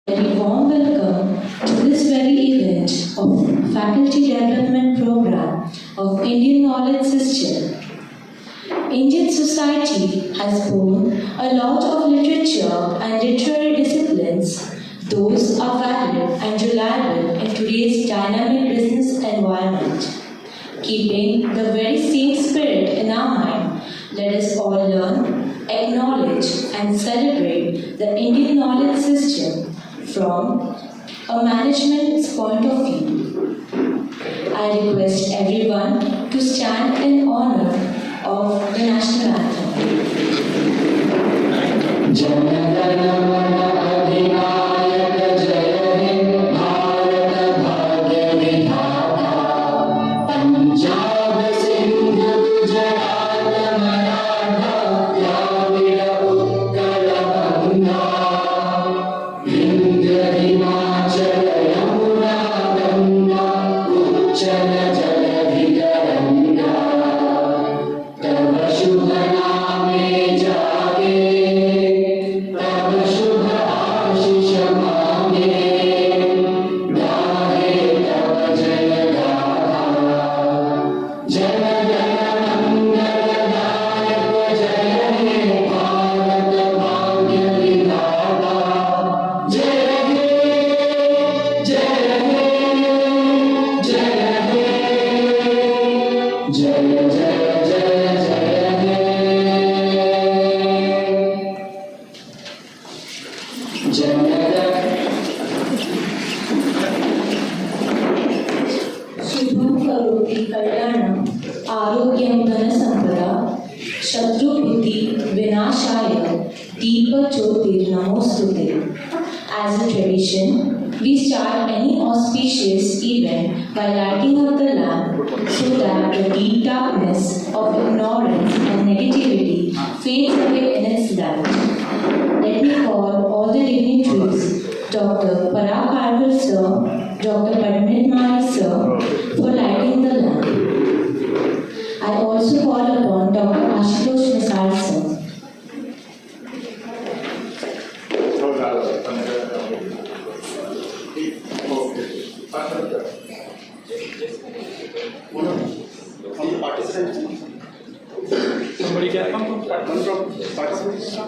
Very warm welcome to this very event of Faculty Development Program of Indian Knowledge System. Indian society has borne a lot of literature and literary disciplines. Those are valid and reliable in today's dynamic business environment. Keeping the very same spirit in our mind, let us all learn, acknowledge and celebrate the Indian knowledge system from a management's point of view. I request everyone to stand in honor of the national anthem. As a tradition, we start any auspicious event by lighting up the lamp so that the deep darkness of ignorance and negativity fades away in its light. Let me call all the dignitaries, Dr. Parag Karwal sir, Dr. Padmit Mari sir, for lighting the lamp. I also call upon Dr. Ashutosh Misal sir. Somebody can come from participants.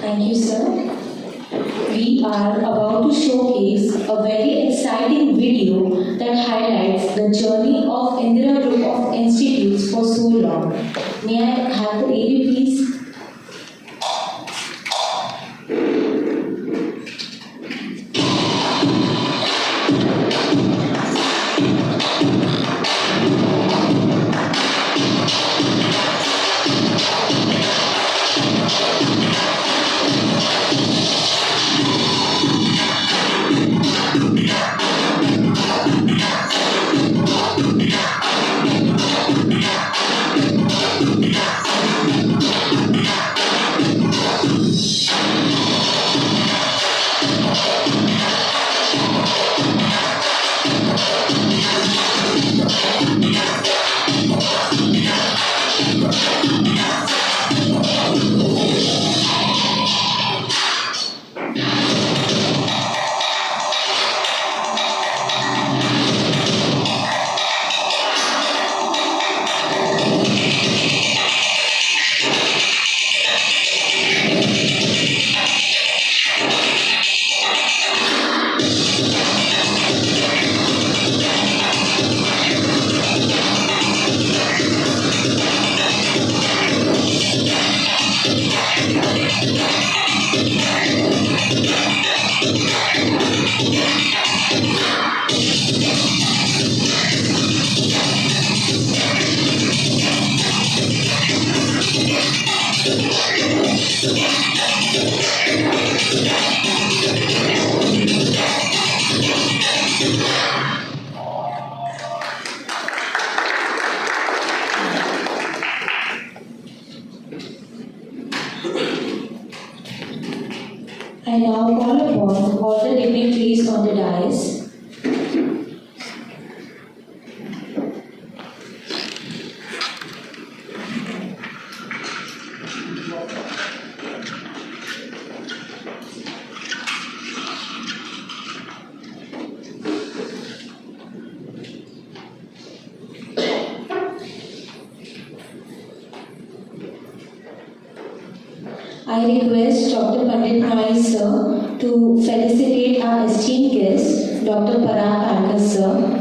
Thank you, sir. We are about to showcase a very exciting video that highlights the journey of Indira Group of Institutes for so long. May I have the AV, please? I now call upon all the dignitaries on the dais. I request Dr. Pandit Mai sir to felicitate our esteemed guest, Dr. Parag Kalkar sir.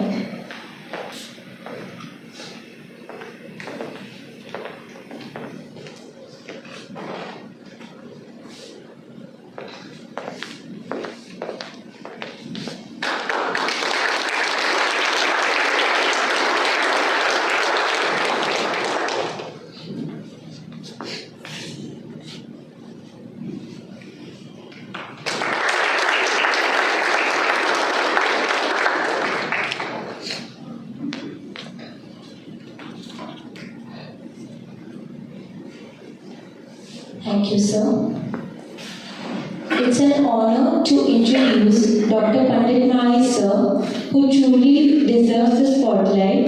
Thank you, sir. It's an honor to introduce Dr. Pandit Mai sir, who truly deserves the spotlight.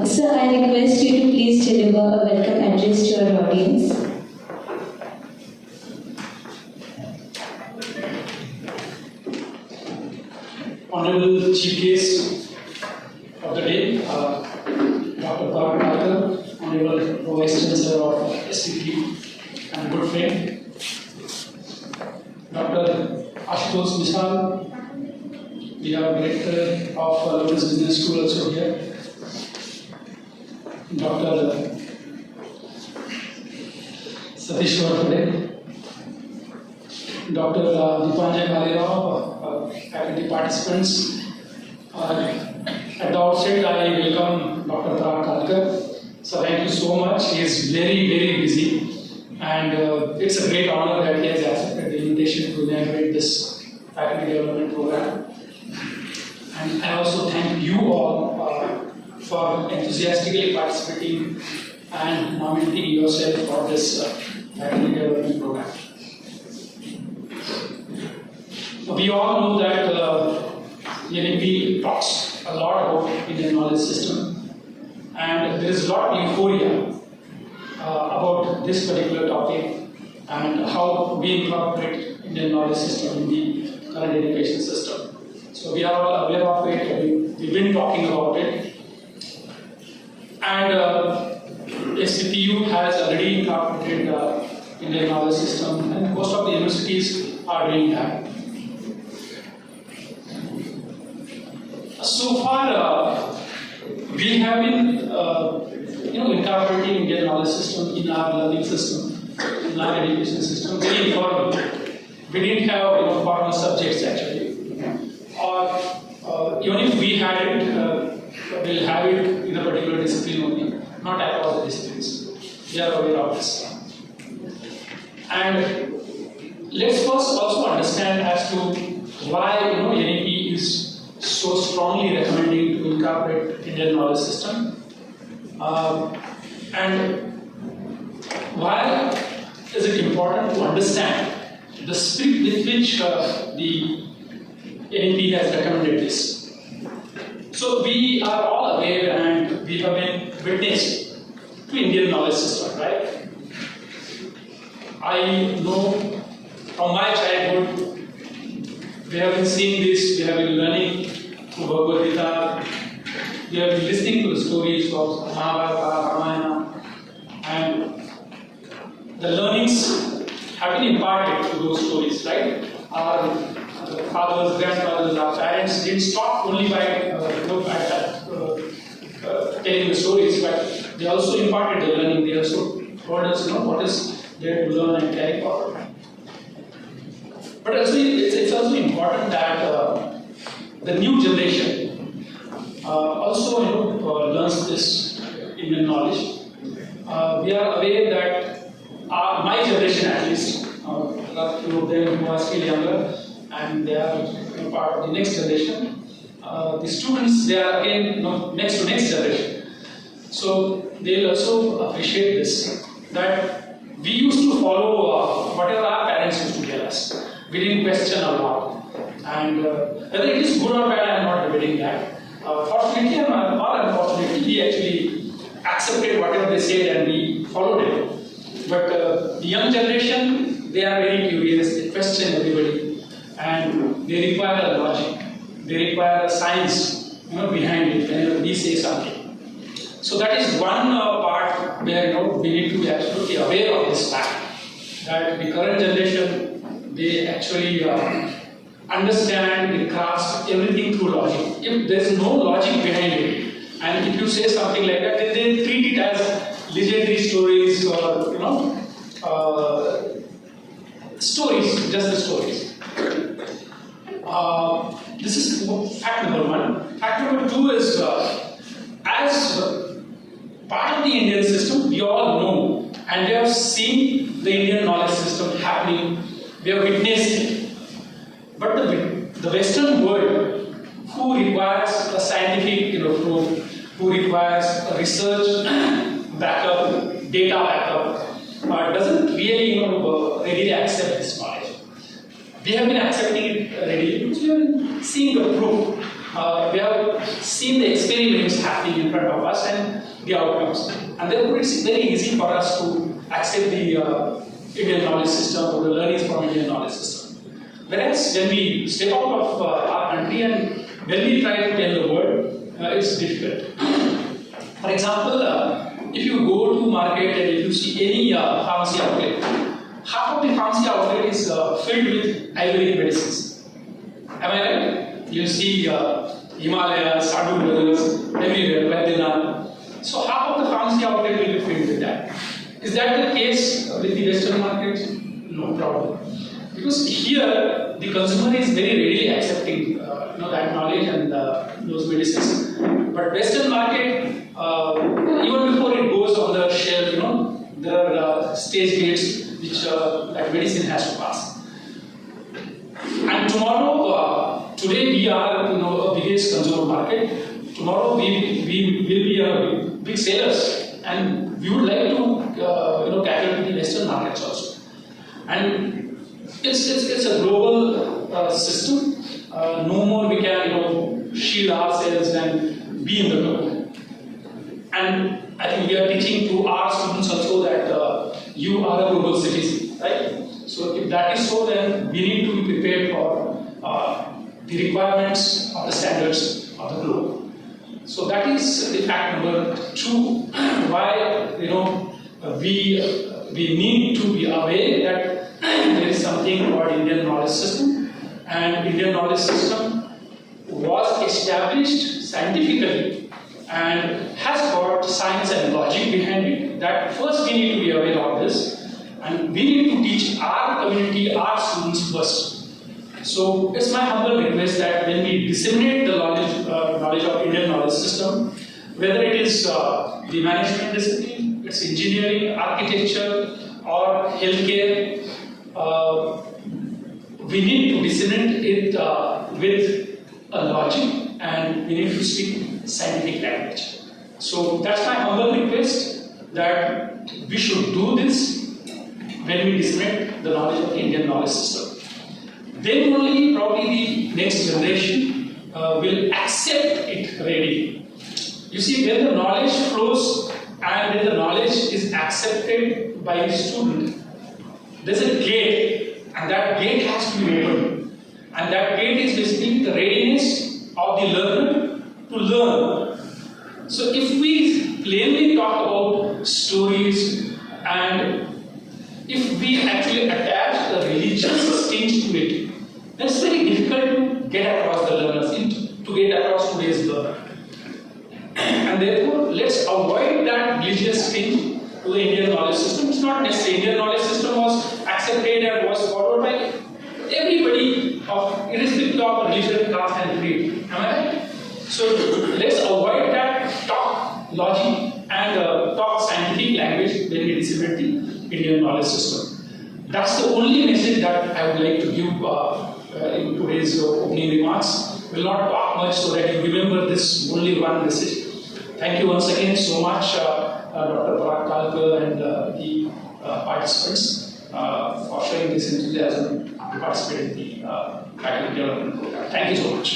Sir, I request you to please deliver a welcome address to our audience. Honorable Chief Guest of the day, Dr. Parag Kalkar, Honorable Vice Chancellor of FDP and good friend, Dr. Ashutosh Misal, we have Director of Lawrence Business School also here, Dr. Satish Varkade, Dr. Deepanjay Kalirao, faculty participants. At the outset, I welcome Dr. Parag Kalkar. So thank you so much. He is very, very busy, and it's a great honor that he has accepted the invitation to inaugurate this faculty development program. And I also thank you all for enthusiastically participating and nominating yourself for this faculty development program. We all know that FDP talks a lot about Indian knowledge system, and there is a lot of euphoria about this particular topic and how we incorporate Indian knowledge system in the current education system. So we are all aware of it. We've been talking about it, and SCPU has already incorporated Indian knowledge system, and most of the universities are doing that. So far, we have been, incorporating Indian knowledge system in our learning system, in our education system, very informal. We didn't have formal subjects actually, or even if we had it, we'll have it in a particular discipline only, not across the disciplines. We are aware of this. And let's first also understand as to why NEP is so strongly recommending to incorporate Indian knowledge system, and why is it important to understand the spirit with which the NEP has recommended this. So we are all aware and we have been witness to Indian knowledge system, right? I know from my childhood we have been seeing this, we have been learning through Bhagavad Gita, we have been listening to the stories of Mahabharata, Ramayana, and the learnings have been imparted through those stories, right? Our fathers, grandfathers, our parents didn't stop only by telling the stories, but they also imparted the learning. They also told us what is there to learn and carry forward. But also, it's also important that the new generation also learns this Indian knowledge. We are aware that my generation at least, there are few of them who are still younger and they are part of the next generation. The students, they are again next to next generation. So they will also appreciate this, that we used to follow whatever our parents used to tell us. We didn't question a lot. And whether it is good or bad, I am not debating that. Fortunately or unfortunately, we actually accepted whatever they said and we followed it. But the young generation, they are very curious, they question everybody, and they require a logic, they require a science behind it whenever we say something. So that is one part where we need to be absolutely aware of this fact, that the current generation, they actually understand, they grasp everything through logic. If there is no logic behind it, and if you say something like that, then they treat it as legendary stories or stories, just the stories. This is fact number one. Fact number two is, as part of the Indian system, we all know and we have seen the Indian knowledge system happening, we have witnessed it. But the Western world, who requires a scientific proof, who requires a research backup, data backup, doesn't really readily accept this knowledge. We have been accepting it readily because we have been seeing the proof. We have seen the experiments happening in front of us and the outcomes. And therefore it's very easy for us to accept the Indian knowledge system or the learnings from Indian knowledge system. Whereas when we step out of our country and when we try to tell the world, it's difficult. For example, if you go to market and if you see any pharmacy outlet, half of the pharmacy outlet is filled with Ayurvedic medicines. Am I right? You see Himalaya, Sadhu Brothers, everywhere, Vaidyanath. So half of the pharmacy outlet will be filled with that. Is that the case with the Western market? No problem. Because here the consumer is very readily accepting that knowledge and those medicines. But Western market, even before it goes on the shelf, there are stage gates which that medicine has to pass. And tomorrow, today we are a biggest consumer market. Tomorrow we will be a big sellers, and we would like to cater to the Western markets also. And it's a global system. No more we can shield ourselves and be in the global. And I think we are teaching to our students also that you are a global citizen, right? So if that is so, then we need to be prepared for the requirements of the standards of the globe. So that is the fact number two. Why we need to be aware that there is something called Indian knowledge system, and Indian knowledge system was established scientifically and has got science and logic behind it. That first we need to be aware of this, and we need to teach our community, our students first. So it's my humble request that when we disseminate the knowledge of Indian knowledge system, whether it is the management discipline, it's engineering, architecture, or healthcare, we need to disseminate it with a logic, and we need to speak scientific language. So that's my humble request, that we should do this when we disseminate the knowledge of the Indian knowledge system. Then only probably the next generation will accept it readily. You see, when the knowledge flows and when the knowledge is accepted by the student, there's a gate, and that gate has to be opened. And that gate is basically the readiness of the learner to learn. So if we plainly talk about stories, and if we actually attach the religious tinge to it, then it's very difficult to get across the learners, to get across today's learner. And therefore, let's avoid that religious tinge to the Indian knowledge system. It's not necessary. Indian knowledge system was accepted and was followed by everybody, irrespective of religion, caste, and creed. Am I right? So let's avoid that talk. logic and talk scientific language when we disseminate the Indian knowledge system. That's the only message that I would like to give in today's opening remarks. Will not talk much so that you remember this only one message. Thank you once again so much, Dr. Parag Kalkar and the participants for showing this enthusiasm to participate in the faculty development program. Thank you so much.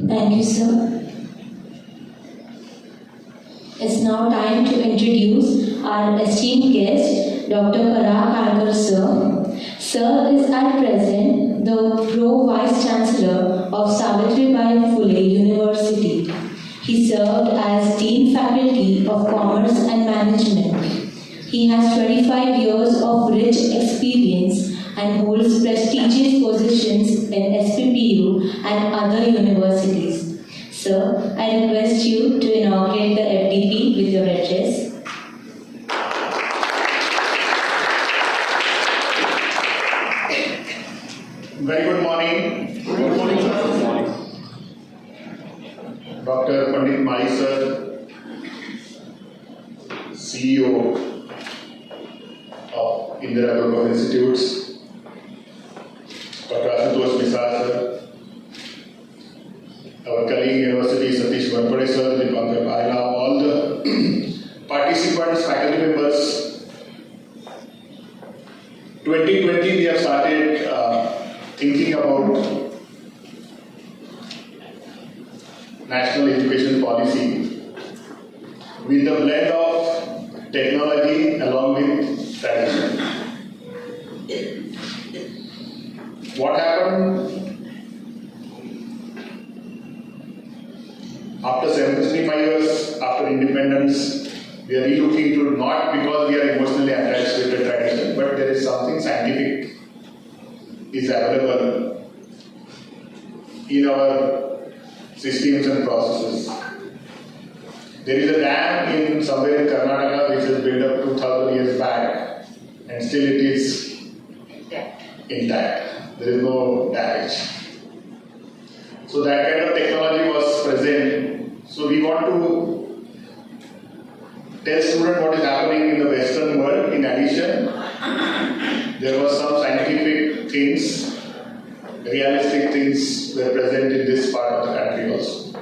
Thank you, sir. It's now time to introduce our esteemed guest, Dr. Parag Kalkar, sir. Sir is at present the Pro Vice Chancellor of Savitribai Phule University. He served as Dean Faculty of Commerce and Management. He has 25 years of rich experience and holds prestigious positions in SPPU and other universities. Sir, I request you to inaugurate the FDP with your address. Very good morning. Good morning, sir. Good morning. Dr. Pandit Mai sir, CEO of Indira Group of Institutes, Dr. Ashutosh Misal sir, our colleague University Satish Varpade sir, Dipankar Bhaila, all the participants, faculty members. 2020 we have started thinking about national education policy with the blend of technology along with tradition. What happened after 75 years after independence? We are relooking to not because we are emotionally attached with the tradition, but there is something scientific is available in our systems and processes. There is a dam in somewhere in Karnataka which was built up 2000 years back and still it is intact. There is no damage. So that kind of technology was present. So we want to tell students what is happening in the Western world. In addition, there was some scientific things, realistic things were present in this part of the country also.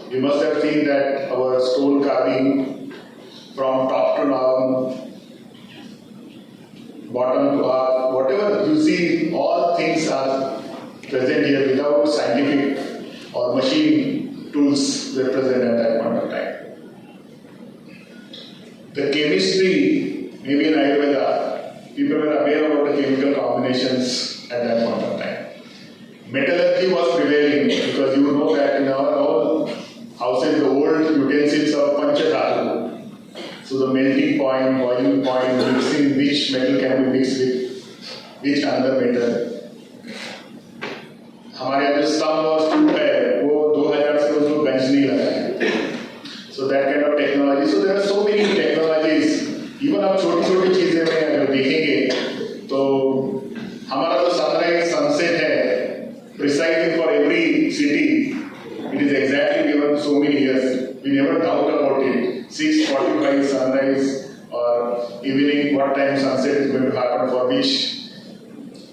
You must have seen that our stone carving from top to down, bottom to up, whatever you see, all things are present here without scientific or machine tools were present at that point of time. The chemistry, maybe in Ayurveda, people were aware about the chemical combinations at that point of time. Metallurgy was prevailing because you know that in our own houses, the old utensils of Panchadhatu. So the melting point, boiling point, mixing which metal can be mixed with which another metal. हमारे यहाँ जो स्तंभ और स्तूप है वो 2000 से उसको bench नहीं लगा है. So that kind of technology. So there are so many technologies. Even आप छोटी-छोटी चीजें में अगर देखेंगे तो हमारा जो sunrise sunset है precisely for every city, it is exactly given so many years. We never doubt about it. 6:45 sunrise or evening, what time sunset is going to happen for which.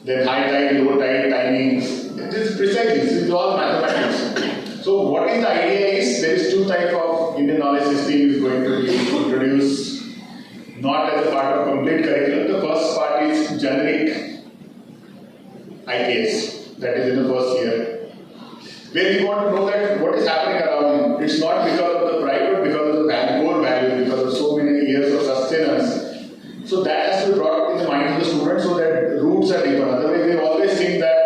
Then high tide, low tide timings. It is precisely. This is all mathematics. So what is the idea is there is two types of Indian knowledge system is going to be introduced, not as a part of complete curriculum. The first part is generic IKS, that is in the first year, where we want to know that what is happening around. It's not because of the pride, but because of the core value, because of so many years of sustenance. So that has to be brought in the mind of the student so that roots are deeper. Otherwise, they always think that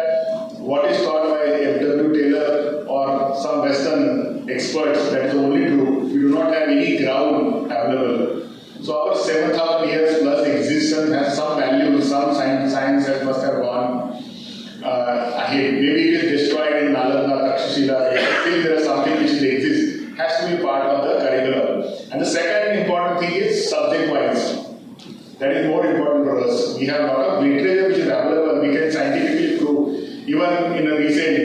what is taught by F.W. Taylor or some Western experts, that is the only truth. We do not have any ground available. So our 7,000 years plus existence has some value, some science that must have gone ahead. Maybe it is destroyed in Nalanda, Takshashila, still there is something which exists, has to be part of the curriculum. And the second important thing is subject-wise. That is more important for us. We have a lot of literature which is available, we can scientifically prove. in a recent,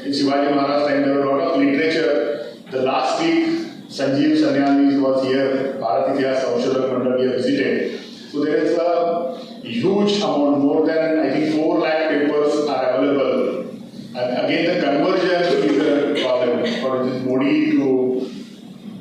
in Shivaji Maharaj time, there were a lot of literature. The last week, Sanjeev Sanyani was here, Bharat Itihas Ashutosh Misal here visited. So there is a huge amount, more than I think 4 lakh papers are available. And again, the conversion is a problem for Modi to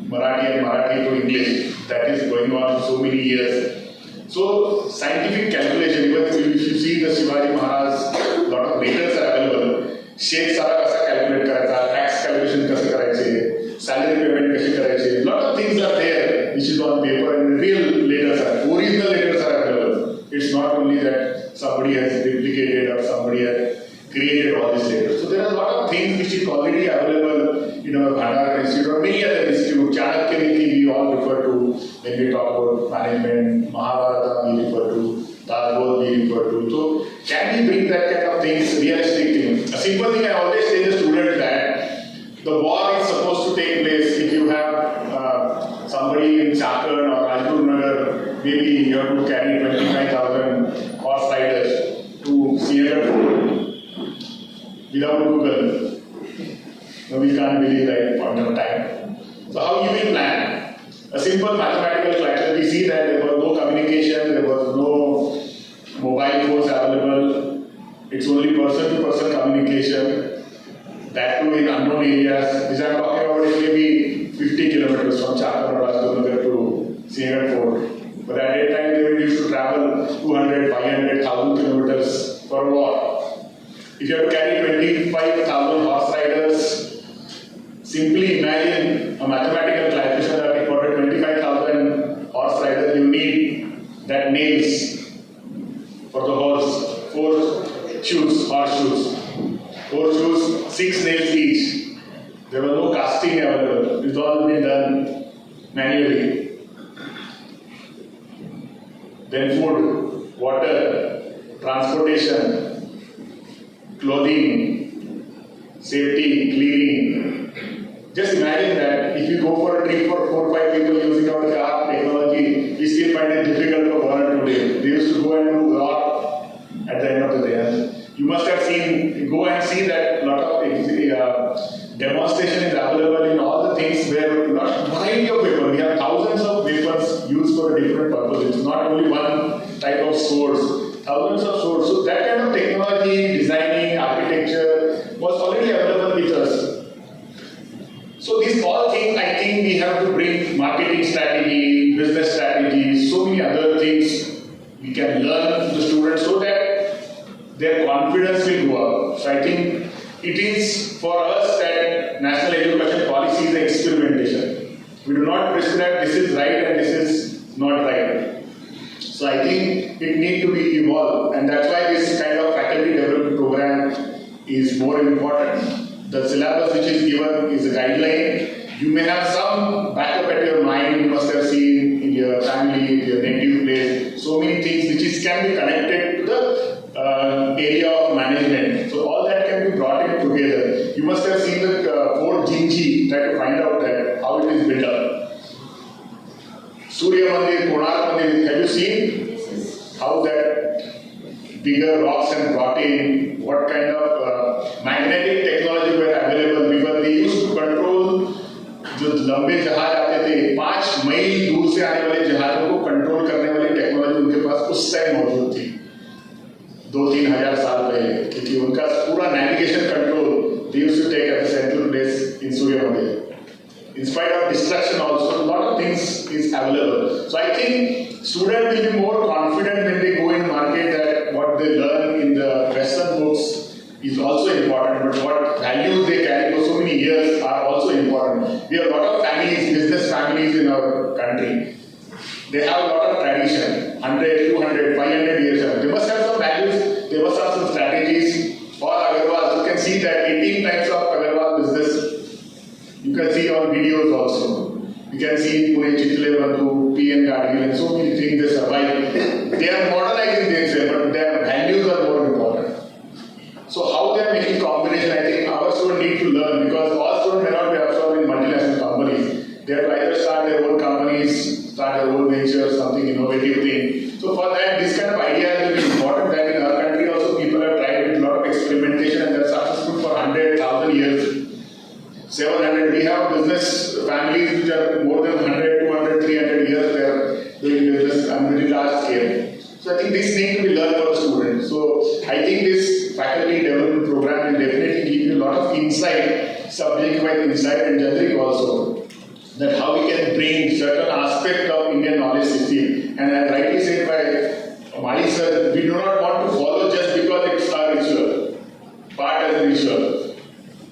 Marathi and Marathi to English. That is going on for so many years. So scientific calculation, even if you see the Shivaji Maharaj, lot of letters are available. Sheikh Sara kasa calculate करायचा, tax calculation कसे करायचे, salary payment कशी करायचे. Lot of things are there which is on paper and real letters are, original letters are available. It's not only that somebody has replicated or somebody has created all these letters. So there are a lot of things which is already available in our Bhandara Institute or many other institutes. Chanakya Niti we all refer to when we talk about management, Mahabharata we refer to, Tarbod we refer to. So can we bring that kind of things, realistic things? A simple thing I always say to the students that the war is supposed to take place if you have somebody in Chakan or Rajpur Nagar, maybe you have to carry 25,000 horse riders to Singapore without Google. No, we can't believe that point of time. So how you will plan? A simple mathematical calculation. We see that there was no communication, there was no mobile phones available. It's only person-to-person communication. That too in unknown areas. This I'm talking about is maybe 50 kilometers from Chakan or Rajpur to Singapore. But at that time they used to travel 200, 500, 1,000 kilometers for war. If you have to carry 25,000 horse riders, simply imagine a mathematical calculation that for 25,000 horse riders you need that nails for the horse, 4 shoes, horse shoes. 4 shoes, 6 nails each. There was no casting available. It's all been done manually. Then food, water, transportation, clothing, safety, cleaning. Just imagine that if you go for a trip for 4 or 5 people using our car technology, we still find it difficult for 1 or 2 days. They used to go and do a lot at the end of the day. You must have seen, go and see that a lot of demonstration is available in all the things where a variety of weapons. We have thousands of weapons used for a different purpose. It's not only one type of source, thousands of sources. So that kind of technology, designing, architecture was already available with us. So these all things, I think we have to bring marketing strategy, business strategy, so many other things we can learn from the students so that their confidence will go up. So I think it is for us that national education policy is experimentation. We do not prescribe this is right and this is not right. So I think it needs to be evolved, and that's why this kind of faculty development program is more important. The syllabus which is given is a guideline. You may have some backup at your mind, you must have seen in your family, in your native place, so many things which can be connected to the area of management. So all that can be brought in together. You must have seen the Fort Jinji, try to find out that how it is built up. Surya Mandir, Konark Mandir, have you seen how that bigger rocks are brought in, what kind of magnetic technology were available, because they used to control जो लंबे जहाज आते थे 5 मील दूर से आने वाले जहाजों को कंट्रोल करने वाली टेक्नोलॉजी उनके पास उस टाइम मौजूद थी 2-3 हजार साल पहले, क्योंकि उनका पूरा navigation control they used to take at the central place in Surya Mandir. In spite of destruction also, a lot of things is available. So I think students will be more confident when they go in market that what they learn in the Western books is also important, but what values they carry for so many years are also important. We have a lot of families, business families in our country. They have a lot of tradition, 100, 200, 500 years. They must have some values, they must have some strategies. For Agarwal, you can see that 18 types of Agarwal business. You can see on videos also. You can see Pune, Chitle, Bandhu, PN Gargil, and so many things they survive. They are modernizing themselves, but their values are more important. So how they are making combination, I think our students need to learn, because all students may not be absorbed in multinational companies. They have to either start their own companies, start their own ventures, something innovative thing. So for that, this kind of ideas will be important. That in our country also people have tried with a lot of experimentation, and there are insight, subject-wise insight and generic also, that how we can bring certain aspect of Indian knowledge system. And as rightly said by Mali sir, we do not want to follow just because it's our ritual, part as a ritual.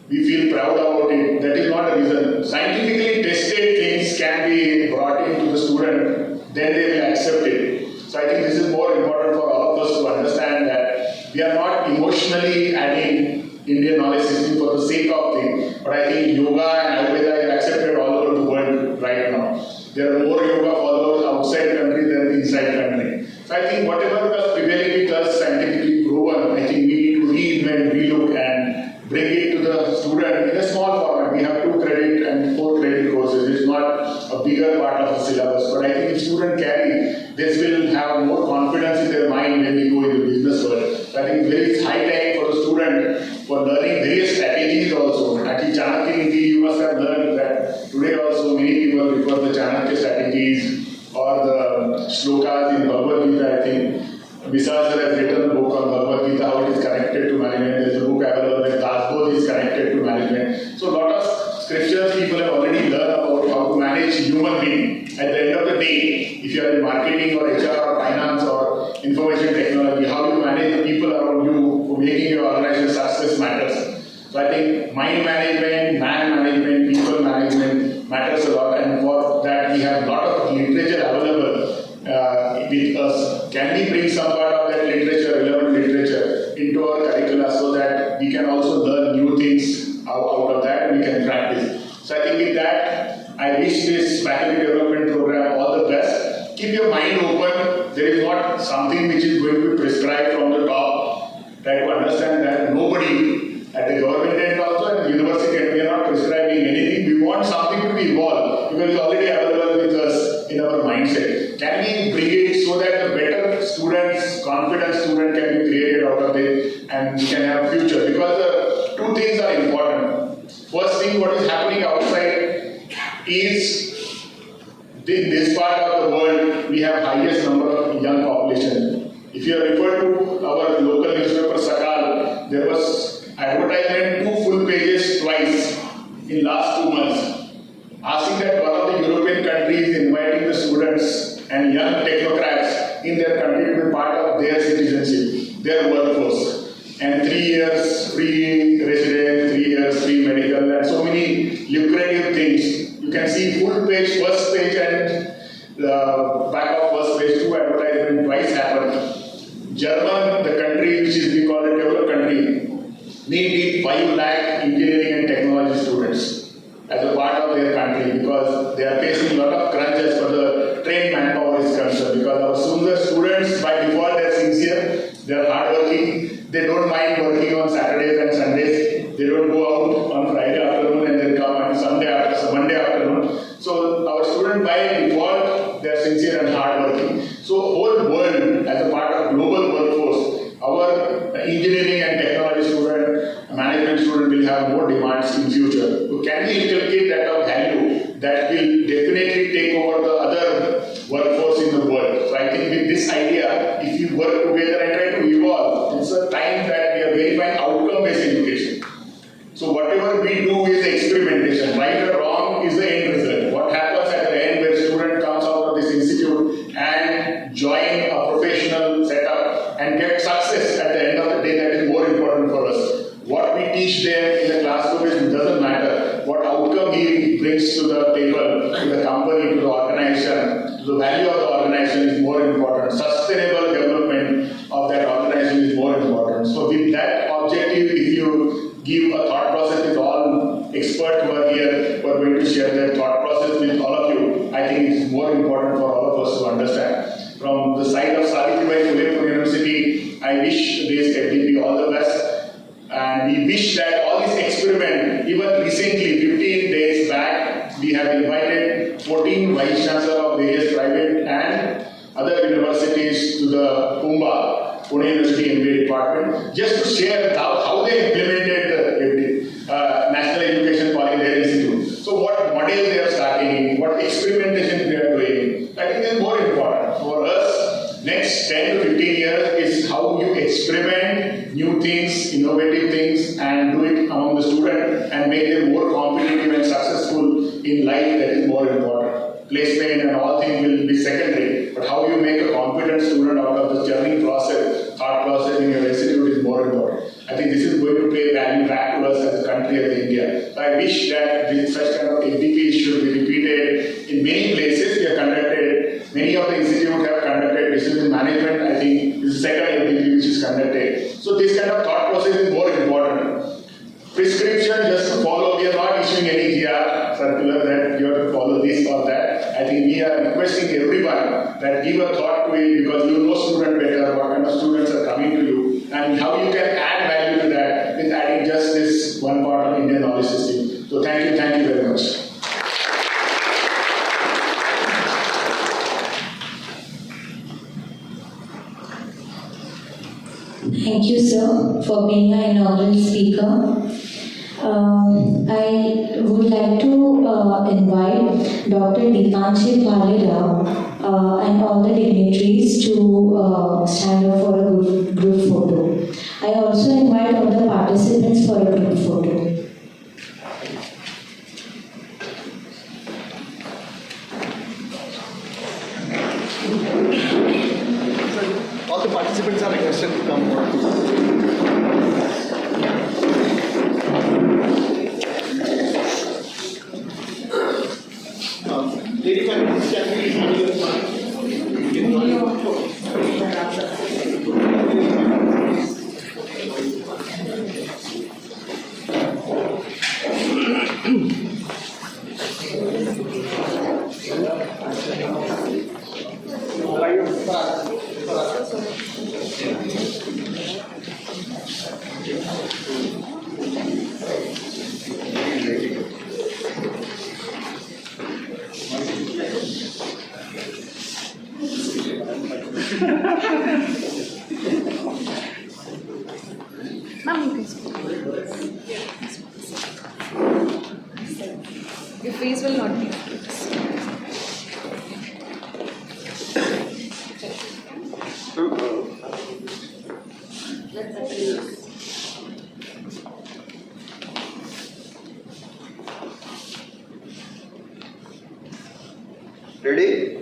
We feel proud about it. That is not a reason. Scientifically tested things can be brought into the student, then they will accept it. So I think this is more important for all of us to understand that we are not emotionally adding Indian knowledge system for the sake of things. But I think yoga and Ayurveda is accepted all over the world right now. There are more yoga followers outside country than inside country. So I think whatever was prevailing with us scientifically proven, I think we need to reinvent, relook and bring it to the student in a small format. We have 2 credit and 4 credit courses. It's not a bigger part of the syllabus. But I think if students carry, this will have more confidence in their mind when we go in the business world. So I think it's high time for the student for learning various strategies also. I think Chanakya Niti, you must have learned that today also many people refer the Chanakya strategies or the shlokas in Bhagavad Gita. I think Misal has written a book on Bhagavad Gita, how it is connected to management. There is a book available that Dasbodh is connected to management. So a lot of scriptures people have already learned about how to manage human being. At the end of the day, if you are in marketing or HR or finance or information technology, how you manage the people around you for making your organization success matters. So I think mind management, man management, people management matters a lot, and for that we have a lot of literature available with us. Can we bring some part of that literature, relevant literature, into our curricula so that we can also learn new things out of that and we can practice. So I think with that, I wish this faculty development program all the best. Keep your mind open. There is not something which is going to be prescribed from the top. Try to understand that nobody at the government end also and the university end, we are not prescribing anything. We want something to be evolved because it's already available with us in our mindset. Can we bring it so that the better students, confident student can be created out of it and we can have a future? Because the 2 things are important. First thing, what is happening outside is in this part of the world, we have highest number of young population. If you refer to our local newspaper Sakal, there was advertisement 2 full pages twice in last 2 months, asking that one of the European countries inviting the students and young technocrats in their country to be part of their citizenship, their workforce. And 3 years free residence, 3 years free medical, and so many lucrative things. You can see full page, first page and back of first page, 2 advertisements twice happened. German, the country which is we call a developed country, need 5 lakh engineering and technology students as a part of their country because they are facing a lot of crunches for the trained manpower is concerned. Because our students by default they are sincere, they are hardworking, they don't mind working on Saturdays and Sundays, they don't go out on Friday afternoon and then come on Monday afternoon. So our students by default they are sincere and hardworking. So whole world as a part of global workforce, our engineering and technology student, management student will have more demands in future. So can we inculcate that of value that will definitely take over the other workforce in the world? So I think with this idea, if you work together and try to evolve, it's a time that we are verifying outcome-based education. So whatever we do is experimentation. Right or wrong is the end result. What happens at the end where student comes out of this institute and join a professional setup and get success at the end of the day, that is more important for us. What we teach them in the classroom doesn't matter. What outcome he brings to the table, to the company, to the organization, to the value of the organization is more important. Sustainable development of that organization is more important. So with that objective, if you give a thought process with all experts who are here, who are going to share their thought process with all of you, I think it is more important for all of us to understand. From the side of Savitribai Phule University, I wish this FDP all the best. And we wish that all this experiment, even recently, 15 days back, we have invited 14 vice chancellors of various private and other universities to the Pune University MBA department, just to share how they implemented the National Education Policy in their institute. So what model they are starting, what experimentation they are doing, I think is more important. For us, next 10 to 15 years is how you experiment new things, innovative innovative things and do it among the student and make them more competitive and successful in life. That is more important. Placement and all things will be secondary, but how you make a competent student out of the journey process, thought process in your institute is more important. I think this is going to pay value back to us as a country, as India. So I wish that such kind of FDPs should be repeated in many places. We have conducted, many of the institutes have conducted decision management. I think this is the second FDP which is conducted. So this kind of thought process is more important. Prescription just to follow, we are not issuing any GR circular that you have to follow this or that. I think we are requesting everyone that give a thought to it, because you know student better, what kind of students are coming to you, and how you can add value to that with adding just this one part of Indian knowledge system. So thank you very much. Thank you, sir, for being our inaugural speaker. I would like to invite Dr. Dipanjit Bhalera and all the dignitaries to stand up for a group photo. I also invite all the participants for a group photo. All the participants are requested to come forward. Ladies and gentlemen, can we handle the Your face will not be. Ready?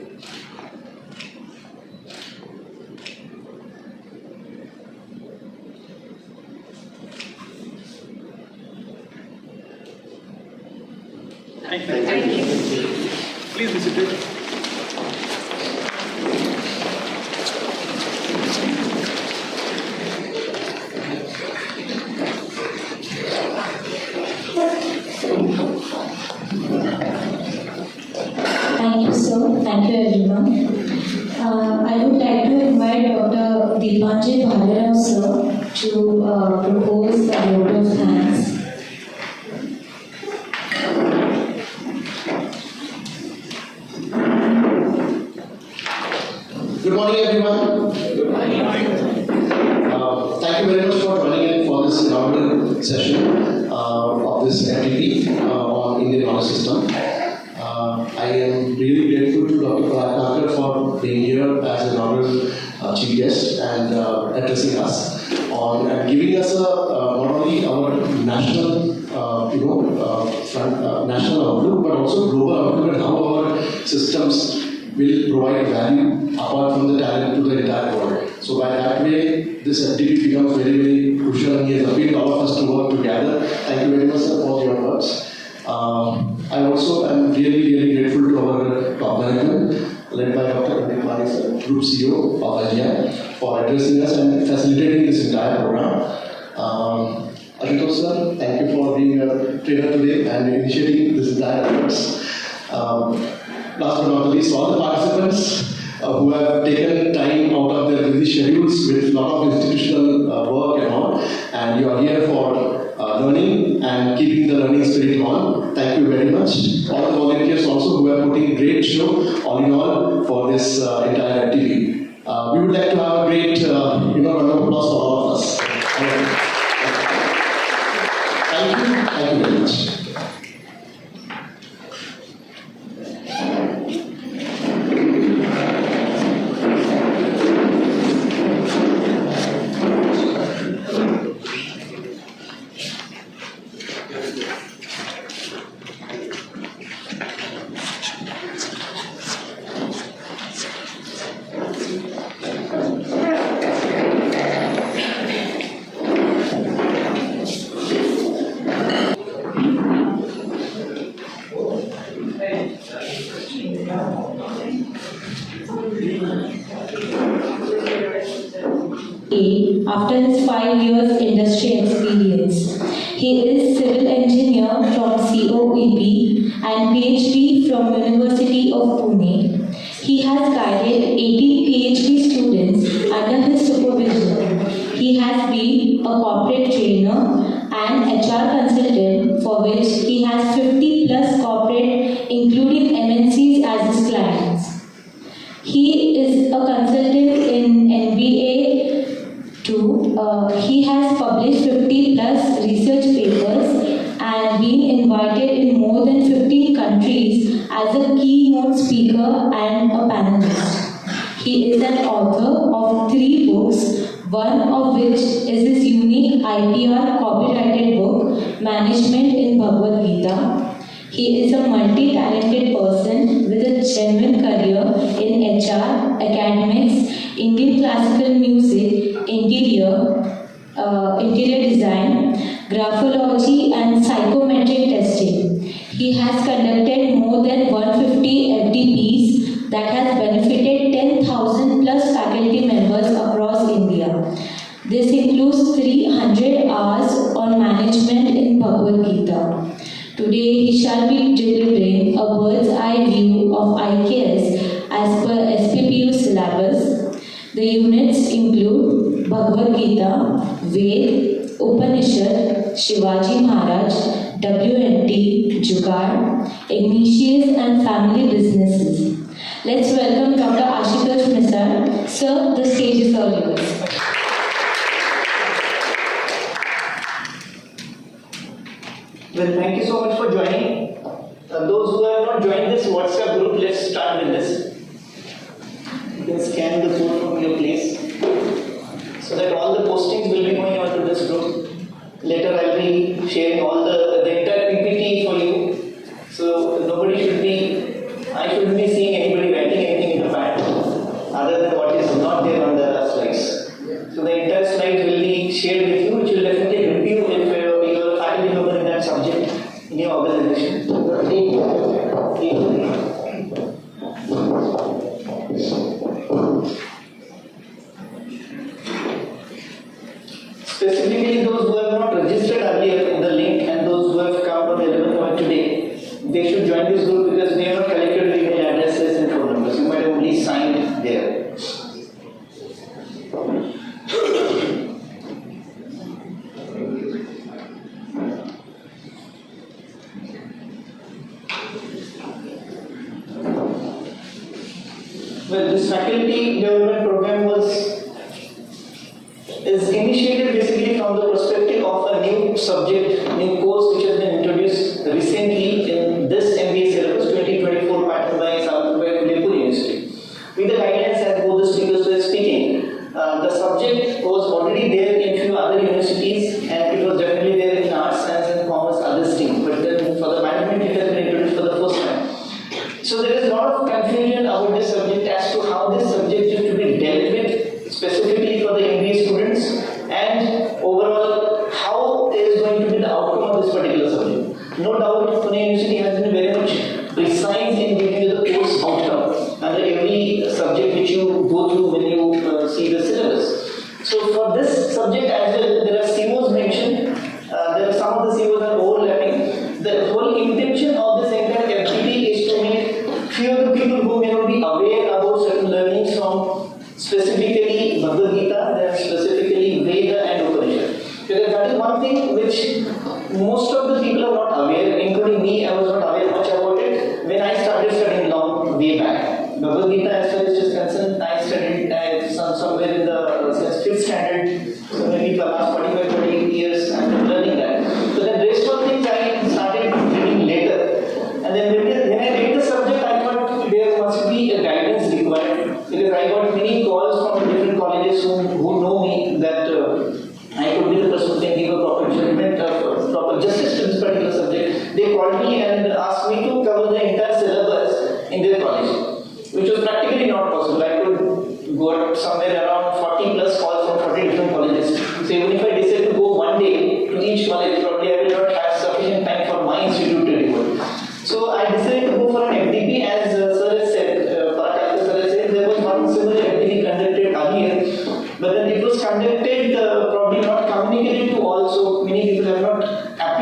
Thank you. Please be seated. Thank you, sir. Thank you, everyone. I would like to invite Dr. Dipanjit Bhalera, sir, to propose the vote of thanks. Good morning, everyone. Good morning. Thank you very much for joining in for this inaugural session of this FDP on Indian knowledge system. I am really grateful to Dr. Parag for being here as an inaugural chief guest and addressing us on and giving us not only our national, national outlook, but also global outlook and how our systems will provide value apart from the talent to the entire world. So by that way, this FDP becomes very, very crucial, and he has appealed all of us to work together. Thank you very much, sir, for your words. I also am really, really grateful to our top management, led by Dr. Indira, Group CEO of IGI, for addressing us and facilitating this entire program. Ashutosh sir, thank you for being a trainer today and initiating this entire efforts. Last but not least, all the participants who have taken time out of their busy schedules with a lot of institutional work and all, and you are here for learning and keeping the learning spirit on. Thank you very much. All the volunteers also who have put in great show, all in all, for this entire activity. We would like to have a great, round of applause for all of us. Thank you very much. years industry experience. He is civil engineer from COEP and PhD from University of Pune. He has guided 80 PhD students under his supervision. He has been a corporate trainer and HR consultant for which he has 50 plus corporate including MNCs as his clients. He is a consultant in NBA too. He has published 50 plus research papers and been invited in more than 15 countries as a keynote speaker and a panelist. He is an author of 3 books, one of which is his unique IPR copyrighted book, Management in Bhagavad Gita. He is a multi-talented person with a genuine career in HR, academics, Indian classical music, interior design, graphology and psychometric testing. He has conducted more than 150 FDPs that has benefited 10,000 plus faculty members across India. This includes 300 hours on management in Bhagavad Gita. Today he shall be delivering a bird's eye view of IKS as per SPPU syllabus. The units include Bhagavad Gita, Ved, Upanishad, Shivaji Maharaj, WNT, Jugaad, Ignatius and family businesses. Let's welcome Dr. Ashutosh Misal. Sir, the stage is all yours. Well, thank you so much for joining. Those who have not joined this WhatsApp group, let's start with this. You can scan the code from your place so that all the postings will be going on to this group. Later I'll be sharing all the entire PPT for you. So I shouldn't be seeing anybody writing anything in the pad other than what is not there on the slides. So the entire slides will be shared with you, which will definitely help you if you are a faculty member in that subject in your organization. Specifically, those who have not registered earlier in the link and those who have come on the 11th hour today, they should join this group because they have not collected the email addresses and phone numbers. You might have only signed there. Well, this faculty development program is initiated basically from the perspective of a new subject, new course which has been introduced recently in this MBA syllabus 2024 pattern by Pune University. With the guidelines as both the speakers were speaking, the subject was already there in few other universities and it was definitely there in arts, science and commerce, other streams. But then for the management it has been introduced for the first time. So there is a lot of confusion about this subject as to how this subject is to be dealt with specifically for the MBA students and overall how is going to be the outcome of this particular subject. No doubt Pune University has been very much precise in giving you the course outcome under every subject which you go through when you see the syllabus. So for this subject as well, there are COs mentioned. There are some of the COs are overlapping. The whole intention of this entire FDP is to make few of the people who may not be aware about certain learnings from specifically Bhagavad Gita, then specifically Veda and Upanishad. Because that is one thing which most of the people are not aware, including me. I was not aware much about it when I started studying long way back. Bhagavad Gita, as far as it is concerned, I studied somewhere in the 5th standard, so maybe for the last 45-40 years I am learning that. So the rest of things I started reading later. And then when I read the subject, I thought there must be a guidance required because I got many calls from different colleges who know me that I could be the person who can give a proper judgment, proper justice to this particular subject. They called me and asked me to cover the entire syllabus in their college, which was practically not possible. I could go somewhere around 40 plus calls from 40 different colleges. So even if I decide to go one day to each college, probably I will not have sufficient time for my institute to devote. So I decided to go for an FDP as Sir has said, Sir has said, there was one similar FDP conducted earlier, but then it was conducted probably not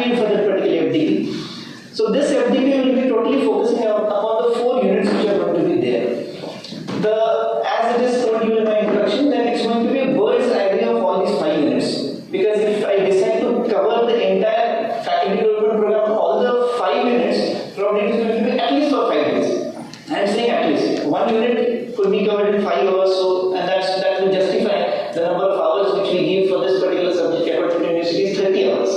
primarily for that particular FDP. So this FDP will be totally focusing upon the 4 units which are going to be there. As it is told you in my introduction, that it's going to be a bird's eye view of all these 5 units. Because if I decide to cover the entire faculty development program, all the 5 units, probably it is going to be at least for 5 days. I am saying at least. 1 unit could be covered in 5 hours, so and that will justify the number of hours which we give for this particular subject at Pune University is 30 hours.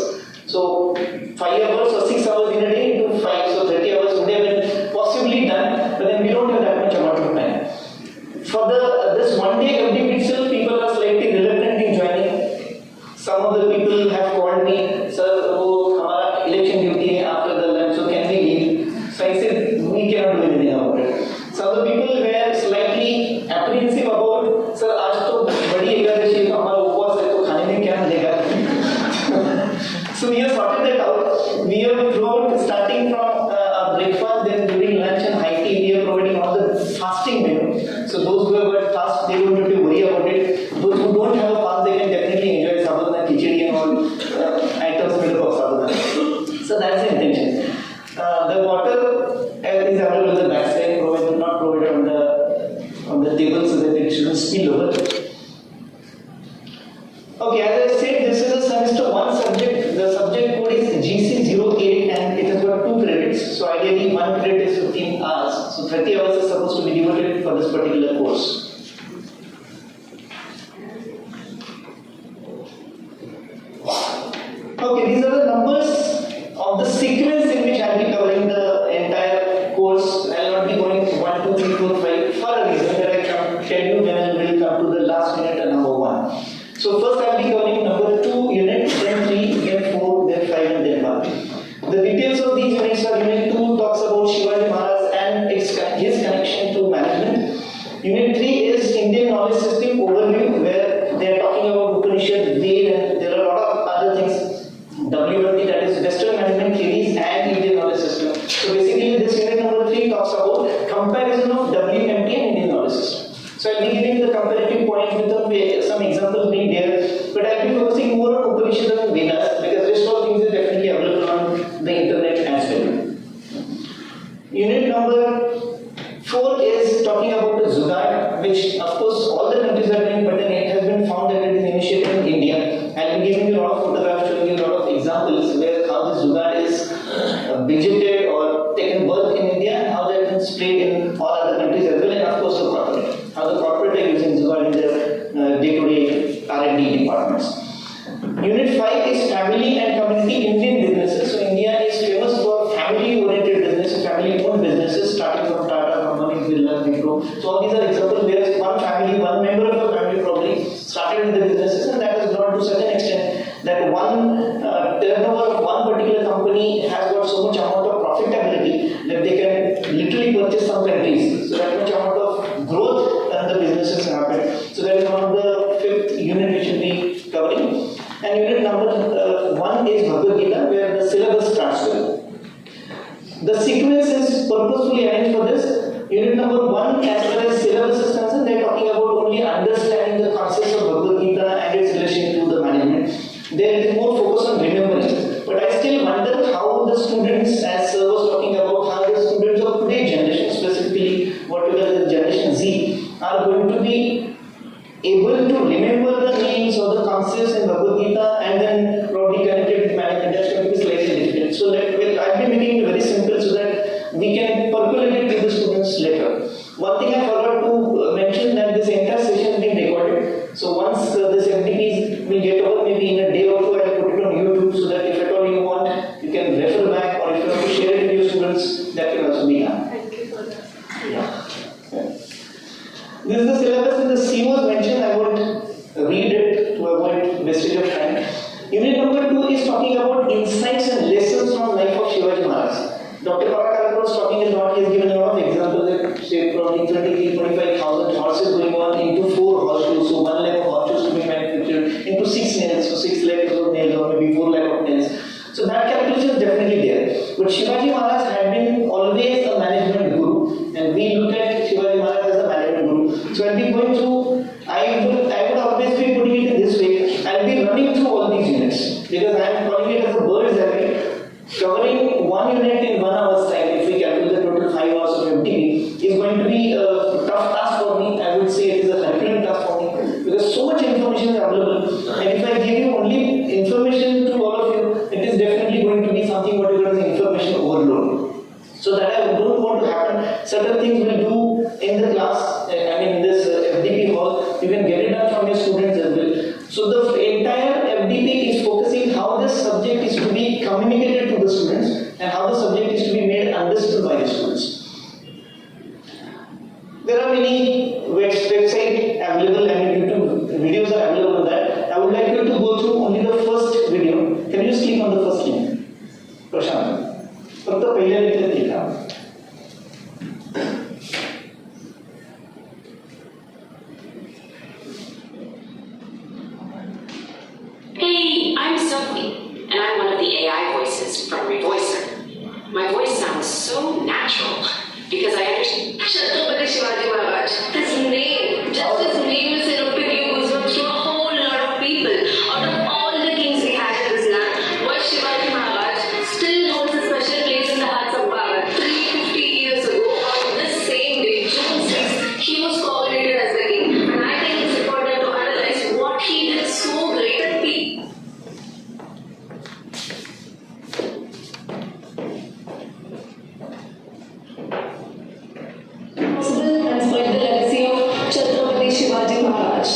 So 5 hours or 6 hours in a day into 5, so 30 hours would have been possibly done, but then we don't have that much amount of time. For this 1 day FDP itself, people are slightly reluctant in joining. Some of the people have called me, sir, our election duty hai after the lunch, so can we leave? So I said, we cannot do anything about it. So the people were slightly apprehensive about, sir, आज तो बड़ी एकादशी है, हमारा उपवास है, तो खाने में क्या मिलेगा? So we have sorted that out. We have provided starting from breakfast, then during lunch and high tea, we are providing all the fasting menu. So those who have got fast, they don't have to worry about it. Those who don't have a fast, they can definitely enjoy sabudana khichdi and all items made up of sabudana. So that's the intention. The water is available on the backside, not provided on the table so that it shouldn't spill over. Okay, as I said, this is a semester 1 subject. The subject code is GC08 and it has got 2 credits. So ideally 1 credit is 15 hours. So 30 hours is supposed to be devoted for this particular course. Okay, these are the numbers of the sequence in which I will be covering the entire course. I will not be going 1, 2, 3, 4, 5 for a reason that I can tell you when I will come to the last unit and number 1. So first I will be covering number 2 unit, then 3, then 4, then 5 and then 1. The details of these units are unit 2 talks about Shivaji Maharaj and his connection to management. Unit 3 is Indian knowledge system overview where they are talking about Upanishad, Ved and there are a lot of other things. WMT, that is Western Management Theories and Indian knowledge system. So basically this unit number 3 talks about comparison of WMT and Indian knowledge system. So I'll be giving the comparative point with some examples being there, but I'll be focusing more on Upanishad and Vedas because rest of things is definitely available on the internet as well. Unit number 4 is talking about the Jugaad, which of course all the countries are doing, but then it has been found that it is initiated in India. I'll be giving you a lot of photographs, showing you a lot of examples where how this Jugaad is budgeted or taken birth in India and how that has been spread in all other countries as well, and of course the corporate. How the corporate are using Jugaad in their day-to-day R&D departments. Unit 5 is family and community Indian businesses. So India is famous for family-oriented businesses, family-owned businesses, starting from Tata, Company, Birla, Wipro. So all these are examples where one family, one member of a family probably started with the businesses, and that has grown to such an extent that one turnover of one particular company has got so much amount of profitability that they can literally purchase some countries. So that much amount of growth and the businesses happen. So that is one of the 5th unit which will be covering. And unit number 1 is Bhagavad Gita, where the syllabus starts with. The sequence is purposefully arranged for this. Unit number 1, as far as syllabus is concerned, they are talking about only understanding the concepts of Bhagavad Gita and its relation to the management. There is more focus on remembering. But I still wonder how the students, as Sir was talking about, how the students of today's generation, specifically what we call the Generation Z, are going to be able to remember the names or the concepts in Bhagavad Gita and then probably connect it with management. That's going to be slightly difficult. So I'll be making it very simple so that we can percolate it with the students later. One thing I forgot to mention that this entire session is being recorded. So once this FDP will get over, maybe in a day or 2, I'll put it on YouTube so that if at all you want, you can refer back, or if you want to share it with your students, that can also be done. Thank you for that. Yeah. This is the syllabus, and the C was mentioned. I won't read it to avoid wastage of time. Unit number 2 is talking about insights and lessons from life of Shivaji Maharaj. Dr. Parakal was talking a lot. He has given a lot of examples. That say probably 25,000 horses going on into 4 horseshoes. So 1 lakh of horseshoes to be manufactured into 6 nails. So 6 lakhs of nails, or maybe 4 lakh of nails. So that calculation is definitely there. But Shivaji Maharaj had been always a management guru, and we look at Shivaji Maharaj as a management guru. So I'll be going through. I would always be putting it in this way. I'll be running through all these units because I am calling it as a bird's eye. So that I don't want to happen. Certain things we'll do in the class, in this FDP hall, you can get it done from your students as well. So the entire FDP is focusing how this subject is to be communicated to the students and how the subject is to be made understood by the students. There are many websites available and YouTube videos are available on that. I would like you to go through only the first video. Can you just click on the first link? Prashant. फक्त पहिल्या लिंकला click करा. Hey, I'm Sophie, and I'm one of the AI voices from Revoicer. My voice sounds so natural because I understand. Chhatrapati Shivaji Maharaj. His name, just his name is enough to give goosebumps to a whole lot of people. Out of all the kings we had in this land, why Shivaji Maharaj still holds a special place in the hearts of Bharat. 350 years ago, on this same day, June 6th, he was coronated as the king. And I think it's important to analyze what he did so great at peace. And spread the legacy of Chhatrapati Shivaji Maharaj.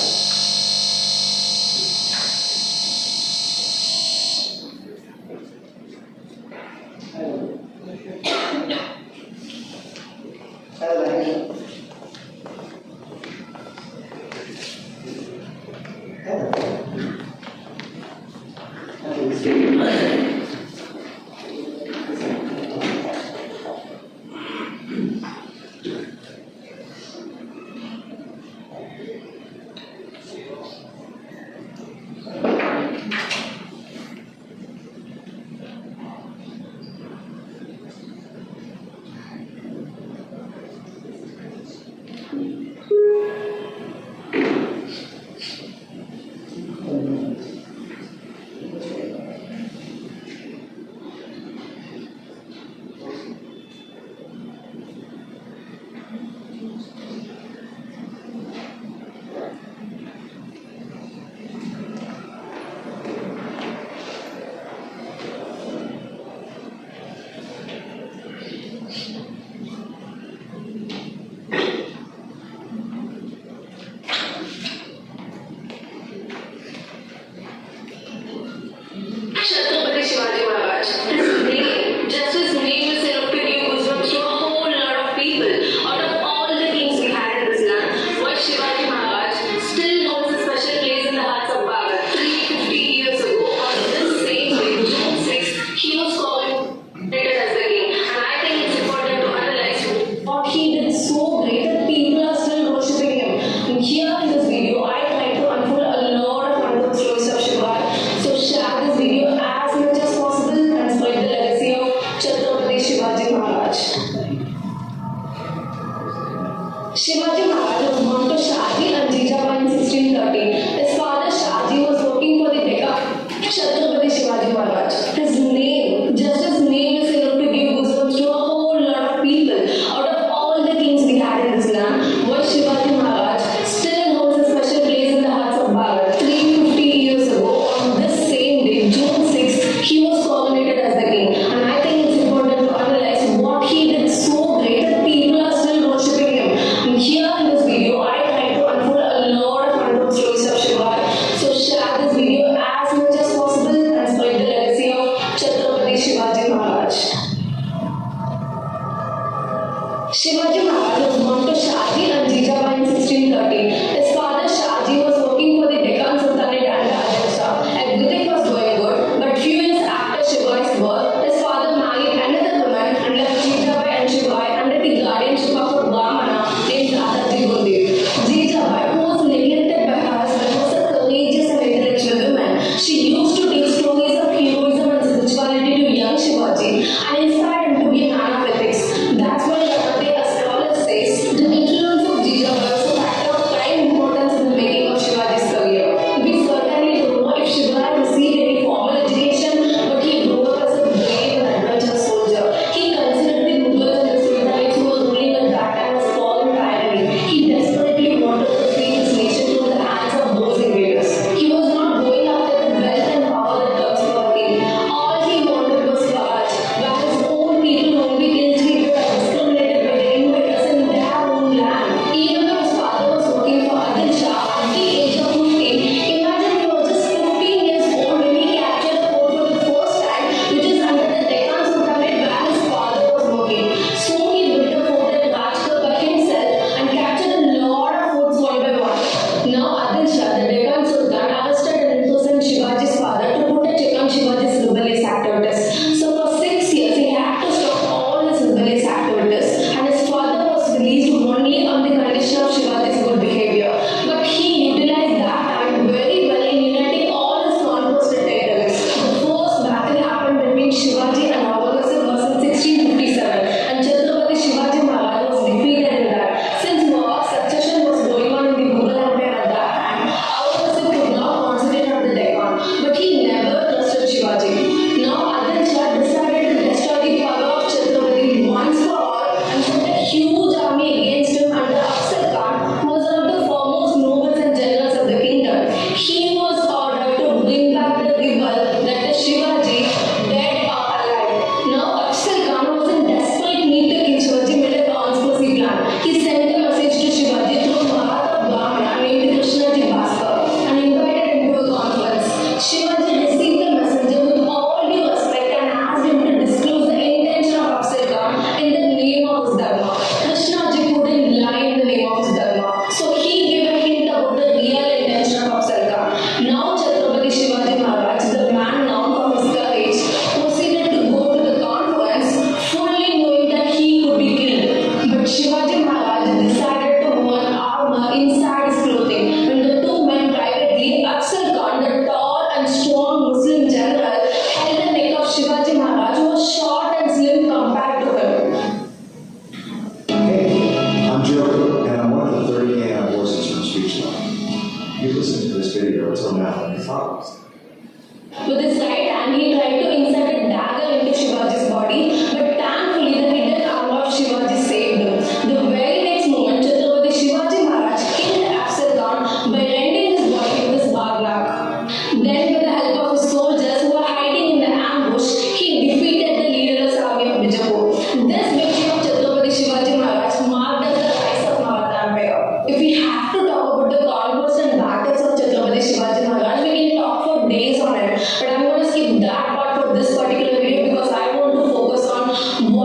Chhatrapati Shivaji Maharaj. His name, just his name is enough to give goosebumps to a whole lot of people. Out of all the kings we had in this land, why Shivaji Maharaj still holds a special place in the hearts of Bharat. 350 years ago, on this same day, June 6th, he was coronated as the king. And I think it's important to analyze what he did so great that people are still worshipping him. And here in this video, I try to unfold a lot of wonderful stories of Shivaji. So share this video as much as possible and spread the legacy of Chhatrapati Shivaji Maharaj. Shivaji Maharaj was born to Shaji and Jijabai in 1630. His father Shaji was working for the Deccan. Chhatrapati Shivaji Maharaj. His name, just his name is enough to give goosebumps to a whole lot of people. Out of all the kings we had in this land, why Shivaji Maharaj still holds a special place in the hearts of Bharat. 350 years ago, on this same day, June 6th, he was coronated as the king. And I think it's important to analyze what he did so great that people are still worshipping him. And here in this video, I try to unfold a lot of wonderful stories of Shivaji. So share this video as much as possible and spread the legacy of Chhatrapati Shivaji Maharaj. Shivaji Maharaj was born to Shaji and Jijabai in 1630. His father Shaji was working for the Deccan Sultanate and Rajasthan. Everything was going good, but few years after Shivaji's birth, his father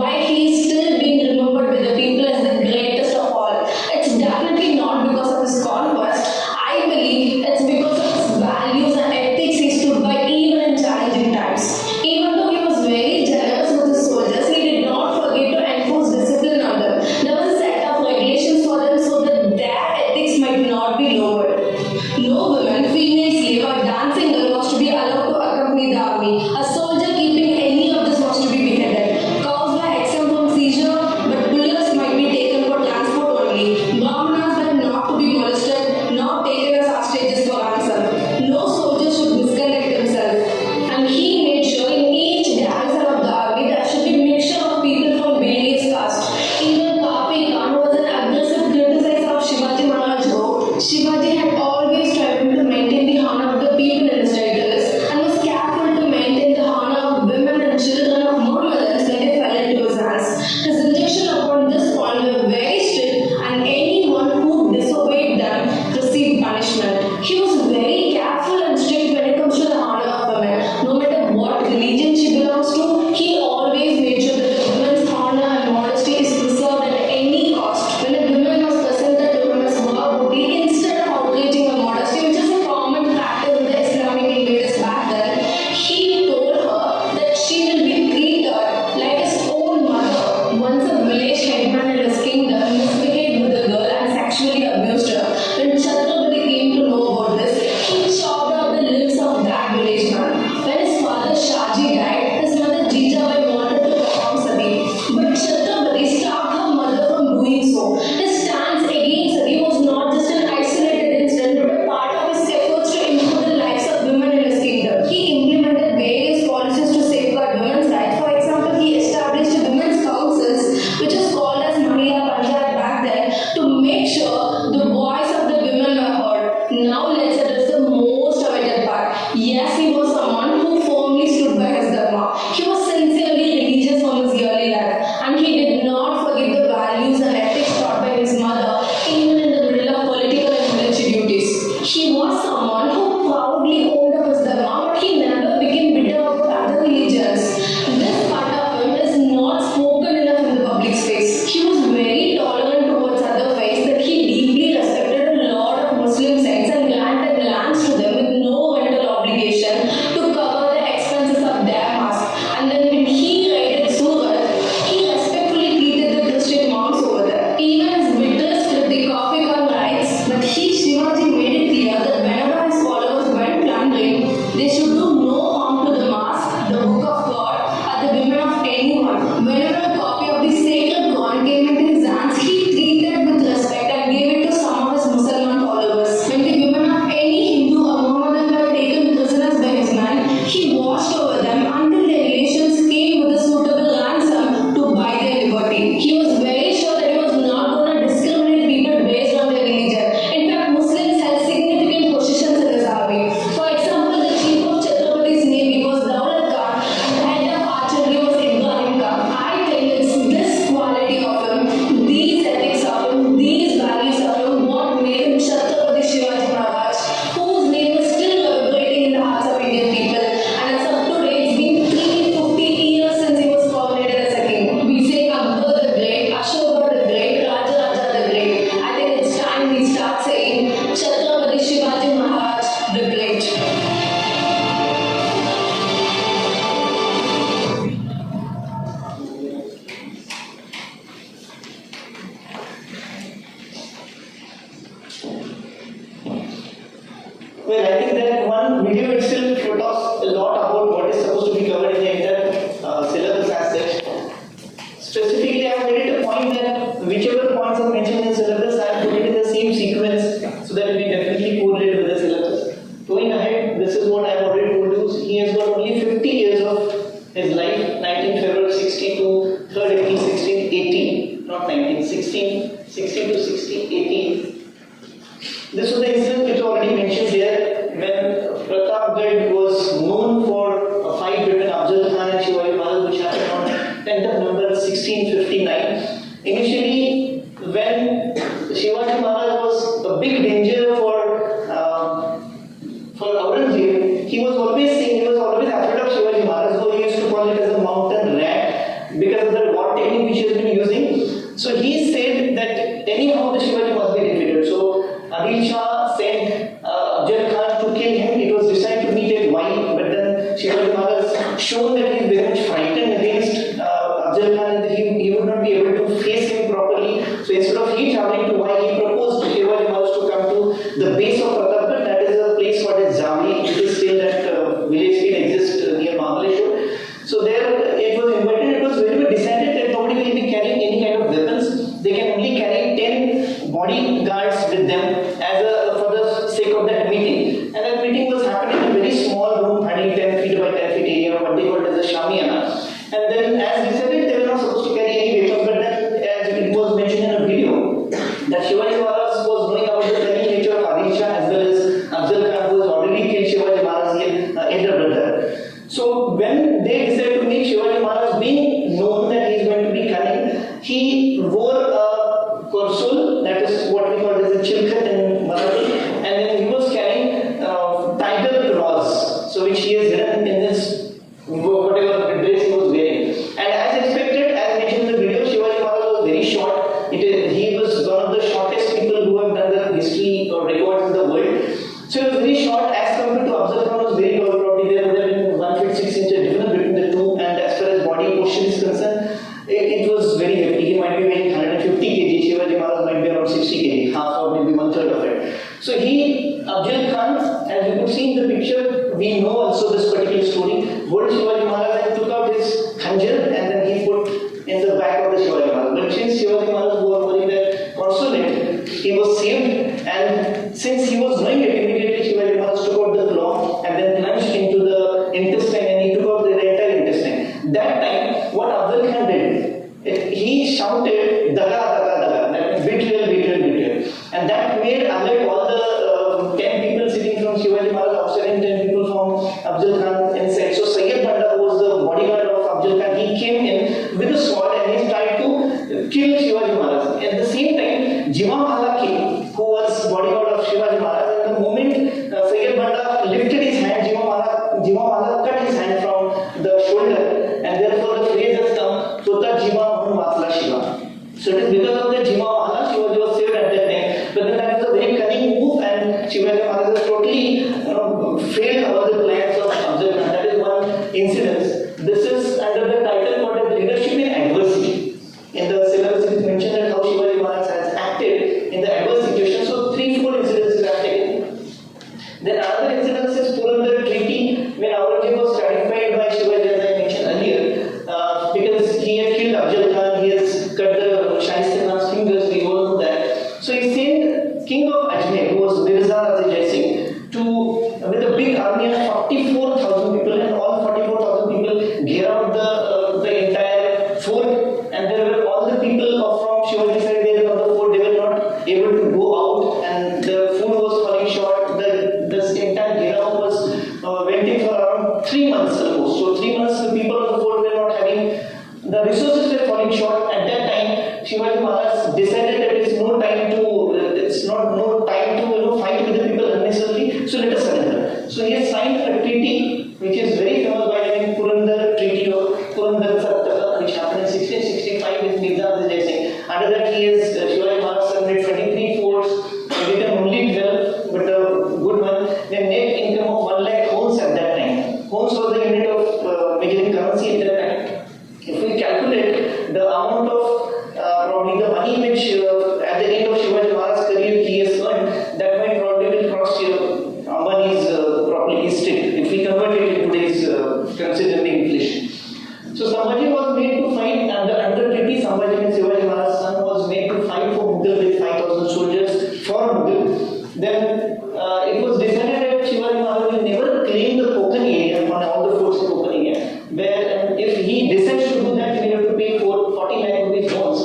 why he is still being remembered by the people as the greatest of all. It's definitely not because of his conquest. I believe it's because of his values and ethics he stood by even in challenging times. Even though he was very generous with his soldiers, he did not forget to enforce discipline on them. There was a set of regulations for them so that their ethics might not be lowered. No woman, female slave or dancing girl was to be allowed to accompany the army. A soldier keeping any of this was to be beheaded. Cows were exempt from seizure, but bullocks might be taken for transport only. Brahmanas were not to be molested, not taken as hostages for ransom. No soldier should misconduct himself. And he made sure in each garrison of the army there should be mixture of people from various castes. Even Papi Khan was an aggressive criticizer of Shivaji Maharaj wrote, Shivaji had always striven to maintain the honor of the people in his territories and was careful to maintain the honor of women and children of Mohammedans when they fell into his hands. His injunction upon this point were very strict and anyone who disobeyed them received punishment. He was very careful and strict when it comes to the honor of women. No matter what religion she belongs to, he always made sure that the woman's honor and modesty is preserved at any cost. When a woman was presented to him as Mahabhuti, instead of outraging her modesty, which is a common practice in the Islamic invaders back then, he told her that she will be treated like his own mother. Once a village headman in his kingdom misbehaved with the girl and sexually abused her. When Chhatrapati came to know about this, he chopped off the limbs of that village man. When his father Shaji died, his mother Jijabai wanted to perform sati, but Chhatrapati stopped her mother from doing so. His stance against sati was not just an isolated incident, but a part of his efforts to improve the lives of women in his kingdom. He implemented various policies to safeguard women's rights. For example, he established women's councils, which is called as Mahila Panchayat back then, to make sure the voice of the women were heard. Now let's address the most awaited part. Yes, he was someone who firmly stood by his dharma. He was sincerely religious from his early life, and he did not forget the values and ethics taught by his mother, even in the middle of political and military duties. He was someone who proudly owned up his dharma, but he never became bitter about other religions. This part of him is not spoken enough in the public space. He was very tolerant towards other faiths, that he deeply respected a lot of Muslim sects and granted lands to them with no rental obligation to cover the expenses of their mosque. And then when he raided Surat, he respectfully treated the Christian monks over there. Even his bitterest critic, Coffee Khan writes that Shivaji made it clear that whenever his followers went plundering, they should do no harm to the mosque, the book of God, or the women of anyone. Whenever a copy of the sacred Quran came into his hands, he treated with respect and gave it to some of his Muslim followers. When the women of any Hindu or Mohammedan were taken prisoners by his men, he watched over them until their relations came with a suitable ransom to buy their liberty. He was very sure that he was not going to discriminate people based on their religion. In fact, Muslims held significant positions in his army. For example, the chief of Chhatrapati's navy was Daulat Khan and the head of archery was Ibrahim Khan. I think it's this quality of him, these ethics of him, these values of him, what made him Chhatrapati Shivaji Maharaj, whose name is still reverberating in the hearts of Indian people. And as of today, it's been 350 years since he was coronated as a king. We say Akbar the Great, Ashoka the Great, Raja Raja the Great. I think it's time we start saying Chhatrapati Shivaji Maharaj the Great. Well, I think that one video itself talks a lot about what is supposed to be covered in the entire syllabus as such. Specifically, I have made it a point that whichever points are mentioned in the syllabus, I have put it in the same sequence so that it may definitely correlate with the syllabus. Going ahead, this is what I have already told you. He has got only 50 years of his life, 19 February 60 to 3rd April 1618, not 1916, 16 to 1618. This was the incident which already mentioned here when Pratapgarh was known for a fight between Afzal Khan and Shivaji Maharaj, which happened on 10th of November 1659. Initially, when Shivaji Maharaj was a big danger for Aurangzeb, he was always afraid of Shivaji Maharaj, so he used to call it as a mountain rat because of the what technique which he has been using. So he said that anyhow the Shivaji must be defeated. So Adil Shah sent Afzal Khan to kill him. It was decided to meet at Wai, but then Shivaji Maharaj shown that he is very much frightened against Afzal Khan and he would not be able to face him properly. So instead of he traveling to Wai, he proposed to Shivaji Maharaj to come to the base of Pratapgarh. That is a place called as Javli. It is still that village still exists near Mahabaleshwar. So there it was invited. It was very well decided that nobody will be carrying any kind of weapons. They can only carry 10 bodyguards with them for the sake of that meeting. And that meeting was happening in a very small room, hardly 10 feet by 10 feet area, what they called as a Shamiana. And then as decided, they were not supposed to carry any weapons, but then as it was mentioned in a video, that Shivaji Maharaj was knowing about the cunning nature of Adil Shah as well as Afzal Khan, who has already killed Shivaji Maharaj's elder brother. So when they decided to meet Shivaji Maharaj, being known that he is going to be cunning, he wore a korsul, that is what we call as a chilkhat in Marathi, and then he was carrying tiger claws, so which he has hidden in his whatever dress he was wearing. And as expected, as mentioned in the video, Shivaji Maharaj was very short. He was one of the shortest people who have done the history or records in the world. So he was very short as compared to Afzal Khan was very tall. Probably there would have been 1 feet 6 inches difference between the two. And as far as body portion is concerned, it was very heavy. He might be weighing 150 kg. Shivaji Maharaj might be around 60 kg, half or maybe 1/3 of it. So Afzal Khan, as you could see in the picture, we know also this particular story. What Shivaji Maharaj and took out his khanjar and then he put in the back of the Shivaji Maharaj. But since Shivaji Maharaj was wearing that corselet, he was saved, and since he was knowing it, immediately Shivaji Maharaj took out the claw and then plunged into the intestine and he took out the entire intestine. That time, what Afzal Khan did, he shouted, "Daga, daga, daga," that means betrayal, betrayal, betrayal. And that made alert all the 10 people sitting from Shivaji Maharaj outside and 10 people from Afzal Khan inside. So Sayyid Banda, who was the bodyguard of Afzal Khan, he came in with a sword and he tried to kill Shivaji Maharaj. At the same time, Jiva Mahala came, who was bodyguard of Shivaji Maharaj. And the moment Sayyid Banda lifted his hand, Jiva Mahala cut his hand from the shoulder, and therefore the phrase has come, "Tota Jiva Hun Matla Shiva." So it is because of the Jiva Mahala, Shivaji was saved at that time. But then that was a very cunning move, and Shivaji Maharaj has totally failed all the plans of Afzal Khan. That is one incident. This is under the title called as leadership in adversity. In the syllabus it is mentioned that how Shivaji Maharaj has acted in the adverse situation. So 3-4 incidents are taken. Then another incident is Purandar Treaty, when Aurangzeb was gratified by Shivaji, as I mentioned earlier, because he had killed Afzal Khan, he has cut the Shahistar Khan's fingers, we all know that. So he sent King of Ajmer, who was Mirza Raja Jai Singh, with a big army of 44,000 people, and all 44,000 people gear out the entire fort, and there were all the people from Shivaji side there on the fort, they were not able to go out, and the food was falling short. This entire gear out was waiting for around 3 months almost. So 3 months the people on the fort were not having, the resources were falling short. At that time, Shivaji Maharaj decided that it's no time to fight with the people unnecessarily. So let us surrender. So he has signed a treaty which is very famous by the name Purandar Treaty of Purandar Sattaka, which happened in 1665 with Mirza Raja Jai Singh. Under that he has Shivaji Maharaj surrendered 23 forts, written only 12, but a good one. Then net income of 1 lakh hones at that time. Hones was the unit of measuring currency at that time. If we calculate the amount of probably the money which at the end of Shivaji Maharaj's career he has earned, that might probably will cross Ambani's probably estate if we convert it in today's considering inflation. So Sambhaji was made to fight under treaty. Sambhaji and Shivaji Maharaj's son was made to fight for Mughal with 5,000 soldiers for Mughal. Then it was decided that Shivaji Maharaj will never claim the Konkan area on all the forts in Konkan area. Where if he decides to do that, he will have to pay 40 lakh rupees bonds,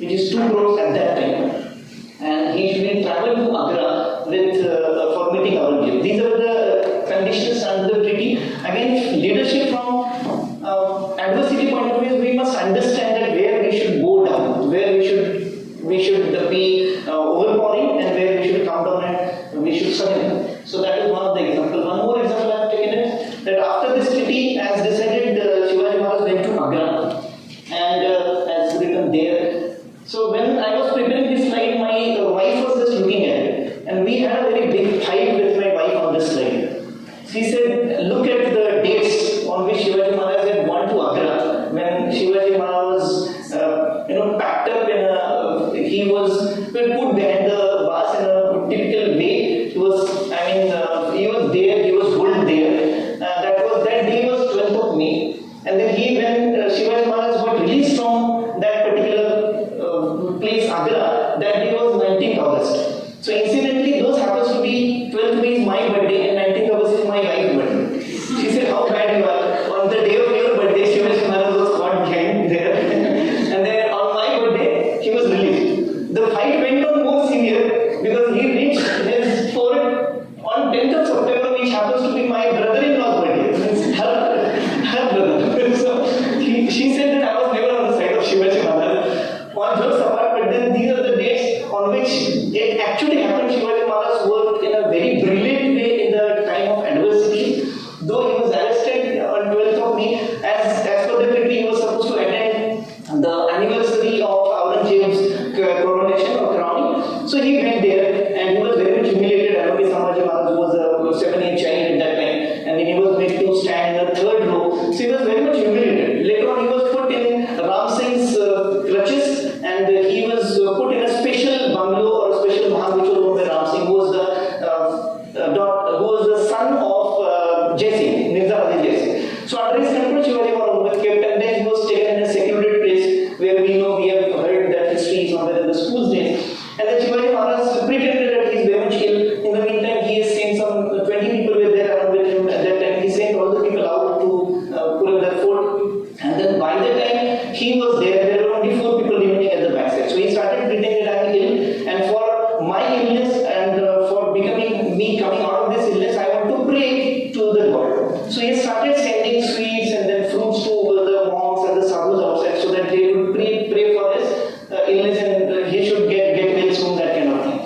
which is 2 crores at that time. And he will travel to Agra with for meeting Aurangzeb. These are the conditions under the treaty. Again, leadership from adversity point of view, we must understand that where we should go down, where we should be overpowering, and where we should come down and we should surrender. So that is one of the examples. One more example I have taken is that after this treaty, as decided, Shivaji Maharaj went to Agra, and as then when Shivaji Maharaj got released from that particular place, Agra, that day was 19th August. So incidentally, those happens to be 12th May is my birthday and 19th August is my wife's birthday. She said, how bad you are. On the day of your birthday, Shivaji Maharaj was caught behind there. And then on my birthday, he was released. The fight went on more severe because he reached his fort on 10th of September, which happens to be my brother-in-law's birthday. Means her brother. So she said that I was never on the side of Shivaji Maharaj. One jokes apart, but then these are the dates on which it actually happened. Shivaji Maharaj worked in a very brilliant way in the time of adversity. Though he was arrested on 12th of May, as per the treaty, he was supposed to attend the anniversary of Aurangzeb's coronation or crowning. So he went there and he was very much humiliated. Anubi Sambhaji Maharaj was a 7-year child at that time, and then he was made to stand in the third row. So he was very much humiliated. Later on, he was put in Ram Singh's clutches, and he was put in a special bungalow or a special mahal which was owned by Ram Singh, who was the son of Jai Singh, Mirza Jai Singh. So under his control, Shivaji Maharaj was kept, and then he was taken in a secluded place where we have heard that history somewhere in the school's days. And then Shivaji Maharaj pretended that he is very much ill. In the meantime, he has sent some 20 people were there around with him. At that time, he sent all the people out to put up that fort. And then by the time he was there were only 4 people remaining at the backside. So he started pretending that I am ill, and for my illness and for becoming me coming out of this illness, I want to pray to the God. So he started sending sweets and then fruits to the monks and the sadhus outside so that they would pray for his illness and he should get well soon, that kind of thing.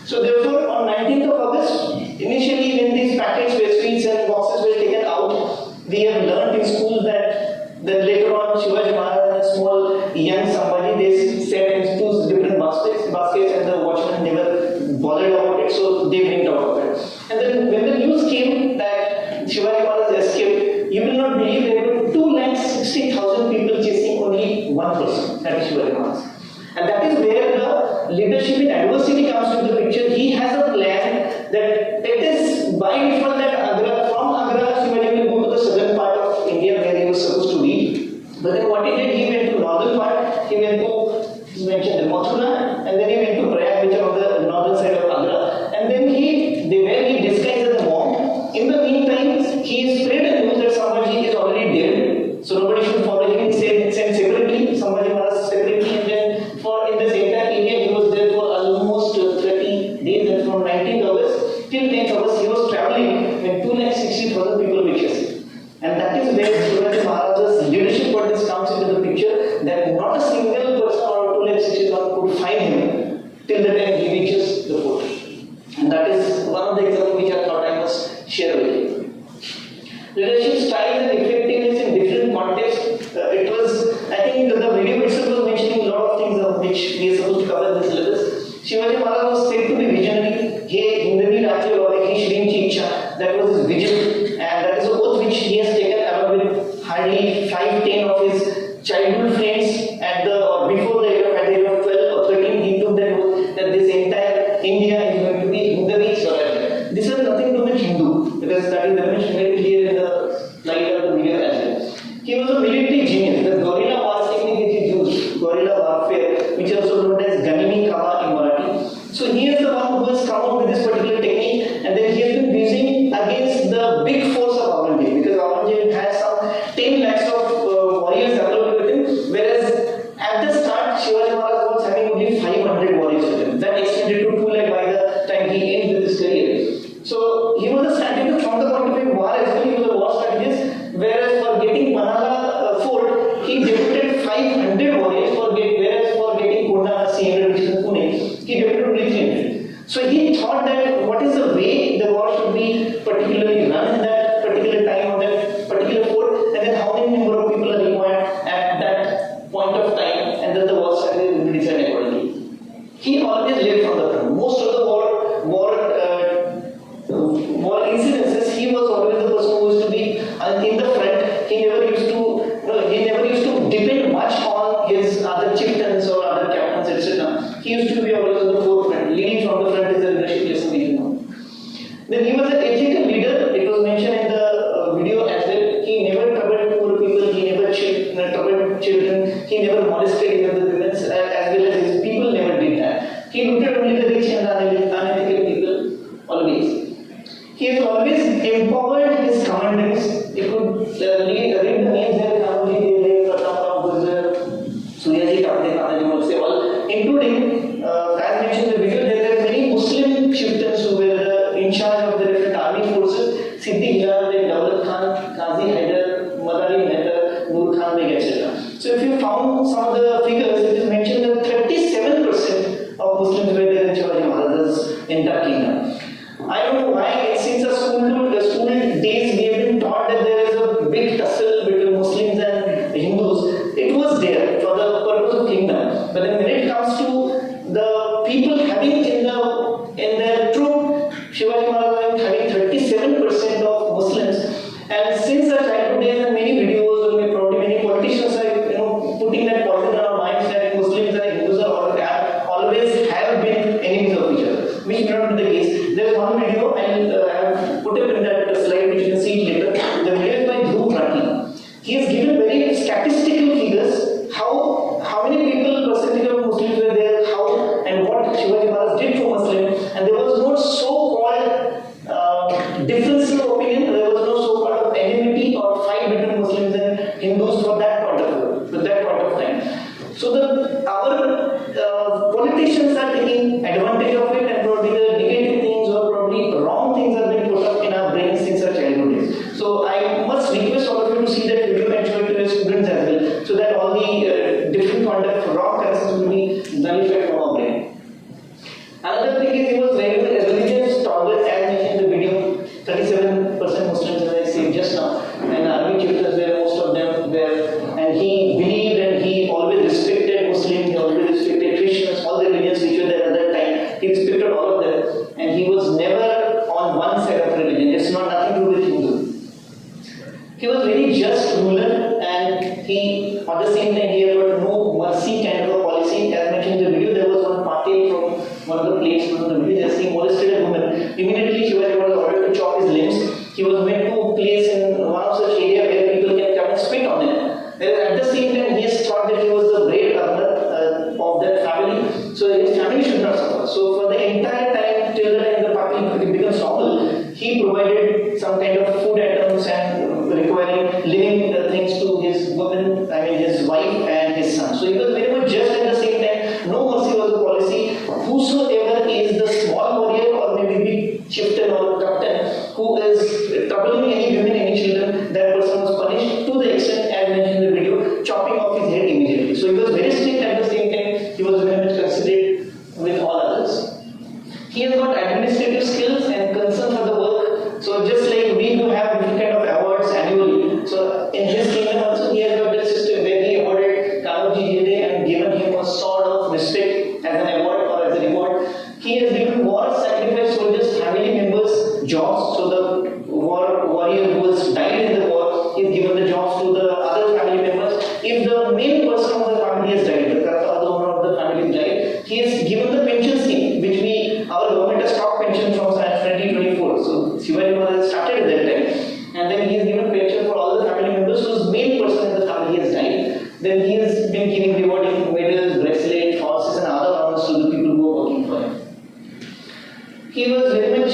So therefore, on 19th of August, initially when these packets were sweets and boxes were taken out, we have learned in school that then later on Shivaji Maharaj and a small young Sambhaji, they set into different baskets and the watchmen never bothered about it, so they went out of it. And then when the news came that Shivaji Maharaj escaped, you will not believe there were 260,000 people chasing only one person, that is Shivaji Maharaj. And that is where the leadership in adversity comes into the picture. He has a plan that it is by default that from Agra, Shivaji will go to the southern part of India where he was supposed to be. But then what he did, he went to northern part, he went to, he mentioned Mathura, and then he went to Prayag, which is on the northern side of Agra. And then where he disguised as a monk. In the meantime, he spread the news that Sambhaji is already dead, so nobody should follow him. He sent separately, Sambhaji Maharaj separately, and then in this entire area, he was there for almost 30 days, and from 19th August till 10th August, he was traveling when 260,000 people were chasing. And that is where Shivaji Maharaj's leadership qualities comes into the picture, that not a single person or 260,000 could find him till the time he reaches the fort. And that is one of the examples which I thought I must share with you. Leadership style and effectiveness in different contexts. It was, I think the video itself was mentioning a lot of things of which we are supposed to cover in this syllabus. Shivaji Maharaj was said to be visionary. He Indira that was his vision, and that is the oath which he has taken along with hardly 5-10 of his childhood friends at the or before the age of 12 or 13. He took that oath that this entire India is going to be Hindavi soil. This has nothing to do with Hindu, because that is very much made clear in the slide of the video as well. He was a military genius. The guerrilla war technique which he used, guerrilla warfare, which is also known as Ganimi Kama in Marathi. So he is the one who has come up with this particular technique, and then he has been using against the big force of Aurangzeb, because Aurangzeb has some 10 lakhs of warriors available with him, whereas at the start Shivaji Maharaj was having only 500 warriors with him. That extended to 2 lakh by the time he ended with his career. So he was a strategist from the point of view of war as well. He was a war strategist, whereas for getting Manala fort, troubled children. He never molested even the women, as well as his people never did that. He looked at only the rich and unethical people always. He has always empowered his commandants. You could read the names there, Kanoli, Pratap, Gurjar, Suryaji, Kapde, say all, including, as mentioned in the video, there are many Muslim chieftains who were in charge of the different army forces. Siddhi Hilal, Dawlat Khan, Qazi Haider, Madari Mehta, Nur Khan Beg, etc. So if you found some of the figures, it is mentioned that 37% of Muslims were there in Shivaji Maharaj's entire kingdom. I don't know why, since the school days we have been taught that there is a big tussle between Muslims and Hindus. It was there for the purpose of kingdom. But then when it comes to the people having in their troop, Shivaji Maharaj having 37% of Muslims, and since our childhood days and many videos and probably many politicians are putting that poison in our minds that Muslims and Hindus are always have been enemies of each other, which may not be the case. There is one video I have put up in that slide which you can see later. The video is by Dhruv Rathi. He has given very statistical figures how many people, percentage of Muslims were there, how and what Shivaji Maharaj did for Muslims, and there was no so-called difference of opinion. There was no so-called enmity or fight between Muslims and Hindus for that point of time. So our politicians are taking advantage of it, and probably the negative things or probably wrong things are being put up in our brains since our childhood days. So I must request all of you to see that video and show it to your students as well, so that all the different conduct wrong concepts will be nullified from our brain. Another thing is he was very religious, tolerant, as mentioned in the video. 37% Muslims, as I said just now, and army chieftains were most of them were, and he believed and he always respected Muslims, he always respected Christians, all the religions which were there at that time. He respected all of them, and he was never on one side of religion. It's not nothing to do with Hindu. He was very just ruler, and he, at the same time, he had got no mercy kind of a policy. As mentioned in the video, there was one party from one of the places from the village, he molested a woman. Immediately, he was ordered to chop his limbs. He was meant to place in one of such area where people can come and spit on him. Whereas at the same time, he has thought that he was the great governor of that family, so his family should not suffer. So for the entire time, till the time the party becomes normal, he provided some kind of food items and requiring living things to his woman, his wife and his son. So he was very much just at the same time. No mercy was the policy. Whosoever is the small warrior or maybe big chieftain or captain who is troubling any women, any children, that person was punished to the extent, as mentioned in the video, chopping off his head immediately. So he was very strict. At the same time, he was very much considerate with all others. He has got administrative skills and concern for the work. So just like we do have different kind of awards annually, so in his kingdom also he has got that system where he awarded Kanoji Jinde and given him a sort of respect as an award or as a reward. He has given war sacrifice soldiers, family members jobs. So the warrior who has died in the war, he has given the jobs to the other family members. If the main person of the family has died, the owner of the family has died, he has given the pension scheme, which our government has stopped pension from 2024. So Shivaji Maharaj started at that time, and then he has given pension for all the family members whose main person in the family has died. Then he has been giving rewarding medals, bracelets, horses, and other honors to the people who are working for him. He was very much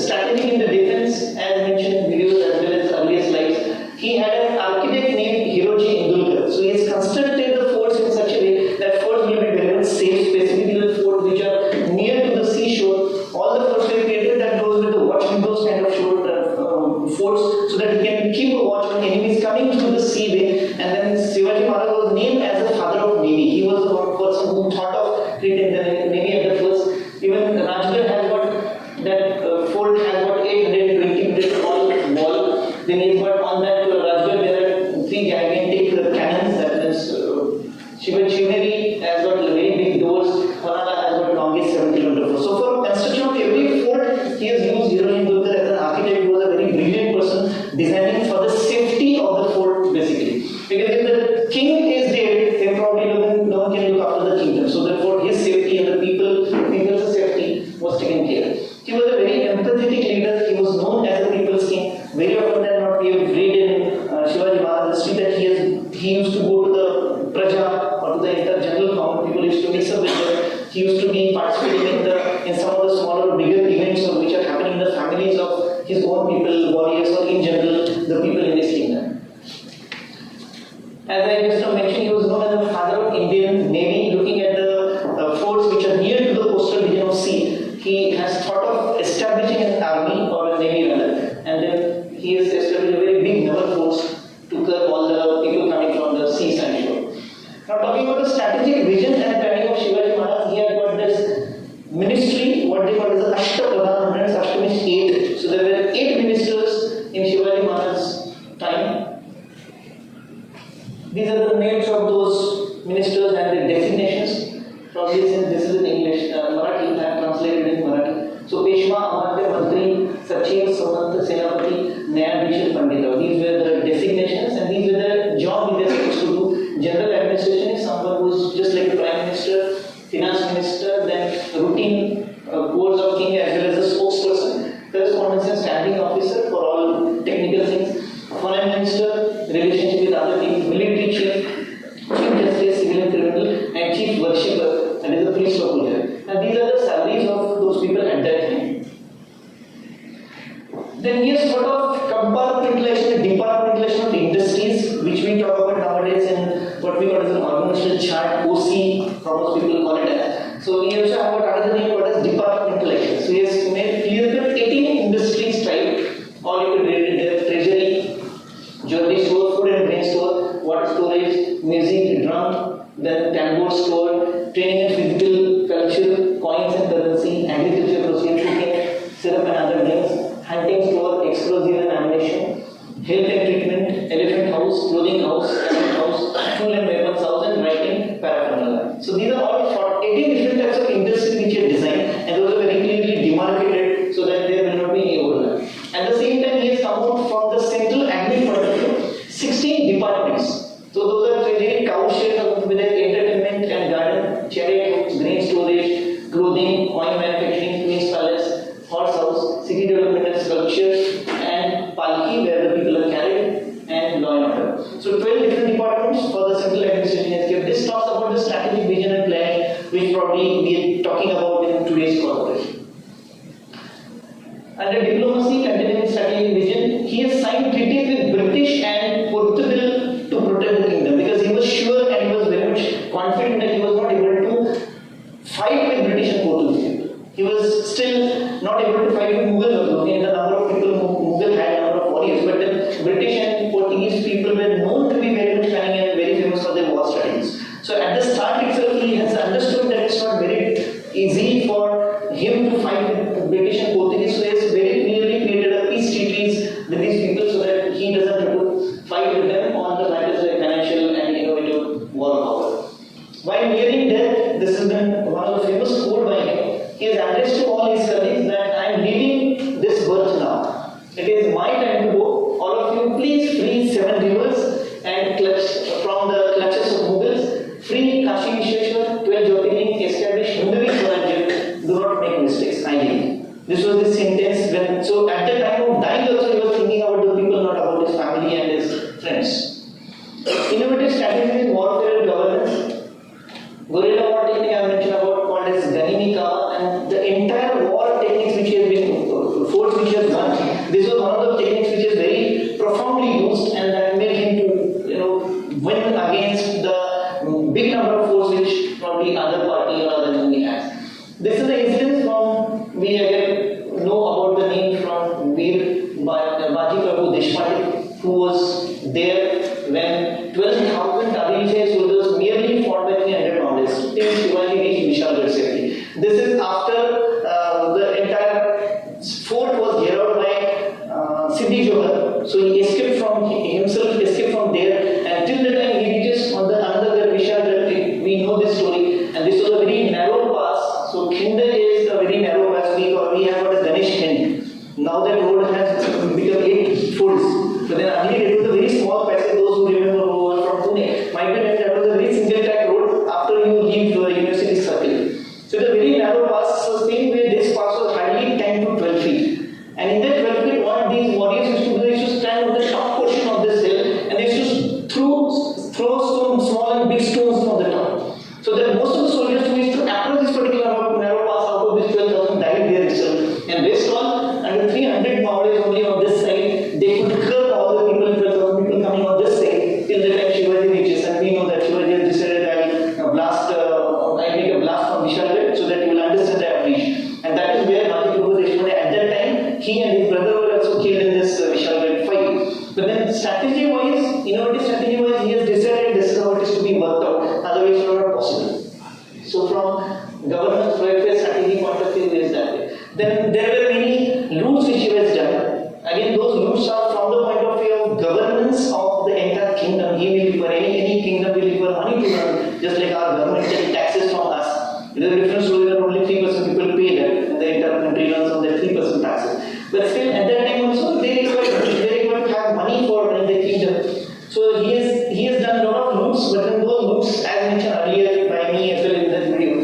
strategic in the defense, as mentioned in videos as well as earlier slides. He had an architect named Hiroji Indulkar. So he has constructed the forts in such a way that forts will be very much safe, specifically the forts which are near to the seashore. All the forts were created that goes with the watch windows kind of forts, so that he can keep a watch on enemies coming through the seaway. And then Shivaji Maharaj was named as the father of Navy. He was the one person who thought of creating the Navy at the first. Even Rajgarh has got that fort has got 820 meter tall wall. Then he's got on that Rajgarh there are 3 gigantic cannons. That is Shivneri has got very big doors. Panala has got longest 7 km. So for construction of every fort, he has used Hiroji Indulkar as an architect who was a very brilliant person designing for the safety of the fort basically. Because if the king is dead, then probably no one can look after the kingdom. So therefore his safety and the people's safety was taken care. He was a very empathetic leader. He was known as a people's king. Very often than not, we have read in Shivaji Maharaj's history that he has As I just now mentioned, he was known as the father of Indian Navy. Looking at the forts which are near to the coastal region of sea, he has thought of establishing an army or a navy rather, and then he has established a very big naval force to curb all the people coming from the seaside shore. Now talking about the strategic vision and planning of Shivaji Maharaj, he had got this ministry, what they call as the Ashtapradhan, Ashtonis 8. So there were 8 ministers in Shivaji Maharaj's time. These are the names of those ministers and their designations. Probably since this is in English, Marathi, I have translated in Marathi. So Peshwa, Amartya, Mantri, Sachiv, Samant, Senapati, Nyayadhish, Pandita. These were the designations and these were the job they were supposed to do. General administration is someone who is just like the Prime Minister, Finance Minister, then routine boards of king as well as a spokesperson, correspondence and standing officer for all technical things, Foreign Minister, relationship with other things, military chief, chief justice, civil and criminal, and chief worshipper, that is the priest of Puja. Now these are the salaries of those people at that time. Then here's sort of compartmentalization and departmentalization of industries, which we talk about nowadays in what we call as an organizational chart, OC, most people call it as. So we also have got another name called as departmentalization. So he has made clear-cut 18 industries type, all you could read in there: treasury, jewelry store, food and grain store, water storage, music, drum, then tambour store, training and physical culture, coins and currency, agriculture, proceed, cooking, syrup and other drinks, hunting store, explosive and ammunition, health and treatment, elephant house, clothing house, camel house, tool and weapons house, and writing paraphernalia. So these are all 18 different types of industries which are designed, and those are very clearly demarcated so that there will not be any overlap. At the same time, he has come out from the central admin point of view, 16 departments. So those are treasury, cowshed with entertainment and garden, chariot house, grain storage, clothing, coin manufacturing, Queen's Palace, horse house, city development and sculpture, and palki where the people are carried, and law and order. So 12 different departments for the central administration has given. This talks about the strategic vision and plan, which probably we are talking about in today's corporation. Under diplomacy, continuing strategic vision, he has signed treaties with British and Portugal to protect the kingdom, because he was sure and he was very much confident that he was not able to fight with British and Portuguese. He was still not able to fight with Mughals also. The number of people Mughal had, number of warriors, but the British and Portuguese people were known to be very much cunning and very famous for their war strategies. So at the start itself, he has understood that it's not very easy for him to fight with British and Portuguese. So he has very clearly created a peace treaties with these people so that he doesn't have to fight with them on the matters like financial and innovative war power. While nearing death, this has been one of the famous quotes by him. He has addressed to all his colleagues that I am leaving this birth now. It is my time to go. All of you, please free 7 rivers and from the clutches of Mughals. Free Kashi Vishweshwar, 12 Jyotirling, establish Hinduvi Swarajya. Do not make mistakes. I leave. This was his sentence when. So at the time of dying, also he was thinking about the people, not about his family and his friends. Innovative strategies in warfare and governance. Guerrilla war technique I mentioned about called as Ganimika, and the entire war techniques which has been force which has won. This was one of the techniques which is very profoundly used, and that made him to win against the big number of force which probably other party or other enemy has. This is the incident from we again know about the name from Veer Baji Prabhu Deshpande, who was there when 12,000 Adilshah soldiers merely fought by 300 Mongols till Shivaji reached Vishalgarh safely. This is after the entire fort was zeroed by Siddhi Johar. So he escaped from himself, escaped from there, and till the time he reaches on the another Vishalgarh, we know this story. And this was a very narrow pass. So Khindar is a very narrow pass. We have got a Ganesh Khind. Now that road has become 8 folds. But then earlier it was a very small passage. Those who remember who are from Pune might be that kingdom, he will require, any kingdom will require money to run, just like our government takes taxes from us. There is a difference where only 3% people pay that, and the entire country runs on that 3% taxes. But still, at that time also, they require to have money for running the kingdom. So he has done a lot of loots, but then those loots, as mentioned earlier by me as well in this video,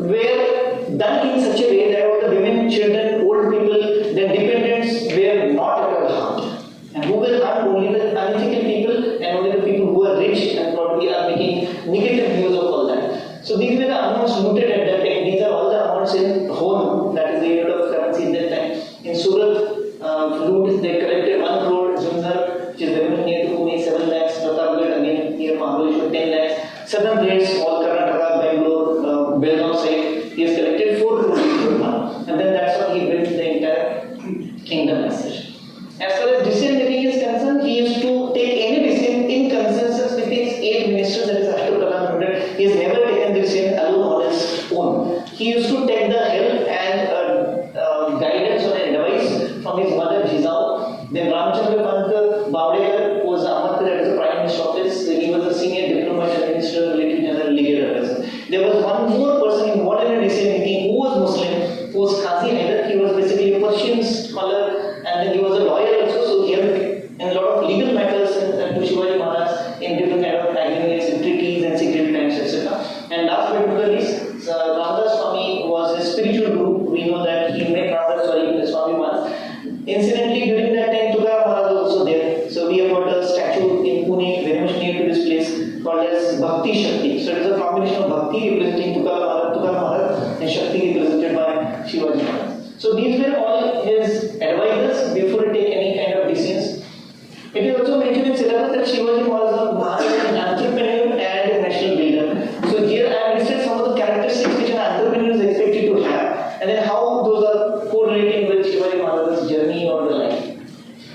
were done in such a way that all the women, children, old people, the dependents were not at all harmed. And who were harmed? Only the unethical people and only the people who are rich and probably are making negative use of all that. So these were the amounts looted at that time. These are all the amounts in home, that is the unit of currency in that time. In Surat, loot, they collected 1 crore, Jumnar, which is very much near to Pune, 7 lakhs, Pratapgarh, again near Mahabaleshwar, 10 lakhs. Southern plates, all Karnataka, Bangalore, Belgaum side, he has collected 4 crore. And then that's how he built the entire kingdom as such. As far as decision making is concerned, he used to take any decision in consensus with his 8 ministers, that is Ashutosh. He has never taken the decision alone on his own. He used to take the help and guidance or advice from his mother Jizao. Then Ramchandra Pant Bavdekar was Amartya, that is the Prime Minister office. He was a senior diplomat and minister related general legal advisor. There was one more person involved in a decision making who was Muslim, who was Qazi Haider. He was basically a Persian scholar and then he was a lawyer also, so he helped in a lot of legal matters and to Shivaji Maharaj in different kind of agreements and treaties and secret plans, etc. And last but not the least, Ramdas Swami was a spiritual guru. We know that he met Ramdas Swami once. Incidentally, during that time, Tukaram Maharaj was also there. So we have got a statue in Pune, very much near to this place, called as Bhakti Shakti. So it is a combination of Bhakti representing Tukaram Maharaj and Shakti represented by Shivaji Maharaj. So these were all his advisors before he take any kind of decisions. It is also mentioned in syllabus that Shivaji was an entrepreneur and a national builder. So here I have listed some of the characteristics which an entrepreneur is expected to have, and then how those are correlating with Shivaji Maharaj's journey or the life.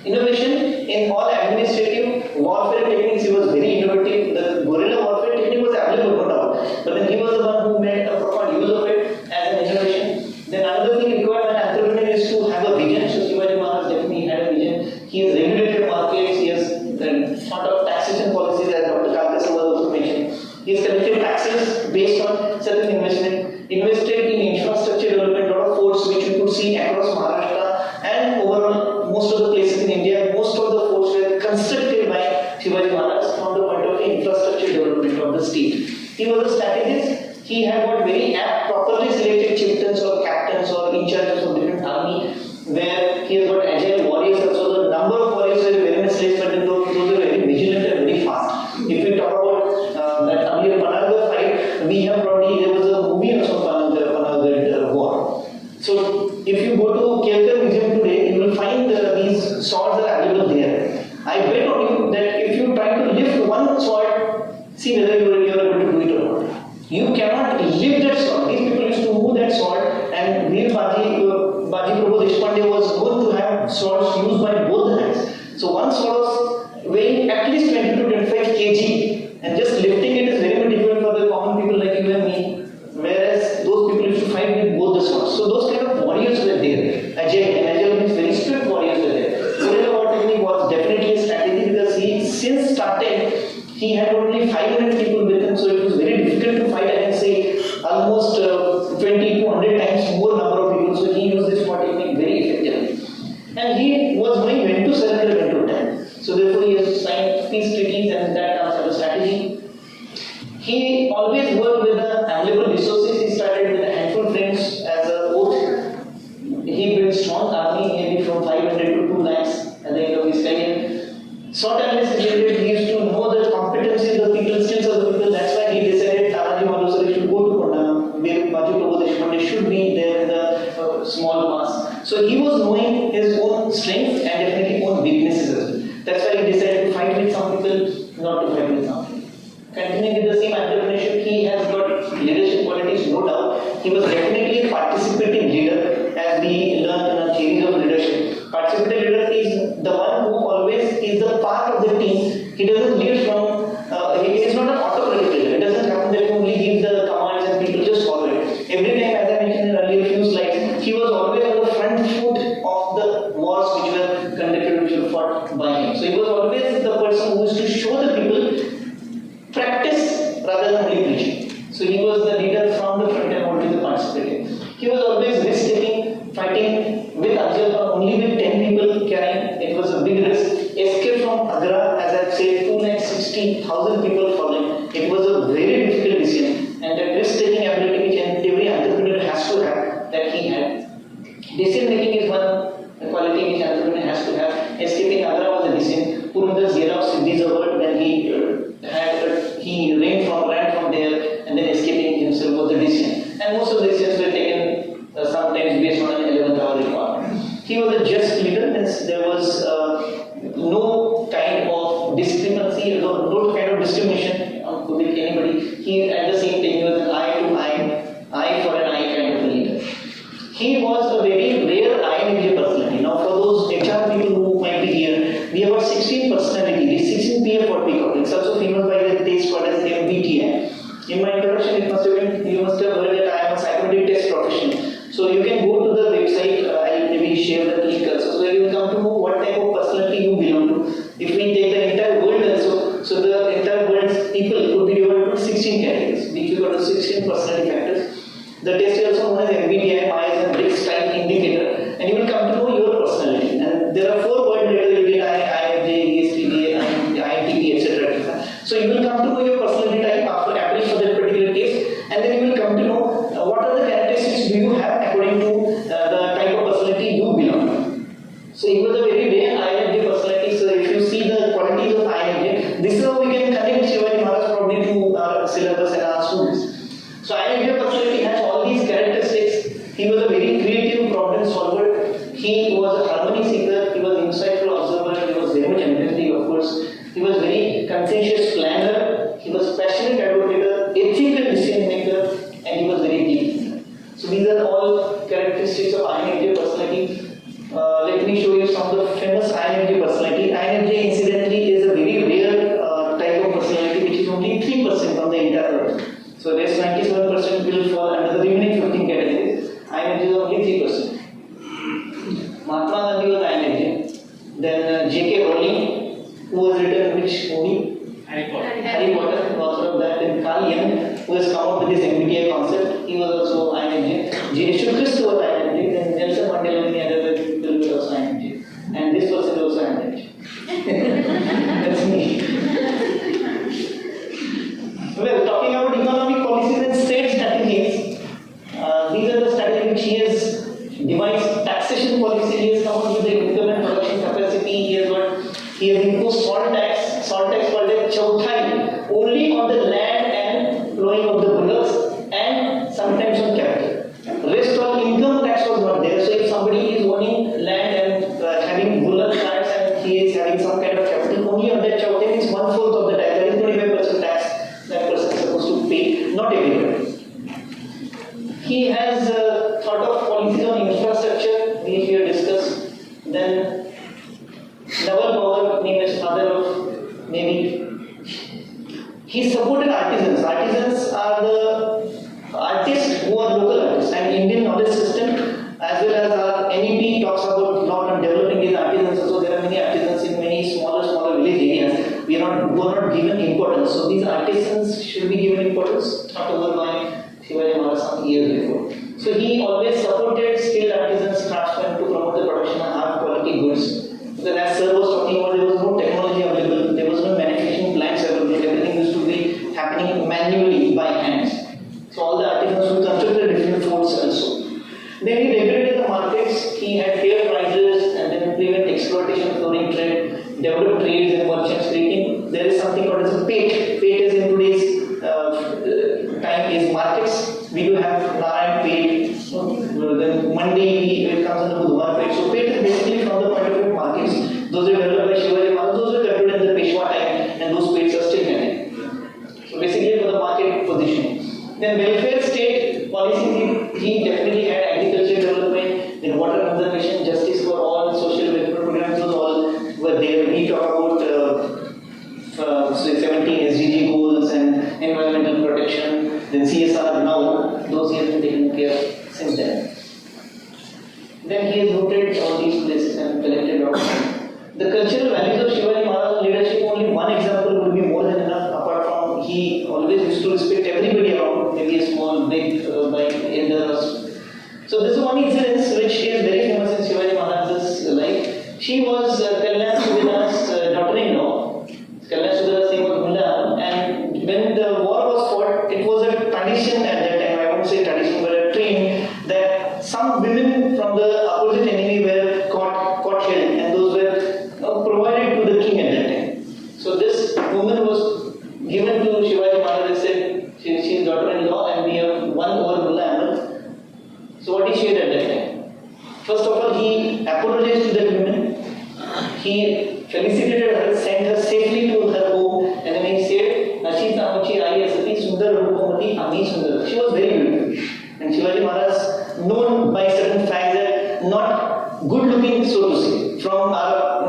Innovation in all administrative warfare techniques, he was very innovative. The guerrilla warfare technique was available, no doubt, but then he was the one who made a proper use of it as an innovation. Then another thing required by an entrepreneur is to have a vision. So Shivaji Maharaj definitely had a vision. He has regulated markets. He has thought of taxation policies, as Dr. Kalkasa was also mentioned. He has collected taxes based on certain investment, invested in infrastructure development, a lot of forts which you could see across Maharashtra and overall most of the places in India. Most of the forts were constructed by Shivaji Maharaj from the point of infrastructure development of the state. He was a strategist. He had got very apt, properly selected chieftains or captains or in charges of different army, where he has got agile warriors also. The number of warriors were very much less, but those were very vigilant and very fast. If we talk about that earlier Panagarh fight, we have probably, there was a movie also of Panagarh war. So if you go to Kelkar Museum today, you will find these swords are available there. I bet on you that if you try to lift one sword, see whether you are able to do it or not. You cannot lift that sword. These people used to move that sword, and Veer Baji Prabhu Deshpande was known to have swords used by both hands. So one sword was weighing at least 20 to 25 kg, and just lifting it is very much difficult for the common people like you and me. Whereas those people used to fight with both the swords. So those kind of warriors were there. Agile means very strict warriors were there. Guerrilla war technique was definitely a strategy because he, since started, he had only 500 people with him, so it was very difficult to fight against, say, almost 20 to 100 times more number of people. So he used this war technique very effectively. And he was knowing when to surrender, when to attack. So therefore he has signed peace treaties, and that comes as a strategy. He always worked with the available resources. He started with a handful of friends as a oath. He built strong army, maybe from 500 to 2 lakhs at the end of his career. Short analysis related, he used to know the competencies of the people, skills of the people. That's why he decided Tanaji Madhusari should go to Pune, where Baji Prabhu Deshpande should be there in the small pass. So he was knowing his own strengths and definitely own weaknesses as well. That's why he decided to fight with some people, not to fight with some people. Continuing with the same entrepreneurship, he has got leadership qualities, no doubt. He was definitely a participating leader, as we learned in our theories of leadership. Participating leader is the one who always is the part of the team. He doesn't lead from, he is not an autocratic leader. It doesn't happen that he only gives the commands and people just follow it. Every time, as I mentioned in earlier few slides, he was always on the front foot of the wars which were conducted, which were fought by him. So he was always the person who used to show the people 1,000 people following. It was a very difficult decision, and that risk-taking ability which every entrepreneur has to have, that he had. Decision making is one quality which entrepreneur has to have. Escaping Agra was a decision. Purandar's Xerox Siddhi's a word when he ran from there, and then escaping himself was the decision. And most of the decisions were taken sometimes based on an 11th hour requirement. He was a just leader, means there was no kind of discrepancy, no kind of discrimination with anybody. He at the same time he was an eye for an eye kind of a leader. He was a very rare INFJ personality. Now for those HR people who might be here, we have got 16 personality, 16 PF what we call it. It's also famous by the taste called as MBTI. In my introduction, you must have heard that I am a psychometric test professional. So you can go to the website, I'll maybe share the link also, so you will come to know what type of personality you belong to. If we take the entire world also, so the entire world's people could be divided into 16 categories, which we got to 16 personality factors. The test is also known as MBTI, Myers and Briggs type indicator, and you will come to know your personality. And there are 4 word letters you get INFJ, ESTJ, INTP, etc. So you will come to know your personality type after applying for that particular test, and then you will come to know what are the characteristics do you have according to the type of personality you belong to. So he was a very rare INFJ personality. So if you see the qualities of INFJ, this is how we can connect Shivaji Maharaj probably to our syllabus and our students. So INFJ personality has all these characteristics. He was a very creative problem solver. He was a harmony seeker. He was insightful observer. He was very much energetic, of course. He was very conscientious planner. He was passionate advocate, ethical decision maker, and he was very deep. So these are all characteristics of INFJ personality. Let me show you some of the famous INFJ personality. INFJ incidentally is a very rare type of personality which is only 3% on the entire earth. So the rest 97% will fall under the remaining 15 categories. INFJ is only 3%. Mahatma Gandhi was INFJ. Then J.K. Rowling, who was written which movie? Harry Potter. Also of that. Then Carl Jung, who has come up with this MBTI concept, he was also INFJ. Ashutosh Misal was INFJ. Then Nelson Mandela and the other people were also INFJ. And this person is also INFJ. That's me. Well, talking about economic policies and state strategies, these are the strategies which he has devised. Taxation policy, he has come up with the income and production capacity. He has imposed salt tax called as chauthai, only on the land and flowing of the bullocks and sometimes on capital. Rest all income tax was not there. So if somebody is owning land and having bullock carts and he is having some kind of capital, only on that chauthai is 1/4 of the tax. That is 25% tax that person is supposed to pay, not everybody. He has thought of policies on infrastructure, we here discussed. Then Naval Power, name is father of Navy. He supported artisans. Artisans are the artists who are local artists, and Indian knowledge system as well as our NEP talks about lot on developing these artisans. So there are many artisans in many smaller village areas. We are not given importance. So these artisans should be given importance, thought over by Shivaji Maharaj some years before. So he always supported skilled artisans, craftsmen to promote the production of high quality goods. Because as Sir was talking about, there was no technology available, there was no manufacturing plants available, everything used to be happening manually by hands. So all the artisans who constructed different forts also. Then he regulated the markets, he had fair prices and then prevent exploitation of foreign trade, developed trades and merchants creating. There is something called as a pate. Pate is in today's time is markets. We do have Narayan Pate, then Monday it comes under Budhwar Pate. So Pate is basically from the point of view of markets. Those were developed by Shivaji Maharaj, those were controlled in the Peshwa time, and those Pates are still pending. So basically for the market positioning. Then welfare state policies, he definitely had agriculture development, then water conservation, justice for all, social welfare programs, those all were there. We talk about 17 SDG goals and environmental protection, then CSR now, those he has been taken care since then. Then he has noted all these places and collected documents. The cultural values of Shivaji Maharaj leadership, only one example would be more than enough, apart from he always used to respect everybody around, maybe a small, big, like elders. So this is one incident which is very famous in Shivaji Maharaj's life. She was Kalyan Subida's daughter-in-law. Kalyan Subida's name was Mulla. given to Shivaji Maharaj. They said she is daughter-in-law and we have one over Mulla Ahmed. So what he said at that time? First of all, he apologized to that woman. He felicitated her, sent her safely to her home, and then he said, Nashita Amuchi Ai Asati Sundar Rupamati Ami Sundar. She was very beautiful. And Shivaji Maharaj, known by certain facts that not good looking, so to say, from our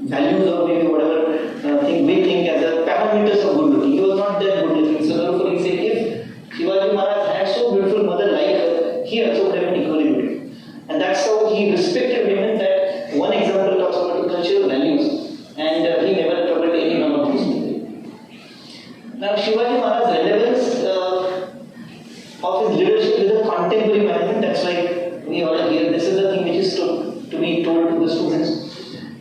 values or maybe whatever thing we think as a parameters of good looking. He was not that good looking. So therefore he said, if Shivaji Maharaj had so beautiful mother like her, he also would have been equally beautiful. And that's how he respected women. That one example talks about the cultural values, and he never troubled any one of these people. Now Shivaji Maharaj's relevance of his leadership with the contemporary management, that's like we all hear. This is the thing which is to be told to the students.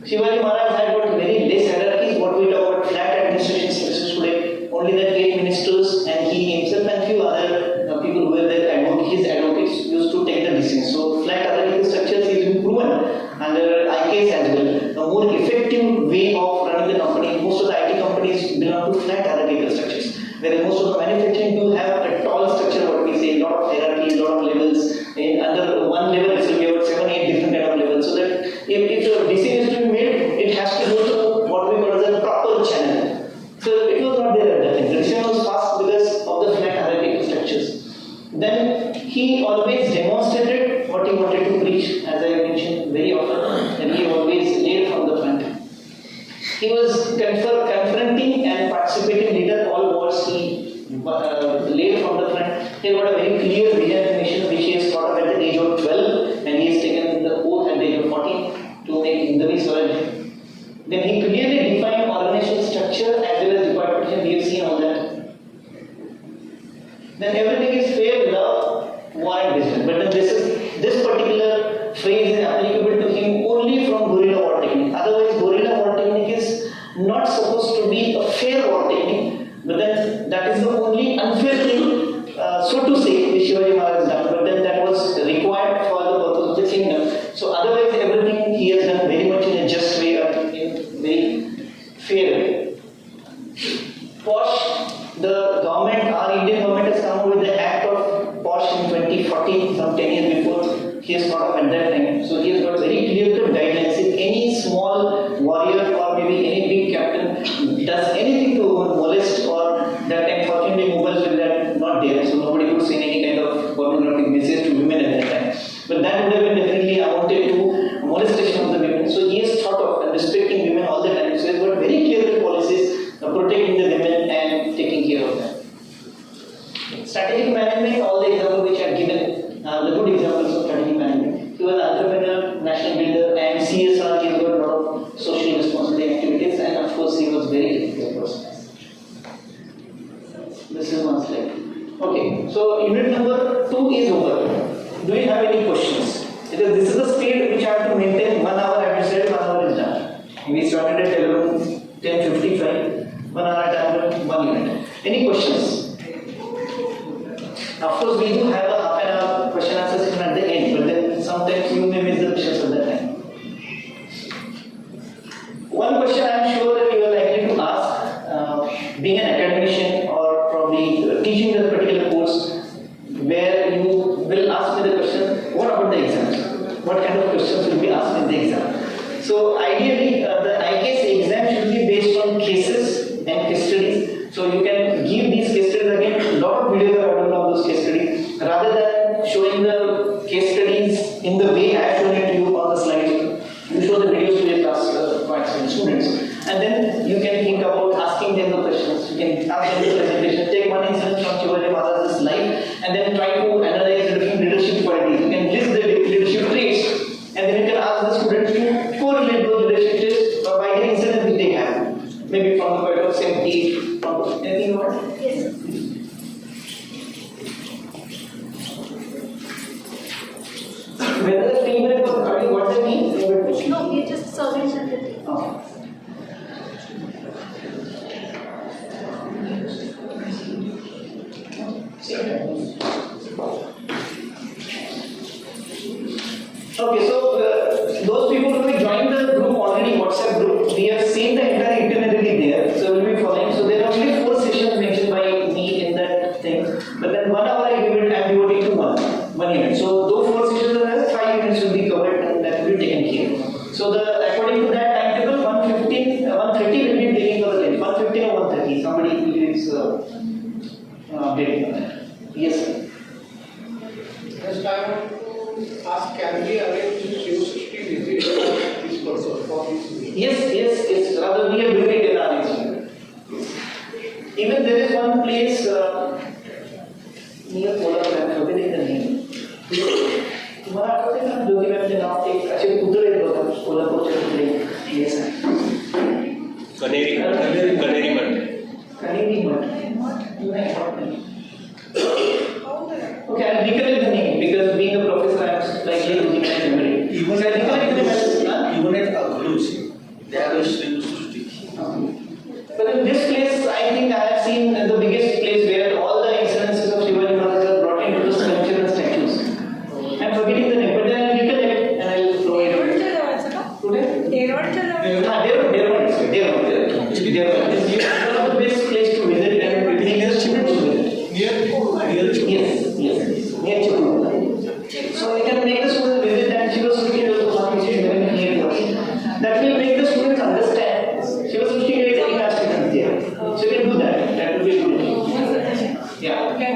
Shivaji Maharaj had got very less hierarchies, what we talk about flat administration structures today. Only that 8 ministers and he himself and few other people who were there, his advocates used to take the decisions. So flat hierarchical structures is proven under IKS as well. A more effective way of running the company. Most of the IT companies belong to flat hierarchical structures, whereas most of the manufacturing do have a tall structure, what we say, a lot of hierarchy, a lot of levels. And under one level, it will be about 7-8 different kind of levels. So that if a decision is to be made, it has to go to what we call as a proper channel. So it was not there at that time. The decision was fast because of the flat hierarchical structures. Then he always demonstrated what he wanted to preach, as I mentioned very often, and he always laid from the front. He was confronting and participating leader all wars he laid from the front. He got a very clear vision and mission which he has thought of at the age of 12, and he has taken the oath at the age of 14 to make Indira Swaraj. Then he clearly defined organizational structure as well as departmentation. We have seen all that. Then everything is fair, love, war and wisdom. But then this particular phrase is applicable to him only from guerrilla war technique. Otherwise, guerrilla war technique is not supposed to be a fair war technique. But then that is the only unfair thing, so to say, which Shivaji Maharaj has done. But then that was required for the purpose of the kingdom. So otherwise, everything he has done very much in a just way or in very fair way. POSH, the government, our Indian government has come up with the Act of POSH in 2014, some 10 years before he has thought of at that time. So he has got very clear-cut guidelines. If any small warrior or maybe any big captain does anything to molest or that time, fortunately, mobiles were not there, so nobody could send any kind of pornographic message to women at that time. But that would have been definitely amounted to molestation of the women. So he has thought of respecting women all the time. So he has got very clear policies protecting the women and taking care of them. Strategic management, all the examples which I have given, the good examples of strategic management. He was an entrepreneur, national builder, and CSR. He has got a lot of social responsibility activities, and of course, he was very ethical person. This is one slide. Okay, so unit number 2 is over. Do you have any questions? Because this is the speed which I have to maintain. 1 hour I have said, 1 hour is done. We started at 10:55. 1 hour time, 1 unit. Any questions? Of course, we do have a half an hour question answer session at the end, but then sometimes you may miss the questions at that time. One question I am sure that you are likely to ask, being an academician or probably teaching a particular course, where you will ask me the question, what about the exams? What kind of questions will be asked in the exam? So ideally, the IKS exam should be based on cases and case studies. So you can give these case studies again. A lot of videos are available on those case studies. Rather than showing the case studies in the way I have shown it to you on the slides, you show the videos to your class students, and then you can think about asking them the questions. You can ask them the presentation. Take one instance from Shivaji Maharaj's life, and then try to analyze the different leadership qualities. You can list the leadership traits, and then you can ask the students to correlate those leadership traits by the incident which they have. Maybe from the point of safety, from anything you want? Yes. Whether the favorite or cutting, what does it mean? No, we are just serving something. Okay. Okay, so those people who joined the group already, WhatsApp group, we have seen the entire itinerary there, so we'll be following. So there are only is updating on that. Yes, sir. Just I want to ask, can we arrange Shiv-Srishti visit for this person for this visit? Yes. Rather, we are doing it in our institute. Even there is one place near Polar, I am forgetting the name. तुम्हारा आठवते ना जो कि मैं अपने नाम एक अच्छे पुतले बता कोल्हापुर के पुतले ये सर कनेरी मठ नहीं okay, I'll recollect the name because being a professor I am slightly losing my memory. Even at Aglus, they are but in this place I think I have seen the biggest place where all the incidences of Shivaji Maharaj are brought into the sculpture and statues. I am forgetting the name, but then I'll recollect and I'll throw it. Today? Devan is one of the best place to visit and near students to visit. Yes, near Chipur. So we can make the students visit and Shiva-Srishti is also one which is very near to us. That will make the students understand Shiva-Srishti is taking our students there. So we can do that. That will be good. Yeah. Can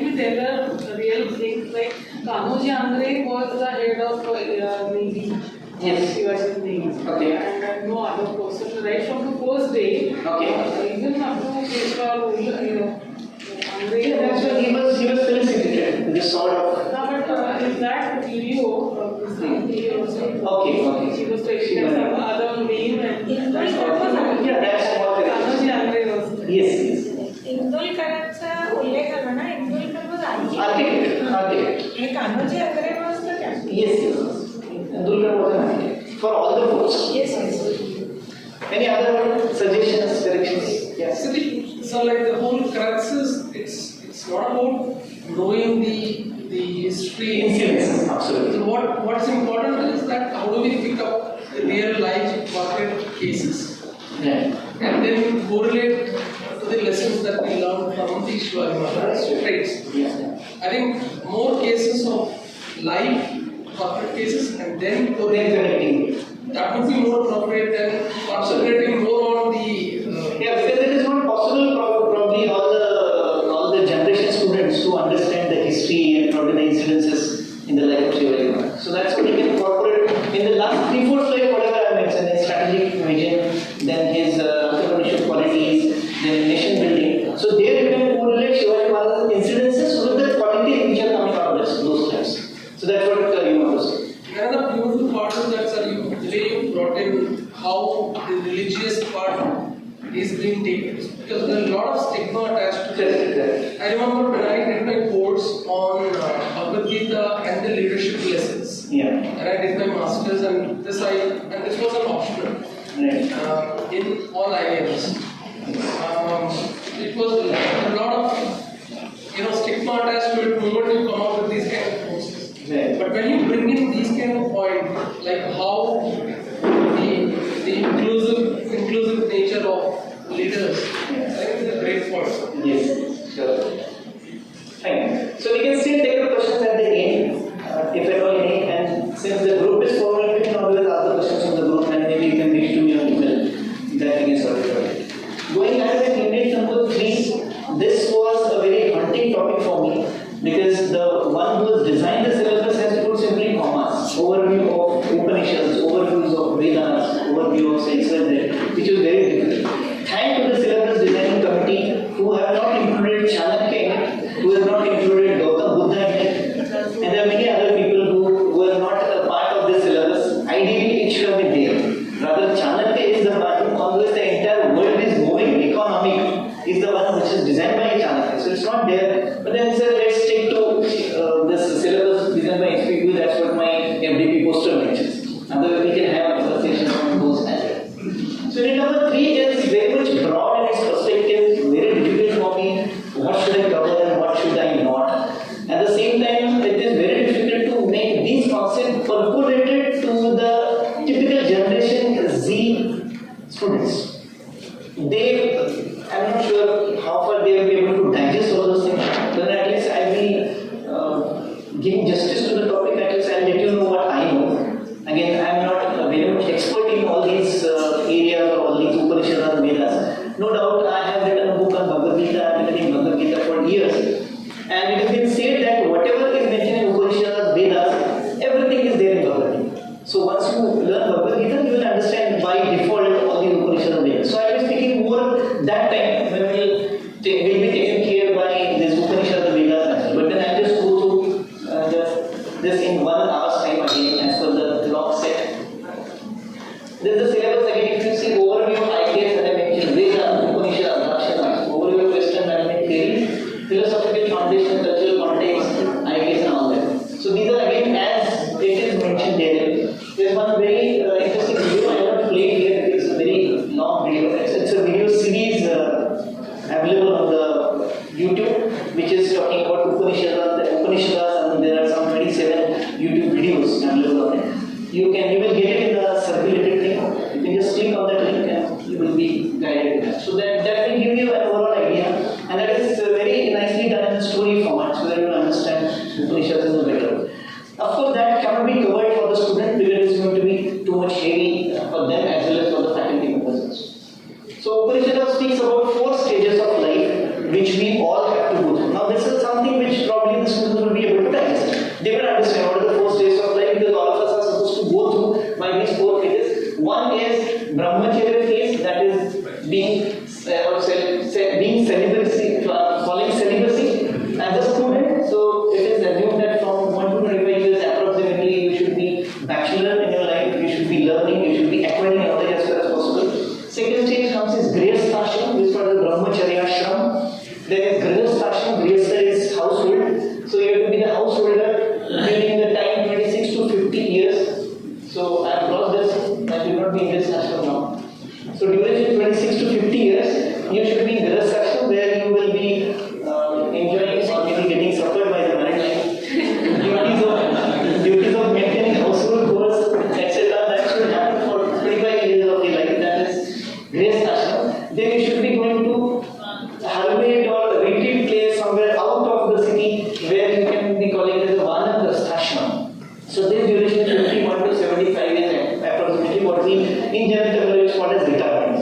we tell a real thing like Kamuji Andre was the head of Navy? Yes. Shivaji Navy. Okay. And no other person. Right from the first day. Okay. Even up to Peshwa, Andre. Yeah, that's why he was felicitated with this sort of. No, but in that video, he also. Okay. She was taking some other name and. Yeah, that's what it is. Kamuji Andre was. Yes. इंदोलकरांचा उल्लेख आला ना इंदोलकर was Architect. Hey Kanhoji Angre was the captain. Yes. Indira was an architect for all the forts. Yes. Any other suggestions, corrections? Yes. So like the whole crux is it's not about knowing the history. Incidents, absolutely. So what's important is that how do we pick up real life corporate cases and then correlate to the lessons that we learned from the Shivaji Maharaj traits. I think more cases of life corporate cases and then connecting. That would be more appropriate than concentrating more on the. Because it is not possible probably all the generation students to understand the history and probably the incidences in the life of Shivaji Maharaj. So that's what we can incorporate in the last 3-4 slides, whatever I mentioned, his strategic vision, then his entrepreneurship qualities, then nation building. So there you can correlate Shivaji Maharaj's incidences with the qualities which are coming out of those slides. So that's what you want to say. Another beautiful part is that, sir, the way you brought in how the religious part is being taken, because there is a lot of stigma attached to it. I remember when I did my course on Bhagavad Gita and the leadership lessons. Yeah. And I did my masters, and this was an optional in all IIMs. It was a lot of stigma attached to it. The moment you come up with these kind of courses. But when you bring in these kind of points, like how the inclusive nature of leaders, I think it's a great point. Yes, sure. Thank you. So we can still take the questions at the end, if at all any. And since the group is formal, we can always ask the questions from the group, and maybe you can reach to me on email. That we can sort it out. Going ahead with unit number 3, this was a very hunting topic for me. Because the one who has designed the syllabus has put simply commas, overview of Upanishads, overviews of Vedas, overview of XYZ, which is very difficult. Thank to the syllabus designing committee who have not included Chanakya in it, who have not included Gautam Buddha in it, and there are many other people who are not a part of the syllabus. Ideally, it should have been there. Rather, Chanakya is the one on which the entire world is moving. Economic is the one which is designed by Chanakya. So it's not there. But then sir, let's stick to this syllabus designed by FDP. That's what my FDP poster mentions. Otherwise, we can have conversations on those as well. So unit number 3 is very much broad in its perspective, very difficult for me. What should I cover and what should I not? At the same time, it is very difficult to make these concepts percolated to the typical generation Z students. I'm not sure how far they will be able to digest all those things, but at least I'll be giving justice to the topic. At least I'll let you know what I know. Again, I'm not very much expert in all these areas or all these Upanishads and Vedas. No doubt Upanishad speaks about 4 stages of life which we all have to go through. Now this is something which probably the students will be able to digest. They will understand what are the 4 stages of life because all of us are supposed to go through by these 4 phases. One is Brahmacharya phase, that is being celibacy, following celibacy as a student. So it is assumed that from 1 to 25 years approximately you should be bachelor in your life, you should be learning, you should be acquiring knowledge as far as possible. Second stage comes is Grihasthashram, which is called the Brahmacharya Ashram. Then is Grihasthashram, Grihastha is household. So you have to be the householder during the time 26 to 50 years. So I have lost this, I should not be in this ashram now. So during 26 to 50 years, you should be in Grihasthashram where you will be enjoying or maybe getting suffered by the married life. duties of maintaining household chores, etc. That should happen for 25 years of the life. That is Grihasthashram. Then you should be going to hermit or retreat place somewhere out of the city where you can be calling it as a Vanaprasthashram. So this duration is 51 to 75 years approximately, what we in general terminology is called as retirement.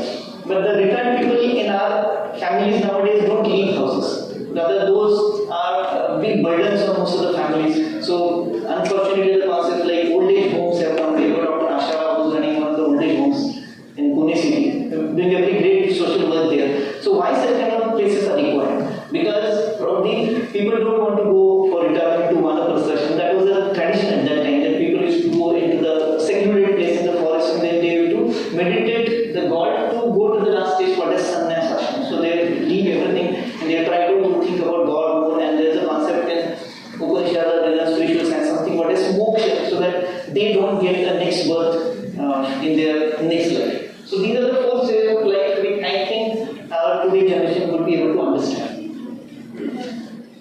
But the retired people in our families nowadays don't leave houses. Rather, those are big burdens on most of the families. So unfortunately, the concept like old age homes have come. We have Dr. Asha who's running one of the old age homes in Pune city, doing a very great social work there. So why such kind of places are required? Because probably people don't want to go for retirement to Vanaprasthashram. That was a tradition at that time that people used to go into the secluded place in the forest and then they used to meditate the god to go to the last stage called as sannyas ashram. So they leave everything and they try to think about God more, and there is a concept in Upanishad and spiritual science, something called as moksha, so that they don't get a next birth in their next life. So these are the 4 stages of life which I think our today's generation would be able to understand.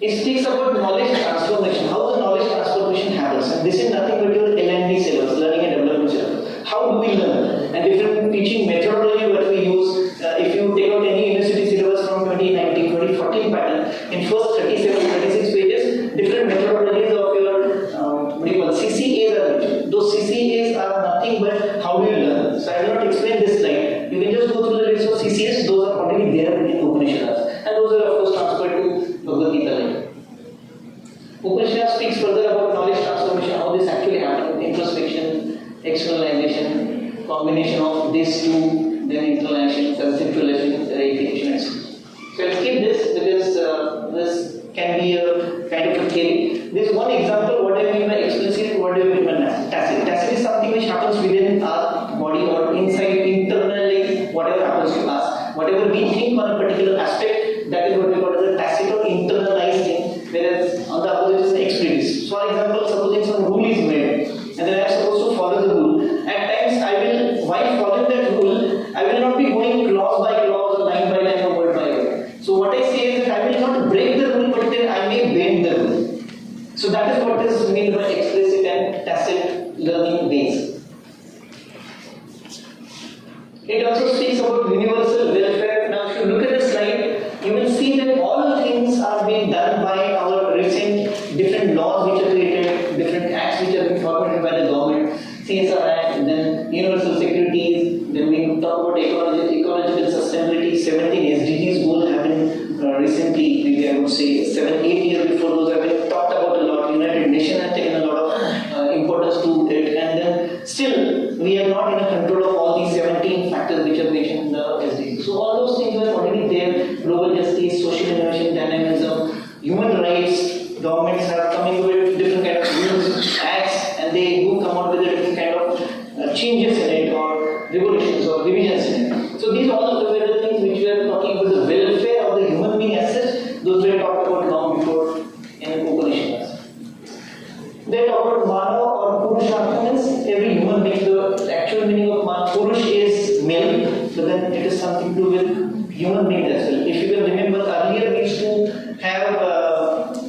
It speaks about knowledge transformation, how the knowledge transformation happens, and this is nothing but your L&D syllabus, learning and development syllabus. How do we learn? And different teaching methodology what we use. If you take out any university syllabus from 2019, 2014 pattern, in first 37, 36 pages, different methodologies of your CCAs are written. Those CCAs are nothing but how do you learn. So I will not explain this slide. You can just go through the list of CCAs. Those are already there in Upanishads, and those are of course transferred to Bhagavad Gita. Upanishad speaks further about knowledge transformation, how this actually happens, introspection, externalization, combination of these two, then internalization, conceptualization, reification, etc. So I'll skip this because this can be a kind of a theory. This one example, what I mean by explicit, what do I mean by tacit? Tacit is something which happens within our body or inside, internally, whatever happens to us. Whatever we think on a particular aspect, that is what we call as a tacit or internalized thing, whereas on the opposite is the explicit. So for example, supposing some rule is made, and then I am supposed to follow the rule. At times I will, while following that rule, I will not be going clause by clause or line by line or word by word. So what I say is that I will not break the rule, but then I may bend the rule. So that is what is meant by explicit and tacit learning ways. It also speaks about universal welfare. Now if you look at the slide, you will see that all things are being done by our recent different laws which are created, different acts which are being formulated by the government, CSR Act, then universal securities, then we talk about ecological sustainability, 17 SDGs goals have been recently, maybe I would say 7-8 years before those have been talked about a lot. United Nations has taken a lot of importance to it, and then still we are not in a control of all these 17 factors which are mentioned in the SDGs. So all those things are already there: global justice, social innovation, dynamism, human rights. Governments are coming with different kind of rules, acts, and they do come out with a different kind of changes in it, or revolutions or revisions in it. So these all the things which we are talking about, the welfare of the human being as such, those were talked about long before in Upanishads. They talk about Mano or Purusha, means every human being. The actual meaning of Purush is male, but then it is something to do with human being as well. If you can remember, earlier we used to have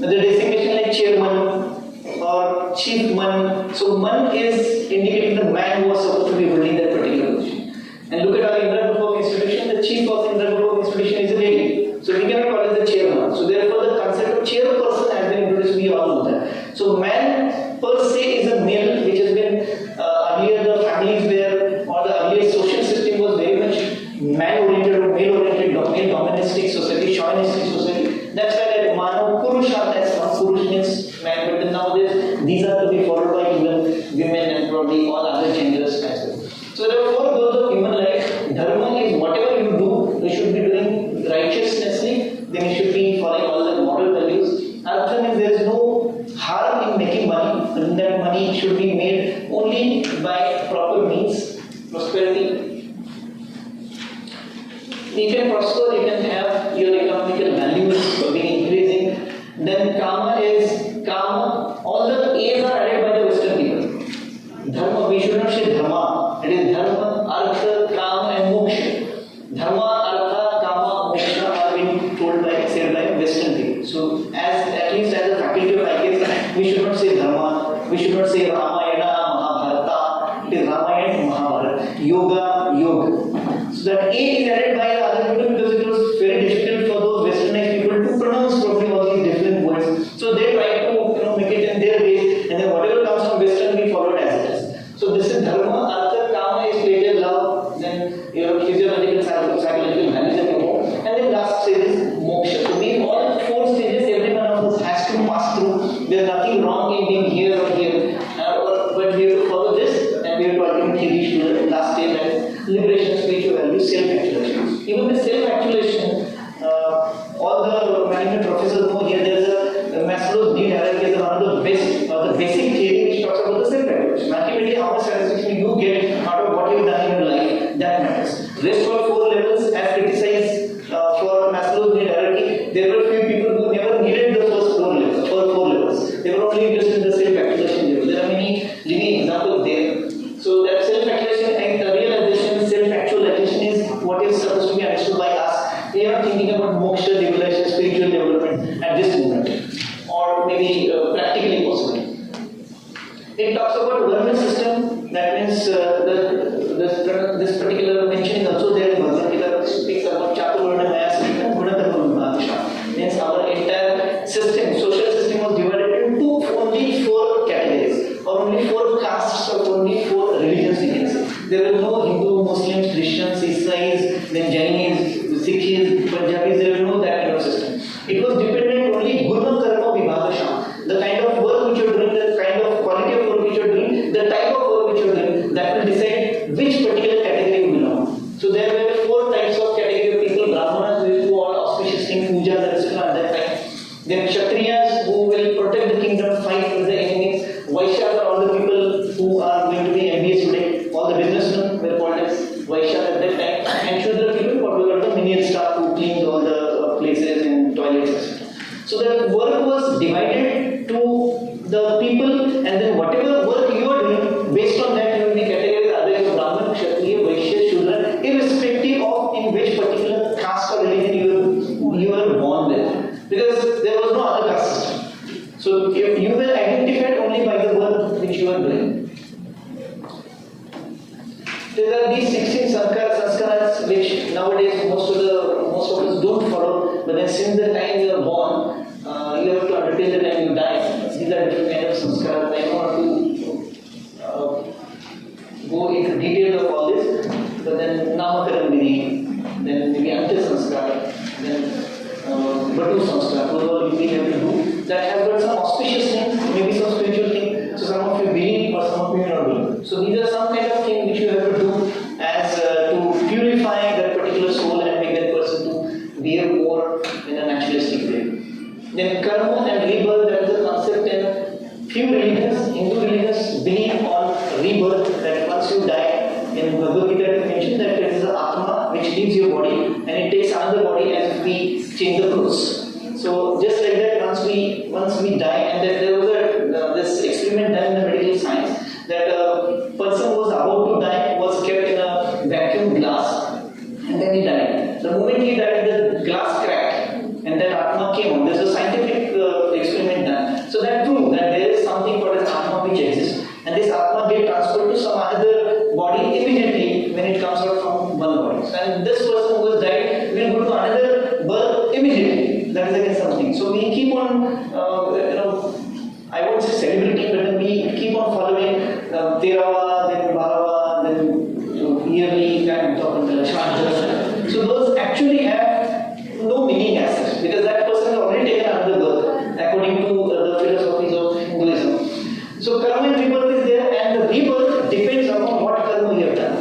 the designation like chairman or chief man. So man is indicating the man who was supposed to be holding that particular position. And look at our Indira group of institution, the chief of Indira group of institution is a lady. So we cannot call it the chairman. So therefore the concept of chairperson has been introduced, we all know that. So man per se is a male, which has been earlier the families were, or the earlier social system was very much man oriented or male oriented. So at least as a faculty of IKS, we should not say Dharma, we should not say Ramayana, Mahabharata, it is Ramayana, Mahabharata, Yoga, Yoga. So that A is added by the other people because it was very difficult for those westernized people to pronounce properly all these different words. So they try to make it in their way, and then whatever comes from Western we follow it as it is. So this is Dharma, Artha, Kama is pleasure, love, then physiological, psychological values that you know, and then last stage is moksha. So these all four stages every one of us has to pass through. There is nothing wrong in being here or here, but we have to follow this, and we have to ultimately reach to the last stage, that is liberation, spiritual value, self-actualization. Even the self-actualization, all the management professors know here there is a Maslow's need hierarchy is one of the best, the basic theory which talks about the self-actualization. Ultimately, how much satisfaction you get out of what you have done in your life, that matters. Rest of four levels, as criticized for Maslow's need hierarchy, there were few people who never needed the first four levels. They were only interested in the self-actualization level. There are many living examples there. So that self-actualization and realization, self-actualization is what is supposed to be understood by us. We are not thinking about moksha, liberation, spiritual development at this moment, or maybe practically possible. It talks about Varna system, that means this particular mention is also there in Bhagavad Gita, which speaks about Chaturvarna Maya system and Gunakarma Vibhagasha. Means our entire system, social system was divided into only four categories, or only four castes, or only four religions we can say. There were no Hindu, Muslims, Christians, Isais, then Jainis, Sikhs, Punjabis, there was no that kind of system. It was dependent only Guna Karma Vibhagasha. The kind of work which you are doing, the kind of quality of work which you are doing, the type of work which you are doing, that will decide which particular category you belong. So there were four types of category of people. Brahmanas who used to do all auspicious things, pujas, etc. at that time. Then Kshatriyas who will protect the kingdom, fight with the enemies. Vaishyas are all the people who are going to be MBAs today. All the businessmen were called as Vaishyas at that time. And Shudra people, what we call the menial staff who cleans all the places and toilets, etc. So the work was divided to the people, and then whatever work you are doing, based on that you will be categorized either as Brahman, Kshatriya, Vaishya, Shudra, irrespective of in which particular caste or religion you were born with. Because there was no other caste system. So you were identified only by the work which you are doing. There are these 16 sanskaras which nowadays most of us don't follow, but then since the time you are born, you have to undertake the time you die. These are different kind of sanskaras. I don't want to go into details of all this, but then Namakaram Dini, then maybe Antya Sanskar, then Batu Sanskar, those all we have to do. That has got some auspicious things, maybe some spiritual things. So some of you believe or some of you not believe. So these are some kind of things which you have to do as to purify that particular soul and make that person to behave more in a naturalistic way. Then karma and rebirth, that is a concept in few religions. Hindu religions believe on rebirth, that once you die, in Bhagavad Gita it mentioned that it is the Atma which leaves your body and it takes another body as if we change the clothes. So just like that, once we die, and then there was this experiment done in the medical science that a person who was about to die was kept in a vacuum glass and then he died. The moment he died, the glass cracked and that Atma came out. There's a scientific experiment done. So that proved that there is something called as Atma which exists, and this Atma gets transferred to some other body immediately when it comes out from one body. And this person who has died will go to another birth immediately. That is again something. So we keep on, I won't say celebrating, but then we keep on following Terawa, then Bharava, then yearly kind of Shraddha. So those actually have no meaning as such, because that person has already taken another birth according to the philosophies of Hinduism. So karma and rebirth is there, and the rebirth depends upon what karma you have done.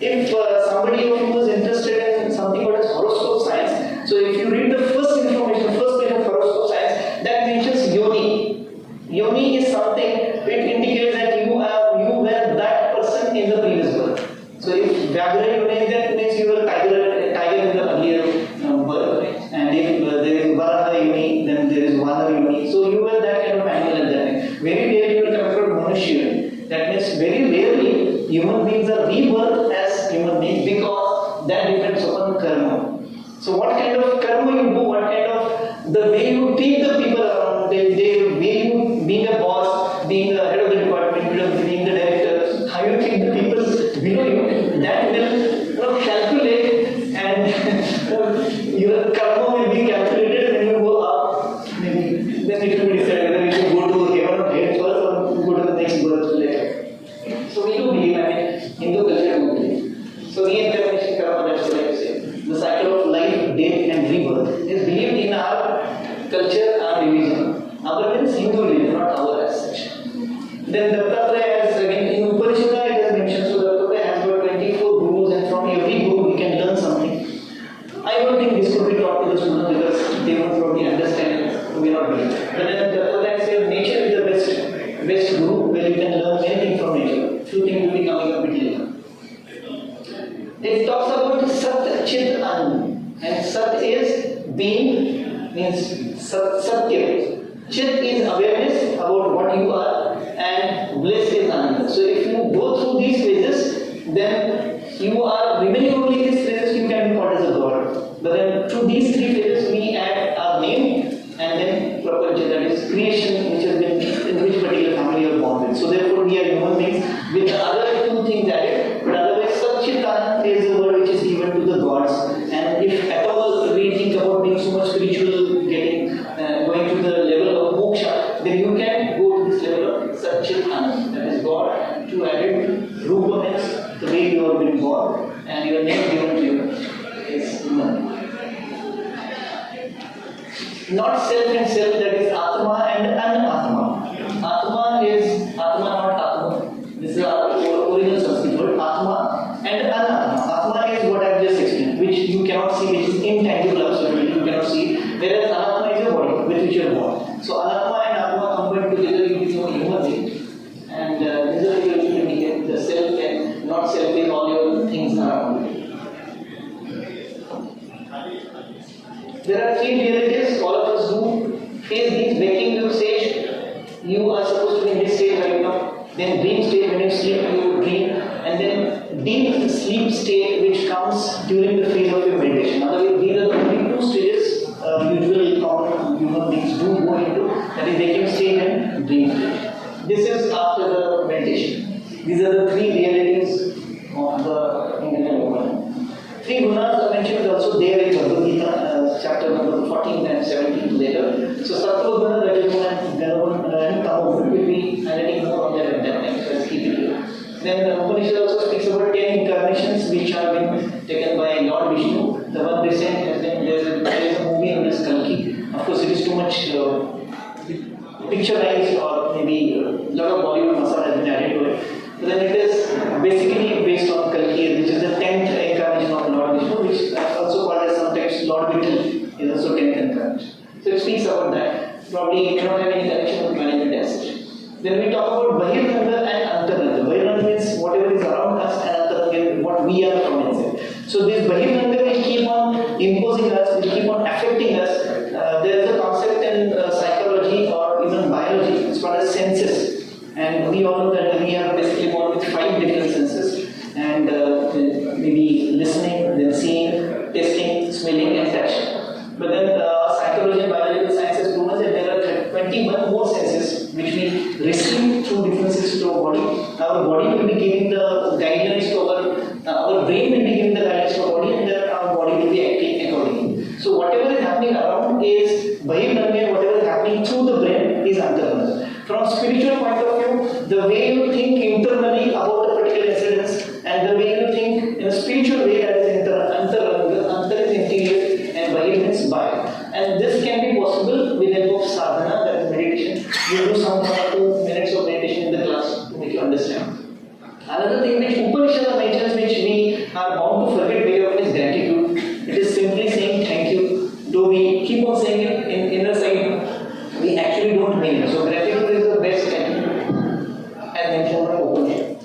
If somebody of you is interested in something called as horoscope science, so if you read the first information, first page of horoscope science, that mentions yoni. Yoni is something which indicates that you were that person in the previous birth. So if Vyagra yoni is that means you were tiger in the earlier birth, and if there is Varaha yoni, then there is Vanar yoni. So you were that kind of animal at that time. Very rarely you will come from Manushya. That means very rarely human beings are rebirth as human beings, because that depends upon karma. So what kind of karma you do, what kind of the way you treat the people around, the way you, being a boss, being the head of the department, being the director, how you treat the people below you, that will calculate, and your karma will be calculated when you go up. Maybe then it will be decided whether you should go to heaven or hell first or go to the next birth later. So we do believe, Hindu culture do believe. So reincarnation karma, that's what I say. The cycle of life, death and rebirth is believed in our culture and religion. Our means Hindu religion, not our as such. Then Dattatreya has, again in Upanishad it has mentioned, so Dattatreya has got 24 gurus, and from every guru we can learn something. I don't think this could be taught to the students because they won't probably understand, we are not doing. But then Dattatreya says nature is the best guru where you can learn anything from nature. Few things will be coming up a bit later. It talks about Sat, Chit, Anand. And Sat is being, means Satya. Chit is awareness about what you are, and bliss is Ananda. So if you go through these phases, then you are remaining only in these phases, you can be called as a god. But then through these three phases, we add our name and then Prapancha, that is creation, which has been in which particular family you are born with. So therefore, we are human beings with the other two things added. But otherwise, Satchitanand is the word which is given to the gods. And if at all we think about being so much spiritual, going to the level of moksha, then you can go to this level of Satchitanand, that is God, to added Rupa means the way you have been born, and your name given to you is human. Not self and self, that is Atma and Anatma. Atma is Atma, not Atma. This is our original Sanskrit word, Atma and Anatma. Atma is what I have just explained, which you cannot see, which is intangible, absolutely, you cannot see. Whereas Anatma is your body, with which you are born. So Anatma and Atma combined together, you become a human being. And this is what you indicate the self and not self is all your things around you. There are three realities all of us do face these. Waking you say you are supposed to be in this state right now. Then dream state, when you sleep you dream, and then deep sleep state which comes during the phase of your meditation. Otherwise, these are the only two stages usually common human beings do go into, that is waking state and dream state. This is after the meditation. These are the three realities of the Indian woman. Three gunas are mentioned also there in Bhagavad Gita, chapter number 14 and 17 later. So Sattva Guna, Rajaguna, Ganaguna and Tamoguna will be highlighting more on that at that time. So let's keep it here. Then Upanishad also speaks about 10 incarnations which have been taken by Lord Vishnu. The one recent has been, there is a movie on this Kalki. Of course, it is too much picturized, or maybe a lot of Bollywood masala has been added to it. But then it is basically based on Kalki, which is the 10th incarnation of Lord Vishnu, which is also called as sometimes Lord Vittal, is also 10th incarnation. So it speaks about that. Probably it cannot have any connection with management as such. Then we talk about Bahiranga and Antaranga. Bahiranga means whatever is around us, and Antaranga is what we are from inside. So this Bahiranga will keep on imposing us, will keep on affecting us. There is a concept in psychology or even biology, it's called as senses. And we all know that we are basically born with 5 different senses, and maybe listening, then seeing, tasting, smelling, and touch. But then psychology and biological sciences prove us that there are 21 more senses which we receive through differences to our body. Our body will be giving the guidelines to our brain will be giving the guidelines to our body, and then our body will be acting accordingly. So whatever is happening around is Bahiranga, whatever is happening through the brain is Antaranga. From spiritual point of view, the way you think internally about a particular incident, and the way you think in a spiritual way, that is Antaranga. Antar is interior and Bahir means by. And this can be possible with the help of sadhana, that is meditation. You do some 1 or 2 minutes of meditation in the class to make you understand. Another thing which Upanishad mentions, which we are bound to forget very often, is gratitude. It is simply saying thank you. Though we keep on saying it in inner side, we actually don't mean it. So gratitude is the best attitude, as mentioned by Upanishad.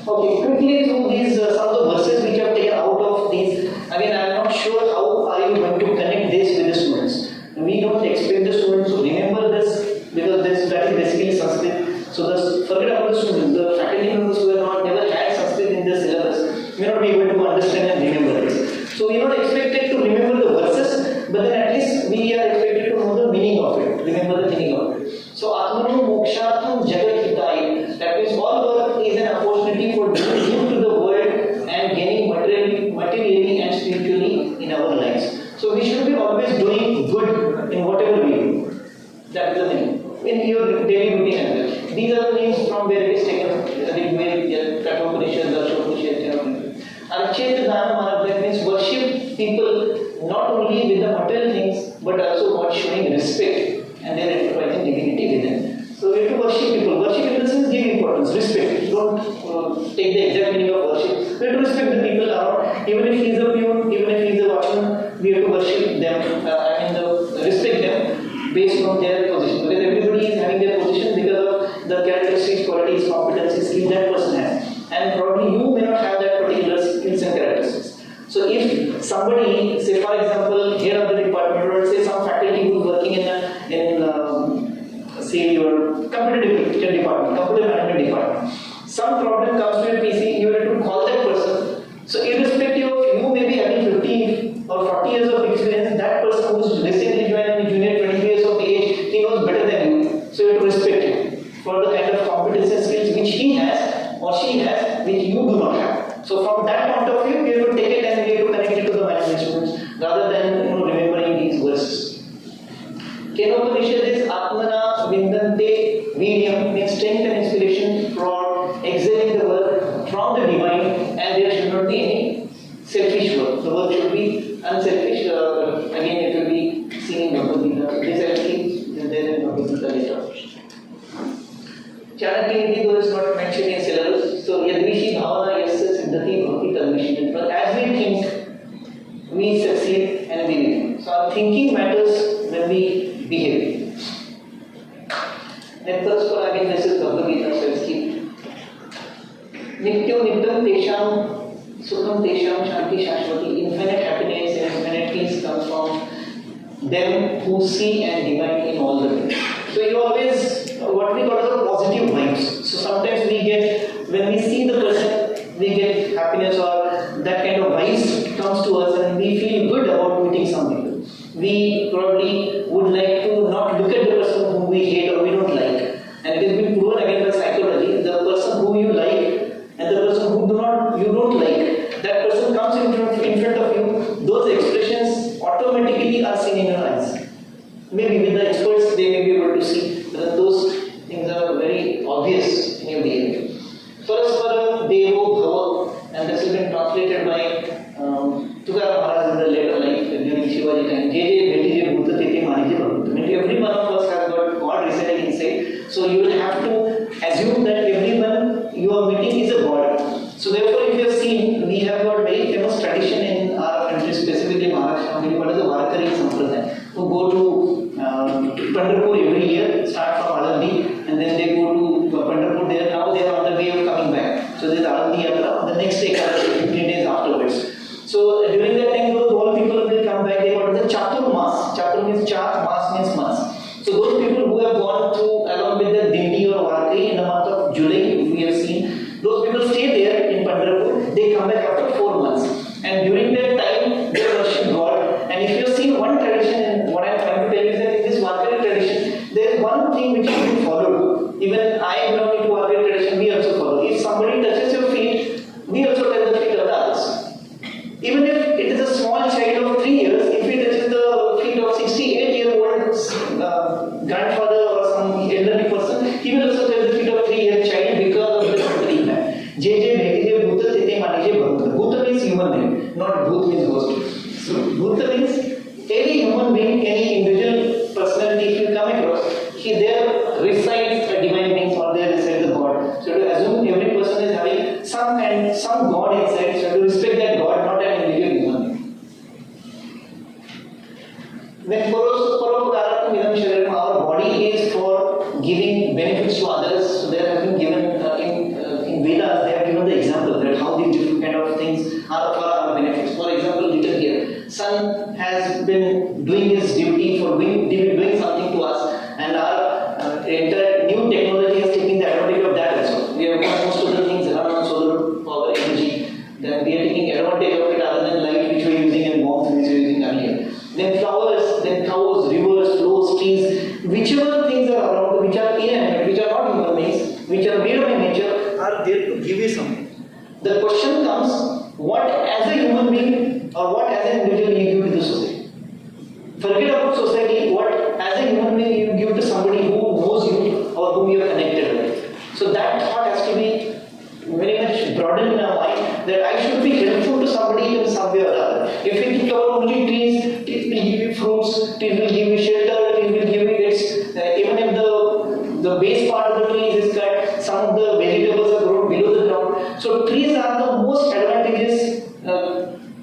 Okay, quickly through these some of the verses which I have taken out of these. Again, I am not sure how are you going to connect this with the students. We don't expect the students to remember this because we are expected to know the meaning of it, remember the meaning of it. So Atmano Mokshatham Jagat Hitai, that means all work is an opportunity for doing good to the world and gaining materially and spiritually in our lives. So we should be always doing good in whatever we do. That is the meaning. In your daily routine as well. These are the names from where it is taken. Kathopanishad, Ashutosh Archet Dana, that means worship people not only with the material things but also what showing respect and their enterprising divinity within. So we have to worship people. Worship in the sense give importance, respect. Don't take the exact meaning of worship. We have to respect the people around. Even if he is a peon, even if he is a watchman, we have to worship them. Respect them based on their position. Because everybody is having their position because of the characteristics, qualities, competencies, skill that person has. And probably you may not have that particular skills and characteristics. So if somebody, say for example, head of the department or say some faculty who is working say your computer department, computer management department, some problem comes to your PC, you have to call that person. So irrespective of you may be having 50 or 40 years of experience, that person who is recently joined in junior 20 years of age, he knows better than you. So you have to respect him for the kind of competence and skills which he has or she has, which you do not have. So from that point of view, we have to take it and we have to connect it to the management students rather than remembering these verses. Kenopanishad is Atmana Vindante Vidyam, means strength and inspiration for excelling the work from the divine, and there should not be any selfish work. The work should be unselfish. Again, it will be seen in Bhagavad Gita. This I will keep there in Bhagavad Gita later. Chanakya though is not mentioned in syllabus. So Yadvishi Bhavana Yasya Siddhati Bhakti Tadvishi. But as we think, we succeed and we win. So our thinking matters when we behave. Then first for again this is Bhagavad Gita, so let's keep. Nityo Nityam Tesham Sukham Tesham Shanti Shashwati. Infinite happiness and infinite peace comes from them who see and divine in all the things. So you always, what we call as a positive vibes. So sometimes we get, when we see the person, we get happiness or that kind of vibes comes to us and we feel good about meeting some people. We probably would like to not look at the person whom we hate or we don't like. And it has been proven again by psychology, the person who you like and the person who you don't like, that person comes in front of you, those expressions automatically are seen in your eyes. Maybe with the experts they may be able to see that those things are very obvious in your behavior. Parasparam Devo Bhava, and this has been translated by Tukaram Maharaj in the later life during Shivaji time. Every one of us has got God residing inside. So you will have to assume that everyone you are meeting is a God. So therefore, if you have seen, we have got very famous tradition in our country, specifically Maharashtra, what is the Varkari Sampradaya, who go to Pandharpur every year, start from Alandi, and then they go to Pandharpur. Now they are on the way of coming back. So there is Alandi Yatra, the next day, 15 days afterwards. So during that time, those all people will come back. They call it the Chatur Mas. Chatur means Char, Mas means months. So those people who have gone through along with the Dindi or Varkari in the month of July, we have seen, those people stay there in Pandharpur. They come back after 4 months. And during that time, they worship God. And if you have seen one tradition, and what I am trying to tell you is that in this Varkari tradition, there is one thing which has been followed. Even I belong to Varkari tradition, we also follow. If somebody touches your feet, we also touch the feet of the others. Even if it is a small child of 3 years, if he touches the feet of 68-year-old grandfather or some elderly person, he will also touch the feet of 3-year child because of this particular. Jeje Bhekije Bhuta Tete Manije Bhuta. Bhuta means human being, not Bhut means ghost. So Bhuta means any human being, any individual personality, if you come across, he there resides a divine being or there resides a God. So to assume every person is having some God inside, so to respect that God, not an individual human being. When our body is for giving benefits to others, so there have been given in Vedas, they have given the example that how these different kind of things are for our benefits. For example, written here, sun has been doing his duty for doing something to us, and our entire new technology has taken the advantage of that also. We have got most of the things run on solar power energy, then we are taking advantage of it other than light which we are using and bombs which we are using earlier. Then flowers, then cows forget about society, what as a human being you give to somebody who knows you or whom you are connected with. So that thought has to be very much broadened in our mind, that I should be helpful to somebody in some way or other. If we think about only trees, trees will give you fruits, trees will give you shelter, trees will give you its, even if the base part of the tree is cut, some of the vegetables are grown below the ground. So trees are the most advantageous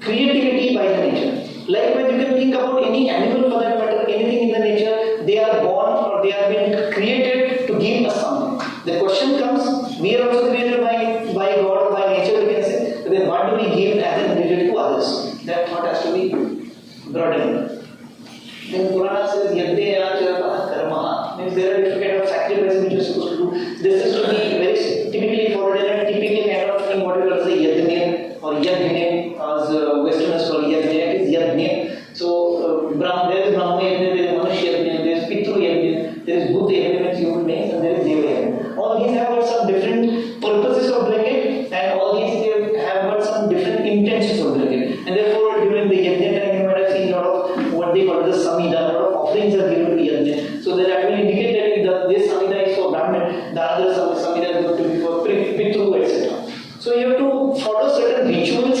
creativity by the nature. Likewise, you can think about any animal for that matter, anything in the nature, they are born or they are being created to give us something. The question comes, we are also created by God, by nature, we can say, but then what do we give as an individual to others? That thought has to be broadened. Then Purana says, Yaddeya karma, means there are different kind of sacrifices which you are supposed to do. This is to be very typically followed in a typical kind of thing, what we call as a yajna or yajna, as Westerners call yajna, it is yajna. So, there is Brahma yajna, there is Manushya yajna, there is Pitru yajna, there is Bhuta yajna, means human beings, and there is Deva yajna. All these have got some different purposes of doing it, and all these have got some different intentions of doing it. And therefore, during the yajna time, you might have seen a lot of what they call the samhita, a lot of offerings are given to yajna. So that will indicate that this samhita is for Brahman, the other samhita is going to be for Pitru, etc. So you have to follow certain rituals.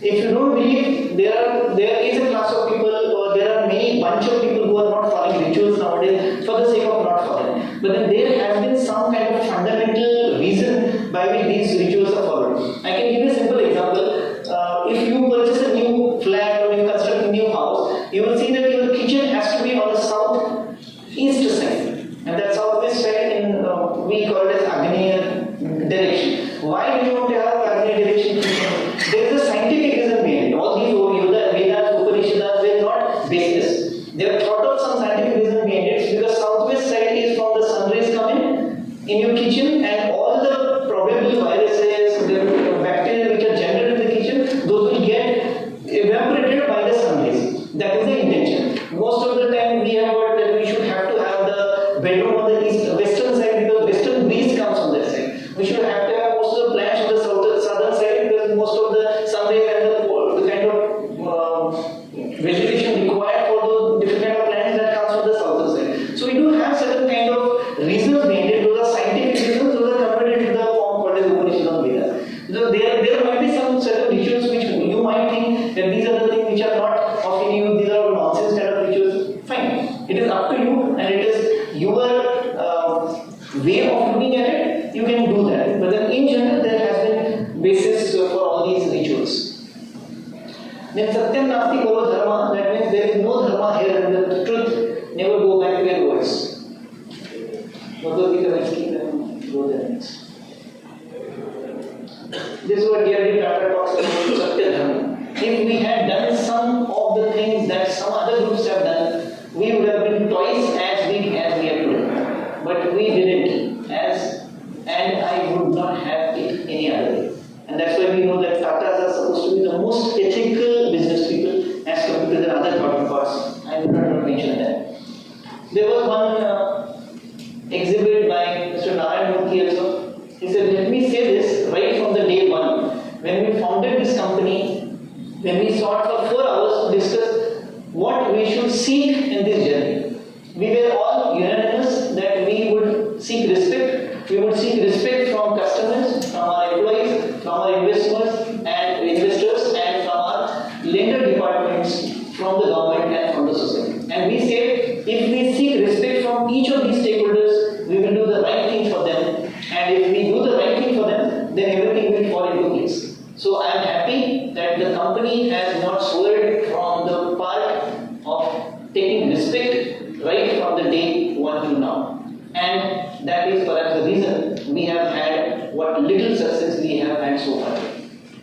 If you don't believe, there is a class of people, or there are many bunch of people who are not following rituals nowadays for the sake of not following. But then there has been some kind of fundamental reason by which these rituals are followed. I can give you a simple example. If you purchase a new flat or you construct a new house, you will see that your kitchen has to be on the south-east side. And that southwest side, we call it as Agneya direction. Why do you want to have Agneya direction? There is a scientific reason behind it. All these Vedas, Upanishads, they are not baseless. They have thought of some scientific reason behind it, because southwest side is from the sun rays coming in your kitchen, and all the probable viruses, the bacteria which are generated in the kitchen, those will get evaporated by the sun rays. That is the intention. Most of the time we have heard that we should have to have the bedroom on the western side, because western breeze comes on that side. We should have to have most of the plants on the southern side, because most of the sun rays and the kind of vegetation required for the different kind of plants that comes from the southern side. So we do have certain kind of reasons behind it. Those are scientific reasons, those are converted to the form called as Upanishad and Vedas. So there might be some certain rituals which you might think that these are the things which are not of any use, these are nonsense kind of rituals. Fine. It is up to you, and it is your way of looking at it. You can do that. But then in general, there has been basis for all these rituals. Then Satyam Nasti Koro Dharma, that means there is no dharma here, and the truth never go back to your words. Bhagavad Gita will keep them go there next. This is what Dear Tata talks about Satya Dharma. If we had done some of the things that some other groups have done, we would have been twice as big as we are today. But we didn't, and I would not have it any other way. And that's why we know that Tatas are supposed to be the most ethical business people as compared to the other counterparts. I will not mention that. There was one exhibit by Mr. Narayan Murthy also. He said, let me say this right from the day one. When we founded this company, when we sought for 4 hours to discuss what we should seek in this journey, we were all unanimous that we would seek respect. We would seek respect from customers, from our employees, from our investors, and from our lender departments, from the government and from the society. And we said, if we seek respect from each of these stakeholders, we will do the right thing for them. And if we do the right thing for them, then everything will fall into place. So I am happy that the company has not swerved from the part of taking respect right from the day one to now. And that is perhaps the reason we have had what little success we have had so far.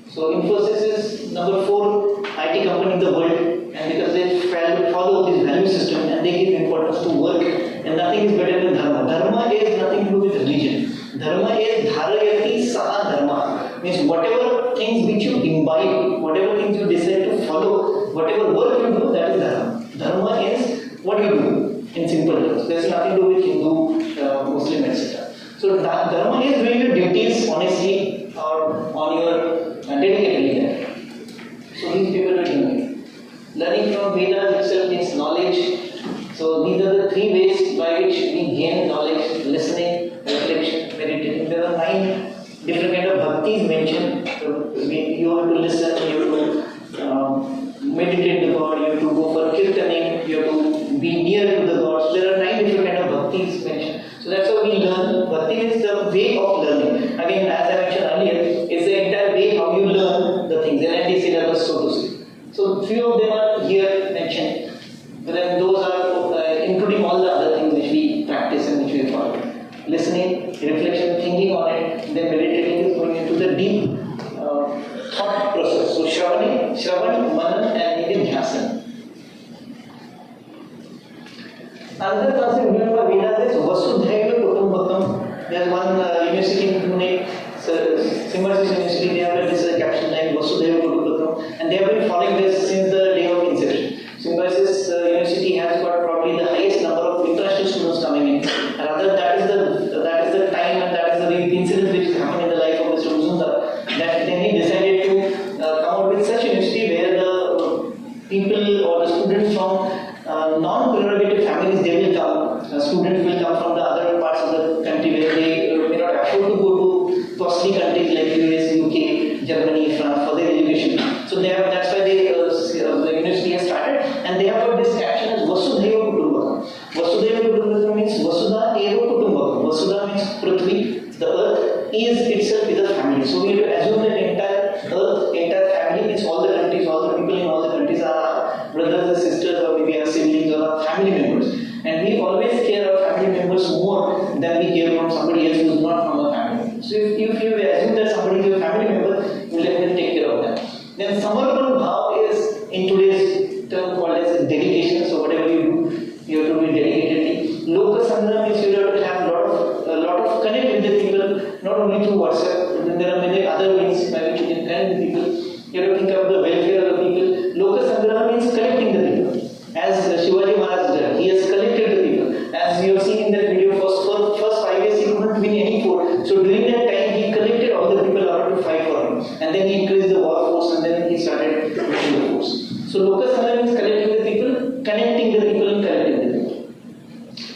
So Infosys is number 4 IT company in the world, and because they follow this value system and they give importance to work, and nothing is better than dharma. Dharma is nothing to do with religion. Dharma is dharayati saha dharma. Means whatever things which you imbibe, whatever things you decide to follow, whatever work you do, that is dharma. Dharma is what you do in simple terms. There is nothing to do with Hindu, Muslim, etc. So dharma is doing your duties honestly or on your dedicatedly there. So these people are doing it. Learning from of Vedas itself means knowledge. So these are the three ways by which we gain knowledge: listening, reflection, meditating. There are 9 different kind of bhaktis mentioned. So you have to listen, you have to meditate the God, you have to go for kirtaning, you have to be near to the God. So there are 9 different kind of bhaktis mentioned. So that's how we learn. Bhakti is the way of learning. Again, as I mentioned earlier, it's the entire way how you learn the things, LND syllabus, so to say. So few of them are here mentioned. But then those are including all the other things which we practice and which we follow. Listening, reflection, thinking on it, then meditating is going into the deep thought process. So Shravan, Manan and Nididhyasana. Another concept remember Vedas is Vasudhaiva Kutumbakam. There is one university in Pune, Symbiosis University, they have this caption like Vasudhaiva Kutumbakam, and they have been following this since the day of inception. Symbiosis University has got probably the highest number of international students coming in, and rather that is the time and that is the incident which happened in the life of Mr. Muzumdar, that then he decided to come out with such a university where the people or the students from non-prerogative families, they will come. Students will come from the other parts of the country where they may not afford to go to costly countries like US, UK, Germany, France for their education. So that's why the university has started, and they have got this caption as Vasudhaiva Kutumbakam. Vasudhaiva Kutumbakam means Vasudha Eva Kutumbakam. Vasudha means Prithvi, the earth is itself is a family. So we have to assume that entire earth, entire family means all the countries, all the people in all the countries are brothers or sisters or maybe our siblings or our family members. And we always care our family members more than we care from somebody else who is not from a family. So if you assume that somebody is your family member, you will definitely take care of them. Then Samarpan Bhav is in today's term called as dedication. So whatever you do, you have to do dedicatedly. Loka Sangram means you have to have a lot of connect with the people, not only through WhatsApp, but then there are many other means by which you can connect with people. You have to think of the welfare of the people. Loka Sangram means collecting the people. As Shivaji Maharaj did, he has collected the people. As you have seen in that video, first 5 years he couldn't win any fort. So during that time he collected all the people around to fight for him. And then he increased the war force and then he started pushing the force. So Loka Sangram means collecting the people, connecting the people and collecting the people.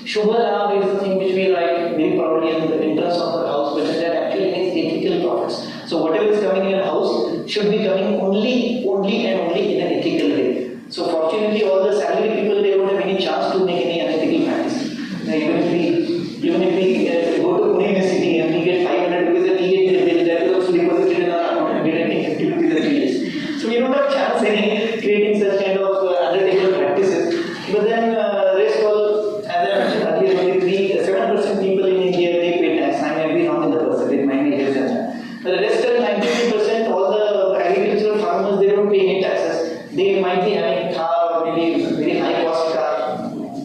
Shubha Labh is the thing which we write very proudly in the entrance of the house, but that actually means ethical profits. So whatever is coming in a house should be coming only and only in an ethical way. So fortunately, all the salary people, they don't have any chance to make any unethical practice. Even if we go to Pune University and we get 500 rupees a ticket, that is also deposited in our account and we are getting 50 rupees a ticket. So we don't have chance in creating such kind of unethical practices. But then rest all, as I mentioned earlier, only 7% people in India, they pay tax. I may be wrong in the percentage, might be less than that. But the rest of 93%, all the agricultural farmers, they don't pay any taxes. They might be having car or maybe very high cost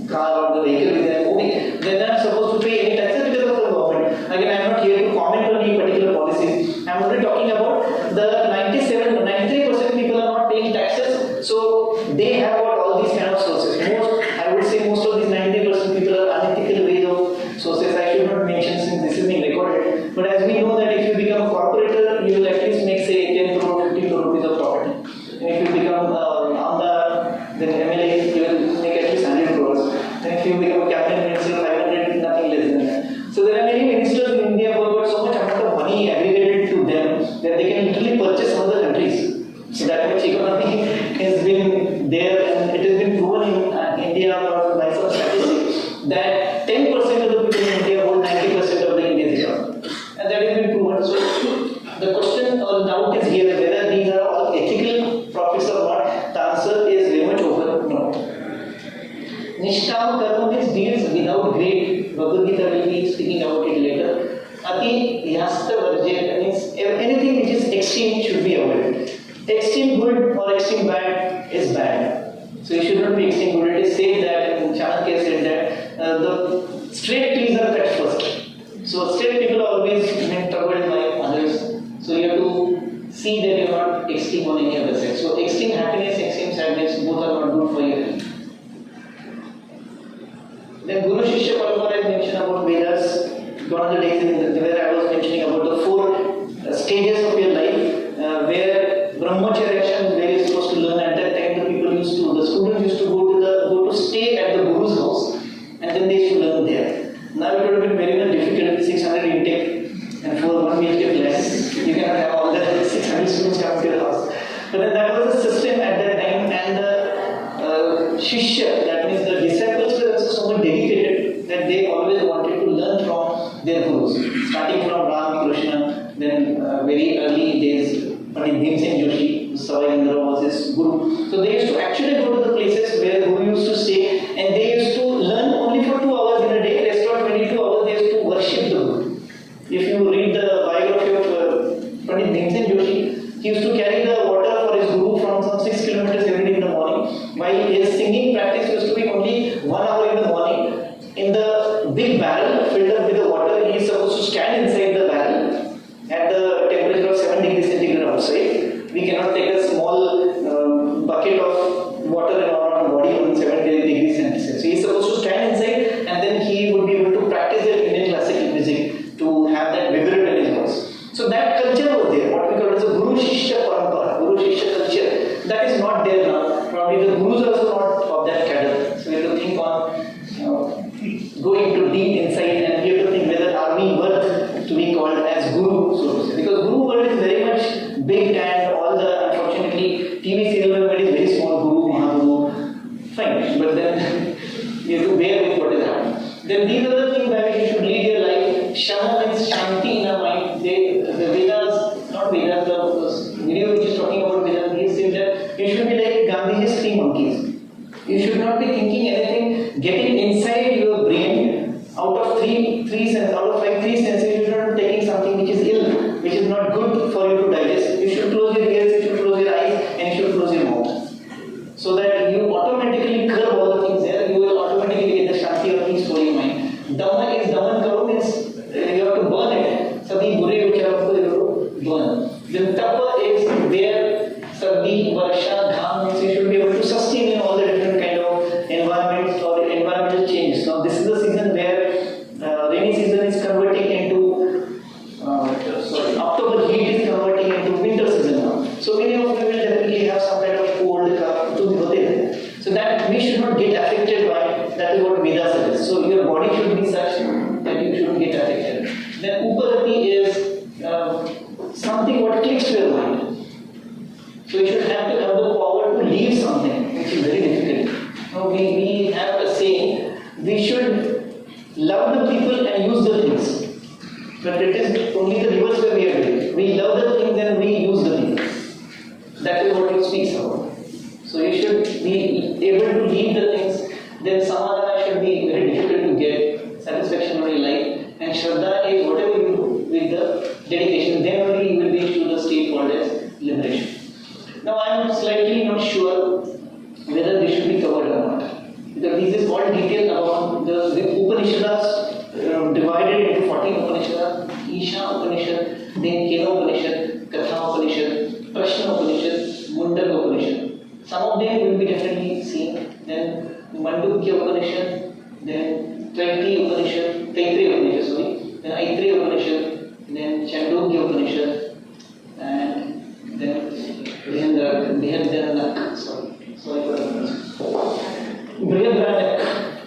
car or the vehicle which they are moving. They are not supposed to pay any taxes because of the government. Again, I am not here to comment on any particular policies. I am only talking about the 93% people are not paying taxes. So they have got all these kind of sources. I would say most of these 93% people are unethical ways of sources. I should not mention since this is being recorded. But as we know that if you become a corporator, you will at least make say 10 crore, 50 crore rupees of profit. And if you become Amdar, then MLA, you will make at least 100 crores. Then if you become a cabinet minister, 500, nothing less than that. So there are many ministers in India who have got so much amount of money aggregated to them that they can literally purchase other countries. So that much economy has been there, and it has been proven in India by some statistics that 10% of the people in India hold 90% of the Indian economy. And that has been proven. So the question or the doubt is here whether these are all ethical profits or not. The answer is very much open, no. Nishtam karma means deeds without greed. Bhagavad Gita will be speaking about it later. Ati yasta varjeta means anything which is extreme should be avoided. Extreme good or extreme bad is bad. So you should not be extreme good. It is said that, and Chanakya said that the straight trees are cut first. So straight people are always troubled by others. So you have to see that you are not extreme on any other side. So extreme happiness, extreme sadness, both are not good for you. Then Guru Shishya Parampara is mentioned about Vedas. One of the days where I was mentioning about the 4 stages of your life, where Brahmacharya, where you're supposed to learn. At that time, the students Shishya, that means the disciples were also so much dedicated that they always wanted to learn from their gurus. Starting from Ram Krishna, then very early days, Pandit Bhimsen Joshi, Indira was his guru. So they used to actually go to the places where guru used to stay, and they used to learn only for 2 hours in a day. Rest of 22 hours they used to worship the guru. If you read the biography of Pandit Bhimsen Joshi, he used to carry the water for his guru from some 6 kilometers every day in the morning. While his singing practice used to be only 1 hour in the morning. In the big barrel filled up with the water, he is supposed to stand inside the barrel at the temperature of 7 degrees centigrade outside. We cannot take a small bucket of water in our body on 7 degrees centigrade. So he is supposed to stand inside, and then he would be able to practice the Indian classical music to have that vibrant in his voice. So that culture was there, what we call as a Guru Shishya Parampara, Guru Shishya culture. That is not there now. Probably the Gurus are also not of that cadre. So we have to think on going to deep inside, and we have to think whether are we worth to be called as Guru, so to say. Because Guru word is very much big, and all the, unfortunately, TV serial word is very small, Guru, Mahaguru. Fine, but then you have to bear with what is happening. Then these are the things by which you should lead your life. Shama means Shanti in our mind. The Vedas, not Vedas, the video which is talking about Vedas, he said that you should be like Gandhi's 3 monkeys. You should not be thinking anything getting inside your brain out of three senses, out of 5 senses. You should not be taking something which is ill, which is not good for you to digest. You should close your ears, you should close your eyes, and you should close your mouth. So that you automatically curb all the things there, you will automatically get the Shanti or peace for your mind. Dhamma is Dhamman Karo means you have to burn it. Sabhi bure vicharon ko you have to burn. Then Tapa is where Sabhi, Varsha, Dham means you should be able to sustain in all the different kind of environments or environmental changes. Now this is the season where rainy season is converting into October heat is converting into winter season now. So many of you will definitely have some kind of cold cough to be. So that we should not get affected by, that is what Vedas says. So your body should be such that you shouldn't get affected. Then Uparati is something what clicks to your mind. So you should have to have the power to leave something, which is very difficult. Now we have a saying, we should love the people and use the things. But it is only the reverse way we are doing. We love the things and we use the things. That is what it speaks about. So you should be able to leave the things. Then samadhana should be very difficult to get, satisfaction of your life. And Shraddha is whatever you do with the dedication. Then only you will reach to the state called as liberation. Now I am slightly not sure whether this should be covered or not. Because this is all detail about the Upanishads divided into 14 Upanishads. Isha Upanishad, then Kena Upanishad, Katha Upanishad, Prashna Upanishad, Mundaka Upanishad. Some of them will be definitely seen. Then Mandukya Upanishad, then Taittiriya Upanishad, then Aitreya Upanishad, then Chandogya Upanishad, and then Brihadranak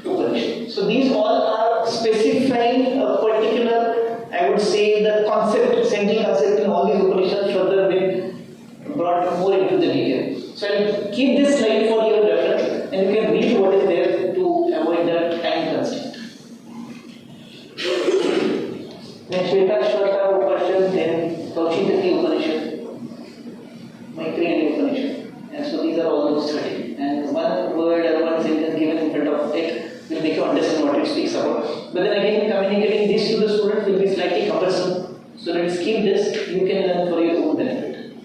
Upanishad. So these all are specifying a particular, I would say, the concept, central concept in all these Upanishads further been brought more into the detail. So I'll keep this slide for your reference, and you can read what is there to avoid the time constraint. Then Shvetashvata Upanishad, then Kaushitaki Upanishad, Maitreya Upanishad. And so these are all those 30. And one word or one sentence given in front of it will make you understand what it speaks about. But then again, communicating this to the student will be slightly cumbersome. So let's keep this, you can learn for your own benefit.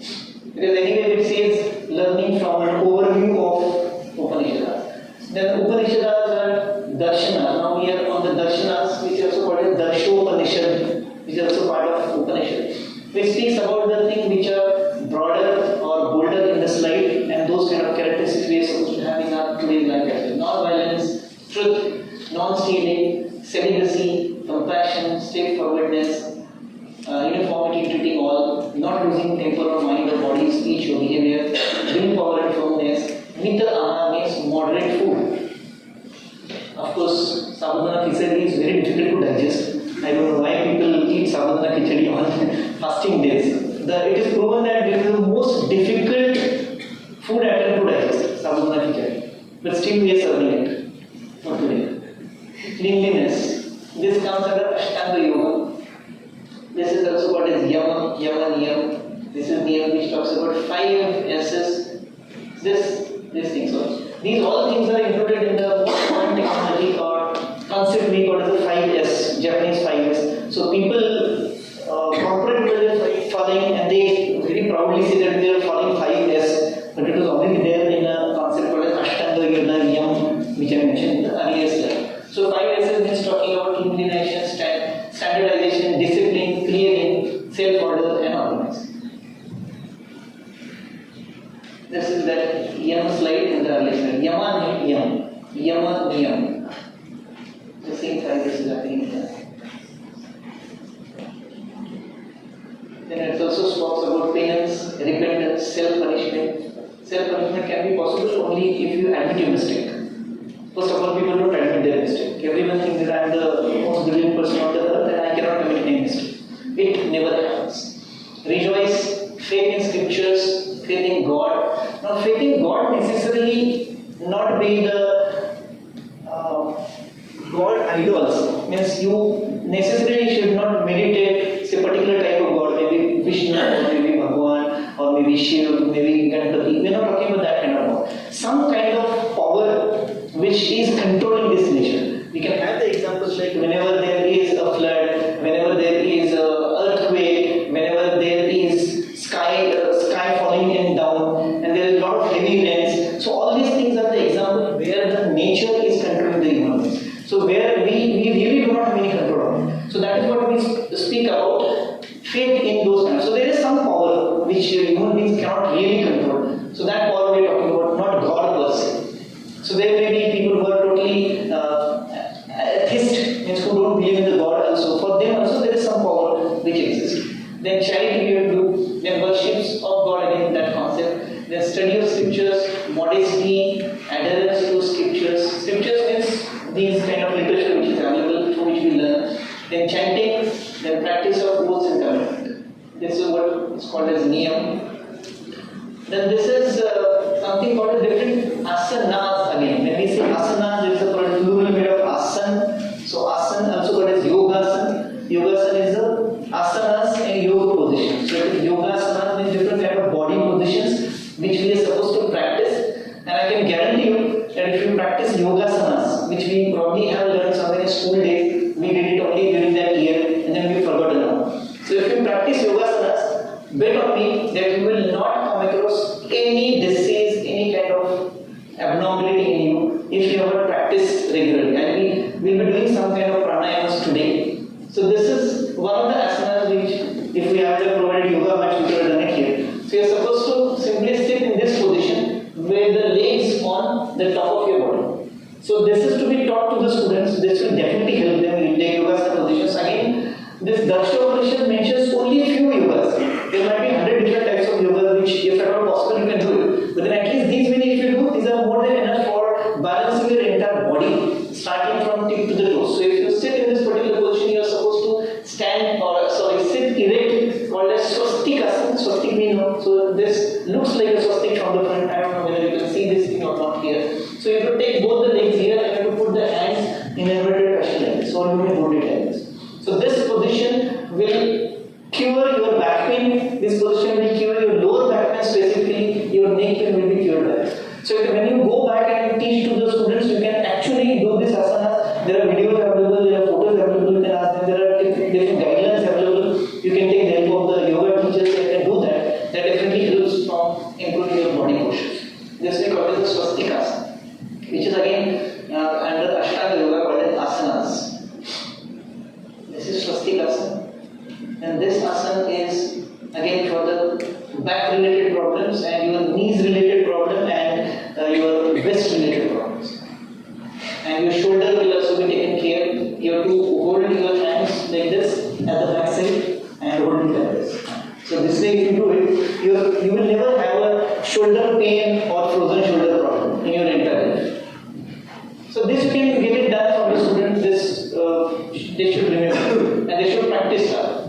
Because anyway it says learning from an overview of Upanishads. Then Upanishads are Darshanas. Now we are on the Darshanas, which is also called as Darshopanishad, which is also part of Upanishad. Which speaks about the things which are broader or bolder in the slide, and those kind of characteristics we are supposed to have in our today's life as well. Non-violence, truth, non-stealing, celibacy, compassion, straightforwardness, uniformity in treating all, not losing temper or mind or body, speech or behavior, willpower and firmness. Mita Aha means moderate food. Of course, Sabudana Khichdi is very difficult to digest. I don't know why people eat Sabudana Khichdi on fasting days. It is proven that it is the most difficult food item to digest, Sabudana Khichdi. but still we are serving it for today. Cleanliness. This comes under Ashtanga Yoga. This is also called as Yama Niyam. This is Niyam which talks about 5 S's. This things also. These all things are included in the modern technology or concept we call as the 5S, Japanese 5S. So people, corporate world is following, and they very proudly say that they are following 5S, but it was already there in a concept called as Ashtanga Yoga Niyam, which I mentioned in the earlier slide. So 5S means talking about cleanliness, standardization, discipline, clearing, self-order, and organizing. This is that Yam slide in the earlier slide. Yama Niyam. The same 5S is happening here. Then it also talks about penance, repentance, self-punishment. Self-punishment can be possible only if you admit your mistake. First of all, people don't admit their mistake. Everyone thinks that I am the most brilliant person on the earth and I cannot commit any mistake. It never happens. Rejoice, faith in scriptures, faith in God. Now, faith in God necessarily not being the God idols. Means you necessarily should not meditate say particular type of God, maybe Vishnu or maybe Bhagwan or maybe Shiva, maybe Ganpati. We are not talking about that kind of God. Some kind of power which is controlling this nature. We can have the examples like whenever there is a flood, whenever there is an earthquake, whenever there is sky falling in down, and there is a lot of heavy rains. So all these things are the example where the nature is controlling the human beings. So where we really do not have any control on it. So that is what we speak about faith in those kinds. So there is some power which human beings cannot really control. So that power we are talking about, not God per se. So there may be people who are totally atheist, means who don't believe in the God also. For them also there is some power which exists. Then charity we have to do, then worships of God again, that concept. Then study of scriptures, modesty, adherence to scriptures. Scriptures means these kind of literature which is available through which we learn. Then chanting, then practice of oaths and covenant. This is what is called as niyam. Then this is something called a different asanas again. When we say asanas, there is a plural bit of asan. So asan also called as yogasan. Yogasan is the asanas and yoga positions. So yogasanas means different kind of body positions which we are supposed to practice. And I can guarantee you that if you practice yogasanas, which we probably have learned somewhere in school days, we did it only during that year and then we forgot it now. So if you practice yogasanas, bet on me that you will not come across any disease, any kind of abnormality in you if you ever practice regularly. And we will be doing some kind of pranayamas today. So this is one of the asanas which, if we have the provided yoga mat, we could have done it here. So you are supposed to simply sit in this position with the legs on the top of your body. So this is to be taught to the students. This will definitely help them in take yogasana positions. Again, this Darsha position mentions only few yogas. There might be 100 different types of yogas which, if at all possible, you can do it. But then at least these many, if you do, these are more than enough for balancing your entire body, starting from tip to the toes. So if you sit in this particular position, you are supposed to stand sit erect, called as swastikasana. Swastik we know. So this looks like a swastik from the front. I don't know whether you can see this thing or not here. So you have to take both the legs here and you have to put the hands in inverted fashion like this. So you may hold it like this. So this position will cure your back pain. This position will cure your lower back pain, specifically your neck pain will be cured by it. So when you go back and teach to the students, you can actually do this asana. There are videos available, there are photos available, you can ask them, there are different guidelines available. You can take the help of the yoga teachers and can do that. That definitely helps from improving your body postures. This we call it the swastikasana, which is again under Ashtanga Yoga called as asanas. This is swastikasana. And this asana is again for the back related problems and your knees related problem and your wrist related problems. And your shoulder will also be taken care. You have to hold your hands like this at the back side and hold it like this. So this way if you do it, you will never have a shoulder pain or frozen shoulder problem in your entire life. So this you can get it done from the students. This they should remember and they should practice that.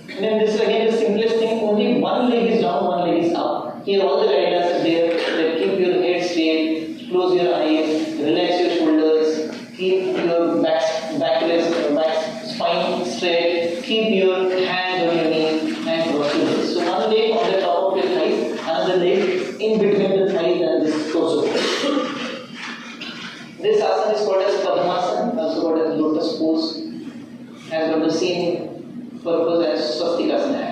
And then this is again the simplest thing. Only one leg is down, one leg is up. Here all the guidelines are there. That keep your head straight, close your This asana is called as Padmasana, also called as lotus pose, has got the same purpose as Swastikasana.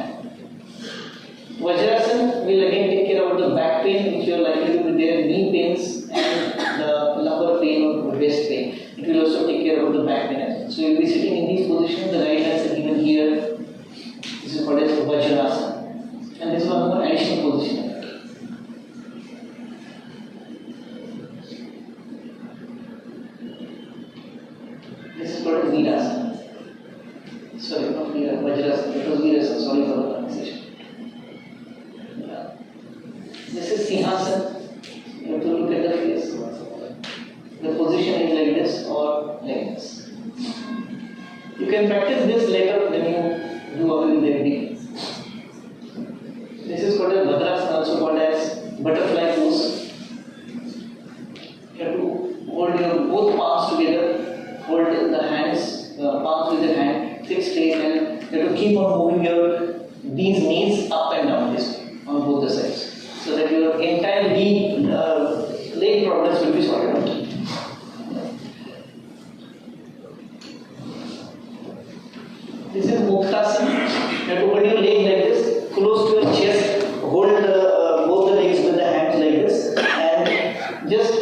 Vajrasana will again take care of the back pain, which you are likely to be there, knee pains, and the lumbar pain or waist pain. It will also take care of the back pain as well. So you will be sitting in these positions. The guidelines are given here. This is called as Vajrasana, and this is one more additional position. This is called as Virasana. Sorry, not Virasana, Vajrasana. It was Virasana. Sorry for the pronunciation. This is Sinhasana. You have to look at the face. The position is like this or like this. You can practice this later when you do away with the FDP. This is called as Bhadrasana, also called as butterfly pose. You have to hold your both palms together, hold the hands, palms with the hand, fixed straight, and you have to keep on moving these knees up and down this way on both the sides, so that your entire leg problems will be sorted out. This is Muktasana. You have to hold your leg like this, close to your chest, hold both the legs with the hands like this, and just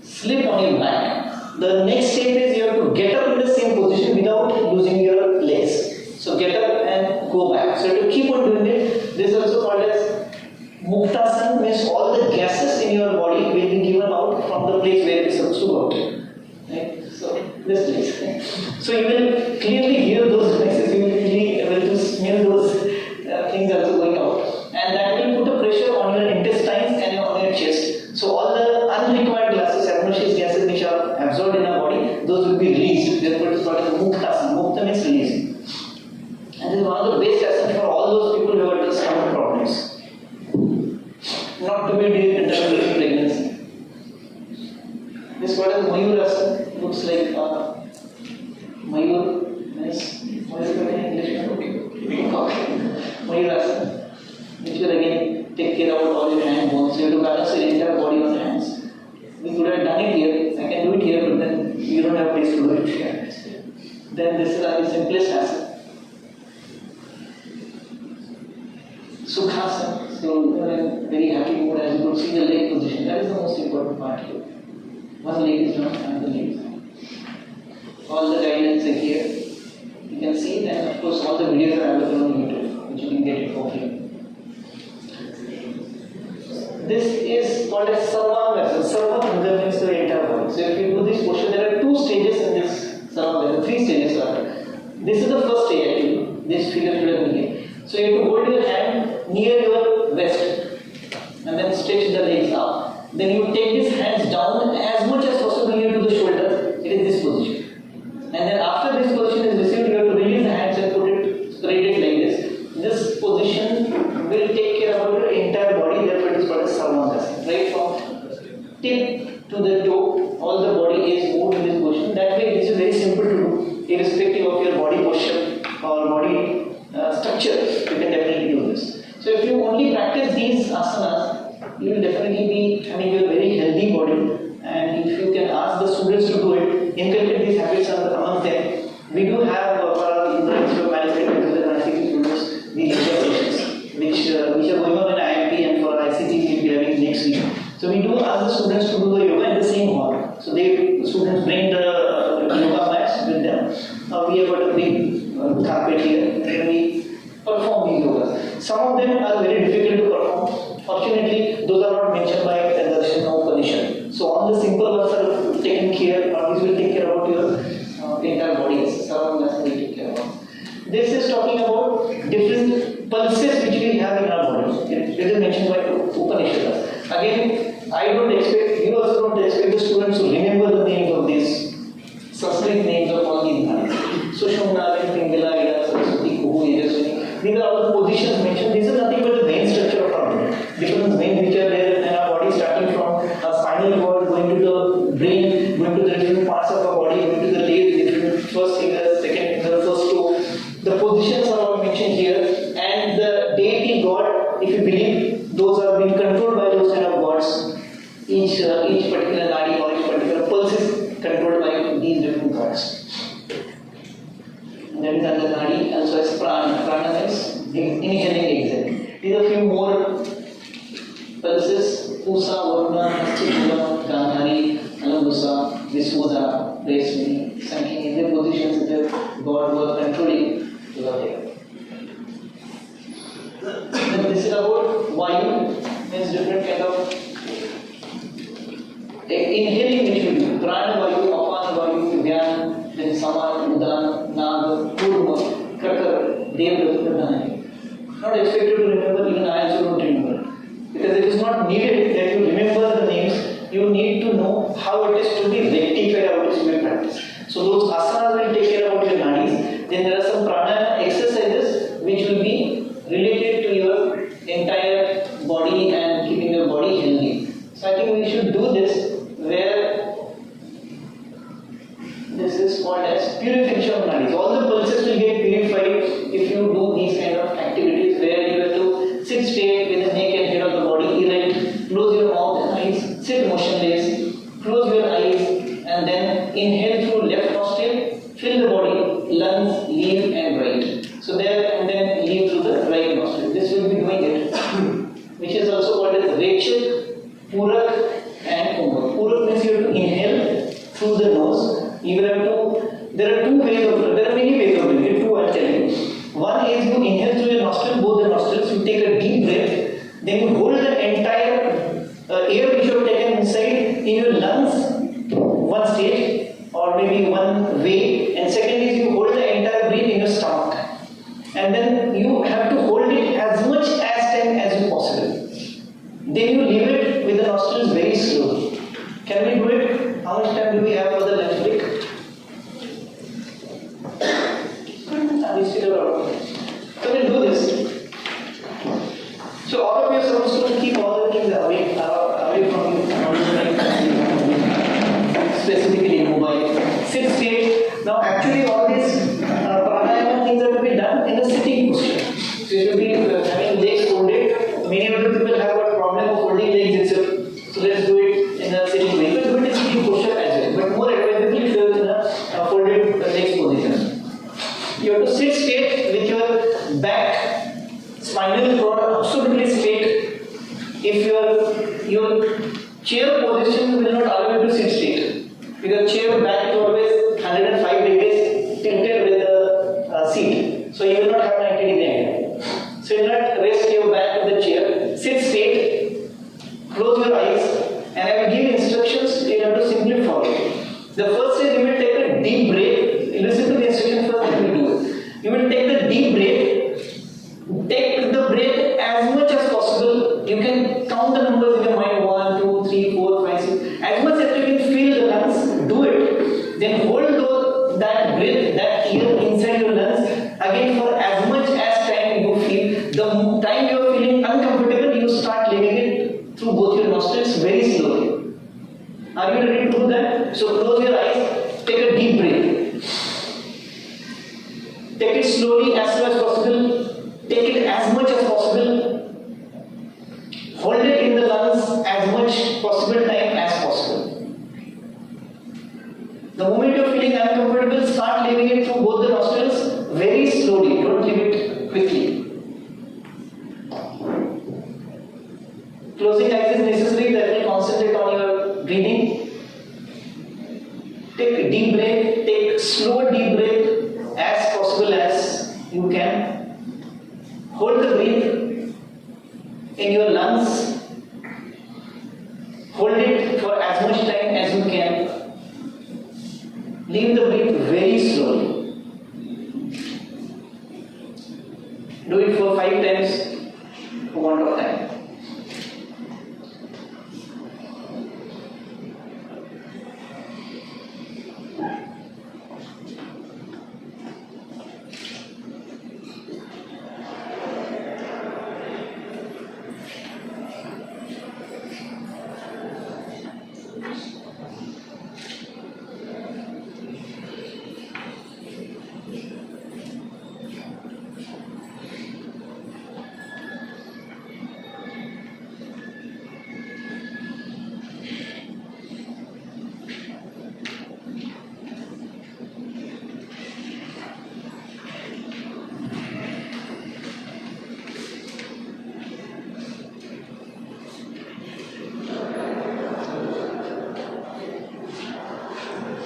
slip on your back. The next step is you have to get up in the same position without losing your legs. So get up and go back. So you have to keep on doing it. This is also called as Muktasana, means all the gases in your body will be given out from the place where it is supposed to go out. Right? So this place. So you will clearly hear those places. You will be able to smell those things also going out, and that will put a pressure on your intestines and on your chest. So all the unrequired gases, adnoxious gases which are absorbed in our body, those will be released. Therefore, it is called as Muktasana. Mukta means releasing. And this is one of the best asanas for all those people who have stomach problems. Not to be doing during pregnancy. This is called as Mayurasana. Looks like Mayur means Mayur in English. Mayurasana, which will again take care of all your hand bones. You have to balance your entire body on hands. We could have done it here. I can do it here, but then you don't have place to do it here. Then this is the simplest asana. Sukhasana. So very happy mood as you could see the leg position. That is the most important part here. One leg is down, another leg is down. All the guidelines are here. You can see it, and of course all the videos are available on YouTube, which you can get it for free. This is called as Sarvanga. Sarvanga means the entire body. So if you do this posture, there are two stages in this Sarvanga. Three stages are. This is the first stage actually. This figure should have been here. So you have to hold your hand near your waist and then stretch the legs up. Then you take these hands down as much as possible near to the shoulder. It is this position. And then after this position is received, you have to release the hands and put it straight like this. This position will take care of your entire body. Therefore, it is called as Sarvangasana. Right from tip to the toe, all the body is moved in this position. That way, this is very simple to do, irrespective of your body posture or body structure. You can definitely do this. So, if you only practice these asanas, you will definitely be having a very healthy body. And if you can ask the students to do it, inculcate these habits among them. We do have for our Institute of Management and ICT students the lecture sessions, which are going on in IMP, and for ICT we will be having next week. So we do ask the students to do the yoga in the same hall. So the students bring the yoga mats with them. We have got a big carpet here, and we perform these yogas. Some of them are very difficult to perform. Fortunately, those are not mentioned by the Darshan or Upanishad. So all the simple ones are taken care, or these will take care about your entire body. Sarvangasana will take care about. This is talking about different pulses which we have in our body. It is mentioned by Upanishads. Again, I don't expect, you also don't expect the students to remember the names of these Sanskrit names of all these bodies. So Shumna, Pingala, Ida, Saraswati, Kuhu, Yajaswini. These are all the positions mentioned. These are nothing but the main structure of our body. Different veins which are there in our body, starting from our spinal cord, going to the brain, going to the different fast. That is another nadi, also as prana. Prana is inhaling, exhaling. These are few more pulses: Pusa, Varna, Hastikula, Gandhari, Alambusa, Visuddha, Resmi, Sankhi. In their positions that God was controlling over there. Then this is about Vayu, means different kind of inhaling which we do. Prana Vayu, Apana Vayu, Dhyan, then Saman, Udan, Nag, Purva, Kakar, Dev, Pradhani. Not expected to remember, even I also don't remember. Because it is not needed that you remember the names, you need to know how it is to be rectified, how it is to be practiced. So those asanas will take care about your nadis. Then there are some pranayama exercises which will be related to your entire body and keeping your body healthy. So I think we should do this where this is called as purification of nadis. All the pulses will get purified if you do these kind of activities where you have to sit straight with the neck and head of the body erect, close your mouth and eyes, sit motionless, close your eyes and then inhale through left nostril, fill the body, lungs, leave and right. So there and then leave through the right nostril. This will be doing it, which is also called as Rechak, Purak and Kumbhak. Purak means you have to inhale through the nose. You will have to, there are many ways of doing it. Two I tell you. One is you inhale through your nostril, both the nostrils, you take a deep breath, then you hold the entire air which you have taken inside in your lungs, one stage or maybe one way, and second is you hold the entire breath in your stomach. And then you have to hold it as much as time as you possible. Then you leave it with the nostrils very slowly. Can we do it? How much time do we have for the lunch break? We still have a lot of time. So we'll do this. So all of you are supposed to keep all the things away from you. Specifically mobile. Sit straight. Now actually all these pranayama things are to be done in a sitting posture. So you should be having legs folded. Many of the people have a problem of holding legs itself. So let's do it in a sitting way. You can do it in sitting posture as well. But more advisably if you are in a folded legs position. You have to sit straight with your back, spinal cord absolutely straight. If your chair position will not allow you to sit straight, because chair back is always 105 degrees tilted with the seat, so you will not have 90 degree angle. So you will not rest your back to the chair. Sit straight, close your eyes, and I will give instructions. You have to simply follow. The first is you will take a deep breath. Listen to the instruction first, then we do it. You will take the deep breath. Take the breath as much as possible. You can count the numbers in your mind: 1, 2, 3, 4, 5, 6. As much as you can feel the lungs, do it. Then hold that breath, that air inside your lungs again for as much as time you feel. The time you are feeling uncomfortable, you start leaving it through both your nostrils very slowly. Are you ready to do that? So close your eyes, take a deep breath. Take it slowly as slow as possible. Take it as much as possible. Hold it in the lungs as much possible time as possible. The moment you are feeling uncomfortable, start leaving it through both the nostrils very slowly. Don't leave it quickly. Closing eyes is necessary. That will concentrate on your breathing. Take a deep breath. Take slow deep breath as possible as you can. Hold the breath in your lungs. Hold it for as much time as you can. Leave the breath very slowly. Do it for 5 times for want of time.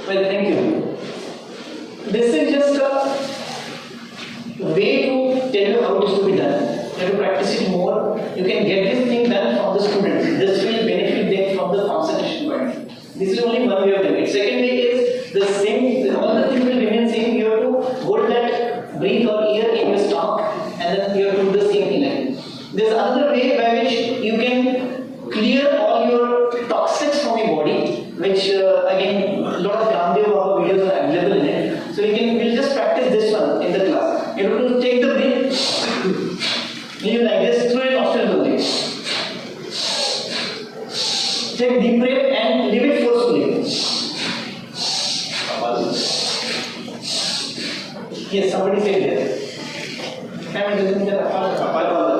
Well, thank you. This is just a way to tell you how it is to be done. You have to practice it more. You can get this thing done from the students. This will benefit them from the concentration point. This is only one way of doing it. Second way is the same, all the things will remain same. You have to hold that breath or air in your stomach and then you have to do the same thing again. There's another way by which you can clear all your toxics from your body, which again, a lot of Ramdev Baba videos are available in it. So we'll just practice this one in the class. You have to take the breath, you like this through your nostrils only. Take deep breath and leave it forcefully. Yes, somebody said there.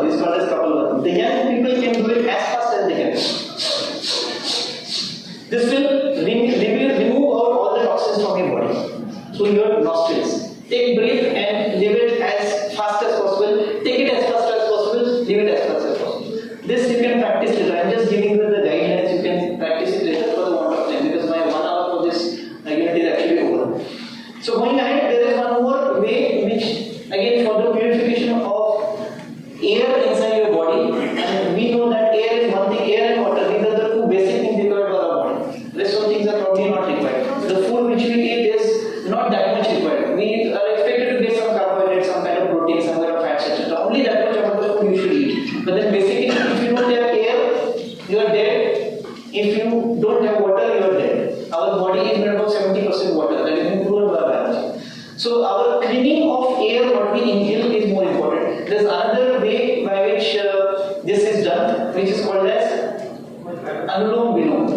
It's called as couple. The young people can do it as fast as they can. This will remove out all the toxins from your body through your nostrils. Take breath and leave it as fast as possible. Take it as fast as possible. Leave it as fast as possible. This you can practice later. I am just giving you the guidelines. You can practice it later for the want of time because my 1 hour for this unit is actually over. So going ahead, there is one more way which again for the purification of air inside your body. And we know that air is one thing. Air and water. These are the two basic things required for our body. Rest of things are probably not required. The food which we eat is not that much required. We are expected to get some carbohydrates, some kind of protein, some kind of fats, etc. Only that much amount of food you should eat. But then basically, if you don't have air, you are dead. If you don't have water, you are dead. Our body is made up of 70% water. That is proven by biology. So our cleaning of air, what we inhale, is more important. There's another way by which this is done, which is called as Anulom Vilom.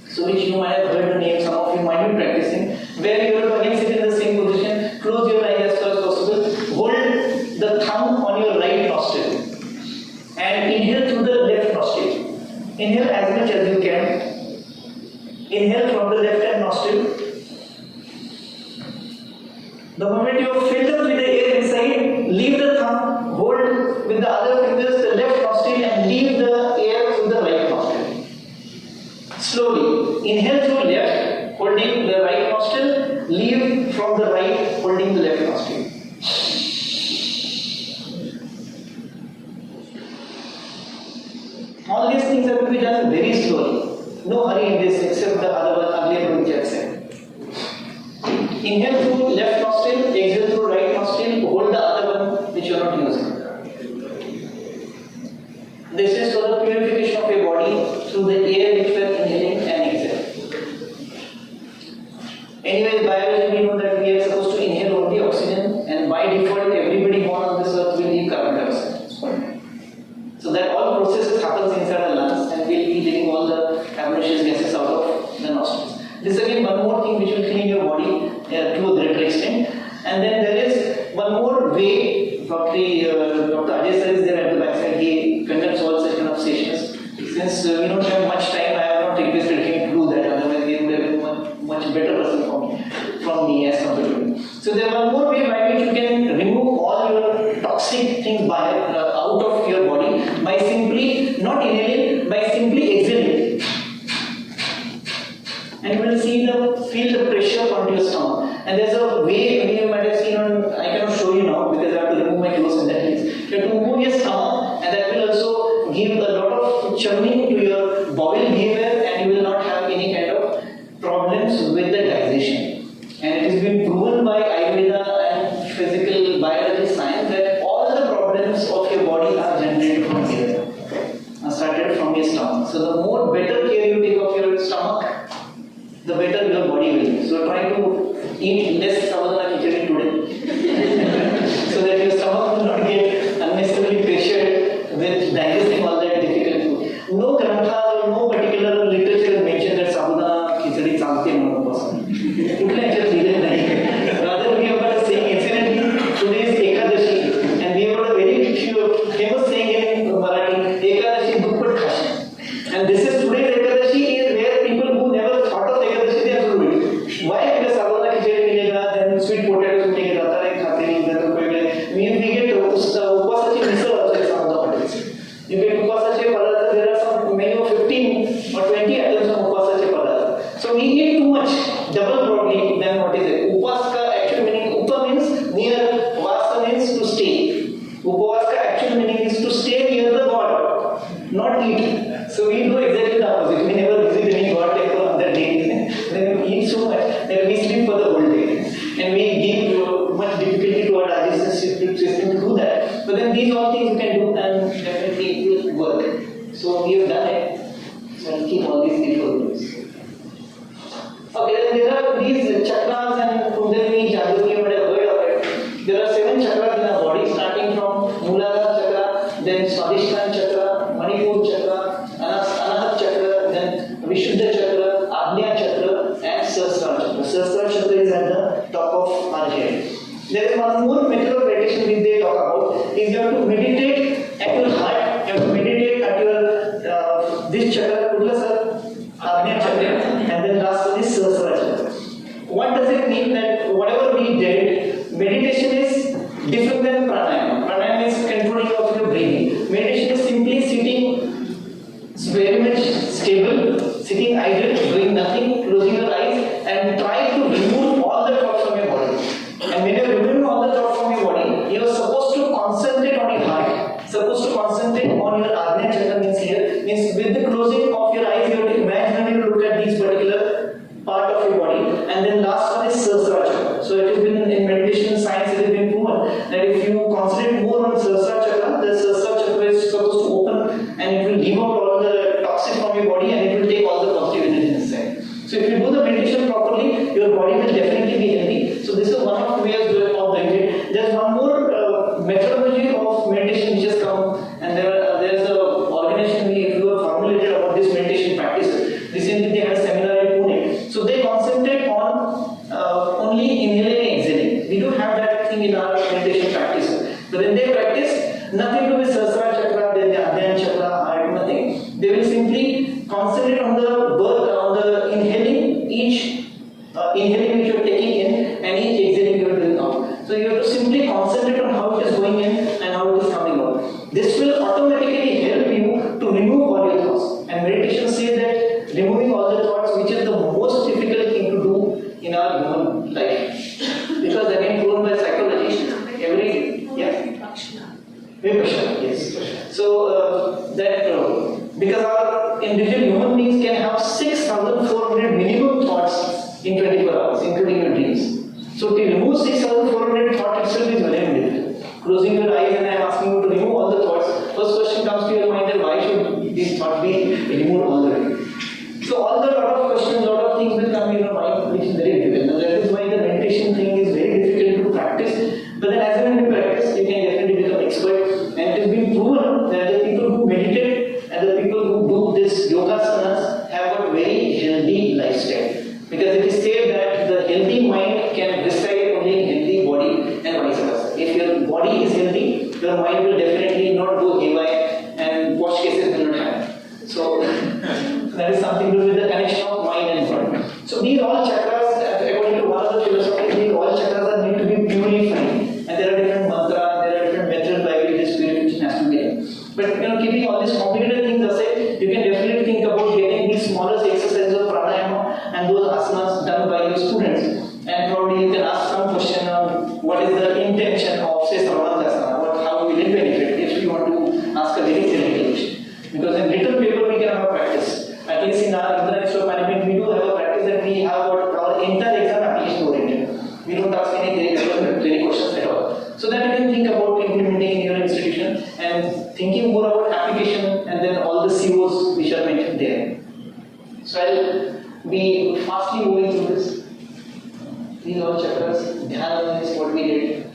So which you might have heard the name, some of you might be practicing, where you have to again sit in the same position, close your eyes as far as possible, hold the thumb on your right nostril and inhale through the left nostril. Inhale as much as you can. Inhale from the left hand nostril. The moment you have filled up with the air inside, leave the thumb, hold with the other fingers the left nostril and leave the air through the right nostril. Slowly, inhale through left, holding the right nostril, leave from the right, holding the left nostril. All these things have to be done very slowly. No hurry in this except the other one, earlier one which I said. Inhale through left nostril, exhale through right nostril, hold the other one which you are not using. This is for the purification of your body through the air which we are inhaling and exhaling. Anyway, biology we know that we are supposed to inhale only oxygen, and by default everybody born on this earth will need carbon dioxide. So that all processes happens inside the lungs and we'll be taking all the carbonaceous gases out of the nostrils. This again one more thing which will clean your body to a greater extent. And then there is one more way. Dr. Ajay sir is there at the backside. He conducts all such kind of sessions. Since we don't have much time, I have not requested him to do that. Otherwise, he would have been much better person from me as compared to me. So there is one more way by which you can remove all your toxic things out of your body by simply not inhaling, by simply exhaling. And you will feel the pressure onto your stomach. And there's a way you might have seen on, I cannot show you now because I have to remove my clothes in that case. You have to move your stomach and that will also give a lot of churning to your bowel behavior and you will not have any kind of problems with the digestion. And it has been proven by Ayurveda and physical biology science that all the problems of your body are generated from here. Started from your stomach. So the more better care you take of your stomach, the better your body will be. So try to eat less sabudana khichdi today so that your stomach will not get unnecessarily pressured with digesting all that difficult food. No granthas or no particular literature mention that sabudana khichdi chalte mano person. Rather we have got a saying, incidentally, today is Ekadashi and we have got a very famous saying in Marathi, Ekadashi duppat khashi. And this is today's Ekadashi is where people who never thought of Ekadashi they have to do it. Why? Because sabudana khichdi milega, then sweet potatoes will take it out, we get upasachi misal also in some of the hotels. You get upasachi padartha, there are some menu of 15 or 20 items of upasachi padartha. So we eat too much, double problem. these all things you can do and definitely it will work. So we have done it. So I'll keep all these before this. Okay, then there are these chakras and Kundalini, Jagrati, you might have heard of it. There are 7 chakras in our body, starting from Mooladhara chakra, then Swadhisthana chakra, Manipur chakra, Anahat chakra, then Vishuddha chakra, Agnya chakra, and Sahasrara chakra. Sahasrara chakra is at the top of our head. There is one more method of meditation which they talk about, is you have to meditate at your heart, you have to meditate at your this chakra, Agnya chakra, and then last one is Sahasrara chakra. What does it mean that whatever we did, meditation is different than pranayama. Pranayama is controlling of your breathing. Meditation is simply sitting very much stable, sitting idle, doing nothing, closing your eyes, and try to remove all the thoughts from your body. And when you remove all the thoughts from your body, you are supposed to concentrate on your heart, supposed to concentrate on your Agnya chakra, means with the closing of your eyes, you have to imagine look at these particular part of your body. And then last one is Sahasrara chakra. So it has been in meditation science, it has been proven that if you concentrate more on Sahasrara chakra, the Sahasrara chakra is supposed to open and it will give out all the toxin from your body and it will take all the positive energy inside. So if you do the meditation properly, your body will definitely be healthy. So this is one of the ways of doing it. There's one more methodology of meditation which has come, and there's an organization who have formulated about this meditation practice. Recently they had a seminar in Pune. So they concentrate on only inhaling and exhaling. We do have that thing in our meditation practice. But when they practice, nothing to do with Sahasrara chakra, then the Agnya chakra, heart, nothing. They will simply concentrate on the birth, on the inhaling, each inhaling which you are taking in and each exhaling you are doing out. So you have to simply concentrate on how it is going in and how it is coming out. This will automatically help you to remove all your thoughts. And meditation says that removing all the thoughts, which is the most difficult thing to do in our human life. Because again, proven by psychology, Vipassana, yes. So because our individual human beings can have 6,400 minimum thoughts in 24 hours, including your dreams. So to remove 6,400 thoughts itself is very difficult. Closing your eyes and I am asking you to remove all the thoughts. First question comes to your mind that why should these thoughts be removed all the way? So all the lot of questions, lot of things will come in your mind, which is very difficult. And that is why the meditation thing is very difficult to practice. But then as you practice, you can definitely become expert. And it has been proven that the people who meditate and the people who do this yoga asanas have got very healthy lifestyle. Because it is said that the healthy mind can reside only in healthy body and vice versa. If your body is healthy, your mind will definitely not go haywire and wash cases will not happen. So that is something to do with the connection of mind and body. So these all chakras, according to one of the philosophies, these all chakras are need to be purified. And there are different mantras, there are different methods by which the spiritual has to be done. But keeping all these complicated things aside, you can definitely think about getting these smallest exercises of pranayama and those asanas done by your students. And probably you can ask some question on what is the intention of, say, Sarvanasana, how will it benefit if you want to ask a very theoretical question. Because in written paper we can have a practice. At least in our Indira Institute of Management, we do have a practice that we have what our entire exam application oriented. We don't ask any theory questions at all. So that you can think about implementing in your institution and thinking more about application and then all the COs which are mentioned there. So I'll be fastly moving through this. These are all chakras. Dhyana is what we did.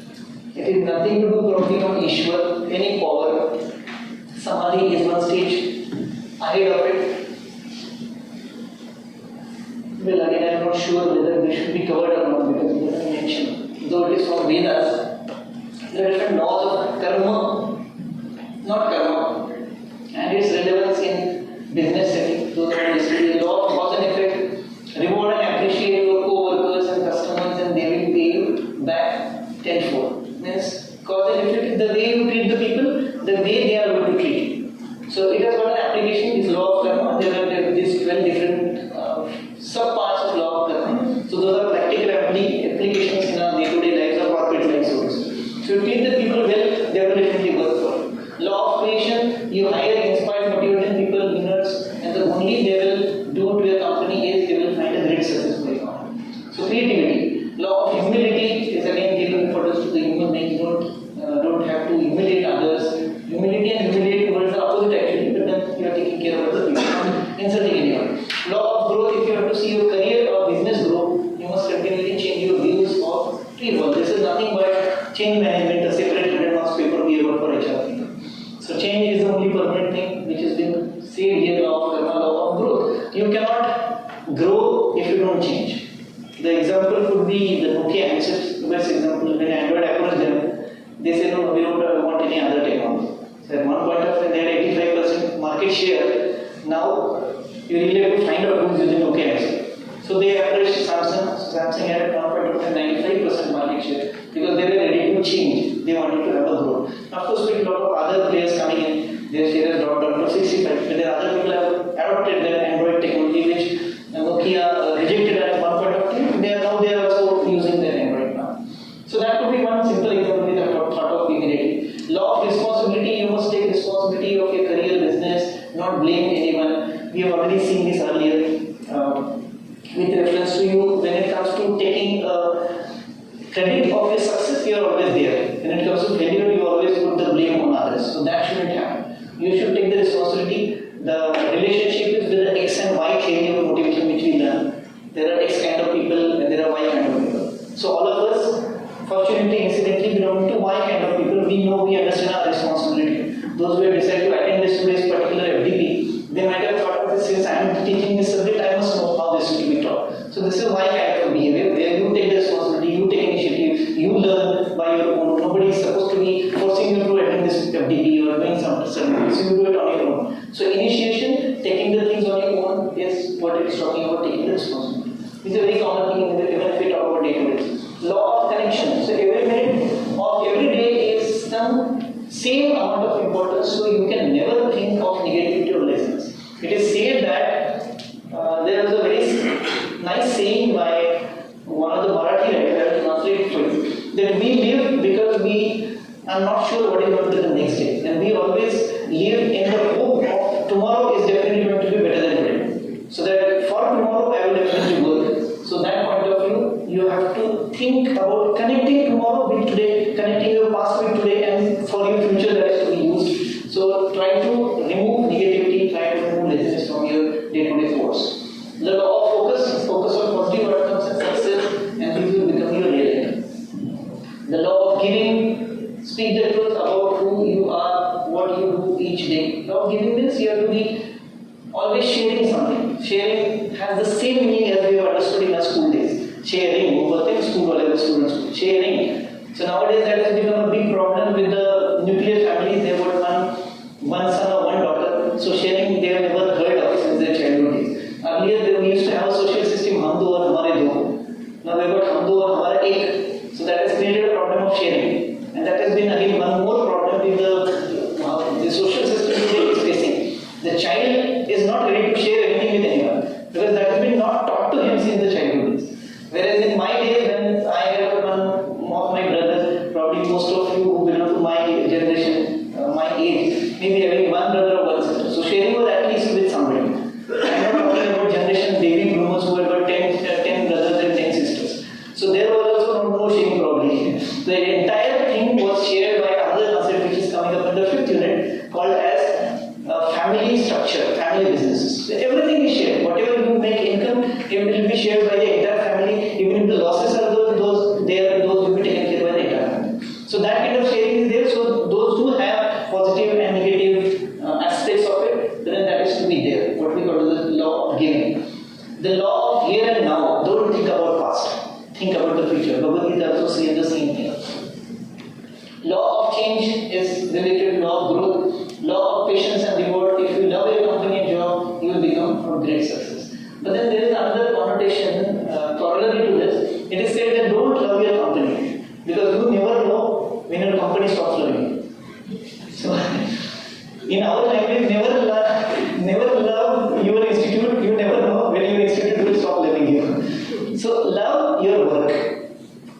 It is nothing to do probably on Ishwar, any power. Samadhi is one stage ahead of it. Well, again, I am not sure whether this should be covered or not because it doesn't mention. Though it is from Vedas, there are different laws of karma, not karma, and its relevance in business setting. Those are basically the law of cause and effect. Reward and appreciate your co-workers and customers, and they will pay you back tenfold. Means cause and effect is the way you treat the people, the way they are going to treat you. So it has got an application. This law of karma. There are these 12 different sub-parts of law of karma. So those are practical applications in our day-to-day lives or corporate lives also. So you treat the people well, they will definitely work for you. Law of creation, you hire inspired, motivated people, winners, and the only they will do to your company is they will find a great success for your company. So creativity. Law of humility is again giving importance to the human being. You don't have to humiliate others. The example could be the Nokia handsets. The best example, when Android approached them, they said, no, we don't want any other technology. So at one point of time, they had 85% market share. Now, you really have to find out who is using Nokia handset. So they approached Samsung. Samsung had at one point of time 95% market share because they were ready to change. They wanted to have a growth. Of course, with a lot of other players coming in, their share has dropped down to 65. But then other people have adopted their Android technology, which Nokia rejected at one point of time. They are also using their Android now. So that could be one simple example that I thought of immediately. Law of responsibility, you must take responsibility of your career, business, not blame anyone. We have already seen this earlier with reference to you. When it comes to taking credit of your success, you are always there. When it comes to failure, you always put the blame on others. So that shouldn't happen. You should take the responsibility. The relationship is with the X and Y theory of motivation which we learn. There are X kind of people and there are Y kind of people. So all of us, fortunately, incidentally, belong to Y kind of people. We know, we understand our responsibility. Those who have decided to attend this today's particular FDP, they might have thought of this, since I am teaching this subject, I must know how this should be taught. So this is Y kind of behavior, where you take the responsibility, you take initiative, you learn by your own. Nobody is supposed to be forcing you to attend this FDP or doing something, so you do it on your own. So initiation, taking the things on your own, is what it is talking about, taking the responsibility. This is a very common thing even if we talk about day-to-day. Law of connection. So every minute of every day is some same amount of importance, so you can never think of negativity or laziness. It is said that there is a very nice saying by one of the Marathi writers, I will translate it for you, that we live because we are not sure what is going to be the next day, and we always live in the hope of tomorrow is definitely going to be better than today. So that for tomorrow I will definitely work. So that point of view, you have to think about connecting tomorrow with today, connecting your past with today, and for your future that is to be used. So try to remove negativity, try to remove laziness from your day-to-day course. The law of focus on positive outcomes and success, and this will become your reality. The law of giving, speak the truth about who you are, what you do each day. Law of giving means you have to be always sharing something. Sharing has the same meaning as we have understood in our school days. Sharing, students, sharing. So nowadays that has become a big problem with the nuclear families. They have got one son or one daughter. So sharing they have never heard of since their childhood days. Earlier we used to have a social system, hum do aur hamare do. Now we have got hum do aur hamara ek. So that has created a problem of sharing. And that has been again one more problem with the social system is facing. The child is not ready to share anything with anyone because that has been not taught to him since the childhood days. Whereas in my days, when I had one of my brothers, probably most of you who belong to my generation, my age, maybe having one brother or one sister. So sharing was at least with somebody. I'm not talking about generation baby boomers who have got 10 brothers and 10 sisters. So there was also no sharing probably. The entire thing was shared by another concept which is coming up in the 5th unit called as family structure, family businesses. So everything is shared. Whatever you make income, it will be shared by the entire family. Even if the losses are those will be taken care by the entire family. So that kind of sharing is there. So those who have positive and negative aspects of it, then that is to be there. What we call the law of giving. The law of here and now. Don't think about past. Think about the future. Bhagavad Gita also says the same thing. Law of change is related to law of growth. Law of patience and reward. If you love your company and job, you will become a great success. But then there is another connotation, corollary to this. It is said that don't love your company because you never know when your company stops loving you. So, in our language, never love your institute. You never know when your institute will stop loving you. So, love your work,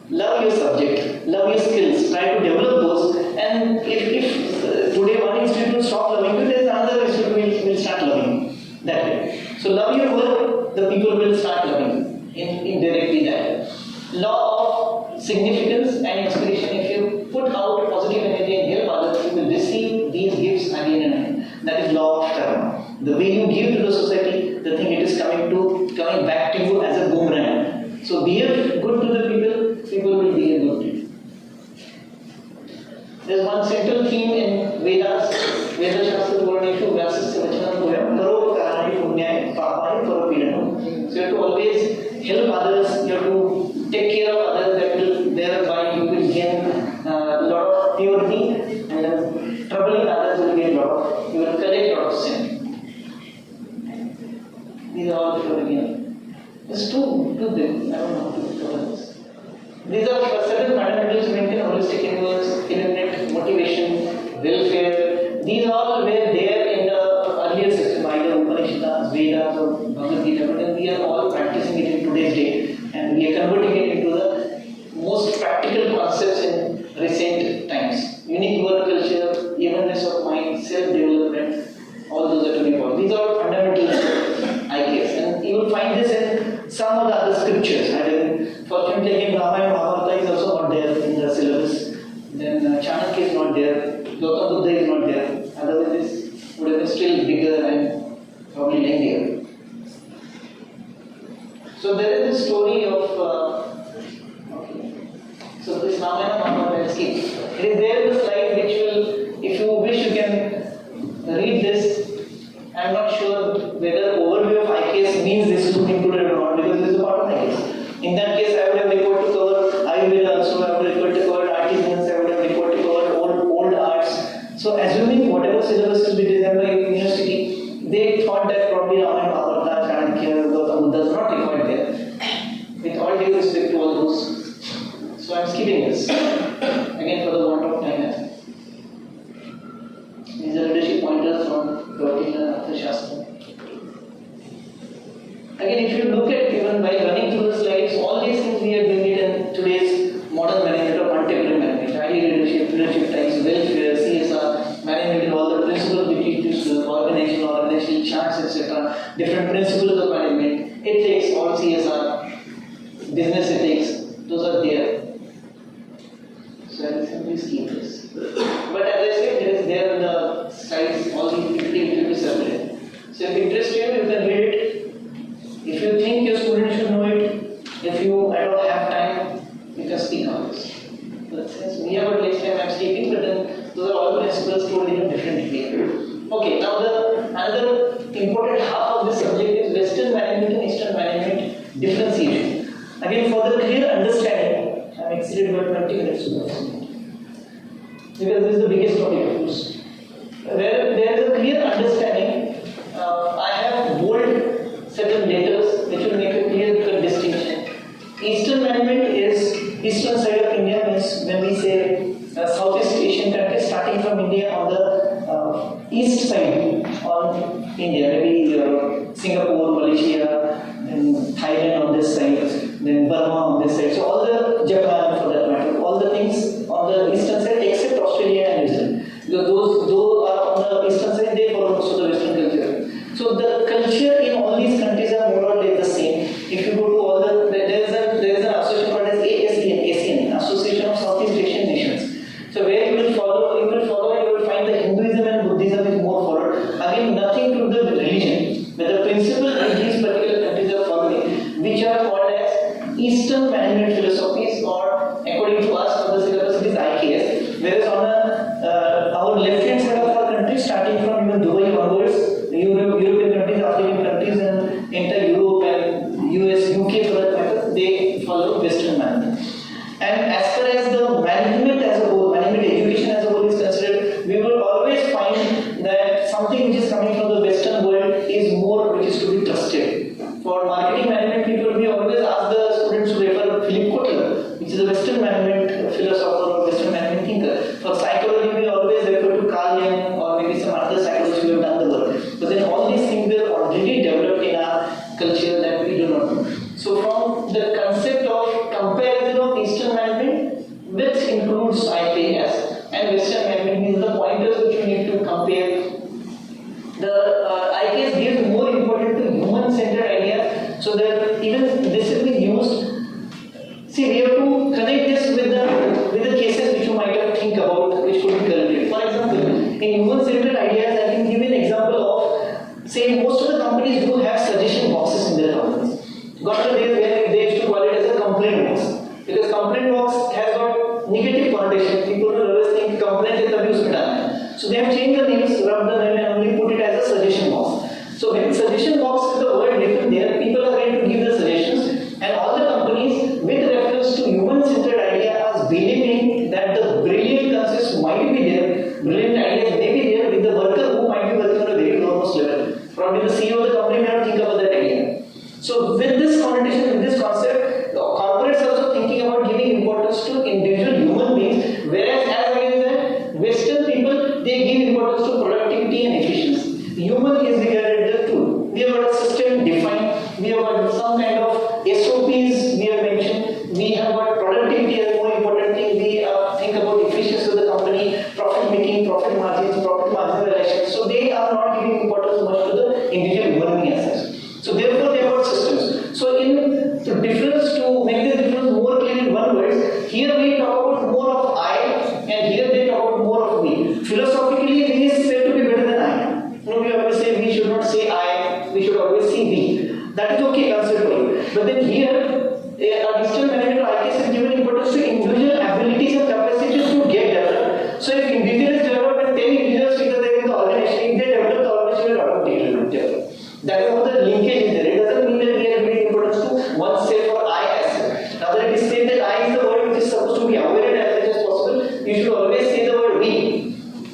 love your subject, love your skills. Try to develop those. And if today one institute will stop loving you, then another institute will start loving you. That way. So love your work, the people will start loving you indirectly that way. Law of significance and inspiration. If you put out positive energy and help others, you will receive these gifts again and again. That is law of karma. The way you give to the society, the thing it is coming back to you as a boomerang. So behave good to the people, people will behave good to you. There is one central theme in Vedas, Veda Shastra Puraneshu Vyasasya Vachanam Goyam, Karo Karani Punyaya Papaya Karo Pidanam. So you have to always help others, you have to These are certain fundamentals maintain holistic universe, internet, motivation, welfare. These all were there in the earlier system, either Upanishads, Vedas, or Bhagavad Gita, but then we are all practicing it in today's day, and we are converting it into the most practical concepts in recent times. Unique work culture, evenness of mind, self-development, all those are to be followed. These are fundamentals, I guess, and you will find this in some of the other scriptures. I mean, fortunately, again, Ramayana Mahabharata is also not there in the syllabus. Then Chanakya is not there. Gautam Buddha is not there. Otherwise, this would have been still bigger and probably lengthier. So there is this story of. So this Ramayana Mahabharata, skip. It is there in the slide which will, if you wish, you can read this. I am not sure whether overview of IKS means this is included or not, because this is a part of IKS. In that case, I would have required to cover Ayurveda also, I would have required to cover artisans, I would have required to cover old arts. So assuming whatever syllabus will be designed by university, they thought that probably Ramayana Mahabharata, Chanakya, Gautam Buddha is not required there. With all due respect to all those. So I am skipping this. Again, for the want of time. These are leadership pointers from Gautila Arthashastra. Again, if you look at, even by running through the slides, all these things we are doing it in today's modern management or contemporary management. Ideal leadership types, welfare, CSR, management, all the principles we teach to organizational charts, etc. Different principles of management, ethics, all CSR, business ethics, those are there. So I will simply skip this. But as I said, it is there in the slides, all the activity will be separate. So if interests you, you can read it. If you think your student should know it, if you I don't have time, you can speak on this. But since we have a less time, I am speaking, but then those are all principles told in a different way. Okay, now the another important half of this subject is Western management and Eastern management differentiation. Again, for the clear understanding, I am exceeded by 20 minutes. Because this is the biggest topic, of course. Where there is a clear understanding, I have bold certain letters which will make a clear distinction. Eastern management is eastern side of India, means when we say Southeast Asian countries, starting from India on the east side on India, maybe Singapore, Malaysia, and Thailand on this side, then Burma on this side. So all the Japan, for that matter, all the things on the eastern side except Australia and New Zealand. Those are on the eastern side, they follow most of the Western culture. So the culture in all these countries are more or less the same. If you go to all the, there is an association called as ASEAN, Association of Southeast Asian Nations. So where you will follow and you will find the Hinduism and Buddhism is more followed. Again, nothing to do with religion, but the principle in these particular countries are following, which are called as Eastern management philosophies, or according to us, for the syllabus it is IKS. Whereas on our left hand side of our country, starting from even Dubai onwards, European countries, African countries, and entire Europe and US, UK for that matter, they follow Western management. And as far as the management as a whole, management education as a whole is considered, we will always find that something which is coming from the Western world is more which is to be trusted. For marketing management people, we always ask the students to refer Philip Kotler, which is a Western management philosopher or Western management thinker. For psychology, we always refer to Carl Jung or maybe some other psychologists who have done the work. But then all these things were already developed in our culture that we do not know. So from the concept of comparison of Eastern management, which includes IKS, and Western management, means the pointers which you need to compare. The IKS gives more importance to human-centered idea, so that even this is being used. See, we have to connect this with the cases which you might have think about, which could be correlated. For example, in human-centered ideas, I can give you an example of, say, most of the companies do have suggestion boxes in their companies. Got the days where they used to call it as a complaint box, because complaint box has got negative connotation. People will always think complaint is abuse में. So they have changed the names, rubbed the name, and only put it as a suggestion box. So when suggestion box is the word written there, people are going to give the suggestions, and all the companies with reference to human-centered idea are believing that the brilliant concepts might be there, brilliant ideas may be there with the worker who might be working on a very lowest level. Probably the CEO of the company may not think about that idea. So with this connotation, with this concept, corporates are also thinking about giving instant management or IKS is given importance to individual abilities and capacities to get developed. So if individual is developed and 10 individuals because they in the organization, if they develop, the organization will automatically develop. That is how the linkage is there. It doesn't mean that we are giving importance to one self or I as well. Rather, it is said that I is the word which is supposed to be avoided as much as possible. You should always say the word we.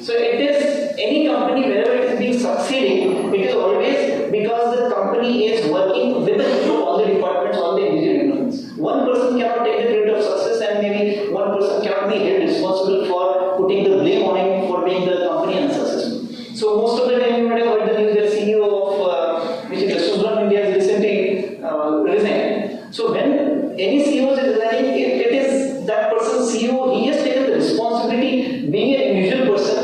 So it is any company wherever it is being succeeding, it is always because the company is working with the help of all the departments, all the individual departments. One person cannot take the credit of success and maybe one person cannot be held responsible for putting the blame on him for being the company unsuccessful. So most of the time you might have heard the news that CEO of which is Ashutosh India has recently resigned. So when any CEO is resigning, it is that person CEO, he has taken the responsibility being an individual person.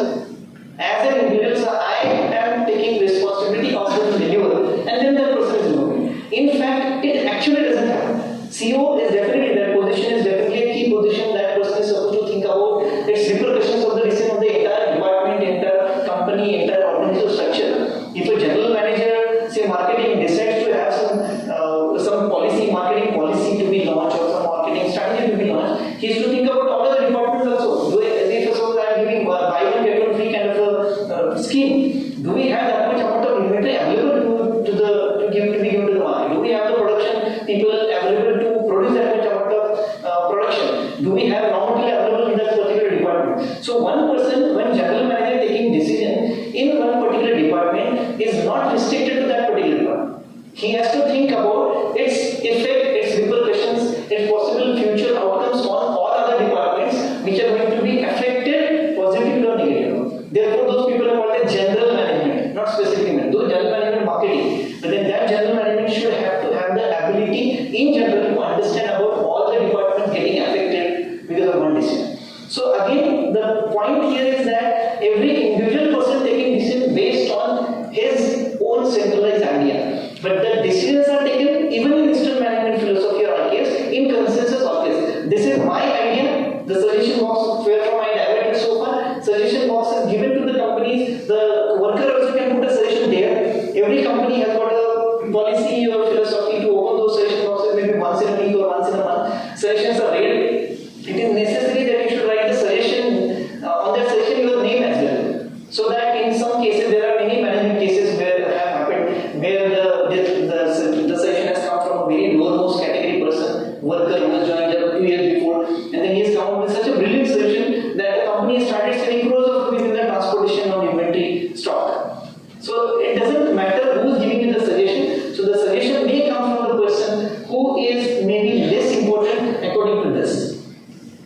As an individual, so I am taking responsibility of the deliver and then that person is moving. In fact, it actually doesn't happen. CEO is definitely, that position is definitely a key position. That person is supposed to think about its repercussions of the decision of the entire department, entire company, entire organizational structure. If a general manager, say marketing, decides to have some policy, marketing policy to be launched or some marketing strategy to be launched, he has to think about all the departments also. If suppose I am giving buy one get one free kind of a scheme, do we have that much amount of inventory available to be given to the market? Do we have the production people available to produce that much amount of production? Do we have raw material available in that particular department? So one person, when general manager taking decision in one particular department, is not restricted to that particular department. He has to think about its effect, its repercussions, its possible future outcomes on all other departments which are going to be affected positively or negatively. Therefore, those people are called as general management, not specific management. Those general management marketing, but then that general management should have to have the ability in general to understand about all the departments getting affected because of one decision. So again, the point here is that every individual person taking decision based on his own centralized idea, but the decisions are taken even in instant management philosophy or IKS in consensus office. This is my idea. The suggestion box where from I diverted so far, suggestion box is given to the companies. The worker also can put a suggestion there. Every company has got a policy or philosophy to open those suggestion boxes maybe once in a week or once in a month. Suggestions are read. It is necessary that you should write the suggestion on that suggestion your name as well. So that in some cases there are many management cases where have happened where the suggestion has come from a very lowermost category person, worker who has joined just 2 years before, and then he has come up with such a brilliant solution that the company has started selling crores of rupees in the transportation of inventory stock. So it doesn't matter who is giving you the suggestion. So the suggestion may come from the person who is maybe less important according to this.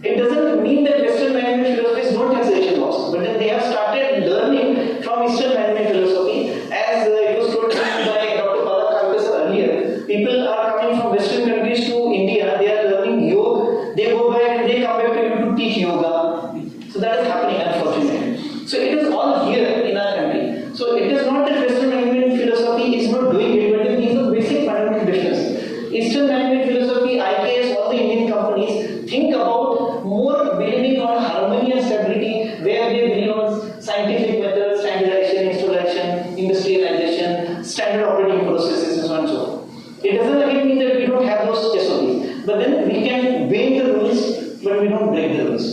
It doesn't mean that Western management philosophies don't have suggestion box, but then they have started learning from Eastern management philosophy. As it was told by Dr. Palak earlier, people are coming from Western countries to India, they are learning yoga, they go back and they come back to you to teach yoga. So that is happening, unfortunately. So it is all here in our country. So it is not that Western management philosophy is not doing it, but these are basic fundamental differences. Eastern management philosophy, IKS, all the Indian companies think about more believing on harmony and stability, where they believe on scientific methods, standardization, installation, industrialization, standard operating processes, and so on and so forth. It doesn't again mean that we don't have those SOPs, but then we can bend the rules, but we don't break the rules.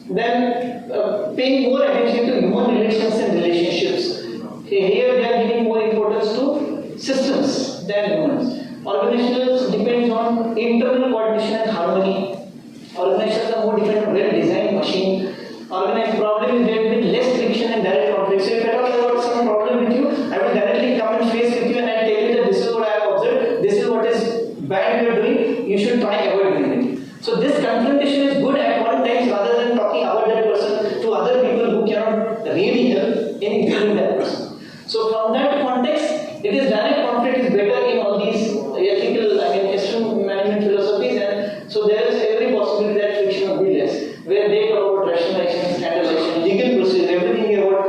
Then paying more attention to human relations and relationships. Here they are giving more importance to systems than humans. Organizations depend on internal coordination and harmony. Organizations are more dependent on well-designed machine. Organized problem is dealt with less friction and direct conflict. So if I talk about some problem with you, I will directly come and face with you and I tell you that this is what I have observed, this is what is bad you are doing, you should try avoid doing it. So this confrontation is good at one time rather than talking about that person to other people who cannot really help in improving that person. So from that context, it is direct conflict is better in all these ethical, Eastern management philosophies, and so there is every possibility that friction will be less. Where they talk about rationalization, standardization, legal procedure, everything about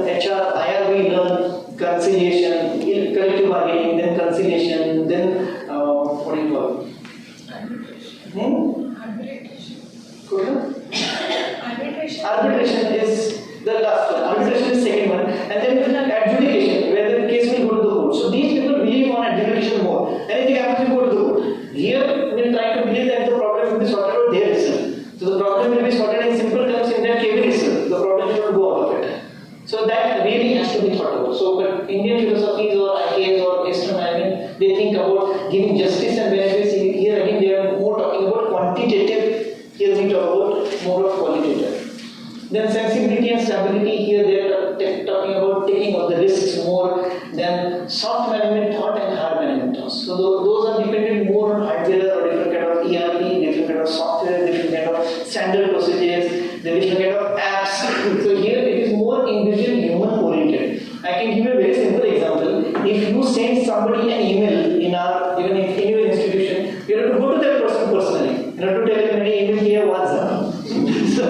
HR, IR we learn conciliation, collective bargaining, then conciliation, then what do you call it? Arbitration is the last one. Arbitration is second one, and then adjudication, where the case will go to the court. So these people believe on adjudication more. Anything happens, you go to the court. Here we will try to Then sensibility and stability, here they are talking about taking of the risks more than soft management thought and hard management thoughts. So those are dependent more on hardware or different kind of ERP, different kind of software, different kind of standard procedures, different kind of apps. So here it is more individual human oriented. I can give you a very simple example. If you send somebody an email in our, even in your institution, you have to go to that person personally. You have to tell him, email here, WhatsApp. So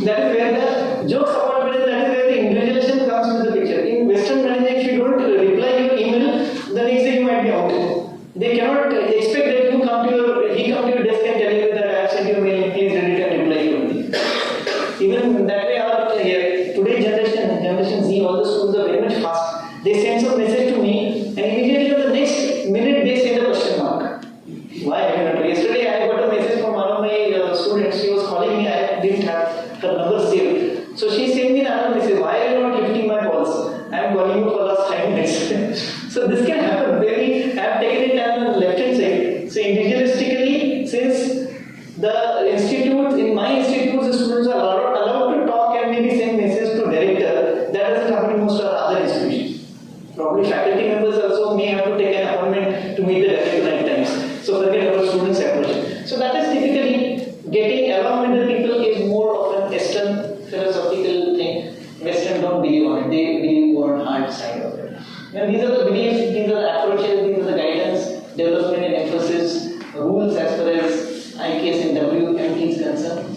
that is where the jokes about management, that is where the individualization comes into the picture. In Western management, if you don't reply your email, the next day you might be out. They cannot expect that he come to your desk and tell you that I have sent you a mail, please read it and reply to me. Even that way, today's generation Z, all the schools are very much fast. They send some message to me, and immediately on the next minute they send a question mark. Why? Yesterday I got a message from one of my students. She was calling me. I didn't have her number saved. So she sent me another message. Why are you not lifting my calls? I am calling you for the last 5 minutes. So this can happen. Maybe I have taken it on the left hand side. So individualistically, since the institute, in my institute, the students are allowed to talk and maybe send messages to director. That doesn't happen in most of the other institutions. Probably faculty members also may have to take an appointment to meet the director at times. So forget about students' approach. So that is typically getting along with the people is more of an Western philosophical thing. Western don't believe on it. They believe more on hard side of it. And these are the beliefs, these are the approaches, these are the guidance, development and emphasis, rules as far as IKS and WMT is concerned.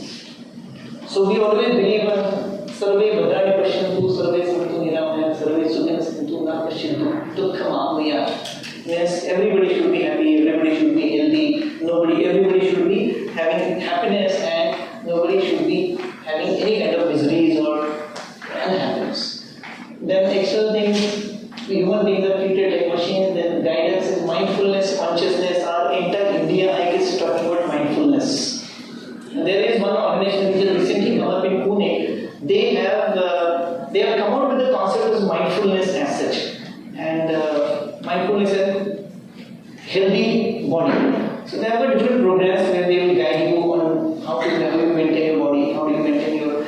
So we always believe on Sarve Bhadrani Pashyantu, Sarve Santu Niramaya, Sarve Sukhan Santu Na Pashyantu, Dukkham Amaya. Yes, everybody should be happy, everybody should be healthy, everybody should be having happiness, and nobody should be having any kind of miseries or unhappiness. Then external things, human beings are treated like machines, then guidance is mindfulness, consciousness. Our entire India, I guess, is talking about mindfulness. And there is one organization which has recently come up in Pune. They have come out with the concept of mindfulness as such. And mindfulness and healthy body. So they have got different programs where they will guide you on how you maintain your body, how do you maintain your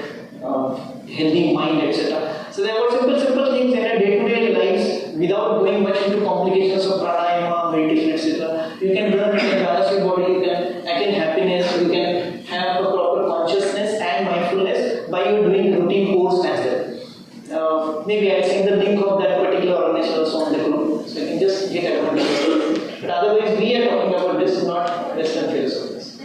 healthy mind, etc. So they have got simple things in a day-to-day lives without going much into complications of pranayama, meditation, etc. You can learn, you can balance your body, you can attain happiness, you can have a proper consciousness and mindfulness by you doing routine course as well. Maybe I'll send the link of that particular organization also on the group, so you can just get advantage of it. But otherwise, we are talking about this, not Western philosophies.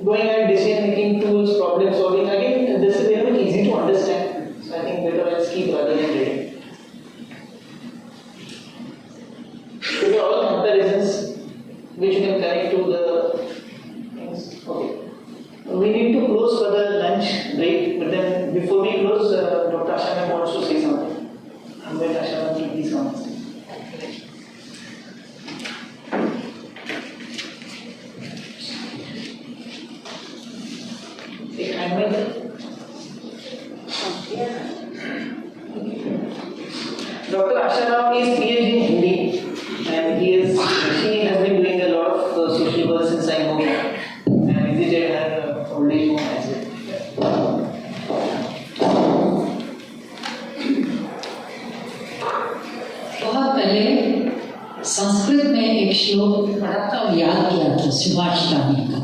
Going at decision-making tools, problem solving, again, this is very much easy to understand. So I think better I'll skip rather than reading. These are all comparisons which you can connect to the things. Okay. We need to close for the lunch break, but then before we close, Dr. Ashutosh wants to say something. I'm going to Ashutosh, please come. Dr. Ashutosh is PhD in Hindi, and she has been doing a lot of social work since I know her, and visited her old age home as well. बहुत पहले संस्कृत में एक श्लोक पढ़ा था और याद किया था सुभाष रानी का।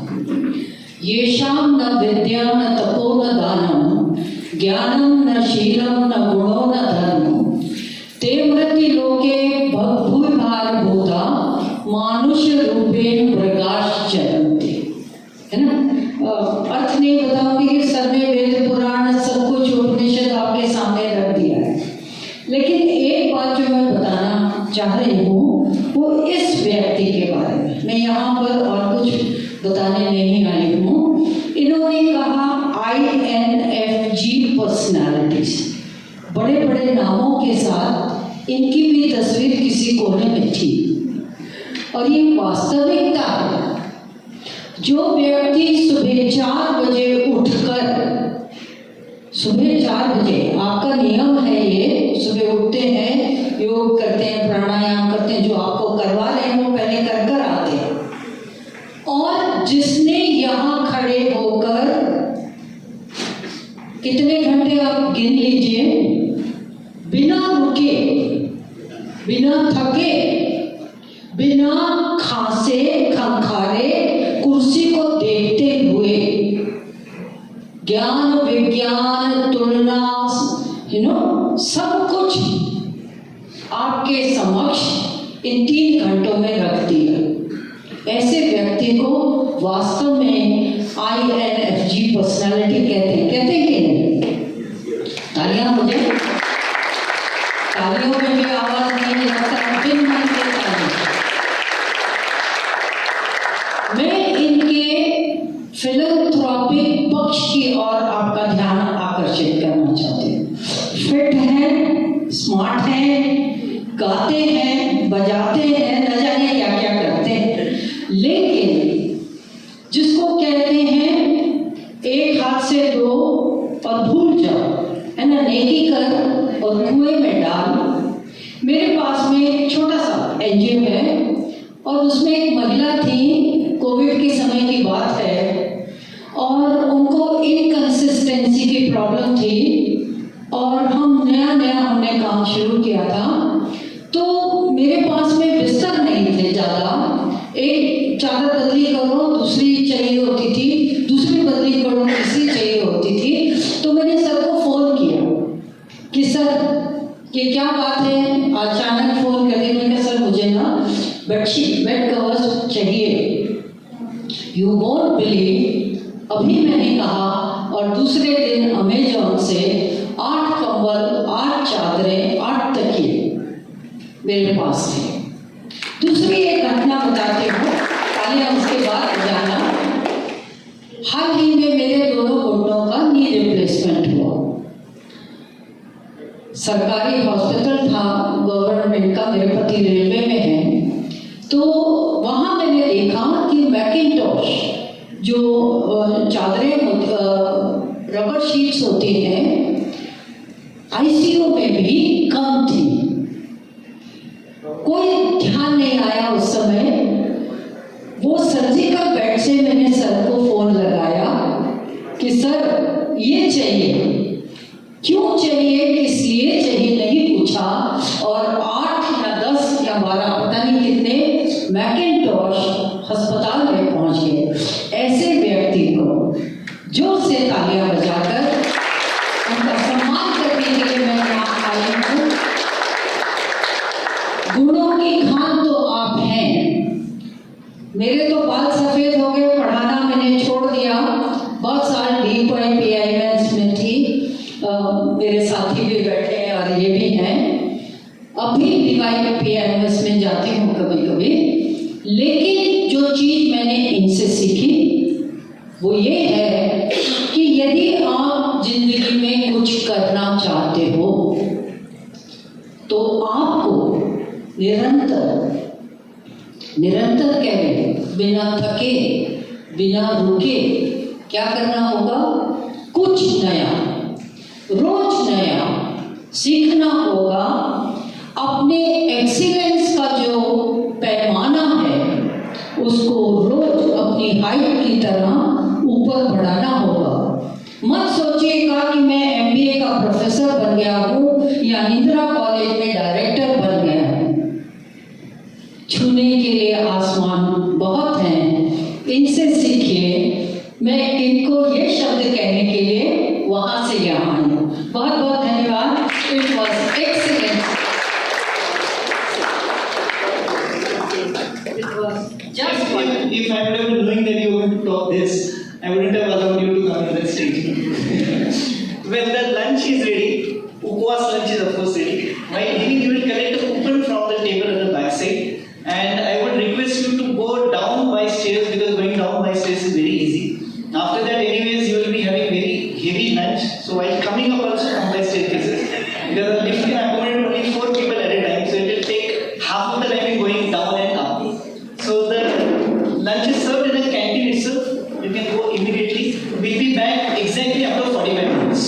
येषां न विद्या न तपो न दानम ज्ञानम न शीलम न गुणो न धर्मो ते मृति लोके भूभार भूता मानुष्य रूपेण मृगाश्च चरन्ति। है ना? अर्थ नहीं बताऊंगी कि सर ने वेद पुराण सब कुछ उपनिषद आपके सामने रख दिया है, लेकिन एक बात जो मैं बताना चाह रही हूँ वो इस व्यक्ति के बारे में। मैं यहाँ पर और कुछ बताने नहीं आई हूँ। इन्होंने कहा INFJ पर्सनालिटीज, बड़े बड़े नामों के साथ इनकी भी तस्वीर किसी कोने में थी, और ये वास्तविकता है। जो व्यक्ति सुबह 4 बजे उठकर, सुबह 4 बजे आपका नियम है, ये सुबह उठते हैं, योग करते हैं, प्राणायाम करते हैं, जो आपको करवा रहे हैं वो पहले कर आते हैं, और जिसने यहाँ खड़े होकर कितने घंटे आप गिन लीजिए, बिना रुके, बिना थके, बिना खांसे खंखारे कुर्सी को देखते हुए ज्ञान विज्ञान तुलना सब कुछ आपके समक्ष इन 3 घंटों में रख दिया। ऐसे व्यक्ति को वास्तव में INFJ पर्सनालिटी कहते हैं कि नहीं? तालियां हो जाए। तालियों में भी आवाज नहीं लगता, बिन मन के तालियां। मैं इनके फिलैंथ्रोपिक पक्ष की ओर आपका ध्यान आकर्षित करना चाहती हूँ। फिट हैं, स्मार्ट हैं, गाते हैं, बजाते हैं, न जाने क्या क्या करते हैं, लेकिन जिसको कहते हैं एक हाथ से दो और भूल जाओ, है ना, नेकी कर और कुएं में डाल। मेरे पास में एक छोटा सा NGO है और उसमें एक महिला थी, कोविड के समय की बात है, और उनको इनकंसिस्टेंसी की प्रॉब्लम थी और हम नया हमने काम शुरू किया था, तो मेरे पास में बिस्तर नहीं थे ज़्यादा। एक चादर बदली करो, दूसरी चाहिए होती थी, दूसरी बदली करो, तीसरी चाहिए होती थी। तो मैंने सर को फ़ोन किया कि सर ये क्या बात है, अचानक फ़ोन कर दिया। मैंने कहा सर मुझे ना बेड कवर्स चाहिए। यू वोंट बिलीव, अभी मैंने कहा और दूसरे दिन अमेजॉन से 8 कंबल, 8 चादरें, 8 तकिए मेरे पास थे। दूसरी एक घटना बताती हूँ, तालियां उसके बाद जाना। हाल ही में मेरे दोनों घुटनों का नी रिप्लेसमेंट हुआ। सरकारी हॉस्पिटल था गवर्नमेंट का, मेरे पति रेलवे में है, तो वहाँ मैंने देखा कि मैकिंटॉश जो चादरें रबर शीट्स होती हैं ICU में भी कम थी। कोई ध्यान नहीं आया उस समय। वो सर्जिकल बेड से मैंने सर को फोन लगाया कि सर ये चाहिए, क्यों चाहिए, किस लिए चाहिए नहीं पूछा, और 8 या 10 या 12 पता नहीं कितने मैकिंटॉश अस्पताल में पहुंच गए। ऐसे व्यक्ति को जोर से तालियां बजाकर उनका सम्मान करने के लिए मैं यहाँ आई हूँ। गुणों की खान तो आप हैं। मेरे तो बाल सफेद हो गए, पढ़ाना मैंने छोड़ दिया। बहुत साल DPIMS में थी, मेरे साथी भी बैठे हैं और ये भी हैं। अभी DPIMS में जाती हूँ कभी कभी, लेकिन जो चीज मैंने इनसे सीखी वो ये है कि यदि आप जिंदगी में कुछ करना चाहते हो तो आपको निरंतर कह बिना थके, बिना रुके क्या करना होगा, कुछ नया, रोज नया सीखना होगा। अपने एक्सीलेंस का जो पैमाना है उसको रोज अपनी हाइट की तरह ऊपर बढ़ाना होगा। मत सोचिएगा कि मैं MBA का प्रोफेसर बन गया हूँ या इंदिरा कॉलेज में डायरेक्टर बन गया हूँ। छूने के लिए आसमान बहुत हैं, इनसे सीखिए। मैं इनको ये शब्द कहने के लिए वहां से यहाँ आई हूँ। बहुत बहुत धन्यवाद। It was excellent. Just if I would have been knowing that you were going to talk this, I wouldn't have allowed you to come on that stage. When the lunch is ready, Upwas lunch is of course ready. While leaving, you will collect a coupon from the table at the back side, and I would request you to go down by stairs because going down by stairs is very easy. After that, anyways, you will be having very heavy lunch. So while coming up, also come by staircases because the lift can accommodate only 4 people at a time, so it will take half of the time in going down and up. So the lunch is served in a canteen itself. You can go immediately. We'll be back exactly after 45 minutes.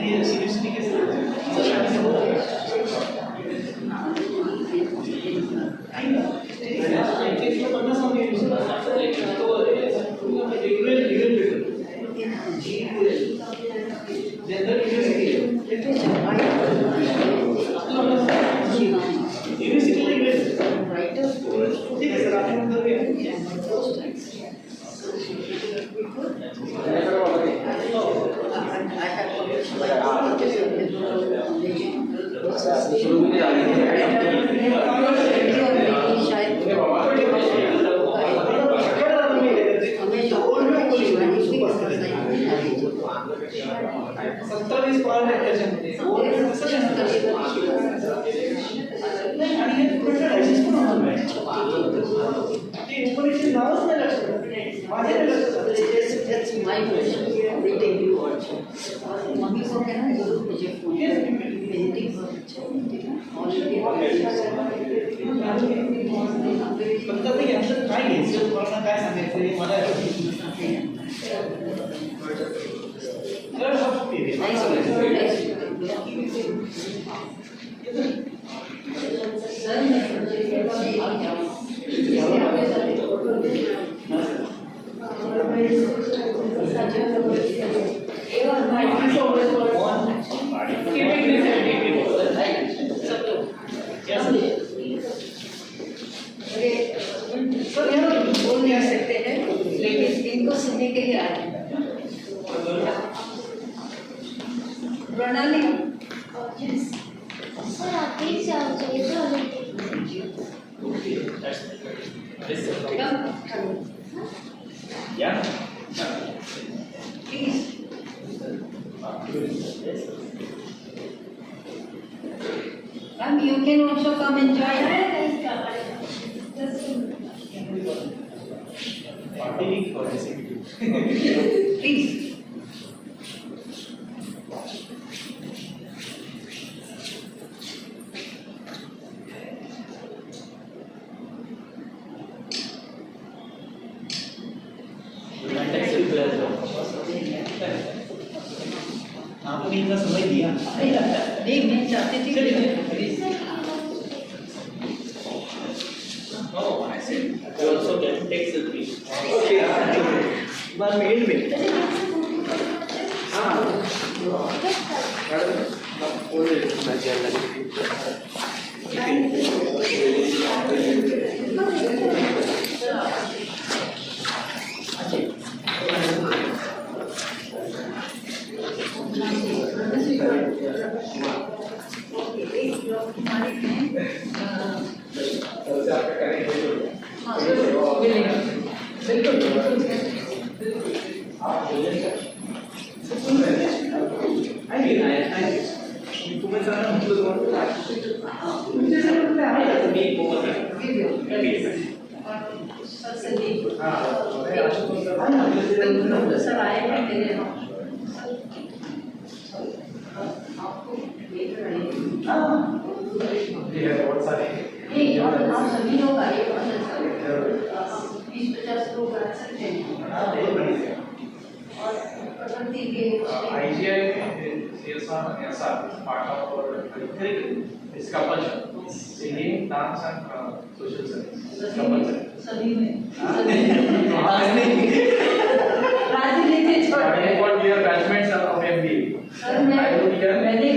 University के You can also come and join. Please. आपको भी इतना समय दिया नहीं मैं चाहती थी You also can take selfie. Okay बार में एंड में हां सर आए हैं मेरे आप सभी लोग आइए 20-50 लोग आ सकते हैं और प्रगति के IGI CSR part of our curriculum is compulsion. Singing, dance and social service. सभी में राजनीति छोड़िए What we are batchmates of MBA. Sir मैंने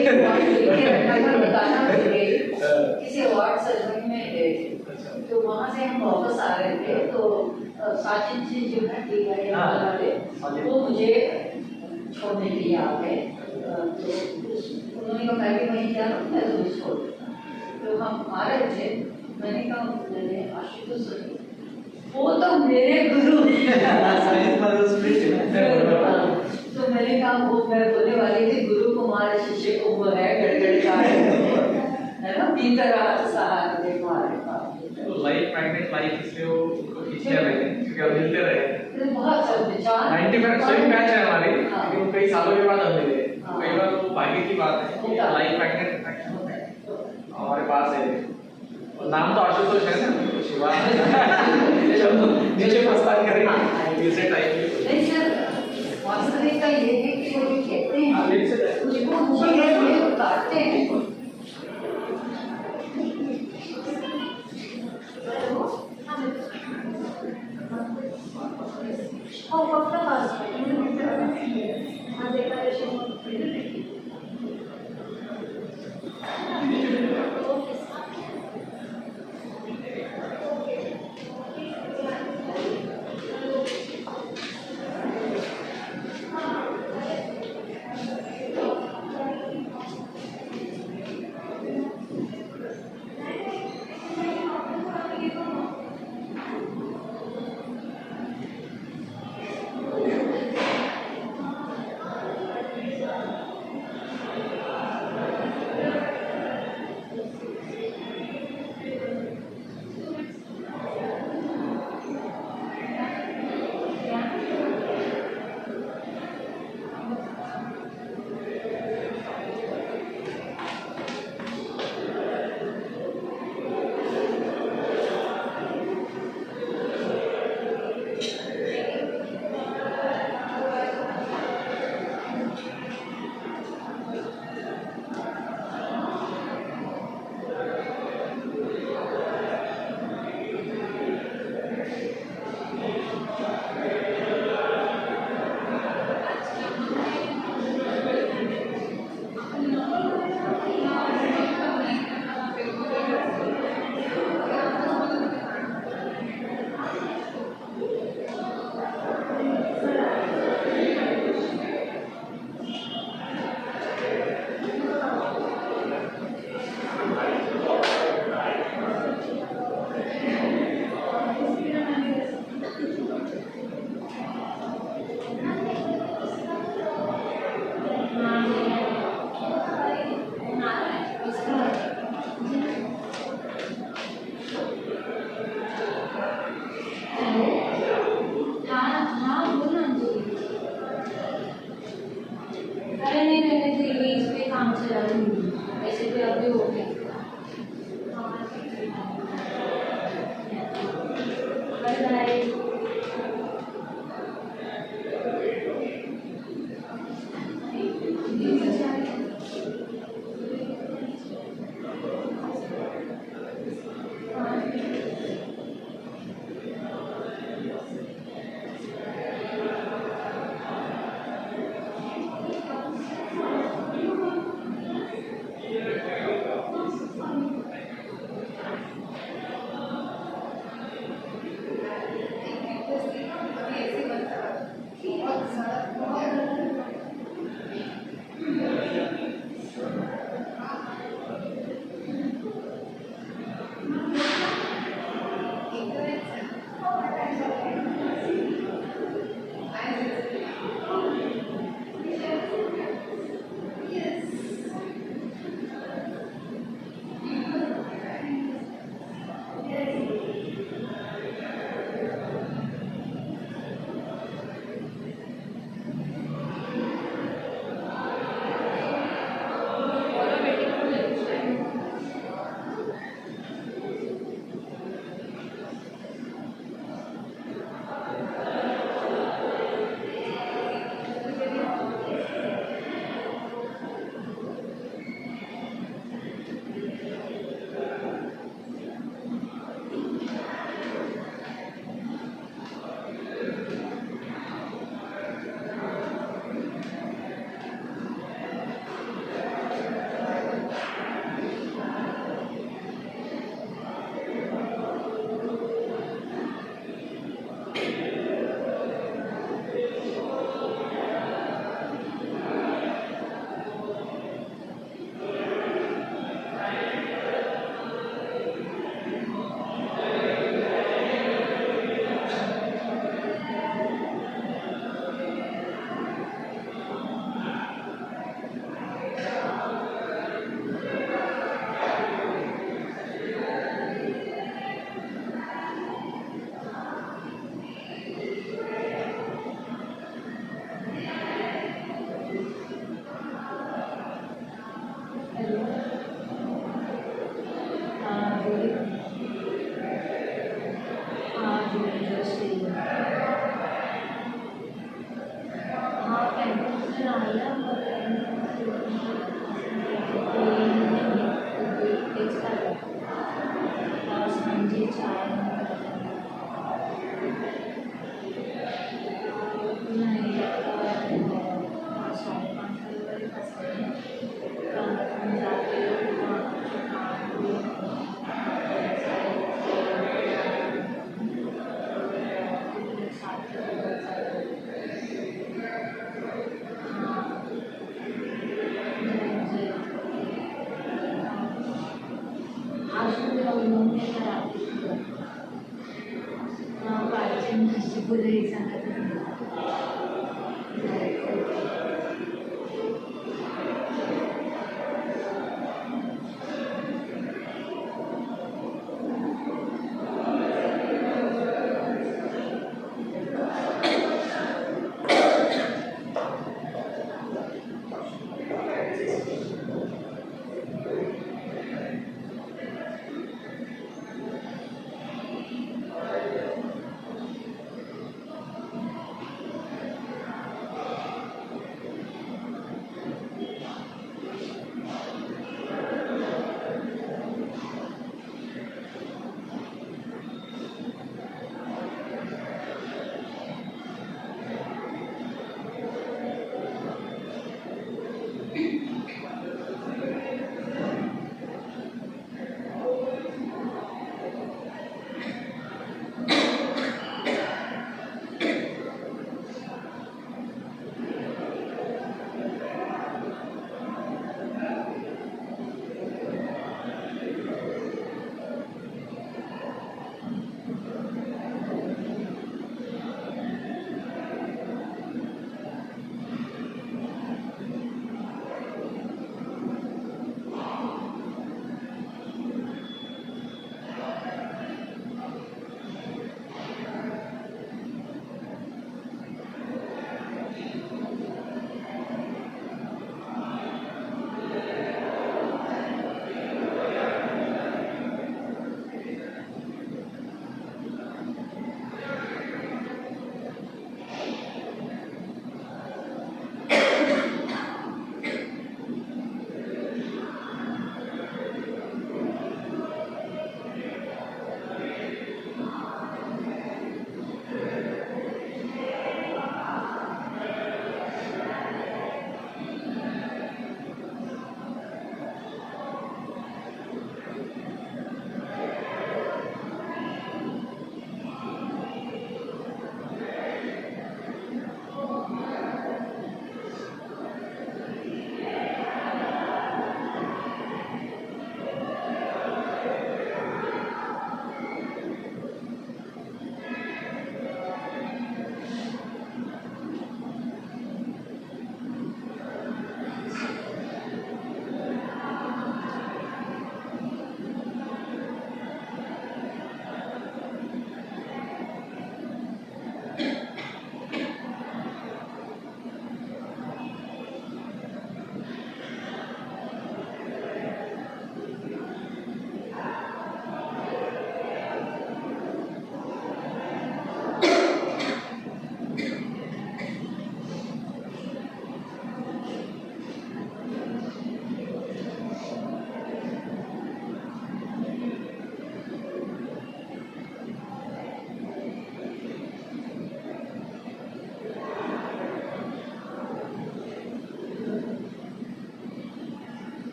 बताना मुझे किसी अवार्ड सेरेमनी में गए थे तो वहाँ से हम वापस आ रहे थे तो साजिद जी जो है वाले वो मुझे छोड़ने के लिए आ गए तो उन्होंने कहा मैं भी वहीं जा रहा हूँ मैं तुम्हें छोड़ तो हम आ रहे थे मैंने कहा मैंने आशुतोष वो तो मेरे गुरु तो मैंने कहा वो मैं बोलने वाली थी गुरु कुमार शिष्य को वो है गड़गड़ का है ना भीतर सहारे हमारे पास तो लाइफ मैग्नेट लाइफ इसलिए वो उनको खींचते रहे क्योंकि अब मिलते रहे बहुत सब विचार 95 सही मैच है हमारी लेकिन कई सालों के बाद हम मिले कई बार वो भाग्य की बात है कि लाइफ मैग्नेट हमारे पास है और नाम तो आशुतोष है ना शिवा नीचे प्रस्ताव करेंगे यूजर टाइप नहीं सर वास्तविकता ये है कि वो कहते हैं मुझको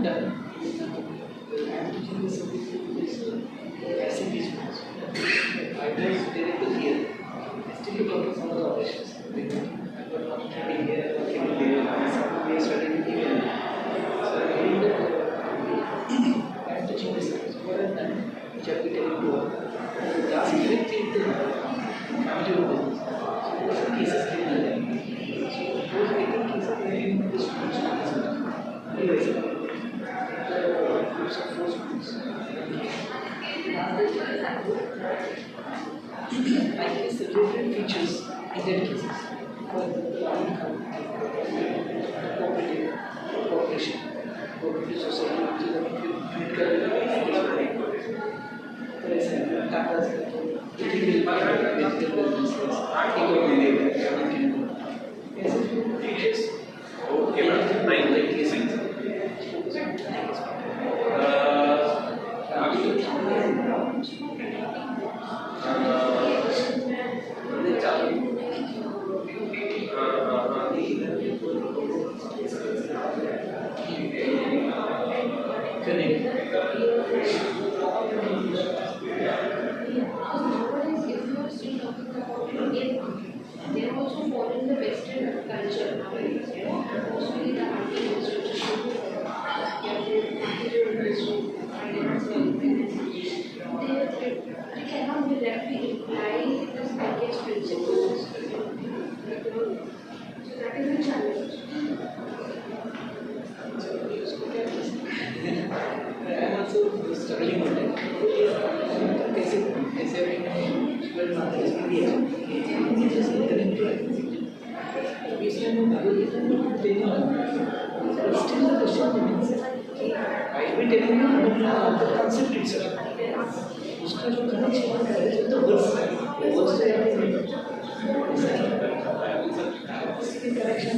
have done. I'm teaching this SMBs. I was directly here. I still look after some of the operations. I've got one training here, one training there, some way studying here. So I'm doing that. I'm teaching this. What I've done, which I'll be telling you all. Last week, family business. So those are cases given there. So those 18 cases are in this groups of 4 schools. I guess the different features in their cases. Cooperation, cooperative society, which is a for example, Tata's ethical businesses, eco-friendly, features. Okay, but like cases. They are also following the Western culture nowadays. Mostly the they cannot directly imply the package principles. So that is a challenge. I am also struggling with that. Obviously, I know but still the question remains. I will be telling you the concept itself. उसका जो connection है तो words से इसकी correction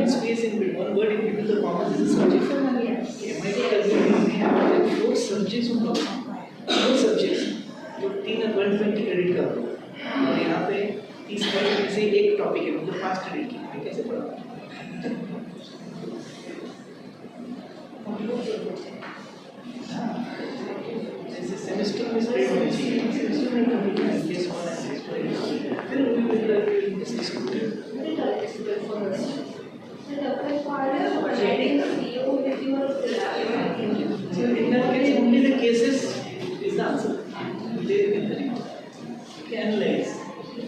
one space in between, one word in between the commas is a subject. MIT has 4 subjects होंगे, 4 subjects जो 3 और 120 credit का होगा और यहाँ पे 30 क्रेडिट में से एक टॉपिक है मतलब 5 क्रेडिट की मैं कैसे पढ़ाऊँ? जैसे सेमेस्टर में स्प्रेड होनी चाहिए, सेमेस्टर में कंप्लीट केस 1 एंड केस 2 फिर we will discuss cases is the answer. They can analyze.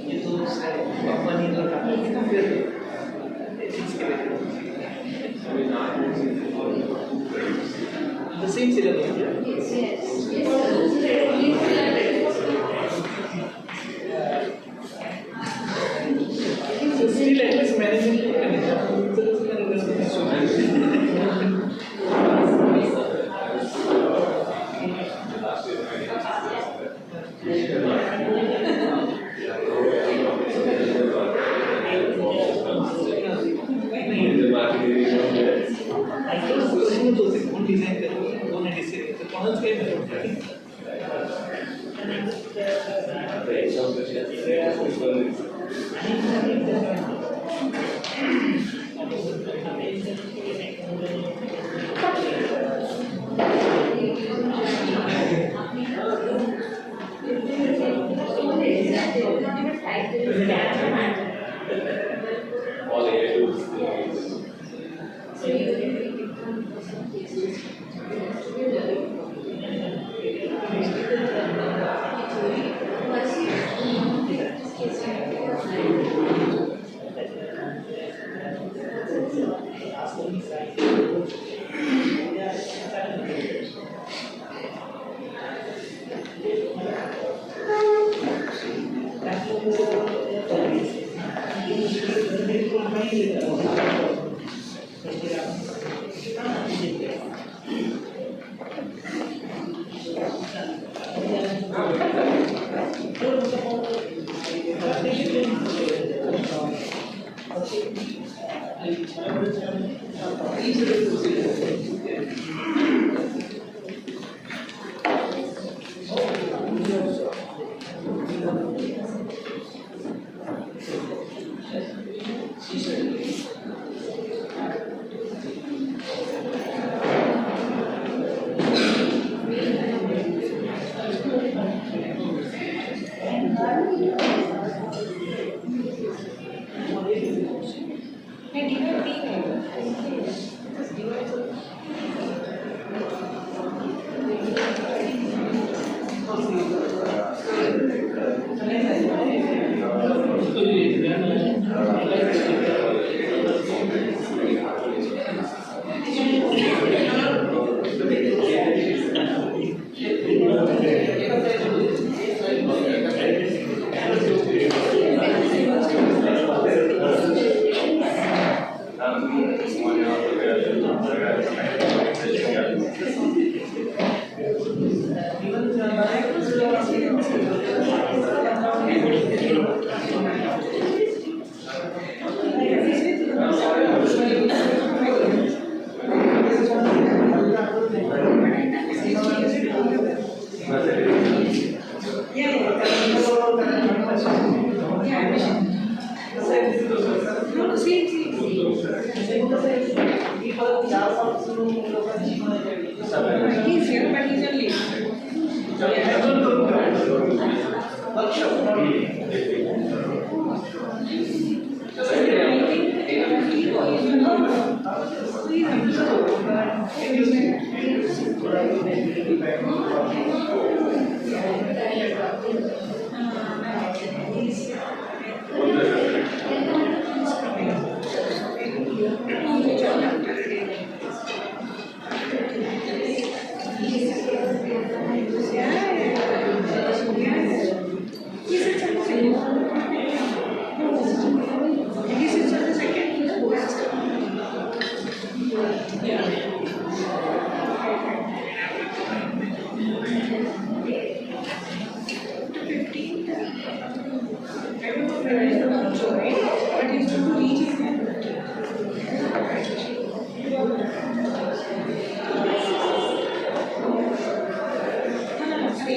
ये तो कंपनी का काम है फिर इसके the same syllabus. So still at least management design करो दोनों डिजाइन तो कौन से He's here, but he's on leave.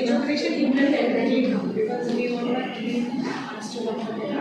Education implement definitely come because we want to be asked to work for the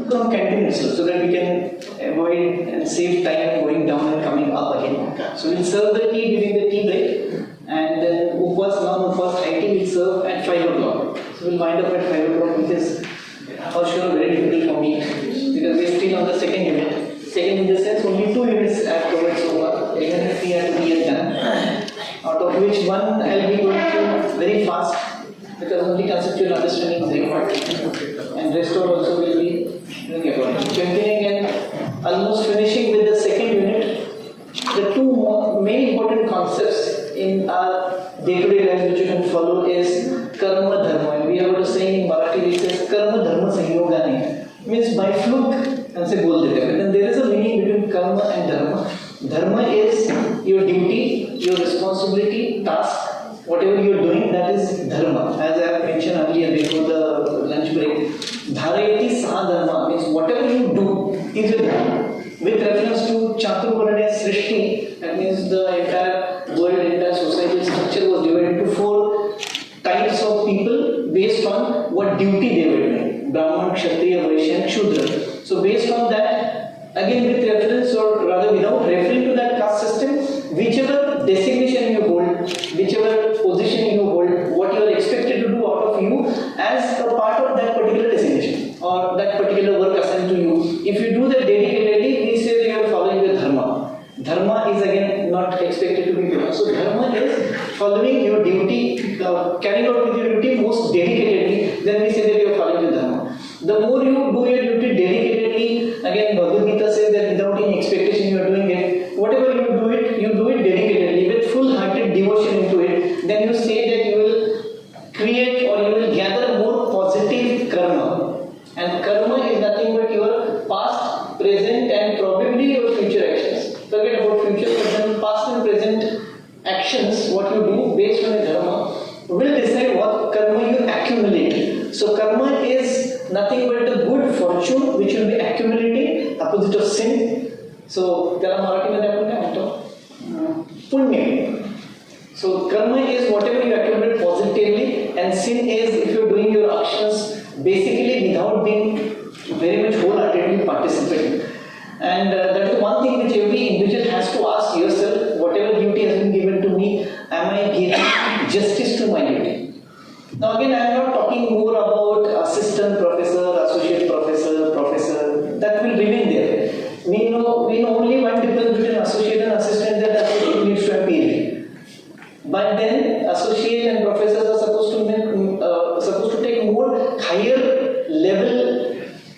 From canteen so that we can avoid and save time going down and coming up again. So we'll serve the tea during the tea break, and then Upwas non-Upwas IT will serve at 5 o'clock. So we'll wind up at 5 o'clock, which is for sure very difficult for me because we're still on the second unit. Second in the sense only 2 units I have covered so far, even if 3 have to be done. Out of which one I'll be going through very fast because only conceptual understanding is required, and rest of also will be doing about it. Continuing and almost finishing with the second unit, the two main important concepts in our day-to-day life which you can follow is karma dharma. And we are going to say in Marathi, it says karma dharma sanyogane. Means by fluke, and say bol dete. But then there is a meaning between karma and dharma. Dharma is your duty, your responsibility, task, whatever you are doing, that is dharma. As I have mentioned earlier before the lunch break, dharayati sa dharma means whatever you do is your dharma. With reference to Chaturvarnya Srishti, that means the entire world, entire societal structure was divided into 4 types of people based on what duty they were doing: Brahman, Kshatriya, Vaishya, and Shudra. So based on that, again with reference or rather without referring to that caste system, whichever designation you hold, whichever position you hold, what you are expected to do out of you as a part of that particular designation or that particular work assigned to you. If you do that dedicatedly, we say that you are following the dharma. Dharma is again not expected to be done. So dharma is following your duty, carrying out with your duty most dedicatedly. Then we say that you are following the dharma. The more you do your duty dedicatedly, again Bhagavad Gita says that without any expectation you are doing it. Whatever you do it dedicatedly with full-hearted devotion into it. Then you say that you will create or you will gather more positive karma. And karma is nothing but your past, present, and probably your future actions. Forget about future, but then past and present actions, what you do based on a dharma, will decide what karma you accumulate. So karma is nothing but the good fortune which will be accumulating, opposite of sin. So त्याला मराठीमध्ये आपण काय म्हणतो? पुण्य. So karma is whatever you accumulate positively, and sin is if you are doing your actions basically without being very much wholeheartedly participating. And that is one thing which every individual has to ask yourself: whatever duty has been given to me, am I giving justice to my duty? Now again, I am not talking more about assistant professor, associate professor, professor. That will remain there. We know only one difference between associate and assistant, that associate needs to have PhD. But then associate and professors are supposed to take more higher level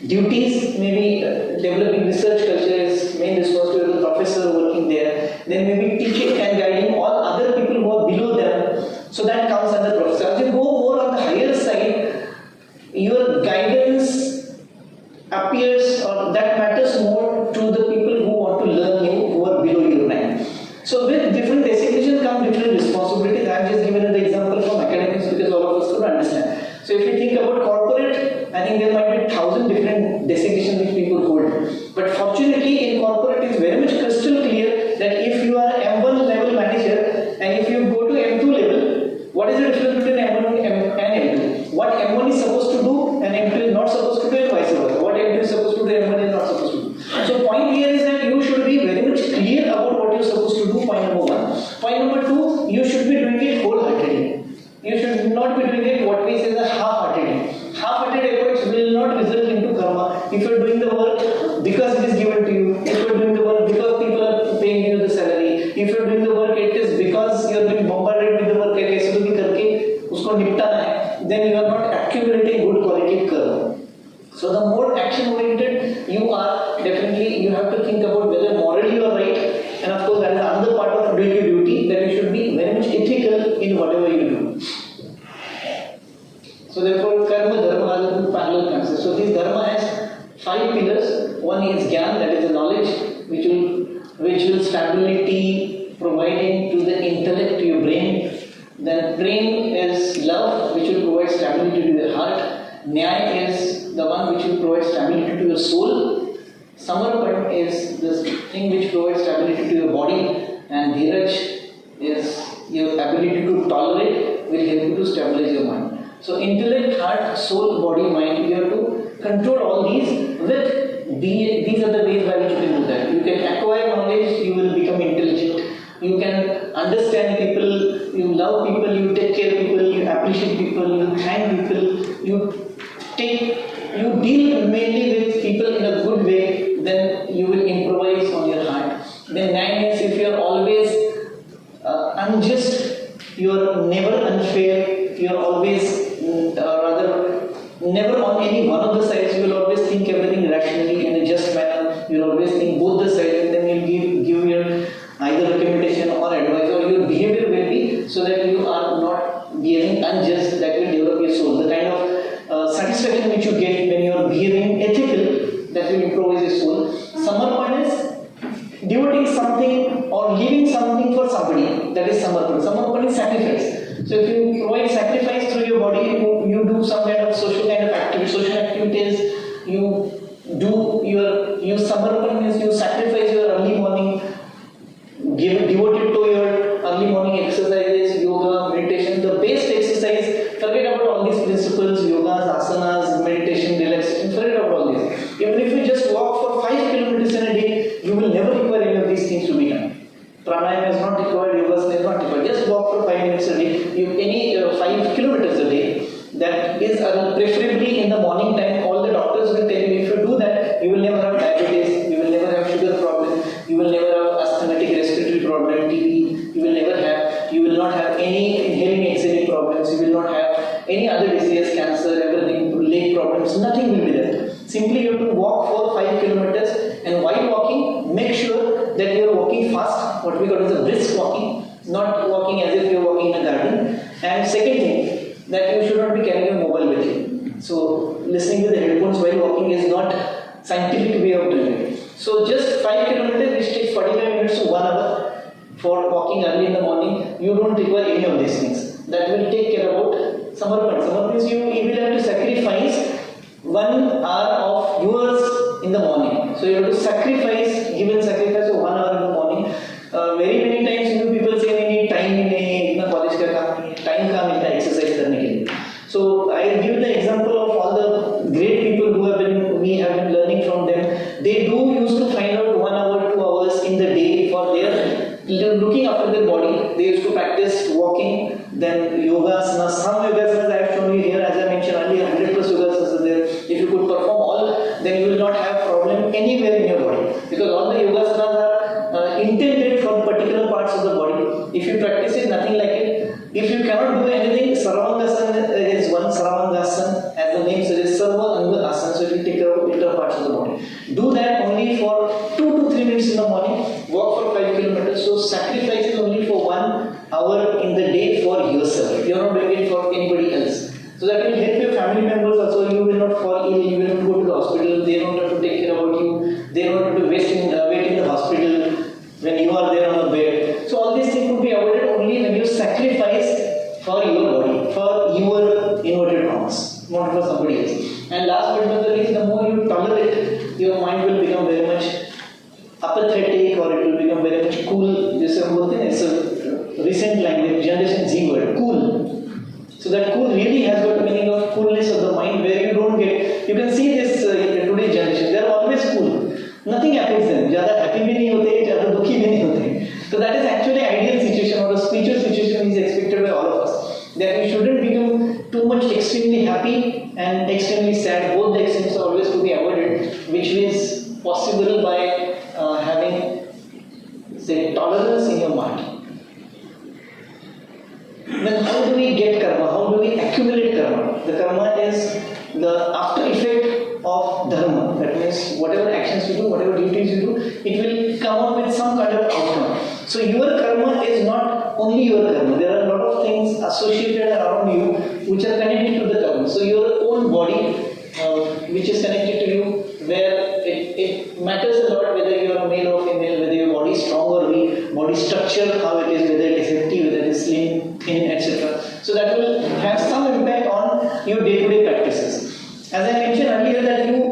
duties. Maybe developing research culture is main responsibility of the professor working there. Then maybe teaching and guiding all other people who are below them. So that comes under professor. As you go more on the higher side, your guidance appears, or that matters more to the people who want to learn you, who are below your rank. So with different designation come different responsibilities. I have just given the example from academics because all of us could understand. So if you think about corporate, I think there might be 1,000 different designations which people hold. But fortunately in corporate it is very much crystal clear that if you are M1 level manager and if you go to M2 level, what is the difference between M1 and M2? What M1 is supposed to do and M2 is not supposed to do, and vice versa. What M2 is supposed to do, M1 is not supposed to do. So point here is that you should be very much clear about what you are supposed to do, point number 1. Point number 2, you should be doing it wholeheartedly. You should not be doing it what we say the half-heartedly. Half-hearted efforts will not result into karma. If you are doing the work because it is given to you, if you are doing the work because people are paying you the salary, if you are doing the work it is because you are being bombarded with the work, कैसे तो भी करके उसको निपटाना है, then you are not accumulating good quality karma. So the more action-oriented you are, definitely you have to think about whether morally you are right, and of course that is another part of doing your duty, that you should be very much ethical in whatever you do. So therefore, karma, dharma are the parallel concepts. So this dharma has 5 pillars. One is jnana, that is the knowledge, which will stability providing to the intellect, to your brain. Then prem is love, which will provide stability to your heart. Nyaya is the one which will provide stability to your soul. Samarpan is the thing which provides stability to your body. And dheeraj is your ability to tolerate, will help you to stabilize your mind. So intellect, heart, soul, body, mind, you have to control all these with these are the ways by which you can do that. You can acquire knowledge, you will become intelligent. You can understand people, you love people, you take care of people, you appreciate people, you thank people, you deal mainly with people in a good way, then you will improvise on your heart. Then 9 is if you are always unjust, you are never unfair, you are always never on any one of the sides, you will always think everything rationally in a just manner, you will always think both the sides, and then you will give your either recommendation or advice, or your behavior will be so that you are not behaving unjust. challenges that will develop your soul. The kind of satisfaction which you get when you are behaving ethical, that will improve your soul. Samarpan is devoting something or leaving something for somebody. That is samarpan. Samarpan is sacrifice. So if you provide sacrifice through your body, you do some kind of social activities, you samarpan means you sacrifice your early morning, devote it to your early morning exercises, yoga, meditation, the best exercise. Forget about all these principles, yogas, asanas, meditation, relaxation, forget about all this. Even if you just walk for 5 kilometers in a day, you will never require any of these things to be done. Pranayama is not required, yoga is not required. Just walk for 5 minutes a day, any 5 kilometers a day. That is preferably in the morning time. All the doctors will tell you, if you do that, you will never have diabetes, you will never have sugar problem, you will never have asthmatic respiratory problem, TB, you will not have any inhaling exhaling problems, you will not have any other disease, cancer, everything, leg problems, nothing will be there. Simply you have to walk for 5 kilometers, and while walking, make sure that you are walking fast, what we call as a brisk walking, not walking as if you are walking in a garden. And second thing, that you should not be carrying your mobile with you. So listening with the headphones while walking is not scientific way of doing it. So just 5 kilometers, which takes 45 minutes to 1 hour for walking early in the morning, you don't require any of these things. That will take care about samarpan. Samarpan means you will have to sacrifice 1 hour of yours in the morning. So you have to sacrifice of 1 hour in the morning. Very many times people say we need time in college time का मिलता है exercise करने के लिए. So I give the example of all the great people who we have been learning from them. They used to find out 1 hour, 2 hours in the day for their looking after their body. They used to practice walking, then yogasanas. Some yogasanas I have shown you here, as I mentioned earlier, 100 plus yogasanas are there. If you could perform all, then you will not have problem anywhere in your body, because all the yogasanas are intended for particular parts of the body. If you practice it, nothing like it. If you cannot do anything, Sarvangasana is one. Sarvangasana, as the name suggests, Sarva Anga Asana, so it will take care of inner parts of the body. Do that only for 2 to 3 minutes in the morning, walk for 5 kilometers, so sacrifice is only for 1 hour in the day for yourself. You are not doing it for anybody else. So that will help your family members also. You will not fall ill, you will not go to the hospital, they don't have to take care about you, they don't have to wait in the hospital when you are there on the bed. So all these things could be avoided only when you sacrifice for your body, for your inverted commas, not for somebody else. And last but not the least, the more you tolerate, your mind will become very much apathetic, or it will become very much cool. It's a recent language, Generation Z word, cool. So that cool really has got a meaning of coolness of the mind, where you don't get, you can see this in today's generation, they are always cool. Nothing happens then. ज़्यादा happy भी नहीं होते, ज़्यादा दुखी भी नहीं होते. So that is actually ideal situation, or a spiritual situation is expected by all of us. That we shouldn't become too much extremely happy and extremely sad. Both the extremes are always to be avoided, which is possible by having, say, tolerance in your mind. Then how do we get karma? How do we accumulate karma? The karma is the after effect of dharma. That means whatever actions you do, whatever duties you do, it will come up with some kind of outcome. So your karma is not only your karma. There are a lot of things associated around you which are connected to the karma. So your own body, which is connected to you, where it matters a lot whether you are male or female, whether your body is strong or weak, body structure, how it is, whether it is healthy, whether it is slim, thin, etc. So that will have some impact on your day-to-day practices. As I mentioned earlier, that you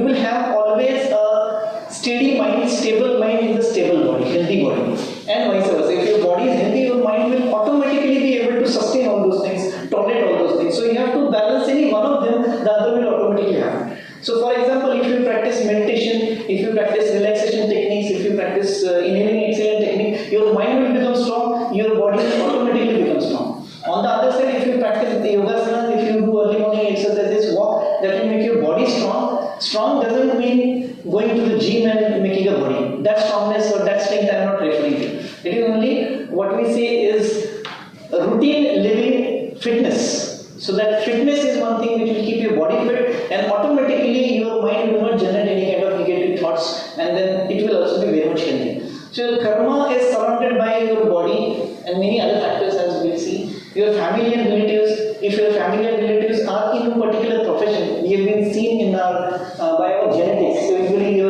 will have always a steady mind, stable mind in the stable body, healthy body, and vice versa. If your body is healthy, your mind will automatically be able to sustain all those things, tolerate all those things. So you have to balance any one of them, the other will automatically happen. So for example, if you practice meditation, if you practice relaxation techniques, if you practice inhaling exhaling technique, your mind will become strong, your body will automatically become strong. On the other side, if you practice the yogasanas, if you do early morning exercises, walk, that will make your body strong. Strong doesn't mean going to the gym and making a body. That strongness or that strength I am not referring to. It is only what we say is routine living fitness. So that fitness is one thing which will keep your body fit, and automatically your mind will not generate any kind of negative thoughts, and then it will also be very much healthy. So karma is surrounded by your body and many other factors, as we'll see. Your family and relatives, if your family and relatives are in a particular profession, we have been seen in our by our genetics. So usually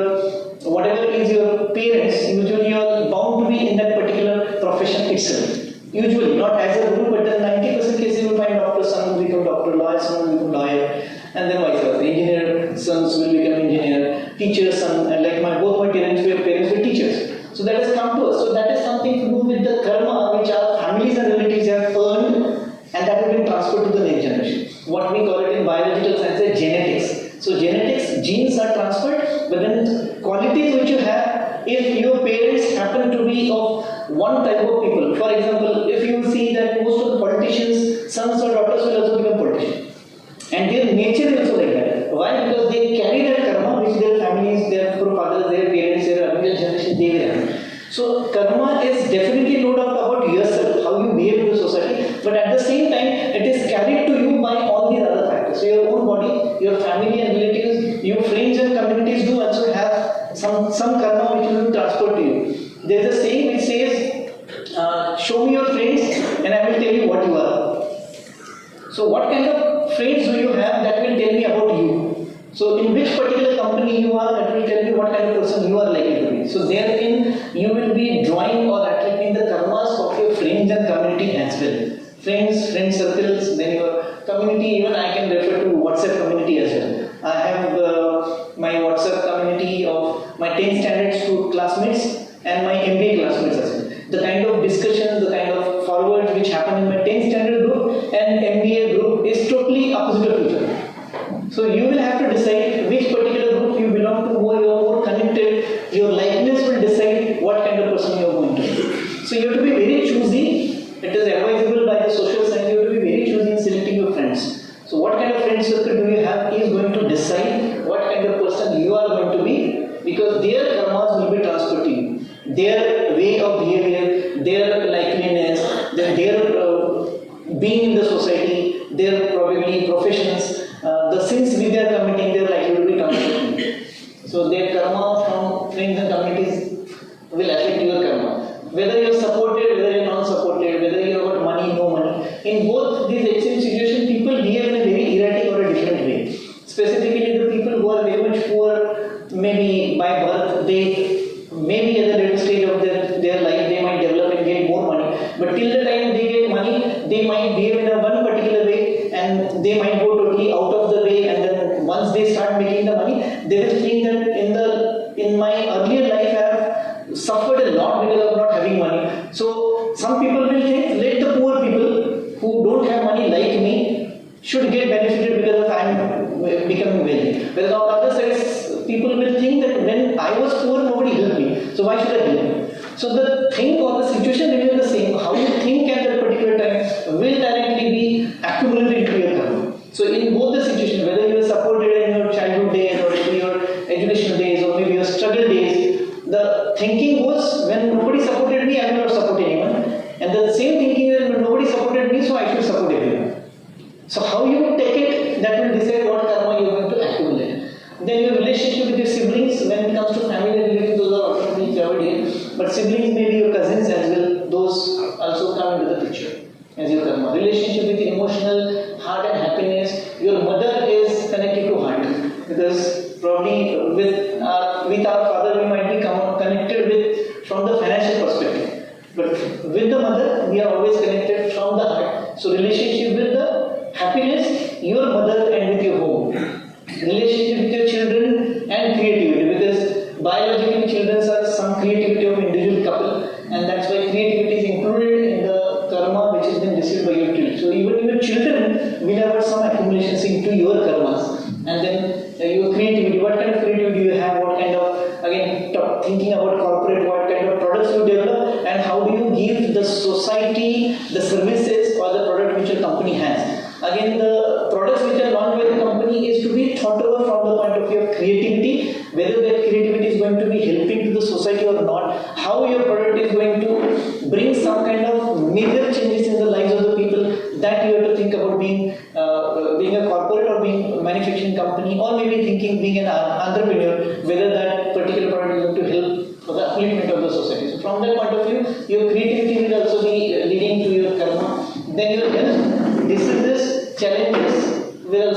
whatever is your parents, usually you are bound to be in that particular profession itself. Usually, not as a rule, but in 90% cases you will find doctor son will become doctor, lawyer son will become lawyer, and then vice versa. Engineer sons will become engineer, teacher son, and like both my parents were teachers. So that has come to us. So that is something to do with the karma which our families and relatives have earned, and that has been transferred to the next generation. What we call it in biological science as genetics. So genetics, genes are transferred, but then qualities which you have, if your parents happen to be of one type of people, for example, if you see that most of the politicians, sons or daughters will also become politicians. And their nature is also like that. Why? Because they carry that karma which their families, their forefathers, their parents, their earlier generation, they were having. So karma is definitely no doubt about yourself, how you behave in the society, but at the same time, it is carried to you by all these other factors. So your own body, your family and relatives, your friends and communities do also have some karma which will be transferred to you. There is a saying which says, show me your friends and I will tell you what you are. So what kind of friends do you have that will tell me about you? So in which particular company you are, that will tell you what kind of person you are likely to be. So therein you will be drawing or attracting the karmas of your friends and community as well. Friend circles, then your community, even I can refer to WhatsApp community as well. I have my WhatsApp community of my 10th standard classmates and my MBA classmates as well. The kind of discussion, the kind of forward which happen in my 10th standard group and MBA group is totally opposite of each other. So you will have to decide which particular group you belong to, who you are more connected. Your likeness will decide what kind of person you are going to be. So you have to be very choosy. It is advisable by the social science. You have to be very choosy in selecting your friends. So what kind of friend circle do you have is going to decide what kind of person you are going to be, because their karmas will be transferred to you. Their way of behavior, their likeliness, their being in the society, their probably professions, the sins which they are committing, they are likely to be transferred. So their karma from friends and communities will affect your karma. Whether you are supported, whether you are not supported, whether you have got money, no money. In both these extreme situations, people behave in a very erratic or a different way. Specifically, the people who are very much poor, maybe by birth, they maybe at the later stage of their life, they might develop and get more money. But till the time they get money, they might behave in a one particular way and they might go totally out of the way, and then once they start making the money, they will think that in my earlier life I have suffered a lot because of not having money. So some people will think, let the poor people who don't have money like me should get benefited because of I am becoming wealthy. Whereas on the other side, people will think that when I was poor, nobody helped me. So why should I help? So the thing or the situation remains the same. How you think at that particular time will directly be accumulated into your karma. So in both the situations, whether you are supported in your childhood days or in your educational days or maybe your struggle days, the thinking was, when nobody supported me, I will not support anyone. And the same thinking is, when nobody supported me, so I should support everyone. So how you take it, that will decide what karma you are going to accumulate. Then your relationship with your siblings, when it comes to family and relatives, those are automatically covered here. But siblings may be your cousins as well, those also come into the picture as your karma. Relationship with emotional, heart and happiness, your mother is connected to heart. Because probably with our father we might be connected with from the financial perspective. But with the mother, we are always connected from the heart. So relationship with the happiness, your mother and with your home. Relationship with your children and creativity, because biologically children are some creativity of individual couple, and that's why creativity is included in the karma which has been received by your children. So even your children will have some accumulations into your karmas, and then your creativity. What kind of creativity do you have? What kind of, again, thinking about corporate, what kind of products you develop, and how do you give the society the services or the product which your company has. Again, the products which are launched by the company is to be thought over from the point of view of creativity, whether that creativity is going to be helping to the society or not, how your product is going to bring some kind of major changes in the lives of the people, that you have to think about being a corporate or being a manufacturing company, or maybe thinking being an entrepreneur, whether that particular product is going to help for the upliftment of the society. So from that point of view, your creativity will also be leading to your karma. Then your health, diseases, challenges will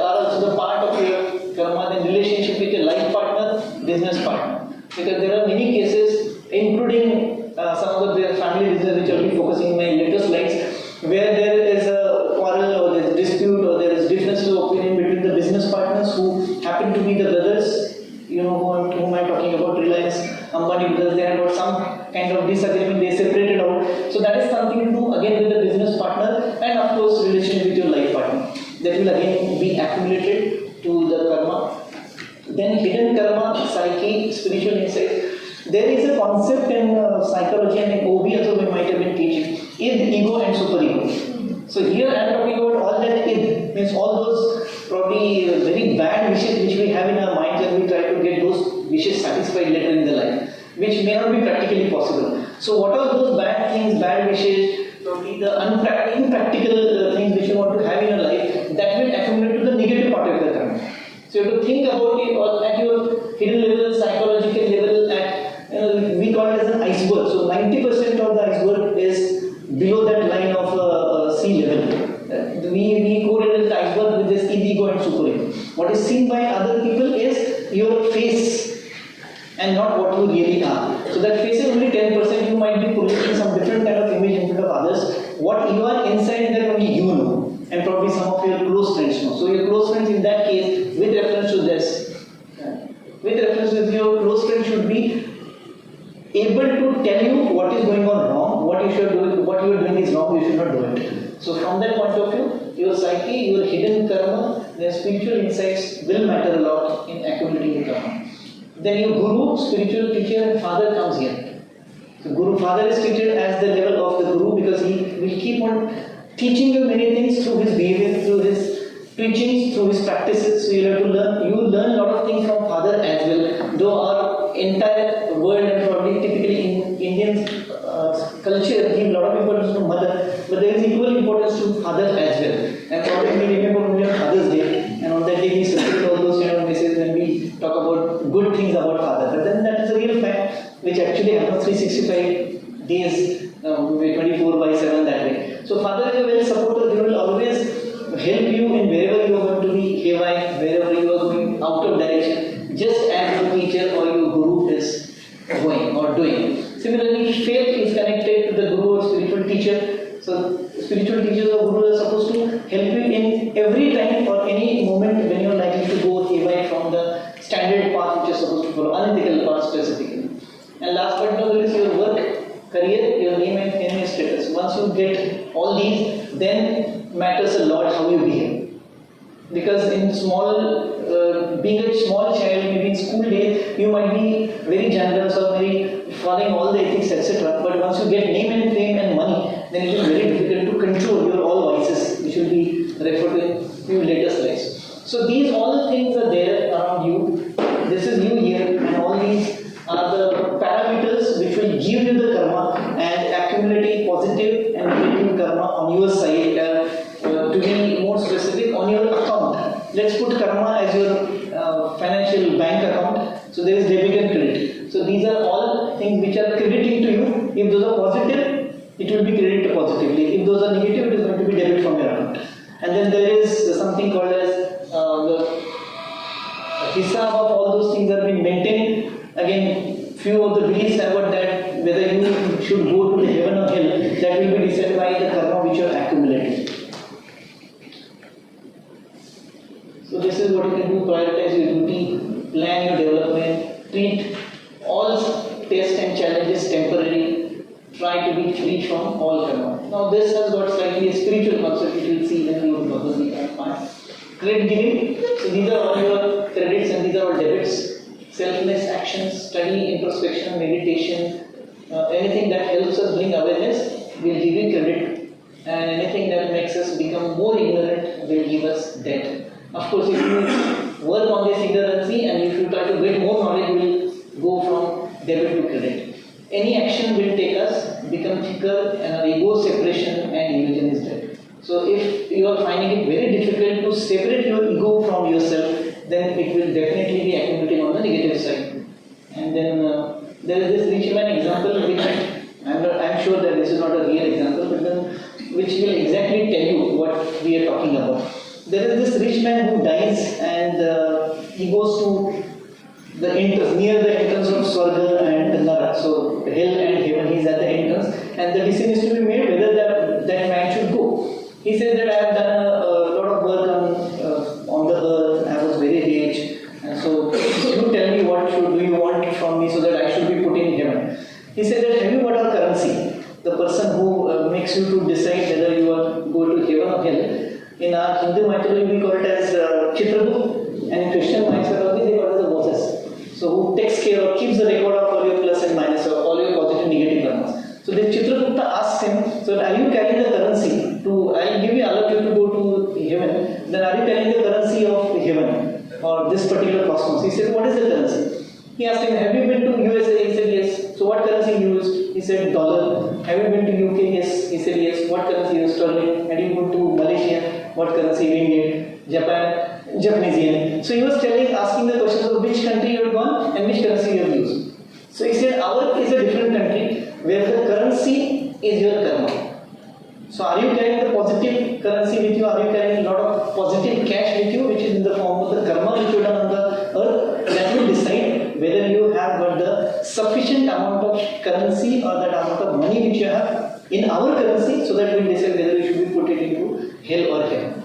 are also the part of your karma. Then relationship with your life partner, business partner. Because there are many cases, including some of the family business which I will be focusing in my later slides, where there is a quarrel or there is dispute or there is difference of opinion between the business partners who happen to be the brothers. You know whom I am talking about, Reliance, Ambani brothers. They had got some kind of disagreement, they separated out. So that is something to do again with the business partner, and of course relationship with your life partner. That will again be accumulated to the karma. Then hidden karma, psyche, spiritual insight. There is a concept in psychology and in OB also we might have been teaching, id, ego and superego. So here I am talking about all that id, means all those probably very bad wishes which we have in our minds, and we try to get those wishes satisfied later in the life, which may not be practically possible. So what are those bad things, bad wishes, probably the impractical things which you want to have in your life, that will accumulate to the negative part of the karma. So you have to think about it at your hidden level, psychological level, at we call it as an iceberg. So 90% of the iceberg is below that line of sea level. We correlate the iceberg with this ego and superego. What is seen by other people is your face and not what you really are. So that face is only 10%. You might be projecting some different kind of image in front of others. What you are inside, that only you know, and probably some of your close friends know. So your close friends in that case, with reference to this, with reference to your close friends should be able to tell you what is going on wrong, what you should do, what you are doing is wrong, you should not do it. So from that point of view, your psyche, your hidden karma, then spiritual insights will matter a lot in accumulating the karma. Then your guru, spiritual teacher and father comes here. So guru, father is treated as the level of the guru because he will keep on teaching you many things through his behavior, through his preachings, through his practices. So you have to learn, you learn a lot of things from father as well. Though our entire world and probably typically in Indian culture give a lot of importance to mother, but there is equal importance to father as well. And probably we remember only on Father's Day, and on that day we celebrate all those kind of messages when we talk about good things about father. But then that is a real fact which actually happens 365 days, 24/7 that way. So father is a well supporter. He will always help you in wherever you are going to be haywire, wherever you are going out of direction, just as your teacher or your guru is going or doing. Similarly, faith is connected to the guru or spiritual teacher. So spiritual teachers or gurus are supposed to help you in every time or any moment when you are likely to go haywire from the standard path which you are supposed to follow, unethical path specifically. And last but not least, your work, career, your name and fame and status. Once you get all these, then matters a lot how you behave. Because in being a small child, maybe in school days, you might be very generous or very following all the ethics, etc. But once you get name and fame and money, then it is very difficult to control your all vices, which will be referred to in few later slides. So these all things are there around you. This is you here, and all these are the parameters which will give you the karma and accumulating positive and negative karma on your side. To be more specific, on your account. Let's put karma as your financial bank account. So there is debit and credit. So these are all things which are crediting to you. If those are positive, it will be credited positively. If those are negative, it is going to be debit from your account. And then there is something called as the hisab of all those things have been maintained. Again, few of the beliefs about that, whether you should go to the heaven or hell, that will be decided by the karma which you are accumulating. So this is what you can do: prioritize your duty, plan your development, treat all tests and challenges temporary, try to be free from all karma. Now this has got slightly a spiritual concept, you will see when we will probably find. Credit giving, so these are all your credits and these are all debits. Selfless actions, study, introspection, meditation, anything that helps us bring awareness will give you credit, and anything that makes us become more ignorant will give us debt. Of course, if you work on this ignorancy and if you try to get more knowledge, will go from debit to credit. Any action will take us become thicker, and our ego separation and illusion is dead. So if you are finding it very difficult to separate your ego from yourself, then it will definitely be accumulating on the negative side. And then there is this rich man example which I'm sure that this is not a real example, but then which will exactly tell you what we are talking about. There is this rich man who dies and he goes to the entrance, near the entrance of Swarga and Narak, so hell and heaven, he is at the entrance, and the decision is to be made whether that man should go. He says that I have done a lot of work on the earth, I was very rich, and so you tell me what do you want from me so that I should be put in heaven. He said that have you got our currency? The person who makes you to decide whether you are go to heaven or hell. In our Hindu mythology we call it as Chitragut, and in Christian mythology they call it as the Moses. So who takes care of, keeps the record of all your plus and minus, or all your positive and negative karmas. So then Chitragupta asks him, so are you carrying the currency to, I'll give you allow you to go to heaven, then are you carrying the currency of heaven or this particular cosmos? He said, what is the currency? He asked him, have you been to USA? He said, yes. So what currency you used? He said, dollar. Have you been to UK? Yes. He said, yes. What currency you used? Sterling. Had you been to Malaysia? What currency? Ringgit. Japan? Japanese yen. So he was asking the questions of which country you have gone and which currency you have used. So he said, our is a different country where the currency is your karma. So are you carrying the positive currency with you? Are you carrying a lot of positive cash with you, which is in the form of the karma which you have done on the earth? That will decide whether you have got the sufficient amount of currency or that amount of money which you have in our currency, so that we decide whether you should be put it into hell or heaven.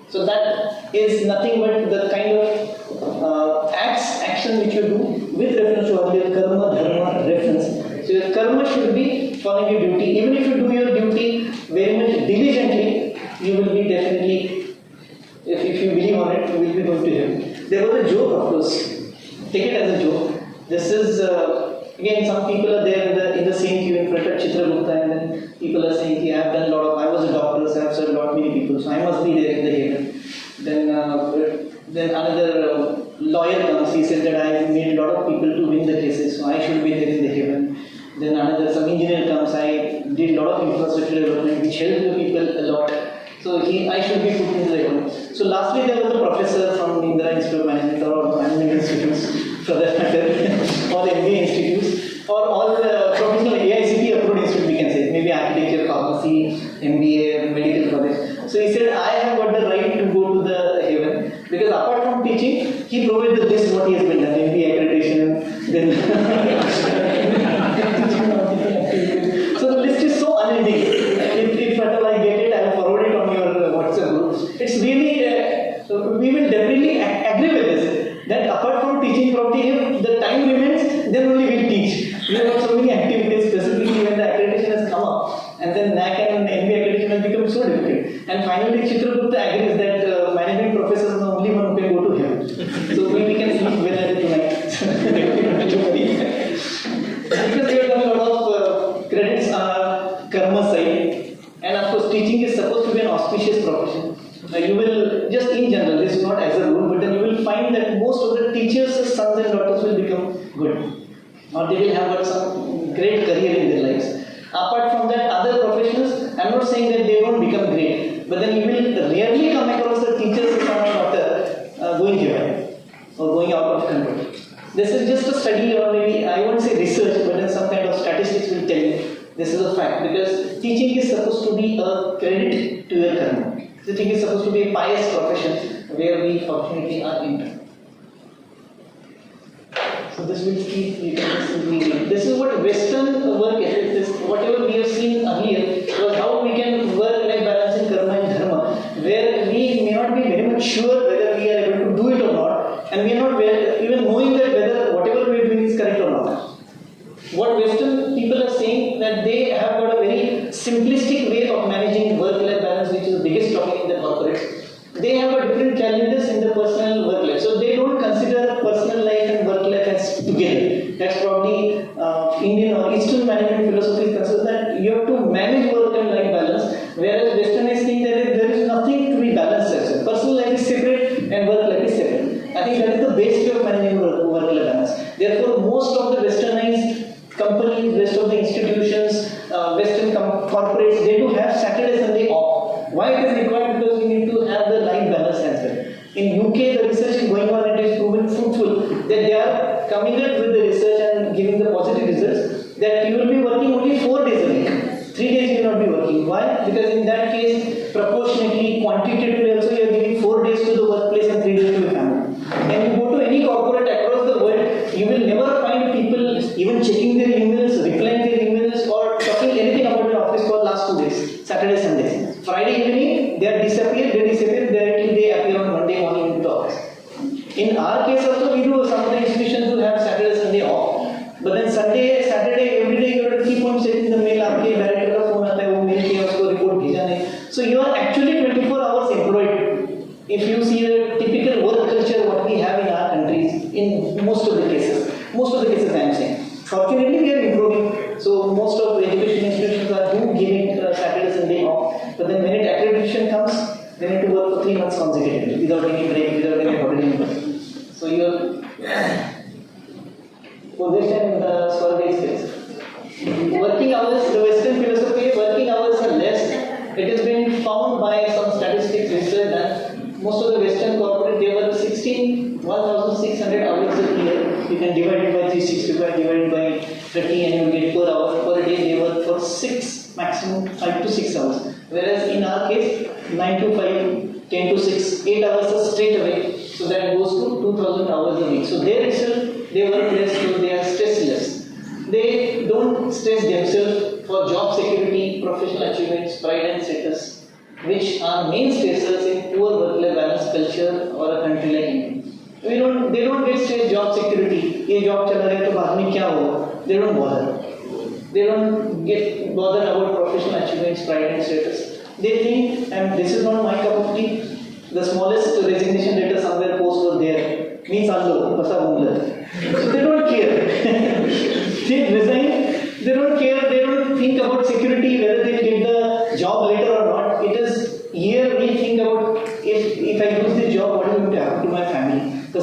So that is nothing but the kind of action which you do with reference to earlier karma, dharma reference. So your karma should be following your duty. Even if you do your duty very much diligently, you will be definitely, if you believe on it, you will be going to heaven. There was a joke, of course. Take it as a joke. This is again, some people are there in the same queue in front of Chitragupta, and then people are saying, I have done a lot of, I was a doctor, so I have served a lot many people, so I must be there in the heaven. Then another lawyer comes, he said that I have made a lot of people to win the cases, so I should be there in the heaven. Then some engineer comes, I did a lot of infrastructure development which helped the people a lot, so I should be put in the heaven. So lastly there was a professor from Indira Institute of Management or Management Institutes for that matter, or MBA institutes, or all the professional AICT approved institute we can say, maybe architecture, pharmacy, MBA, medical college. So he said, I have got the right to go to the heaven, because apart from teaching, he provided the list what he has been done, MBA accreditation, then so the list is so unending. If at all I get it, I will forward it on your WhatsApp group. It's really, we will definitely agree with this, that apart from teaching property, if the time remains, then only we will teach. We have got so many activities, specifically when the accreditation has come up, and then NAC and MBA accreditation has become so difficult. And finally, Chitragupta agrees that management professors are the only one who can go to heaven. So we can sleep well at it tonight. Because we have done a lot of credits on our karma side, and of course teaching is supposed to be an auspicious profession. You will, just in general, this is not as a rule, but then you will find that most of the teachers' sons and daughters will become good, or they will have got some great career in their lives. Apart from that, other professionals, I am not saying that they won't become great, but then you will rarely come across the teacher's son or daughter going here or going out of control. This is just a study, or maybe I won't say research, but then some kind of statistics will tell you this is a fact, because teaching is supposed to be a credit to your karma. Teaching is supposed to be a pious profession where we fortunately are in. So this will keep, you can see, this is what Western work ethic is. Whatever we have seen earlier was how we can work like balancing karma and dharma, where we may not be very much sure whether we are able to do it or not, and we are not even knowing that whether whatever we are doing is correct or not. What Western people are saying, that they have got a very simplistic way of managing work-life balance, which is the biggest topic in the corporate. They have got different challenges in the personal work life, so they don't consider personal life and work life as together. That's probably Indian or Eastern management philosophy considers that you have to manage work and life balance, whereas Western is saying that there is nothing to be balanced as well. Personal life is separate and work life is separate. I think that is the best way of managing work-life balance. Therefore, most of the westernized companies, rest of the institutions, Western corporates, they do have Saturday, Sunday off. Why it is required? Because we need to have the life balance as well. In UK, the research is going on, it is proven fruitful that they are coming up with the research and giving the positive results that you will be working only 4 days a week. 3 days you will not be working. Why? Because in that quantitatively also you are giving 4 days to the workplace and 3 days to your family. And you go to any corporate across the world, you will never find people even checking their emails, replying their emails, or talking anything about their office for last 2 days, Saturday, Sunday. Friday evening, they disappear, directly they appear on Monday morning in the office. In our case also, we do some of the institutions who have Saturday, Sunday off. But then Sunday, Saturday, every day you have to keep on checking the mail. आपके director का phone आता है, वो mail किया उसको report भेजा नहीं. So you are actually 24 hours employed. If you see the typical work culture what we have in our countries, in most of the cases I am saying. Fortunately, we are improving. So most of the education institutions are giving Saturday, Sunday off. But then when accreditation comes, they need to work for 3 months consecutively without any break, without any holiday. So your position in the Swarga is fixed. Working hours, the Western philosophy, working hours are less. It has been found by some statistics research that most of the Western corporate, they work 1,600 hours a year. You can divide it by 365, divide it by 30 and you get per hour. Per day they work for 6, maximum 5 to 6 hours. Whereas in our case, 9 to 5, 10 to 6, 8 hours are straight away. So that goes to 2,000 hours a week. So there itself, they work less, so they are stressless. They don't stress themselves for job security, professional achievements, pride and status, which are main stressors in poor work-life balance culture or a country like India. They don't get stressed job security. ये job चला गया तो बाद में क्या होगा? They don't bother. They don't get bothered about professional achievements, pride and status. They think, and this is not my cup of tea. The smallest resignation letter somewhere post was there. Means allo, basa bungla. So they don't care. They resign. They don't care. They don't think about security, whether they get the job later or not. It is here we think about if I lose the job, what is going to happen to my family? So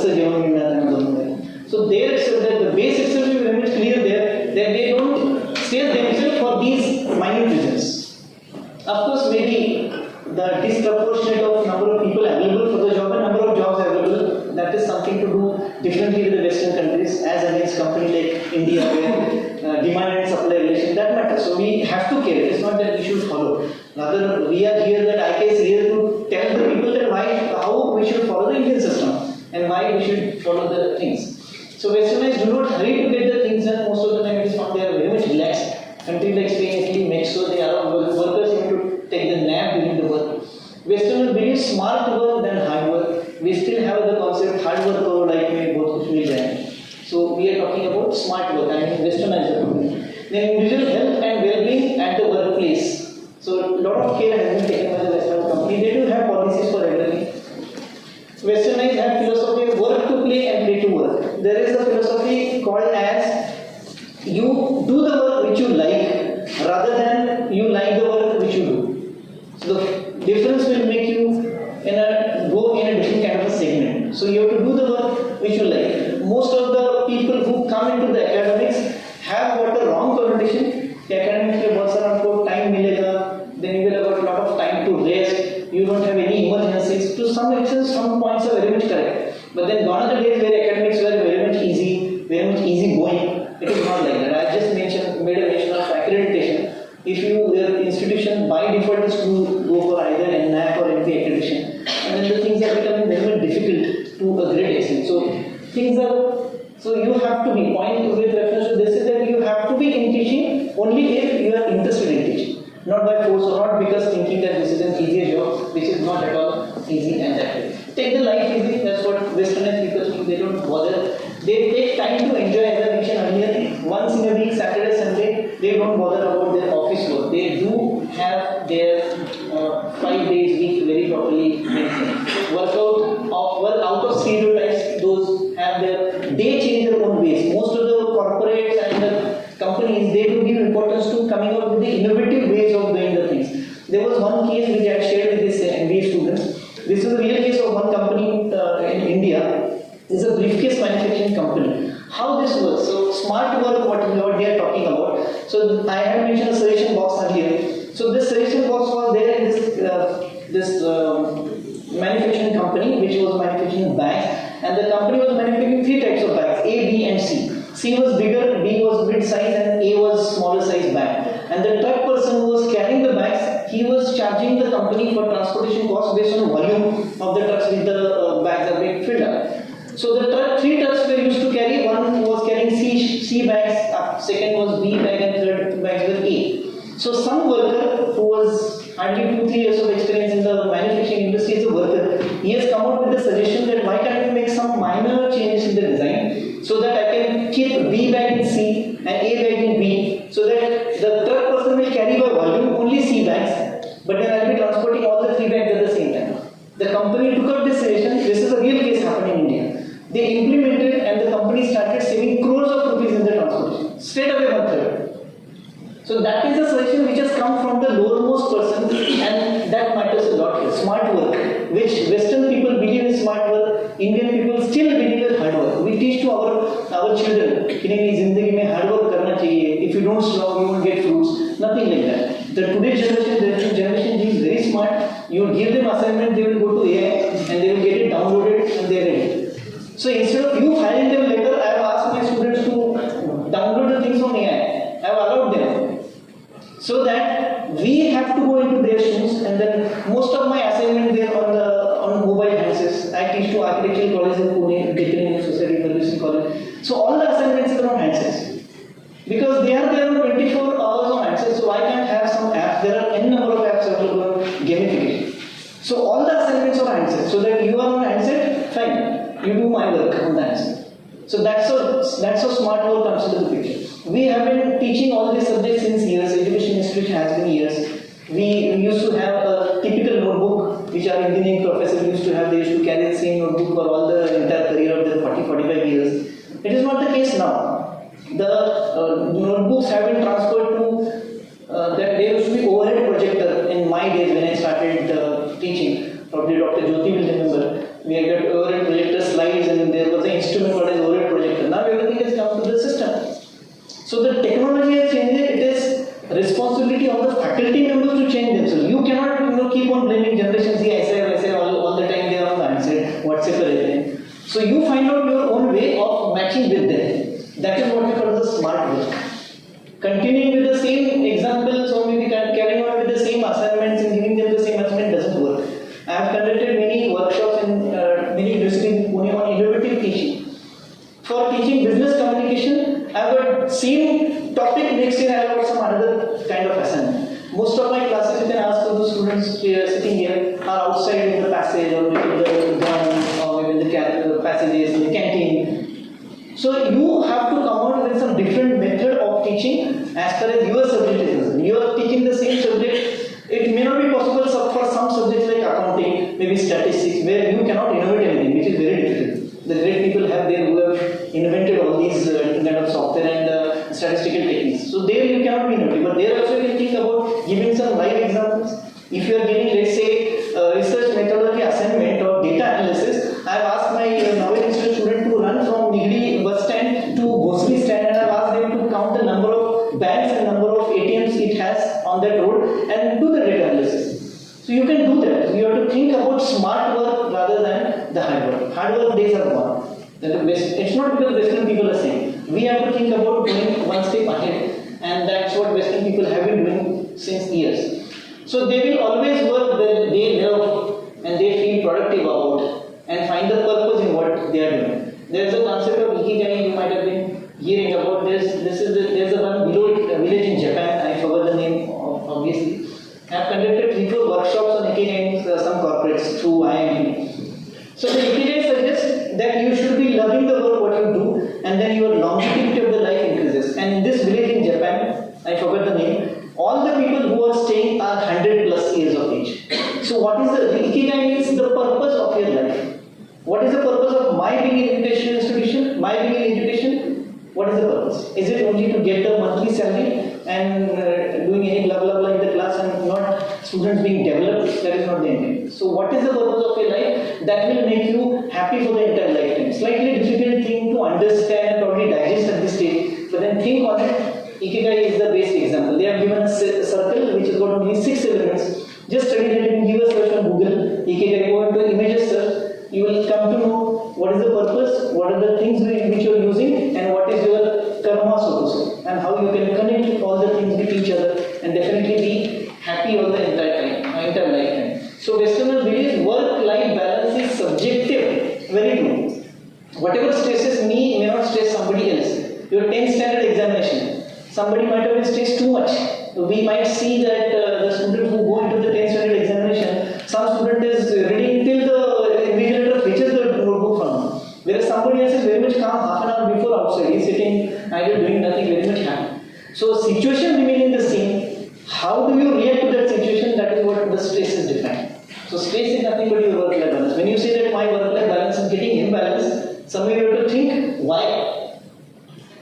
there itself, that the base itself is very much clear there that they don't stress themselves for these minute reasons. Of course, maybe the disproportionate of number of people available for the job and number of jobs available, that is something to do differently with the Western countries as against companies like India where demand and supply relation, that matters. So we have to care. It's not that we should follow. Rather, we are here, that IK is here to tell the people that how we should follow the Indian system and why we should follow the things. So Westerners do not hurry to get the things done. Most of the time it is found they are very much relaxed. Countries like Spain, Italy make sure they allow workers even to take the nap during the work. Westerners believe smart work than hard work. We still have the concept hard work or like me both will die. So we are talking about smart work. I mean Westerners are talking. Then individual health and well-being at the workplace. So a lot of care has been taken by the Western company. They do have policies for everything. Westerners have philosophy of work to play and play to work. There is a philosophy called as you do the work which you like rather than you like the work which you do. So the difference will make you go in a different kind of a segment. So you have to do the work which you like. Most of the people who come into the academics have got a wrong connotation. The academics के बहुत सारा आपको time मिलेगा, then you will have a lot of time to rest. You don't have any emergencies. To some extent, some points are very much correct. But then gone are the days where academics were very much easy going. It is not like that. I just made a mention of accreditation. If your institution by default is to go for either NAAC or MP accreditation, and then the things are becoming very much difficult to a great extent. So you have to be point with reference to this is that you have to be in teaching only if you are interested in teaching, not by force or not because thinking that this is an easier job, which is not at all easy and that way. Take the life easy. That's what Westerners people think. They don't bother. They take time to enjoy, as I mentioned earlier. Once in a week, Saturday, Sunday, they don't bother about their office work. They do have their 5 days week very properly maintained. Work out of stereotypes. Those have they change their own ways. Most of the corporates and the companies, they do give importance to coming out with the innovative ways of doing the things. There was one case which I shared with this MBA students. This is a real case of one company in India. This is a briefcase manufacturing company. How this works? So smart work, what they are talking about. So I have mentioned a suggestion box earlier. So this suggestion box was there in this manufacturing company, which was manufacturing bags, and the company was manufacturing 3 types of bags: A, B, and C. C was bigger, B was mid size, and A was smaller size bag. and the truck person who was carrying the bags, he was charging the company for transportation costs based on volume of the trucks with the bags are being filled up. So the three trucks were used to carry, one was carrying C bags, second was B bag, and third bags were A. So some worker who was hardly 2-3 years of experience in the manufacturing industry as a worker, he has come up with the suggestion that why can't we make some minor changes in the design so that I can keep B bag in C and A bag in B, so that the truck person will carry by volume only C bags, but then I will be transporting all the 3 bags at the same time. The company took up this suggestion. This is a real case happening in India. They implemented and the company started saving crores of rupees in the transportation. Straight away method. So that is a suggestion which has come from the lowermost person, and that matters a lot here. Smart work, which Western people believe is smart work, Indian people still believe in hard work. We teach to our children, zindagi mein hard work karna chahiye. If you don't slog, you won't get fruits. Nothing like that. The today's generation is very smart. You give them assignment, they will go to AI and they will get it downloaded and they are ready. So instead of you filing them later, I have asked my students to download the things on AI. I have allowed them. So that we have to go into their shoes, and then most of my assignment there on mobile handsets. I teach to architectural college in Pune, Deccan Society Ferguson College. So all the assignments are on handsets. Because they are there on 24 hours on handsets, so I can't have some apps. There are n number of apps available on gamification. So all the assignments are on handsets. So that you are on handset, fine. You do my work on the handset. So that's how smart work comes into the picture. We have been teaching all these subjects since years. Education institution has been years. We used to have a typical notebook which our engineering professor used to have. They used to carry the same notebook for all the entire career of their 40-45 years. It is not the case now. The notebooks have been transferred to that there used to be overhead projector in my days when I started teaching. Probably Dr. Jyoti will remember. We had got overhead projector slides, and there was an instrument called as overhead projector. Now everything has come to the system. So the technology has changed. It is responsibility of the faculty members to change themselves. You cannot keep on blaming Generation Z, I say all the time they are on the answer, WhatsApp or anything. So you find out your own way of matching with them. That is what we call the smart work. Continuing with the same examples or maybe carrying on with the same assignments and giving them the same assignment doesn't work. I have conducted many workshops in many universities in Pune on innovative teaching. For teaching business communication, I have got same topic, next year I have got some another kind of assignment. Most of my classes, you can ask for the students sitting here, are outside in the passage or maybe in the ground or maybe in the passages, in the canteen. So you have to come out with some different method of teaching as far as your subject is concerned. You are teaching the same subject. It may not be possible for some subjects like accounting, maybe statistics, where you cannot innovate anything, which is very difficult. The great people have there who have invented all these kind of software and statistical techniques. So there you cannot be innovative, but there also you can think about giving some live examples. If you are giving, let's say, research methodology assignment or data analysis, I have asked my Novel Institute student to run from Nigri bus stand to Bhosri stand, and I have asked them to count the number of banks and number of ATMs it has on that road and do the data analysis. So you can do that. You have to think about smart work rather than the hard work. Hard work days are gone. It's not because Western people are saying. We have to think about going one step ahead, and that's what Western people have been doing since years. So they will always work that they love and they feel productive about and find the purpose in what they are doing. There's a concept of ikigai you might have been hearing about. There's a one village in Japan. I forgot the name obviously. I have conducted 3-4 workshops on ikigai in some corporates through IIM. So the ikigai suggests that you should be loving the work what you do, and then your longevity of the life increases. And in this village in Japan, I forgot the name. All the people who are staying are 100+ years of age. So what is the ikigai means the purpose of your life. What is the purpose of my being in education institution? My being in education? What is the purpose? Is it only to get the monthly salary and doing any blah blah blah in the class and not students being developed? That is not the intent. So what is the purpose of your life? That will make you happy for the entire lifetime. Slightly difficult thing to understand and probably digest at this stage, but then think on it. Ikigai is the basic example. They have given a circle which has got only 6 elements. Just study that and give a search on Google. Ikigai, go into images search. You will come to know what is the purpose, what are the things which you are using, and what is your karma, so to say, and how you can connect all the things with each other 10th standard examination. Somebody might have been stressed too much. We might see that the student who go into the 10th standard examination, some student is reading till the invigilator fetches the notebook from him. Whereas somebody else is very much calm half an hour before outside. He's sitting idle doing nothing, very much happy. So situation remaining the same. How do you react to that situation? That is what the stress is defined. So stress is nothing but your work-life balance. When you say that my work-life balance is getting imbalanced, somewhere you have to think why.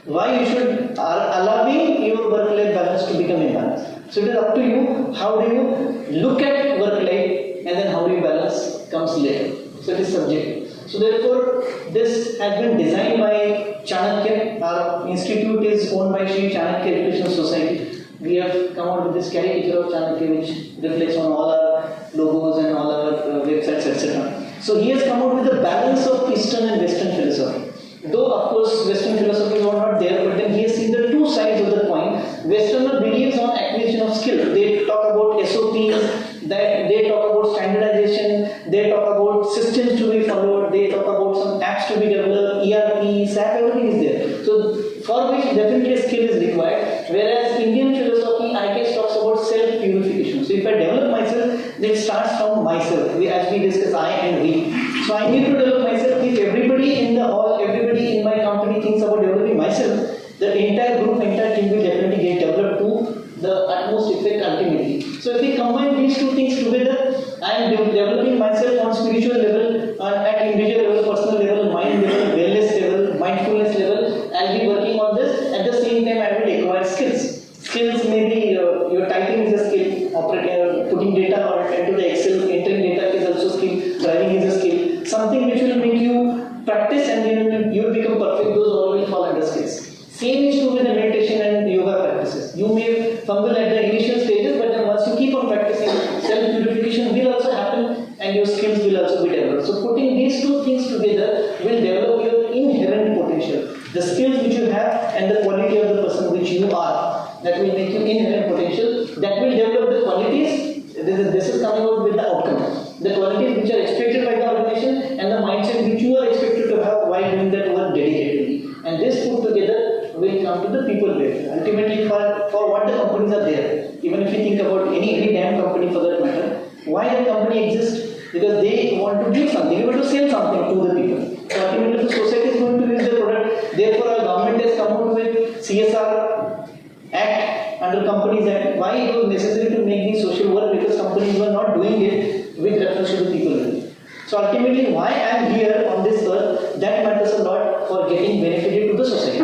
Why you should allowing your work-life balance to become imbalanced. So it is up to you. How do you look at work-life and then how do you balance comes later. So it is subjective. So therefore, this has been designed by Chanakya. Our institute is owned by Sri Chanakya Education Society. We have come out with this caricature of Chanakya which reflects on all our logos and all our websites, etc. So he has come out with a balance of Eastern and Western philosophy. Though of course Western philosophies are not there, but then he has seen the two sides of the coin. Westerner believes on acquisition of skill. They talk about SOPs, they talk about standardization, they talk about systems to be followed, they talk about some apps to be developed, ERP, SAP, everything is there. So for which definitely a skill is required. Whereas Indian philosophy, IKS talks about self-purification. So if I develop myself, then it starts from myself. As we discuss, I and we. So I need to develop myself. If everybody in the hall, everybody in my company thinks about developing myself, the entire group, entire team will definitely get developed to the utmost effect ultimately. So if we combine these two things together, I am developing myself on spiritual level, at individual level, personal level, mind level, wellness level, mindfulness level. I'll be working on this. At the same time, I will acquire skills. Skills may be your typing is a skill, operating, putting data into the Excel, entering data is also a skill, driving is a skill. Something which will make you practice and then you will become perfect. Those all will fall under skills. Same is true with the meditation and yoga practices. You may fumble at the initial stages, but then once you keep on practicing, self-purification will also happen and your skills will also be developed. So putting these two things together will develop your inherent potential. The skills which you have and the quality of the person which you are, that will make you inherent potential, that will develop the qualities. This is coming out with the outcome. The qualities which are expected by the organization and the mindset which you are expected to have while doing that work dedicatedly. And this put together will come to the people welfare. Ultimately, for what the companies are there. Even if you think about any damn company for that matter, why the company exists? Because they want to give something, they want to sell something to the people. So ultimately, the society is going to use their product. Therefore, our government has come out with CSR Act under Companies Act. Why it was necessary to make these social work? Because companies were not doing it with reference to the people. So ultimately, why I am here on this earth, that matters a lot for getting benefited to the society.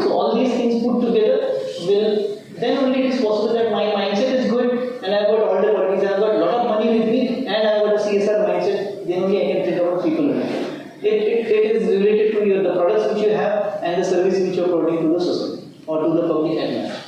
So all these things put together will, then only it is possible that my mindset is good and I've got all the qualities, I've got a lot of money with me and I've got a CSR mindset, then only I can think about people. It is related to the products which you have and the service which you are providing to the society or to the public at large.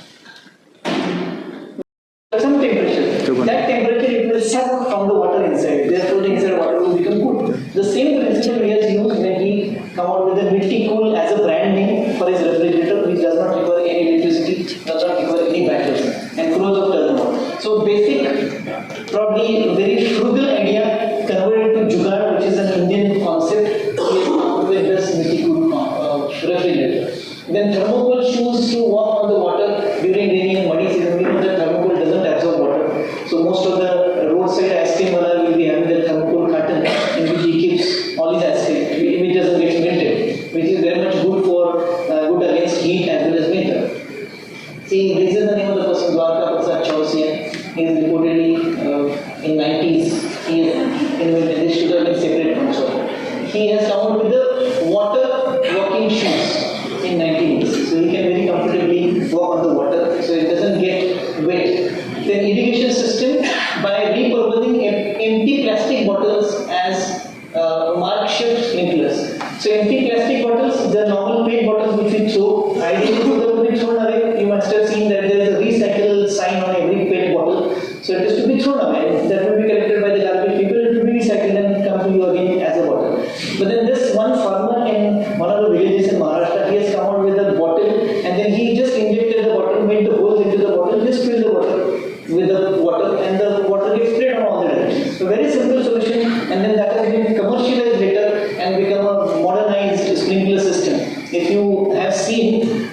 Some temperature. That temperature it will suck from the water inside. Therefore, the inside water will become cool. The same principle he has used when he come out with the Mitti Cool as a brand name for his refrigerator, which does not require any electricity, does not require any batteries, and crores of turnover. So basic, probably very frugal idea converted to Jugaad, which is an Indian concept. He has come out with this Mitti Cool refrigerator. Then thermocol shoes to walk on the water during rainy and muddy season. We know that thermocol doesn't absorb water. So most of the roadside ice cream will be having the thermocol carton in which he keeps all his ice cream, which doesn't get melted, which is very much good for good against heat as well as winter. See, this is the name of the person, Dwarka Prasad Chausyan. He is reportedly in 90s. He is invented this should have been separate from soil. He has come out with the water walking shoes in 1980s. So he can very comfortably walk on the water so it doesn't get wet. Then irrigation system by repurposing empty plastic bottles as makeshift sprinklers. So empty plastic bottles, the normal PET bottles which we throw, ideally to be thrown away. You must have seen that there is a recycle sign on every PET bottle. So it is to be thrown away. That will be collected by the garbage people, it will be recycled and come to you again as a bottle. But then this one farmer in one of the villages in Maharashtra, he has come out with a bottle and then he just injected the bottle, made the holes into the bottle, just filled the bottle with the water and the water gets sprayed on all the directions. So very simple solution and then that has been commercialized later and become a modernized sprinkler system. If you have seen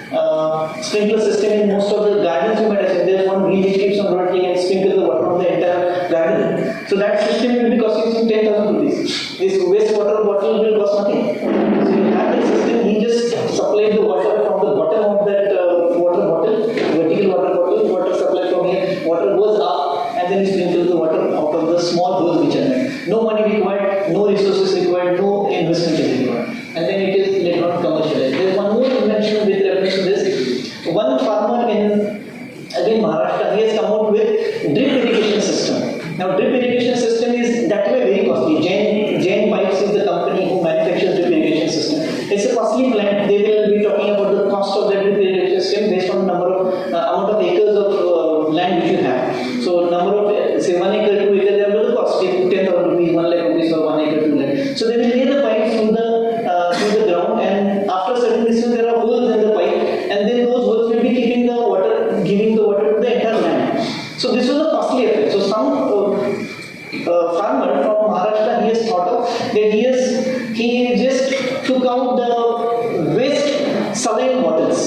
required, no resources required, no investment is required. And then it is later on commercialized. There is one more invention with reference to this. One farmer in again Maharashtra, he has come out with drip irrigation system. Now drip irrigation system is that way very costly. Jain Pipes is the company who manufactures drip irrigation system. It's a costly plant. They will be talking about the cost of the drip irrigation system based on number of amount of acres of land which you have. So number of say 1 acre, 2 acre, they are going to cost 10,000 rupees, 1 lakh rupees for 1 acre, 2 lakh. So they will lay the pipes through the ground, and after a certain distance there are holes in the pipe, and then those holes will be keeping the water, giving the water to the entire land. So this was a costly affair. So some farmer from Maharashtra, he has thought of that he just took out the waste saline bottles.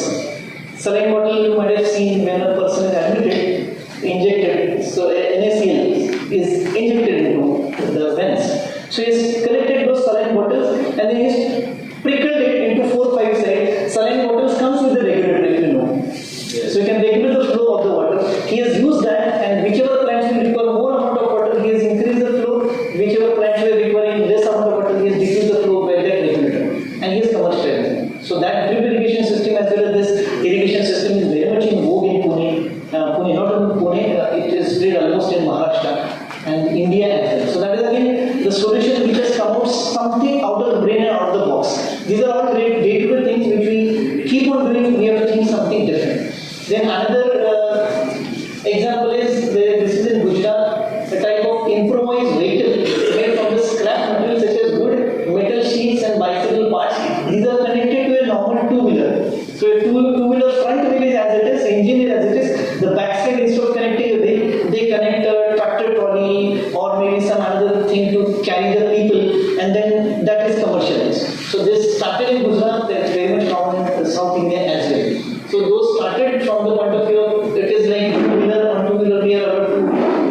Saline bottle you might have seen when a person is admitted, injected. So NaCl is injected into the veins. So he has collected those saline bottles and then he has prickled it into 4-5 sides. Saline bottles comes with a regulator, if you know. So you can regulate the flow of the water. He has used that, and whichever plants will require more amount of water, he has increased the flow. Whichever plants will require less amount of water, he has decreased the flow by that regulator. And he has commercialized. So that drip irrigation system as well as this irrigation system is very much in vogue in Pune. Not only Pune, it is spread almost in Maharashtra and India as well. So that is again the solution which has come out something out of the brain and out of the box. These are all great day-to-day things which we keep on doing. We have to think something different. Then another example is this is in Gujarat, a type of improvised vehicle made from the scrap material such as wood, metal sheets and bicycle parts. These are connected to a normal two-wheeler. So a two-wheeler front wheel is as it is, engine is as it is. The backside instead of connecting a wheel, they connect a tractor trolley or maybe some other thing to carry the people, and then that is commercialized. So this started in Gujarat, that's very much common in South India as well. So those started from the point of view of it is like two-wheeler on two-wheeler, we are able to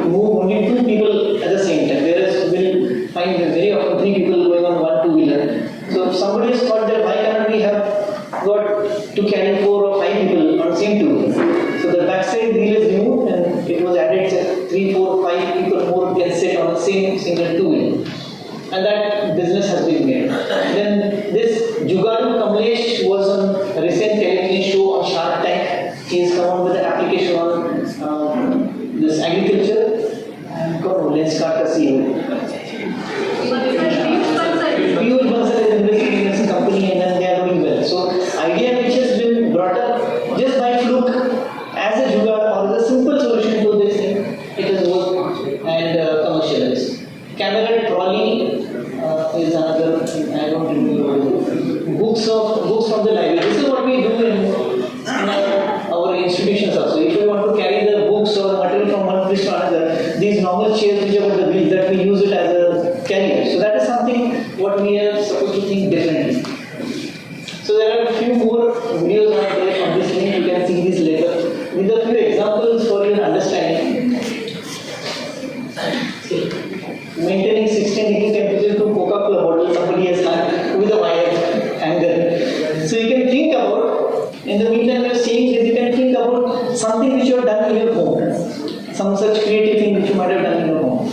move only 2 people at the same time, whereas we'll find very often 3 people going on one two-wheeler. So somebody has thought that why cannot we have got to carry 4 or 5 people on the same two-wheeler. So the backside wheel is removed and it was added 3, 4, 5 people more can sit on the same single two-wheeler. And that business has been made. Then this Jugadu Kamlesh was on a recent television show on Shark Tank. He has come out with an application on this agriculture and Lens Card CEO. Pure Bansal is investing in this company and then they are doing well. So idea which has been brought up just by fluke as a Jugad or as a simple solution to this thing, it has worked and commercialized. Camera trolley is another thing, I don't remember. Books from the library. This is what we do in our institutions also. If we want to carry the books or material from one place to another, these normal chairs which are on the wheel, that we use it as a carrier. So that is something what we are supposed to think differently. So there are a few more videos out there on this link. You can see these later. These are few examples for your understanding. Maintaining 16 degree temperature to Coca-Cola bottle, somebody has done with a wire hanger. So you can think about, in the meantime you are seeing this, you can think about something which you have done in your home. Some such creative thing which you might have done in your home.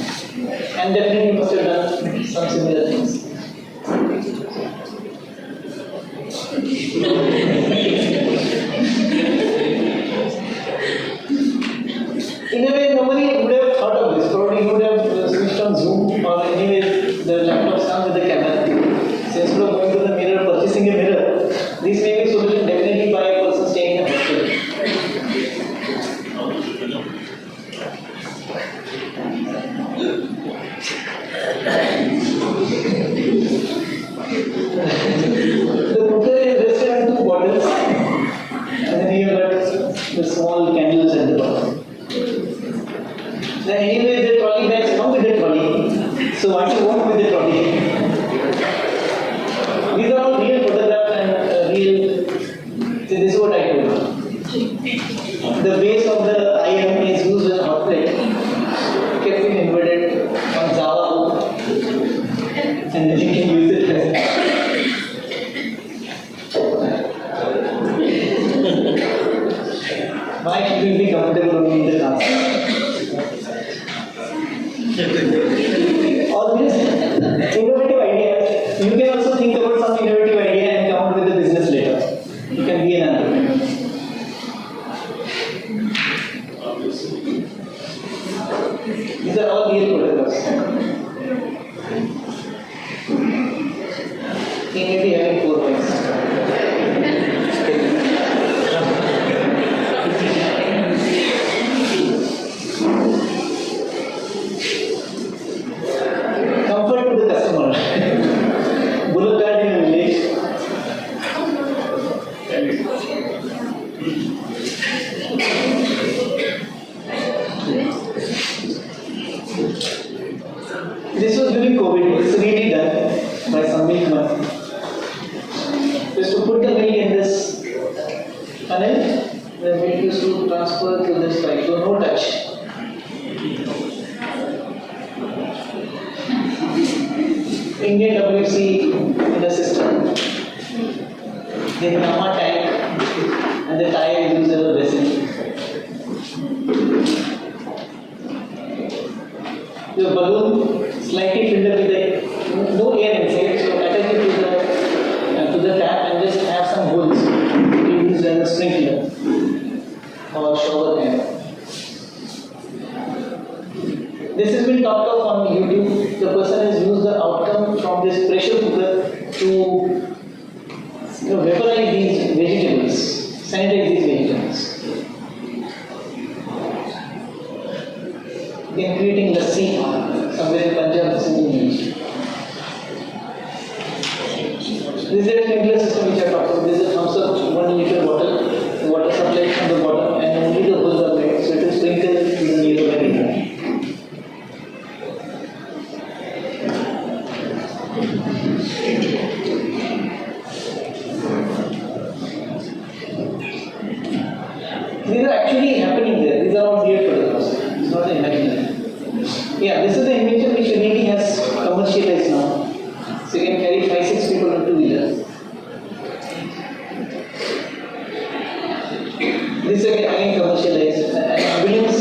And definitely you must have done some similar things. In a way, nobody would have thought of this. Probably you would have switched on Zoom or anyway the laptops come with the camera. So instead of going to the mirror, purchasing a mirror, this may be a solution definitely by a person staying in a hostel. The cooker is rested on 2 bottles and then you have got the small candles at the bottom. Then anyway the trolley bags come with the trolley. So what you want with the trolley? These are all real photographs and real. See, this is what I told. The base of the IM is used as a hot plate, kept it embedded on Java and then you can use it as why should we be comfortable only in the class? All this he may be having 4 points. Comfort to the customer. Bullock cart in a village. This was during COVID. It's really done by some milkman. Just to put the milk in this funnel, the milk used to transfer to this pipe, so no touch. Indian WC in the system. Then Nama tank and the tire is used as a vessel. The balloon slightly filled up with no air inside, so attach it to the tap and just have some holes to use as a sprinkler or shower head. This has been talked of on YouTube. The person has used the outcome from this pressure cooker to vaporize these vegetables, sanitize these vegetables. In creating lassi somewhere in Punjab, this is used. This is a sprinkler system which I talked about. This is a thumbs up 1 liter bottle. The water supplies from the bottom and only the holes are made, so it is sprinkled to the nearby area. These are actually happening there. These are all real photographs. It's not the imaginary. Yeah, this is the invention which really has commercialized now. So you can carry 5-6 people on 2-wheeler. This again commercialized. An ambulance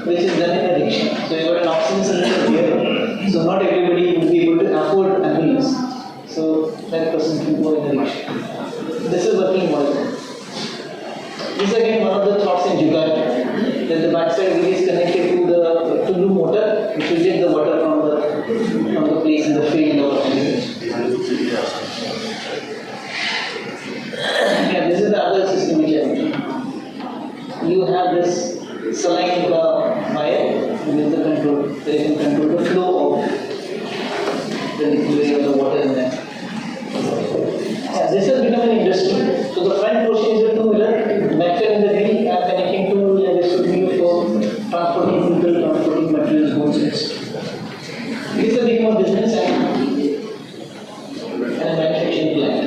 which is done in a rickshaw. So you got an oxygen cylinder here. So not everybody will be able to afford ambulance. So that person can go in the rickshaw. This is working model. This is again one of the thoughts in Jugaad, that the backside wheel is connected to the motor, which will get the water from the place in the field or yeah, this is the other system which I mentioned. You have this saline wire, which is the control. So you can control the flow of the liquid or the water in there. Yeah, this has become an industry. So the front portion is a 2-wheeler, backside in the wheel are connecting to this would be for transporting people, transporting materials, goods. This has become a business and a manufacturing plant.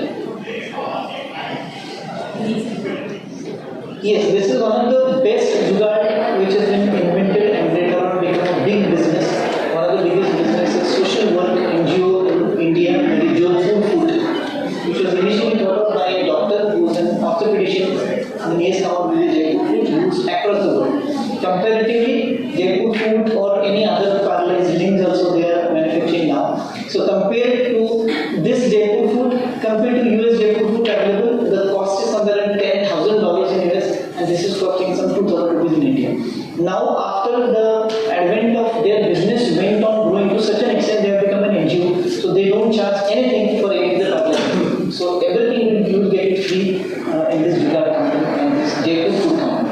Yes, this is one of the best jugaad which has been invented and later on become a big business. One of the biggest businesses, social work NGO in India, that is Jodhpur Food, which was initially thought of by a doctor who was an orthopedician in the nearest town village Jaipur Food, used across the world. Comparatively, Jaipur Food or any other paralyzed limbs also they are manufacturing now. So compared to this Jaipur Food, compared to US Jaipur Food available, the cost is somewhere around $10,000 in US, and this is costing some 2,000 rupees in India. Now, after the advent of their business went on growing to such an extent, they have become an NGO, so they don't charge anything for any of the public. So everything you get it free in this Jugaad company and this Jaipur Food company.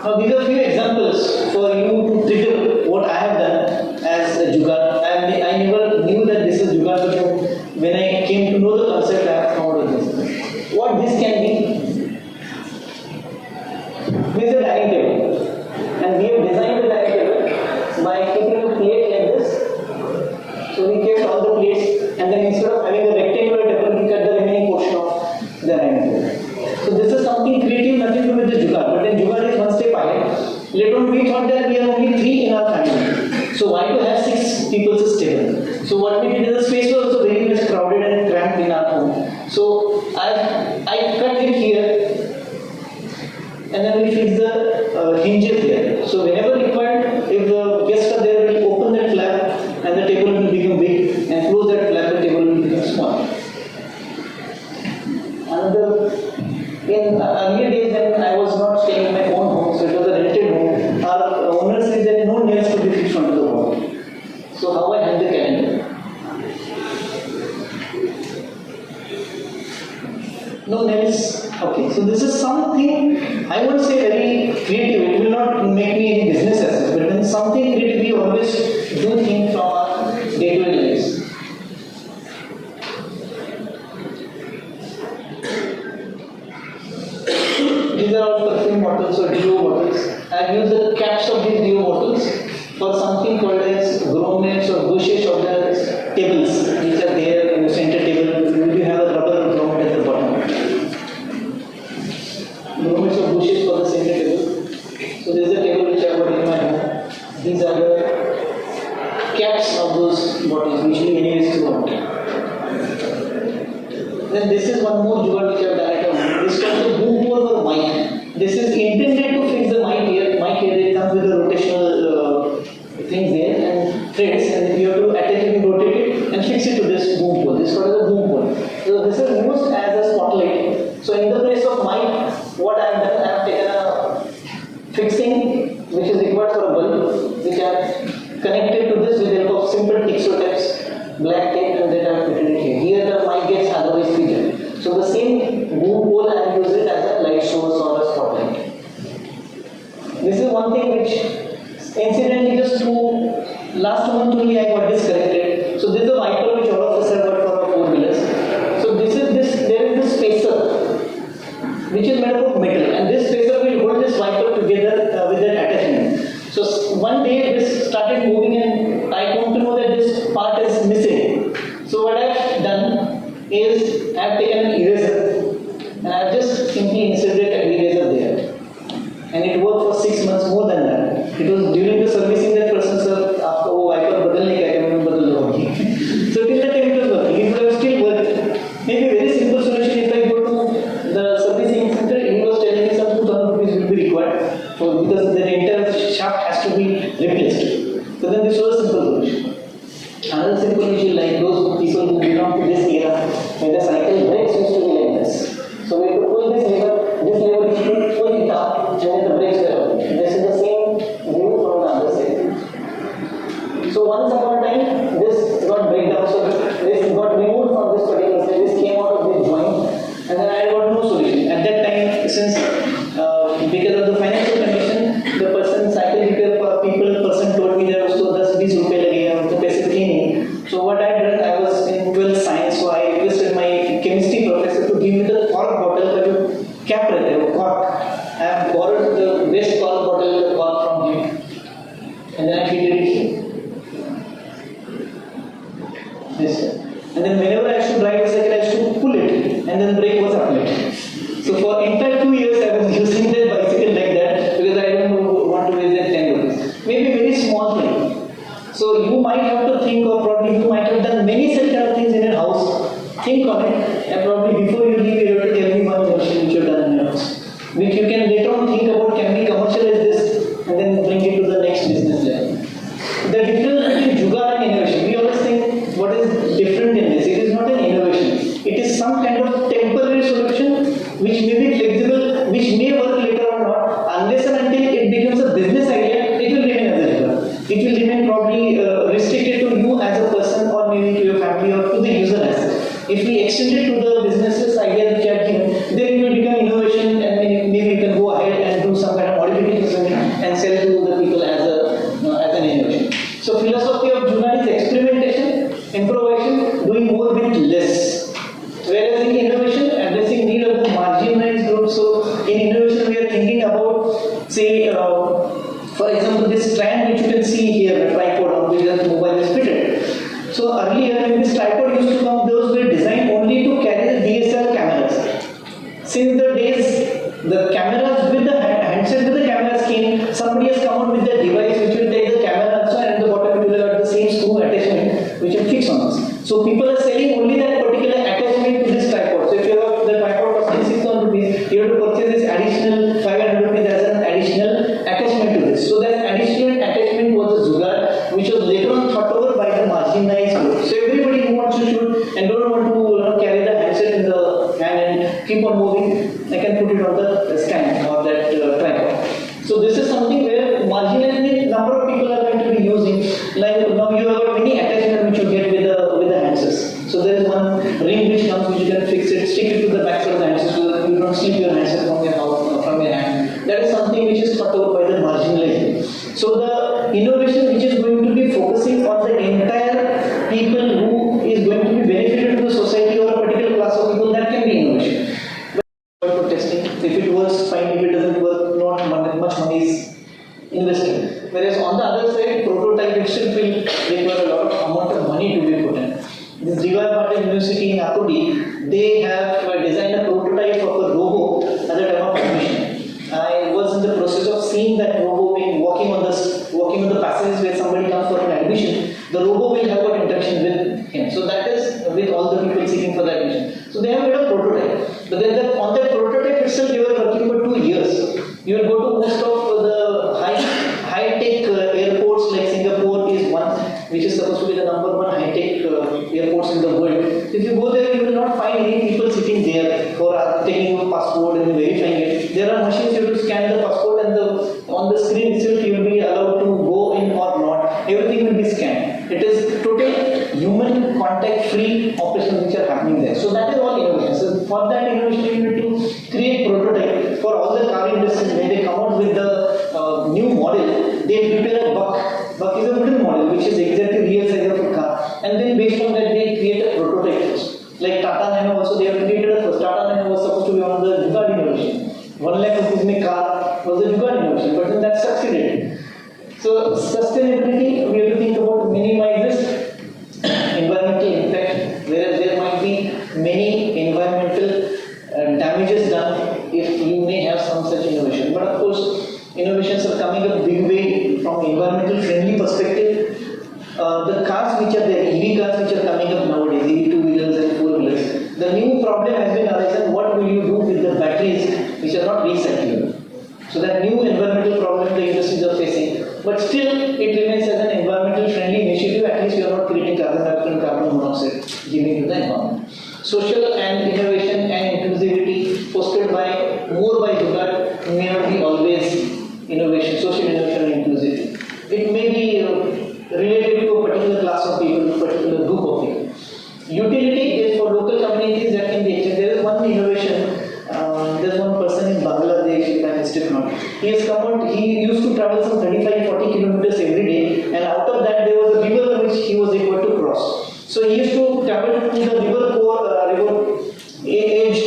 Now, these are few examples for you to trigger what I have done as a Jugaad. I never knew that this is Jugaad, but when I came to know the concept, I have found out this. What this can be? This is a dining table, and we have designed the dining table by keeping a plate like this. So we kept all the plates, and then instead of having a rectangular table, we cut the remaining portion of the dining table. So this is something creative, nothing to do with the Jugaad. But then Jugaad is one step ahead. Later on, we thought that we are only 3 in our family. So why to have 6 people's table? So what we did is the space was also very much crowded and cramped in our home. So I cut it here, and then we fix the hinges there. So whenever required, if the guests are there, we open that flap and the table will become big, and close that flap, the table will become small. In earlier days when I was not staying in my own home, so it was a rented home, our owner said that no nails could be fixed onto the wall. So how I had the calendar? No nails. Okay, so this is something I won't say very creative. It will not make me any business assets, but then something creative we always do think from our day-to-day lives. These are all perfume bottles or deo bottles. I have used the caps of these deo bottles for something called as grommets or bushes of the tables, which are there in the center table. You have a rubber grommet at the bottom. Grommets or bushes for the center table. So this is the table which I got in my hand. These are the caps of those bottles, usually anyways to water. Then this is one more jewel which I have done at home. This is called the boom pole for mic. This is intended to fix the mic here. It comes with a rotational things there and threads, and you have to attach it, rotate it, and fix it to this boom pole. This is called the boom pole. So this is used as a spotlight. So in the place of mic, what I have done, I have taken a fixing which is required for a bulb, which I have connected to this with the help of simple Tixo tapes, black tape, and then I have fitted it here. Here the mic gets otherwise fitted. So the same boom pole I have used it as a light source or a spotlight. This is one thing which incidentally just last month only I got this corrected. So this is a wiper which all of us have got for our 4-wheelers. So there is this spacer which is made up of metal, and this spacer will hold this wiper together with that attachment. So one day this started moving and I come to know that this part is missing. So what I have done is I have taken an eraser and I have just simply inserted an eraser there. And it worked for 6 months, more than that. It was during the servicing that person said, "After wiper badalne ka hai, maine badal do." So till that time it was working. It would have still worked. Maybe a very simple solution. If I go to the servicing center, he was telling me some 2,000 rupees will be required, because the entire shaft has to be replaced. So then this was a simple solution. Another simple issue, like those people who belong to this era, where the cycle brakes used to be like this. So we have to pull this lever is to pull it up when the brakes were open. This is the same view from the other side. So once upon a time, this got breakdown. So this got removed from this particular side. This came out of this joint, and then I got no solution. At that time, since because of the financial condition, the cycle repair person told me that usko 10-20 rupees lagega unko paise cleaning. So what I did, I was in 12th science, so I requested my chemistry professor to give me the cork bottle ka jo cap rehta hai, wo cork. I have borrowed the waste cork bottle cork from him, and then I fitted it here. Yes, sir. And then whenever I should ride the cycle, I should pull it, and then brake was applied. So for entire 2 years, I was using that bicycle like that, because I don't want to waste that 10 rupees. Maybe very small thing. So you might have to think, or probably you might have done many such kind of things in your house. Think on it, and probably before you leave, you have to tell me one version which you have done in your house, which you can later on think about, can we commercialize this, and then bring it to the next business level. The difference between jugaad and innovation, we always think what is different in this. It is not an innovation. It is some kind of temporary solution which may be flexible, which may work later or not. Unless and until it becomes a business idea, it will remain as a jugaad. It will remain probably restricted to you as a person, or maybe to your family, or to the user as such. If we extend it to the businesses idea which I have given, then it will become innovation, and maybe you can go ahead and do some kind of modification and sell to the people as an innovation. So philosophy of jugaad is experimentation, improvisation, doing more with less. Whereas in innovation, addressing need of the marginalized groups. So in innovation, we are thinking about, say, for example, this strand which you can see here, a tripod on which the mobile is fitted. So earlier, when this tripod used to come, those were designed only to carry the DSLR cameras. Since the days, the cameras with the handset with the cameras came, somebody has come out with the device which will take the camera also, and at the bottom it will have the same screw attachment which will fix on this. So people are selling only that particular attachment to this tripod. So if you have the tripod costing 6,000 rupees, you have to purchase this additional 500 rupees as an additional attachment to this. So that additional attachment was a jugaad which was later on thought over by the marginalized group. So everybody who wants to shoot and don't want to carry the handset in the hand and keep on moving, I can put it on the stand or that tripod. So this is something where marginalized number of people are going to be using. Like now you have got many attachments which you get with the handsets. So there is one ring which comes which you can money to be put in. This Jigar University in Akudi, they have designed a prototype of a robo at the time of admission. I was in the process of seeing that robo being walking on the passages where somebody comes for an admission. The robo will have an interaction with him. So that is with all the people seeking for the admission. So they have made a prototype. But then on that prototype itself, they were working for 2 years. You will go to most of the high-tech airports like Singapore is one, which is supposed to be the number one high-tech airports in the world. If you go there, you will not find any people sitting there for taking your passport and verifying it. There are machines you have to scan the passport and on the screen itself you will be allowed to go in or not. Everything will be scanned. It is total human contact-free operations which are happening there. So that is all innovation. So for that innovation, you need to create prototype for all the car industries. When they come out with the new model, they prepare a buck. Buck is a wooden model which is exactly real size of a car, and then based on that they create a prototype first. Like Tata Nano also, they have created a first. Tata Nano was supposed to be on the Jugaad innovation. 1 lakh rupees में car was the Jugaad innovation, but then that succeeded. So sustainability, we have to think about minimize this environmental impact, whereas there might be many environmental damages done if you may have some such innovation. But of course, innovations are coming up big way from environmental friendly perspective. The cars which are there, EV cars which are coming up nowadays, EV two-wheelers and four-wheelers, the new problem has been arisen, what will you do with the batteries which are not recyclable? So that new environmental problem the industries are facing. But still, it remains as an environmental friendly initiative, at least you are not creating carbon dioxide and carbon monoxide giving to the environment. Social and innovation and inclusivity fostered by more by Jugaad may not be always innovation, social innovation and inclusivity. It may be related to a particular class of people, a particular group of people. Utility is for local communities that can be extended. There is one innovation. There's one person in Bangladesh, if I'm mistaken. He has come out, he used to travel some 35-40 kilometers every day, and out of that there was a river which he was able to cross. So he used to travel to the river edge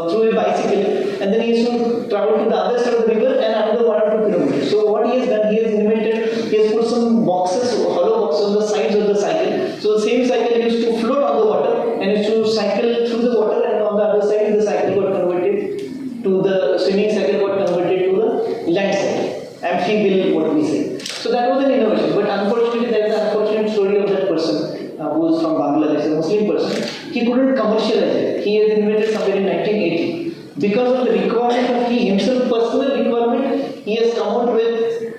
through a bicycle, and then he used to travel to the other side of the river and another 1 or 2 kilometers. So what he has done, he has invented, he has put some boxes, hollow boxes on the sides of the cycle. So the same cycle used to float on the water and used to cycle through the water, and on the other side the cycle got converted to the swimming cycle got converted to the land cycle, amphibial what we say. So that was an innovation, but unfortunately there is an unfortunate story of that person who was from Bangladesh, a Muslim person. He couldn't commercialize it. He has invented somewhere in 1980. Because of the requirement of he himself, personal requirement, he has come out with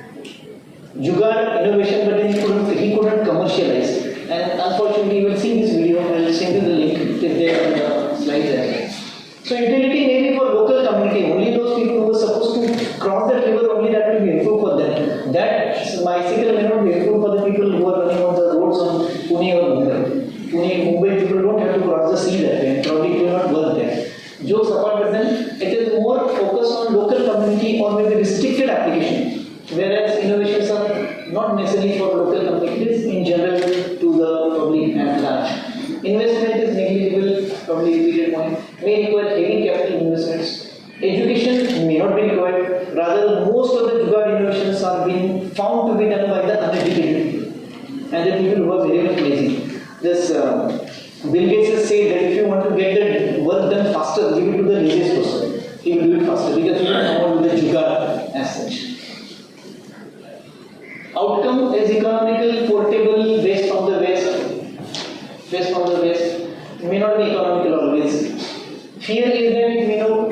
Jugaad innovation, but then he couldn't commercialize. And unfortunately, you will see this video, I will send you the link, it is there on the slide there. So utility may be for local community, only those people who are supposed to cross that river, only that will be helpful for them. That bicycle may not be helpful for the people who are running on the roads on Pune or Mumbai. Mumbai people don't have to cross the sea that way, and probably it will not work there. Jokes apart, but then it is more focused on local community or maybe restricted application, whereas innovations are not necessarily for local communities, in general to the public at large. Investment is negligible, probably repeated point, may require heavy capital investments. Education may not be required, rather most of the Jugaad innovations are being found to be done by the uneducated people and the people who are very much lazy. This Bill Gates has said that if you want to get the work done faster, give it to the laziest person. He will do it faster because he will come out with the Jugaad as such. Outcome is economical, portable, waste from the west. Waste from the west may not be economical always. Fear is that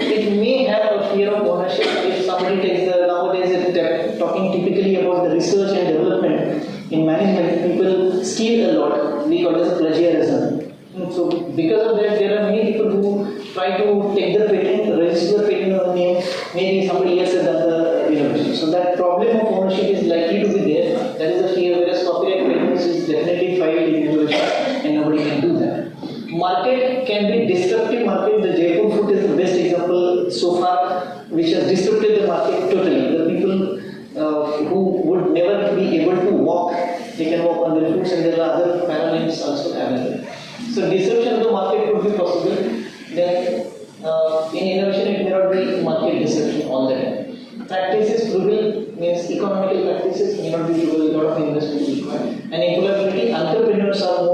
it may have a fear of ownership. If somebody takes nowadays talking typically about the research and development in management, people steal a lot. We call it as plagiarism. So because of that, there are many people who try to take the patent, register the patent on the name, maybe somebody else has done the innovation. So that problem of ownership is likely to be there. That is a fear, whereas copyright patents is definitely filed in innovation and nobody can do that. Market can be disruptive market. The Jaipur food is the best example so far, which has disrupted the market totally. The people who would never be able to walk, they can walk on their foots, and there are other parallels also available. So disruption of the market could be possible. Then in innovation it may not be market disruption all the time. Practices frugal means economical practices may not be frugal, a lot of investment is required. And employability, entrepreneurs are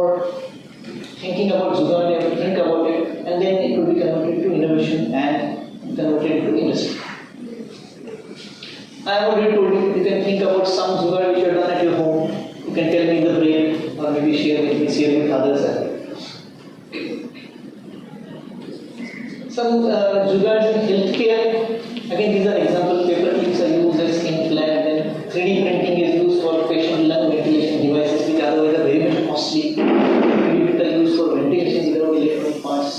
share with others as well. Some jugards in healthcare. Again, these are example. Paper clips are used as implant, and 3D printing is used for patient lung ventilation devices, which otherwise are very much costly. 3D printer used for ventilation without electronic parts.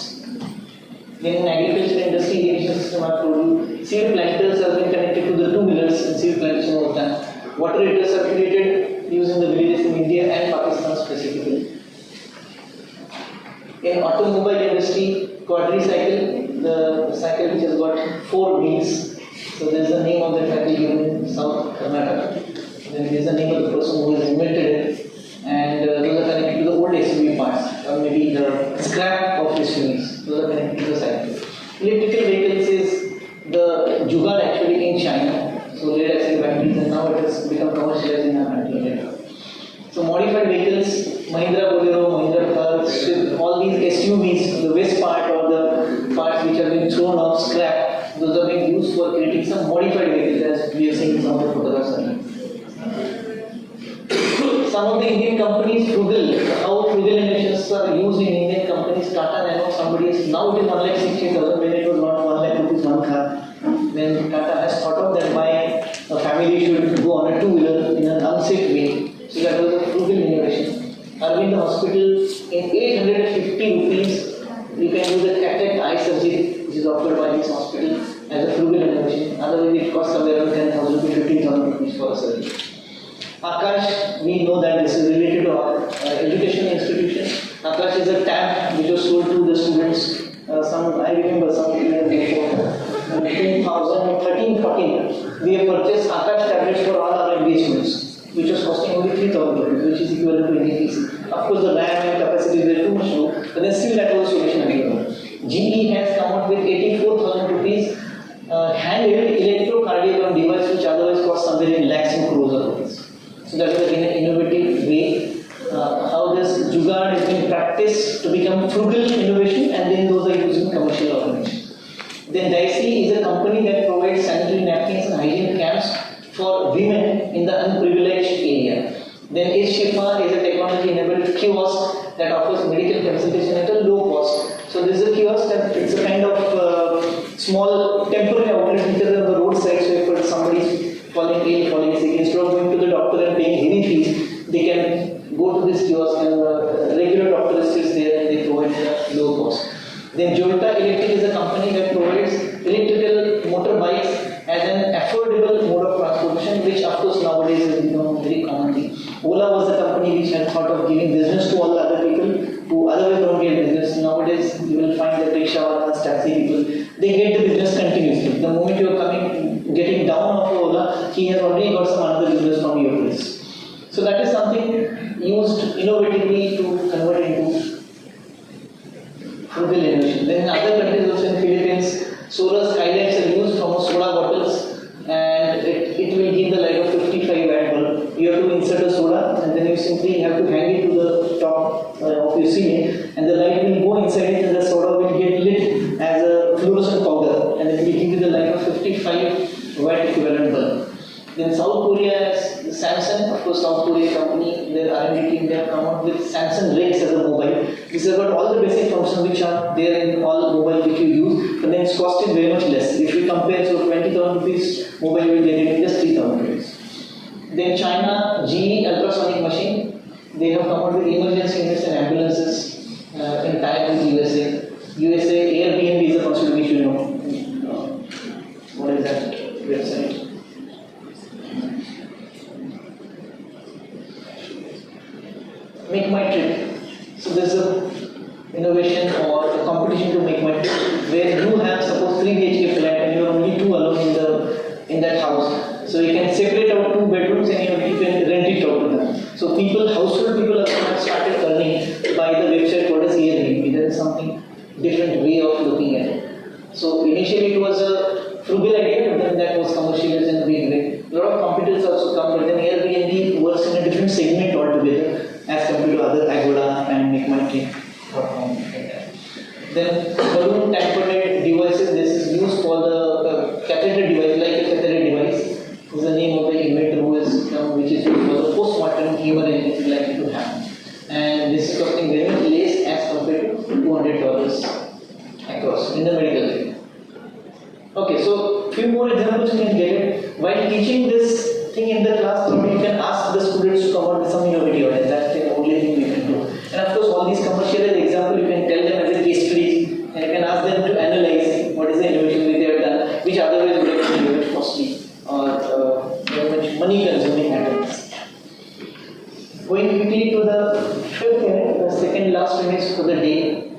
Then in agriculture industry, irrigation system are told seed planters have been connected to the two-wheelers in seed plantation over time. Water heaters are created using the villages in India and Pakistan specifically. In automobile industry, quadricycle, the cycle which has got 4 wheels. So there is the name of the factory given in South Karnataka. Then there is the name of the person who has invented it. And those are connected to the old SUV parts, or maybe the scrap of SUVs. Those are connected to the cycle. Electrical vehicles is the jugaad actually in China. So lead acid batteries, and now it has become commercialized in our country. So modified vehicles, Mahindra Bolero, Mahindra Thar, Swift, all these SUVs, the waste part or the parts which have been thrown off scrap, those are being used for creating some modified vehicles, as we have seen in some of the photographs earlier. Some of the Indian companies, how frugal innovations are used in Indian companies. Tata Nano, somebody is now it is 1,60,000 when it was not 1 lakh rupees one car. When Tata has thought of that why a family should go on a two-wheeler in an unsafe way. So that was a frugal innovation. Arvind Hospital, in 850 rupees, you can do the cataract eye surgery, which is offered by this hospital as a frugal innovation. Otherwise, it costs somewhere around 10,000 to 15,000 rupees for a surgery. Akash, we know that this is related to our educational institution. Akash is a tab which was sold to the students. I remember some years before, 2013-14, we have purchased Akash tablets for all our engagements, which was costing only 3,000 rupees, which is equivalent to any PC. Of course, the RAM and capacity is too much low, but then still that was a solution available. GE has come up with 84,000 rupees handheld electrocardiogram device, which otherwise cost somewhere in lakhs and crores of rupees. So that is again an innovative way how this jugaad is being practiced to become frugal innovation, and then those are used in commercial automation. Then Dicey is a company that provides sanitary napkins and hygiene camps for women in the unprivileged area. Then Shifa is a technology-enabled kiosk that offers medical consultation at a low cost. So this is a kiosk that it's a kind of small temporary outlet which is on the roadside. So if somebody is falling ill, falling sick, instead of going to the doctor and paying heavy fees, they can go to this kiosk and the regular doctor sits there and they provide at a low cost. Then Jolta Electric is a company that provides electrical motorbikes as an affordable mode of transportation, which of course nowadays has become a very common thing. Ola was a company which had thought of giving business to all the other people who otherwise don't get business. Nowadays you will find that rickshaw, taxi people, they get the business continuously. The moment you are getting down off Ola, he has already got some other business from your place. So that is something used innovatively to convert into frugal innovation. Then in other countries, also in Philippines, solar skylights are used from soda bottles, and it will give the light of 55 watt bulb. You have to insert a soda, and then you simply have to hang it to the top of your ceiling, and the light will go inside it, and the soda will get lit as a fluorescent powder, and it will give you the light of 55 watt equivalent bulb. Then South Korea has Samsung, of course South Korea company, their R&D team, they have come out with Samsung Rex as a mobile. This has got all the basic functions which are there in all mobile which you use, but then its cost is very much less. If you compare, so 20,000 rupees mobile will get it in just 3,000 rupees. Then China, GE ultrasonic machine, they have come out with emergency units and ambulances in tie with USA. USA, Airbnb is a concept which you know. What is that website? Make my trip. So there's a innovation or a competition to make my trip where you have suppose 3 BHK flat and you are only 2 alone in that house. So you can separate out 2 bedrooms and you can rent it out to them. So household people have started earning by the website what is Airbnb. There is something different way of looking at it. So initially it was a frugal idea, but then that was commercialized in a big way. A lot of competitors also come, but then Airbnb works in a different segment altogether as compared to other Agoda and Make My Trip. Then balloon tampered devices. This is used for the catheter device, like a catheter device. This is the name of the inventor which is used for the post-mortem hemorrhage likely to happen. And this is costing very much less as compared to $200 across in the medical field. Okay, so few more examples you can get it. While teaching this thing in the class, probably you can ask the students to come out with some innovative ideas. That's the only thing we can do. And of course, all these commercial examples you can tell them as a case study, and you can ask them to analyze what is the innovation that they have done, which otherwise would have been very much costly or very much money consuming items. Going quickly to the fifth unit, the second last unit for the day.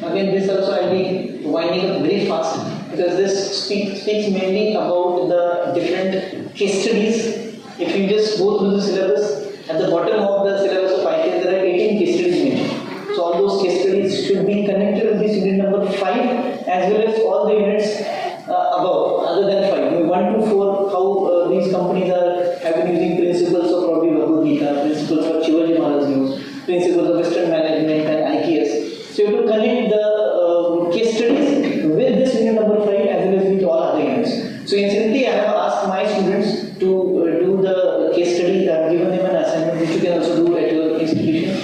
Again, this also I will be winding up very fast because this speaks mainly about the different case studies. If you just go through the syllabus, at the bottom of the syllabus of IKS there are 18 case studies mentioned. So all those case studies should be connected with this unit number 5 as well as all the units above, other than 5. Maybe 1 to 4, how these companies have been using principles of probably Bhagavad Gita, principles of Shivaji Maharaj use, principles of Western management and IKS. So you have to connect the case studies with this unit number 5 as well as with all other units. So incidentally, I have asked my students to do the case study. I have given them an assignment which you can also do at your institution.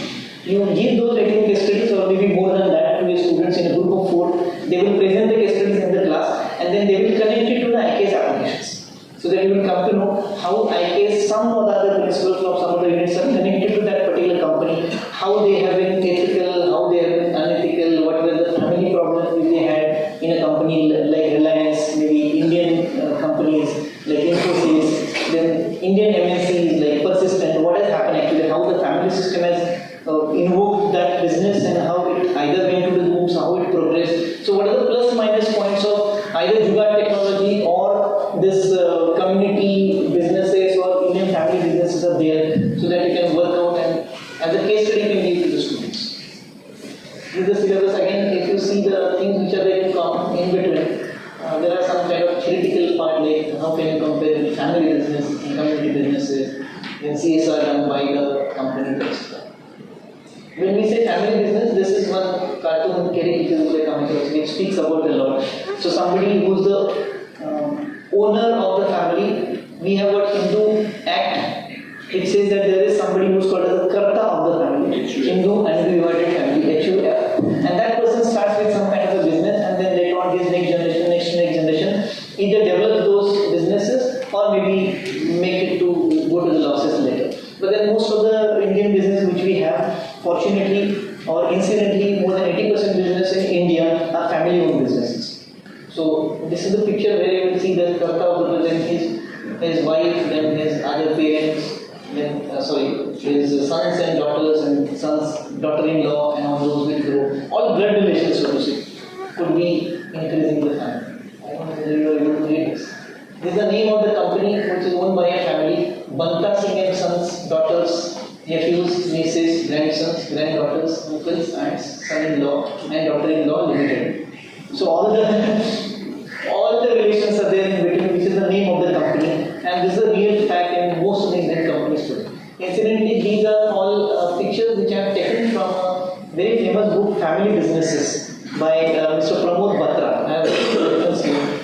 You give those 18 case studies or maybe more than that to your students in a group of 4. They will present the case studies in the class and then they will connect it to the IKS applications. So that you will come to know how IKS, some or the other principles from some of the units are connected to that particular company, how they have been ethical, how they have been unethical, what were the family problems which they had in a company like Reliance, maybe Indian companies like Infosys, then Indian MNCs like Persistent, what has happened actually, how the family system has invoked that business and how it either went to the rooms, how it progressed. So what are the plus minus points of either Jugaad technology or this community businesses or Indian family businesses are there, so that you can work out and as a case study you can give to the students. This is the syllabus again. If you see the things which are there in between, there are some kind of theoretical part like how can you compare family business and community businesses, then CSR done by the company, etc. When we say family business, this is one cartoon caricature which speaks about a lot. So somebody who's the owner of the family, we have what Hindu Act. It says that there is somebody who's called as the Karta of the family, Hindu Undivided Family, HUF. And that person starts with some kind of a business and then later on his next generation either develop those businesses or maybe make it to go to the losses later. But then most of the Indian business which we have, fortunately or incidentally, more than 80% business in India are family-owned businesses. So this is the picture where you will see that Karta represents his wife, then his other parents, then his sons and daughters and daughter-in-law and all those will grow. All blood relations, so to say, could be increasing the family. I don't know whether you are able to read this. This is the name of the company which is owned by a family, Banta Singh and Sons, daughters, nephews, nieces, grandsons, granddaughters, uncles, aunts, son-in-law and daughter-in-law limited. So all the relations are there in between, which is the name of the company, and this is a real fact in most of the Indian companies today. Incidentally, these are all pictures which I have taken from a very famous book, Family Businesses, by Mr. Pramod Batra. I have reference here.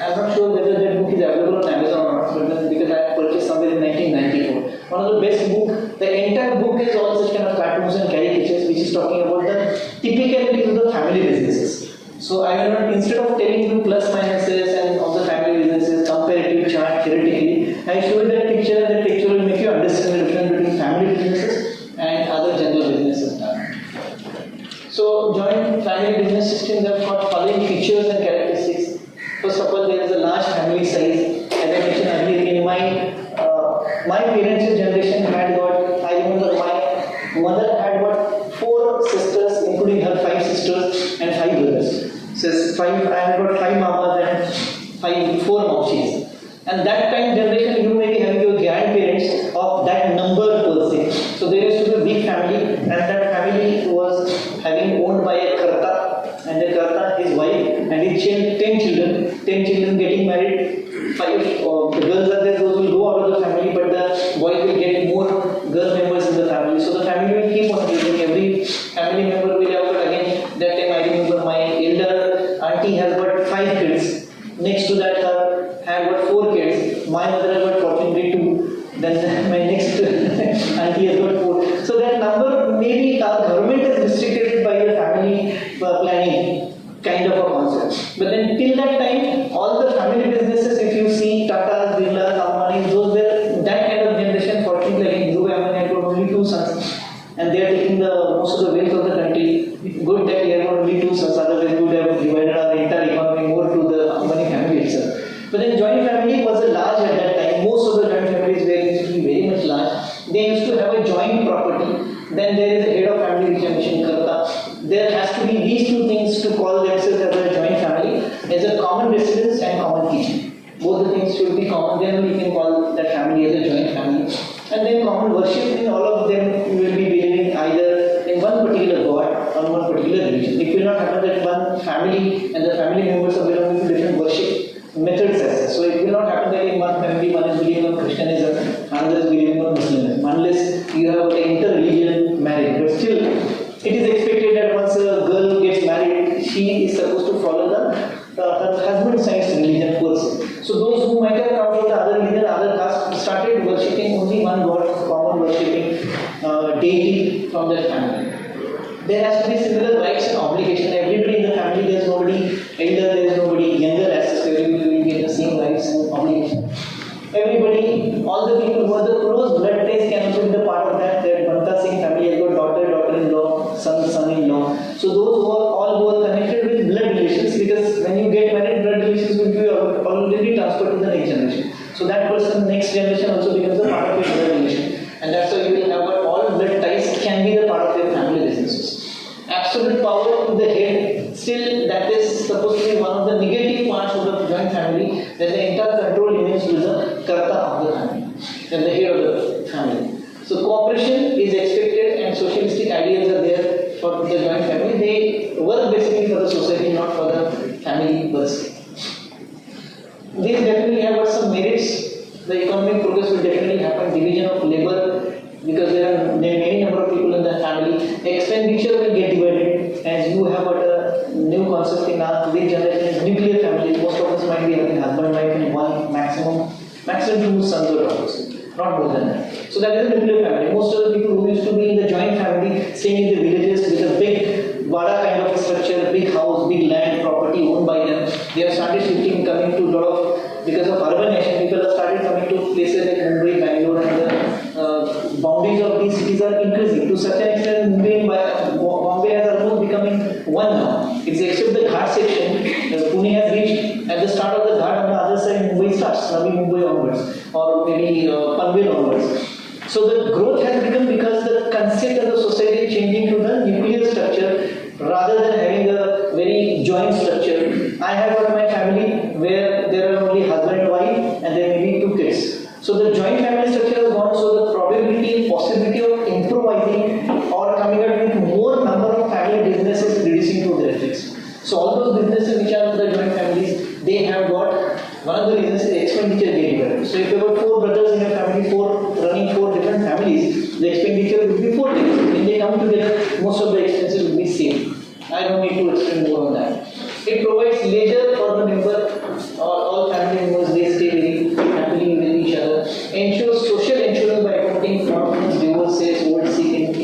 I am not sure whether that book is available on Amazon or not, because I purchased somewhere in 1994. One of the best books. The entire book is all such kind of cartoons and caricatures, which is talking about the typicalities of the family businesses. So I will not, instead of telling you plus minuses and of the family businesses, comparative chart theoretically, I show you that picture, and that picture will make you understand the difference between family businesses and other general businesses. So joint family business systems have got following features and characteristics. First of all, there is a large family size. As I mentioned earlier, in my parents' generation had got, I remember my mother had got 4 sisters, including her 5 sisters and 5 brothers. So I have got 5 mamas and 4 maushis. And that time generation, you may be having your grandparents of that number per se. So there used to be a big family, and that family was having owned by a Karta, and the Karta, his wife, and his 10 children. 10 children getting married, 5 the girls are there, those will go out of the family, but the boys will get more girl members in the family. So the family will keep on giving. Every family member will have got, again, that time I remember my elder auntie has got 5 kids. Next to that, her had got 4 kids. My mother has got then my next auntie has got 4. So that number, maybe our government is restricted it by a family planning kind of a concept. But then till that time, all the family businesses, if you see Tata's, Birla's, Ambani's, those were that kind of generation. Fortunately, like in Dubai, Ambani had got only 2 sons, and they are taking the most of the wealth of the country. Good that he had got only 2 sons, otherwise we would have divided our entire economy more to the Ambani family itself. But then joint family was a large at that time. Most of the joint families were used to be very much large. They used to have a joint property. Then there is a head of family which I mentioned, Karta. There has to be these 2 things to call themselves as a joint family. As a common residence and common kitchen. Both the things should be common. Then we can call that family as a joint family. And then common worship, in all of them will be believing either in one particular god or one particular religion. It will not happen that one family and the family members are belonging to different worship methods as such. So it will not happen that in one family one is believing on Christianism, another is believing on Muslimism, unless you have an inter-religion marriage. But still, it is expected that once a girl gets married, she is supposed to follow her husband's side's religion person. So those who might have come from the other religion, other caste, started worshipping only one god, common worshipping deity from their family. There has to be similar rights and obligation. Everybody in the family, there is nobody elder, there is nobody younger as such. Everybody will get the same rights and obligation. Everybody, all the people who are the close blood ties can also be the part of that. That Banta Singh family has got daughter, daughter-in-law, son, son-in-law. So those who are all who are connected with blood relations, because when you get married, blood relations will be already transferred to the next generation. So that person, next generation also becomes a part of your blood relation. And that's why you will have all blood ties can be the part of your family businesses. Absolute power to the head, still that is supposed to be one of the negative parts of the joint family, that the entire control remains to the karta of the family, and the head of the family. So cooperation is expected and socialistic ideas are there for the joint family. They work basically for the society, not for the family per se. These definitely have got some merits. The economic progress will definitely happen, division of labor, because there are many number of people in the family. Expenditure will get divided, as you have got a new concept in our today's generation, nuclear family. Most of us might be having husband, wife and one maximum 2 sons or daughters, not more than that. So that is a nuclear family. Most of the people who used to be in the joint family, staying in the villages with a big vada kind of structure, big house, big land, property owned by them, they have started shifting, coming to a lot of, because of urbanization, people have started coming to places like Mumbai, Bangalore, and the boundaries of these cities are increasing. To such an extent, Bombay has almost becoming one now. It's except the Ghat section, Pune has reached at the start of the Ghat, on the other side Mumbai starts, Navi Mumbai onwards, or maybe Panvel onwards. So the growth has become because the concept of the society is changing to the nuclear structure rather than having a very joint structure. I have got my family where there are only husband and wife and there may be 2 kids. So the joint family structure has gone, so the probability and possibility of improvising or coming out with more number of family businesses reducing to their fixed. So all those businesses which are the joint families, they have got, one of the reasons is expenditure getting. So if you have got 4 brothers in your family, running 4 different families, the expenditure will be 4 things. When they come together, most of the expenses will be same. I don't need to explain more on that. It provides leisure for the member, all family members, they stay very happily with each other. Ensures social insurance by accounting for divorces, old sick,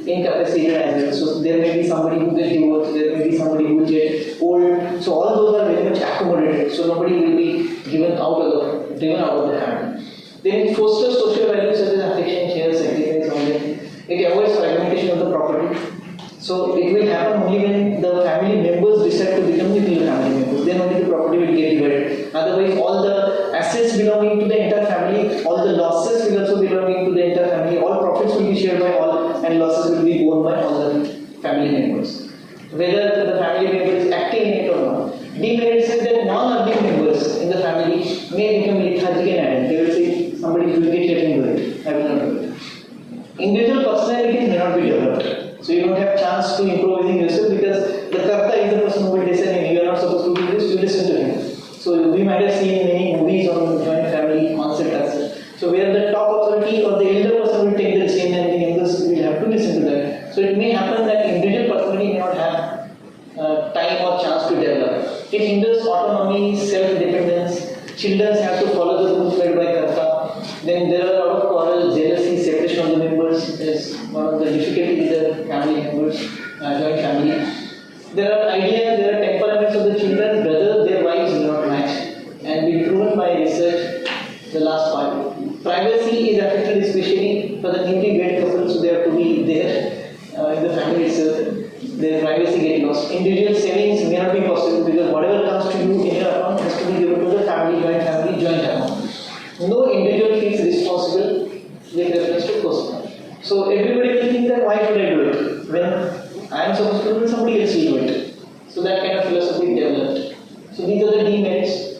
incapacitated as well. So there may be somebody who gets divorced, there may be somebody who gets old. So all those are very much accommodated. So nobody will be driven out of the family. Then it fosters social values such as affection, care, sacrifice, all that. It avoids fragmentation of the property. So it will happen only when the family members decide to become nuclear family members. Then only the property will get divided. Otherwise, all the assets belonging to the entire family, all the losses will also belonging to the entire family. All profits will be shared by all, and losses will be borne by all the family members. Whether the family member is acting in it or not. Demerits is that non-earning members in the family may become lethargic and idle. They will say, somebody will get let him do it. I will not do it. Individual personality may not be developed. So you don't have chance to improvising yourself because the karta is the person who will decide you are not supposed to do this, you listen to him. So we might have seen many movies on joint family concept as such. So where the top authority or the elder person will take the decision and the youngest will have to listen to that. So it may happen that individual personality may not have time or chance to develop. It hinders autonomy, self-dependence. Children have to follow the rules made by karta. Then there are a lot of quarrels, jealousy, separation of the members is one of the difficulties with the family members, joint family. There are ideas, there are temperaments of the children, whether their wives do not match. And we proven by research the last part. Privacy is affected especially for the newly wed couples, so they have to be there in the family itself. Their privacy getting lost. Individual savings may not be possible because whatever comes to you in your account has to be given to the family, joint account. No individual feels responsible with reference to personal. So everybody will think that why should I do it? When I am supposed to do it, somebody else will do it. So that kind of philosophy developed. So these are the demerits.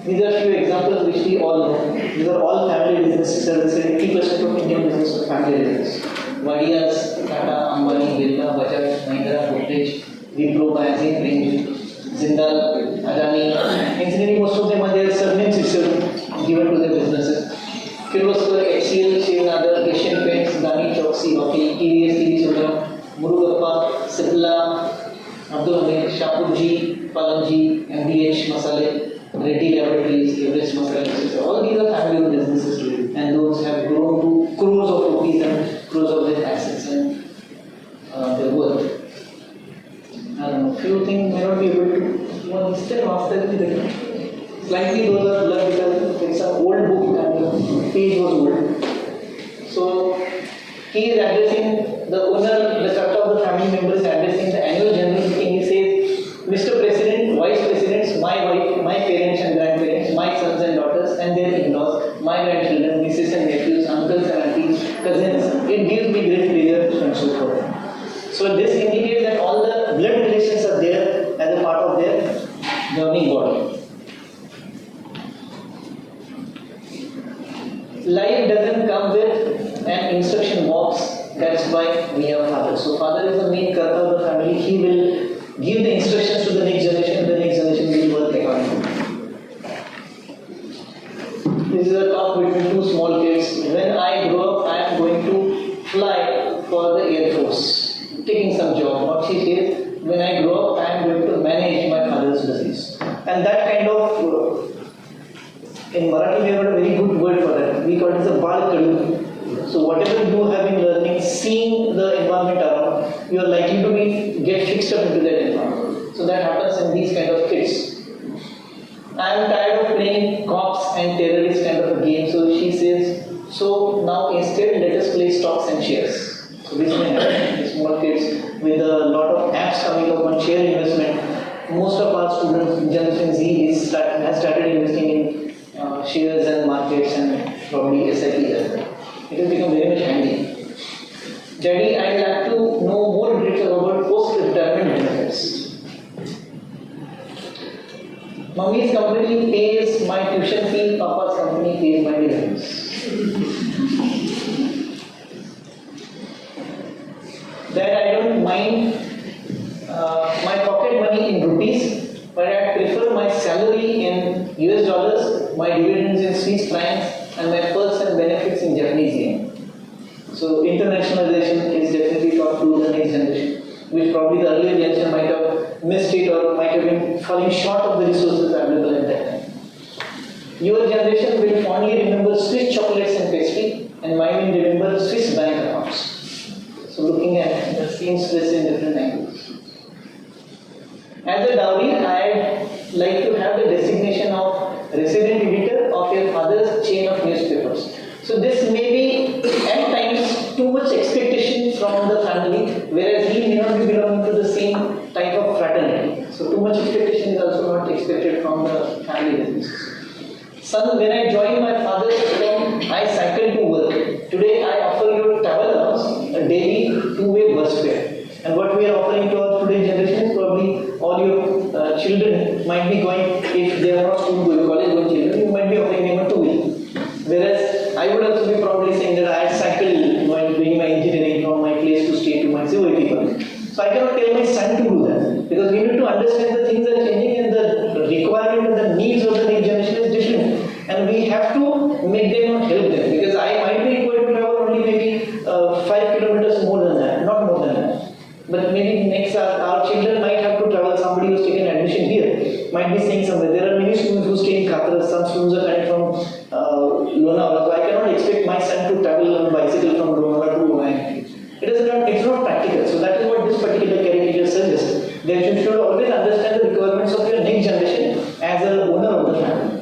These are few examples which we all know. These are all family businesses. 80% of Indian business are family business. Vadias, Tata, Ambani, Birla, Bajaj, Mahindra, Godrej, Wipro, Bajaj, Range, Jindal, Adani. Incidentally, most of them are their surnames itself given to their businesses. Kirloskar, HCL, Shivanadar, Asian Paints, Dani, Choksi, Hockey, TVS, TV Sundram, Murugappa, Sipla, Abdul Hamid, Shapurji, Palanji, MDH, Masale, Reddy Laboratories, Everest Masala, all these are family-owned businesses and those have grown to crores of rupees and crores of their assets and their worth. I don't know, few things may not be able to, one still master slightly those are blurred because it's an old book and the page was old. So he is addressing the owner, the charter of the family member is addressing the annual general meeting. He says, Mr. President, Vice Presidents, my wife, my parents and grandparents, my sons and daughters and their in-laws, my grandchildren, nieces and nephews, uncles and aunties, cousins, it gives me great pleasure and so forth. So this indicates that all the blood relations are there as a part of their governing body. Life doesn't come with an instruction box, that's why we have father. So father is the main karta of the family, he will give the instructions to the next generation, the next generation will work accordingly. This is a talk between two small kids. When I grow up, I am going to fly for the Air Force, taking some job. What she says, when I grow up, I am going to manage my father's business. And that kind of, in Marathi we have a very good word for that. We call it as a bal kadu. So whatever you have been learning, seeing the environment around, you are likely to get fixed up into that environment. So that happens in these kind of kids. I am tired of playing cops and terrorists kind of a game. So she says, so now instead let us play stocks and shares. So this may happen. Small kids with a lot of apps coming up on share investment. Most of our students, Generation Z, has started investing in shares and markets and probably SIP as well. It has become very much handy. Daddy, I would like to know more details about post-retirement benefits. Mummy's company pays my tuition fee, Papa's company pays my dividends. That I don't mind my pocket money in rupees, but I prefer my salary in US dollars, my dividends in Swiss francs, and my perks and benefits in Japanese yen. So internationalization is definitely taught to the next generation, which probably the earlier generation might have missed it or might have been falling short of the resources available at that time. Your generation will fondly remember Swiss chocolates and pastry, and mine will remember Swiss bank accounts. So looking at the same Swiss in different angles. As a dowry, I'd like to have the designation of resident editor of your father's chain of newspapers. So this may be at times too much expectation from the family, whereas he may not be belonging to the same type of fraternity. So too much expectation is also not expected from the family business. Son, when I joined my father's firm, I cycled to work. Today I offer you travel allowance, a daily two-way bus fare. And what we are offering to our today's generation is probably all your children might be going, if they are not school going, college going children, you might be offering them a two-wheel. Whereas I would also be probably saying that I cycle while doing my engineering from my place to stay to my civil people. So I cannot tell my son to do that because we need to understand the things are changing and the requirement and the needs of the next generation is different. And we have to make them not help them because I might be going to travel only maybe 5 kilometers more than that, not more than that. But maybe next our children might have to travel, somebody who's taken admission here might be staying somewhere. There are many students who stay in Qatar, some students are coming from Lonavala. So my son to travel on bicycle from Romana to Pune. It's not practical. So that is what this particular caricature suggests. That you should always understand the requirements of your next generation as an owner of the family.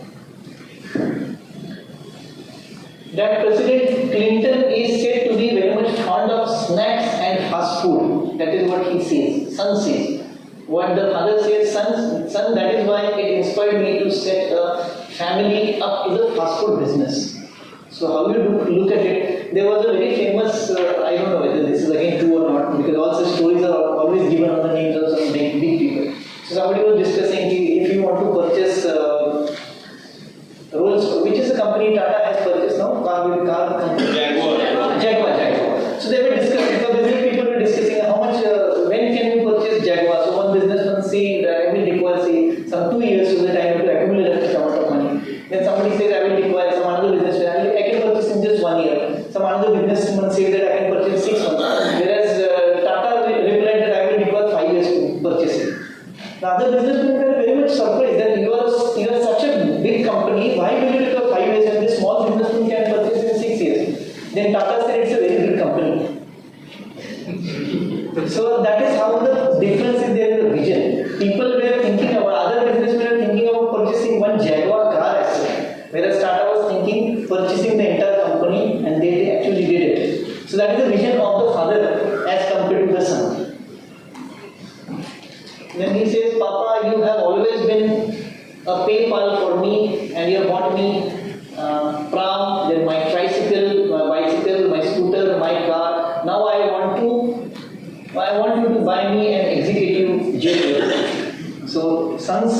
That President Clinton is said to be very much fond of snacks and fast food. That is what he says, son says. What the father says, son, that is why it inspired me to set a family up in the fast food business. So how you look at it, there was a very famous, I don't know whether this is again true or not, because all such stories are always given on the names of some big people. So somebody was discussing if you want to purchase Rolls, which is a company Tata has purchased now, car company. Jaguar. So they were discussing, so basically people were discussing how much, when can you purchase Jaguar. So one businessman said, I will require say some 2 years so that I have to accumulate a amount of money. Then somebody says I will require some other businessman, I can purchase in just 1 year. Some other businessman says that I can purchase 6 months. Whereas Tata replied that I will require 5 years to purchase it. The other businessmen were very much surprised that you are such a big company, why will you require 5 years and this small businessman can purchase in 6 years? Then Tata said it's a very big company. So that is how the difference is there in the vision. People were thinking about, other businessmen were thinking about purchasing one Jaguar car as well. Whereas Tata was thinking purchasing the entire company and they actually did it. So that is the vision of the father as compared to the son. Then he says, Papa, you have always been a PayPal for me and you have bought me pram, then my tricycle, my bicycle, my scooter, my car. Now I want you to buy me an executive jet. So sons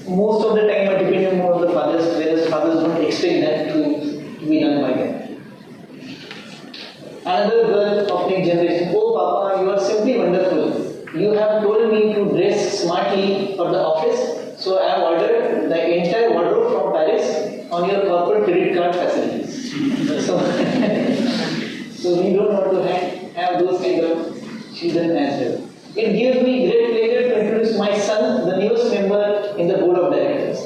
most of the time are dependent more on the fathers, whereas fathers don't expect that to be done by them. Another girl of next generation, oh Papa, you are simply wonderful. You have told me to dress smartly for the office, so I have ordered the entire wardrobe from Paris on your corporate credit card facilities. So we don't want to have those kind of children as well. It gives me great pleasure to introduce my son, the newest member in the board of directors.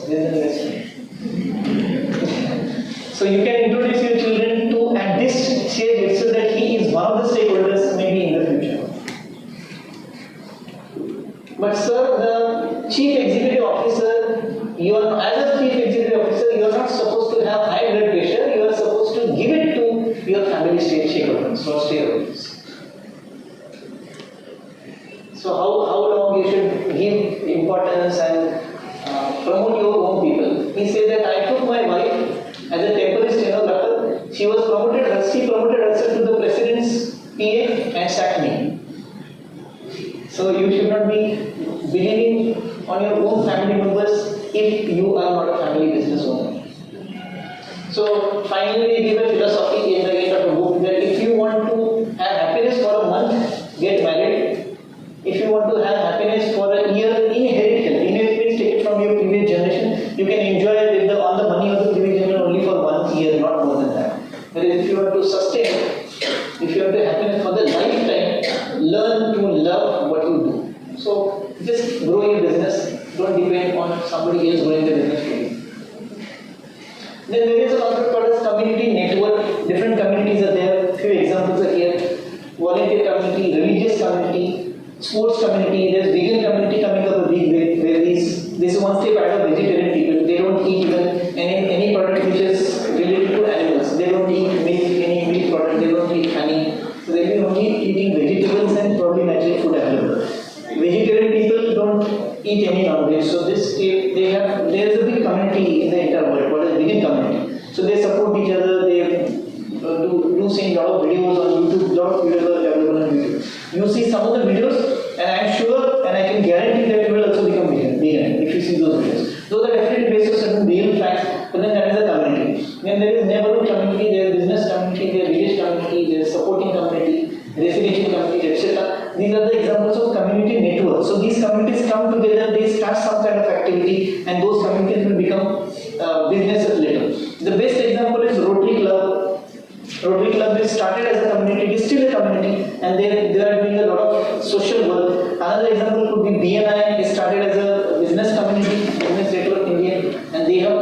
So you can introduce your children to at this stage so that he is one of the stakeholders maybe in the future. But sir, the chief executive officer, as a chief executive officer, you are not supposed to have high blood pressure. You are supposed to give it to your family stakeholders or shareholders. So how long you should give importance and promote your own people? He said that I took my wife as a temporary stenographer. She promoted herself to the president's PA and sacked me. So you should not be believing on your own family members if you are not a family business owner. So finally we give a philosophy in the end of the book that if you want to have happiness for a month, get married. If you want to have happiness for a year, inherit health. Inherit means take it from your previous generation. You can enjoy it on the money of the previous generation only for 1 year, not more than that. Whereas if you want to sustain, if you want to have happiness for the lifetime, learn to love what you do. So just grow your business. Don't depend on somebody else growing the business for you. Then there is a concept called as community network. Different communities are there. Few examples are here. Volunteer community, religious community, sports community. There's vegan community coming up a big way where this one step ahead of vegetarian people. They don't eat even any product which is related to animals. They don't eat any milk product. They don't eat honey. So they'll be only eating vegetables and probably natural food available. Vegetarian people don't eat any non-veg. So there is a big community in the entire world called a vegan community. So they support each other. They do seeing a lot of videos on YouTube. Lot of videos are available on YouTube. You see some of the videos, and I am sure and I can guarantee that you will also become vegan if you see those videos. Those are definitely based on certain real facts. But then that is a community. Then there is neighborhood community, there is business community, there is village community, there is supporting community, residential community, etc. These are the examples of community networks. So these communities come together, they start some kind of activity, and those communities will become businesses later. The best example is Rotary Club. Rotary Club is started as a community, it is still a community, and they are doing a lot of social work. Another example could be BNI, it started as a business community, Business Network India, and they have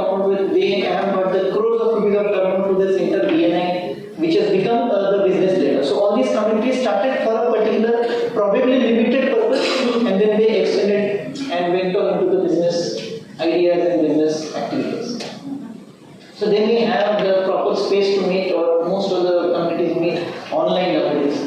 got the crores of rupees of coming to the center BNI probably limited purpose, and then they extended and went on into the business ideas and business activities. So they may have the proper space to meet, or most of the communities meet online nowadays.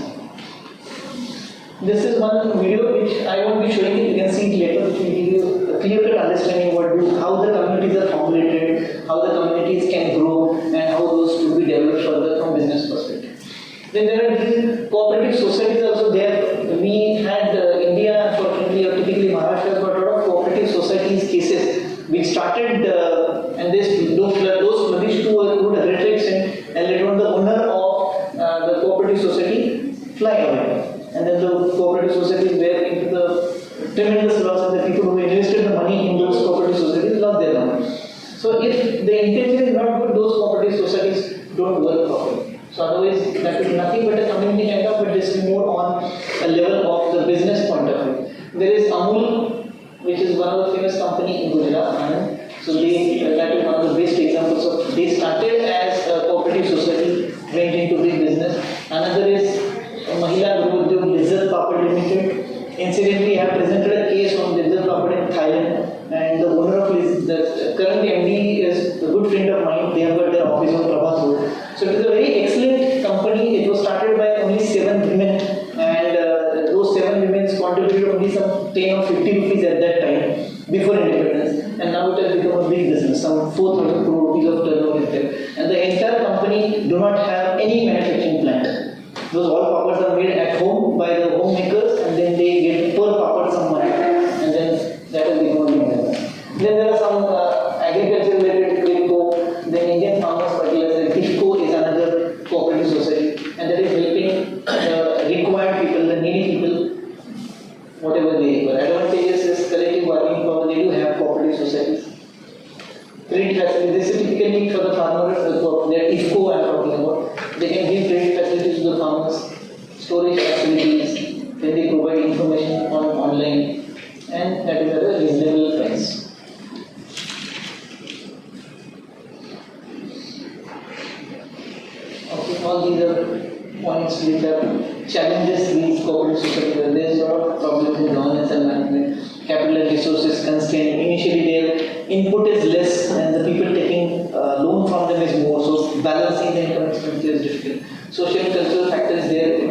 This is one video which I won't be showing it, you can see it later, which will give you a clear-cut understanding how the communities are formulated, how the communities can grow, and how those to be developed further from business perspective. Then there are different cooperative societies also there. We had India, unfortunately, or typically Maharashtra, has got a lot of cooperative societies cases. We started and those flourished to a great extent, and later on the owner of the cooperative society fly away. And then the cooperative societies were into the tremendous loss, and the people who invested the money in those cooperative societies lost their money. So if the intention is not good, those cooperative societies don't work properly. So otherwise, that will be nothing but a community kind of, but this is more on a level of the business point of view. There is Amul, which is one of the famous company in Gujarat, Anand. So that is one of the best examples of. They started as a cooperative society, went into big business. Another is Mahila Group Udyog Lizzat Papad Limited. Incidentally, I have presented a case on Lizzat Papad in Thailand, and the owner of the current MD is a good friend of mine. They have got their office on Prabhat Road. So it is a very excellent company. It was started by only 7 women, and those 7 women contributed only some 10 or 50 rupees at that time before independence, and now it has become a big business. Some 4,000 crore rupees of turnover is there, and the entire company do not have any manufacturing plant. Those all papads are made at home by the homemakers, and then they get per papad some money, and then that has become a big business. Then there are some agriculture related crypto, then Indian Farmers Fertilizer, TIFCO is another cooperative society, and that is helping the required people, the needy people, whatever they were. Advantages is collective bargaining power, they do have cooperative societies. Credit facilities, this is typically for the farmers, their TIFCO I am talking about. They can give credit facilities to the farmers, storage facilities, then they provide information online, and that is at a reasonable price. Okay, all these are points which are challenges these cooperative societies. There is a lot of problems in governance and management, capital and resources constrained. Initially, their input is less, and the people taking loan from them is more. So balancing the income expenditure is difficult. Social and cultural factors there, it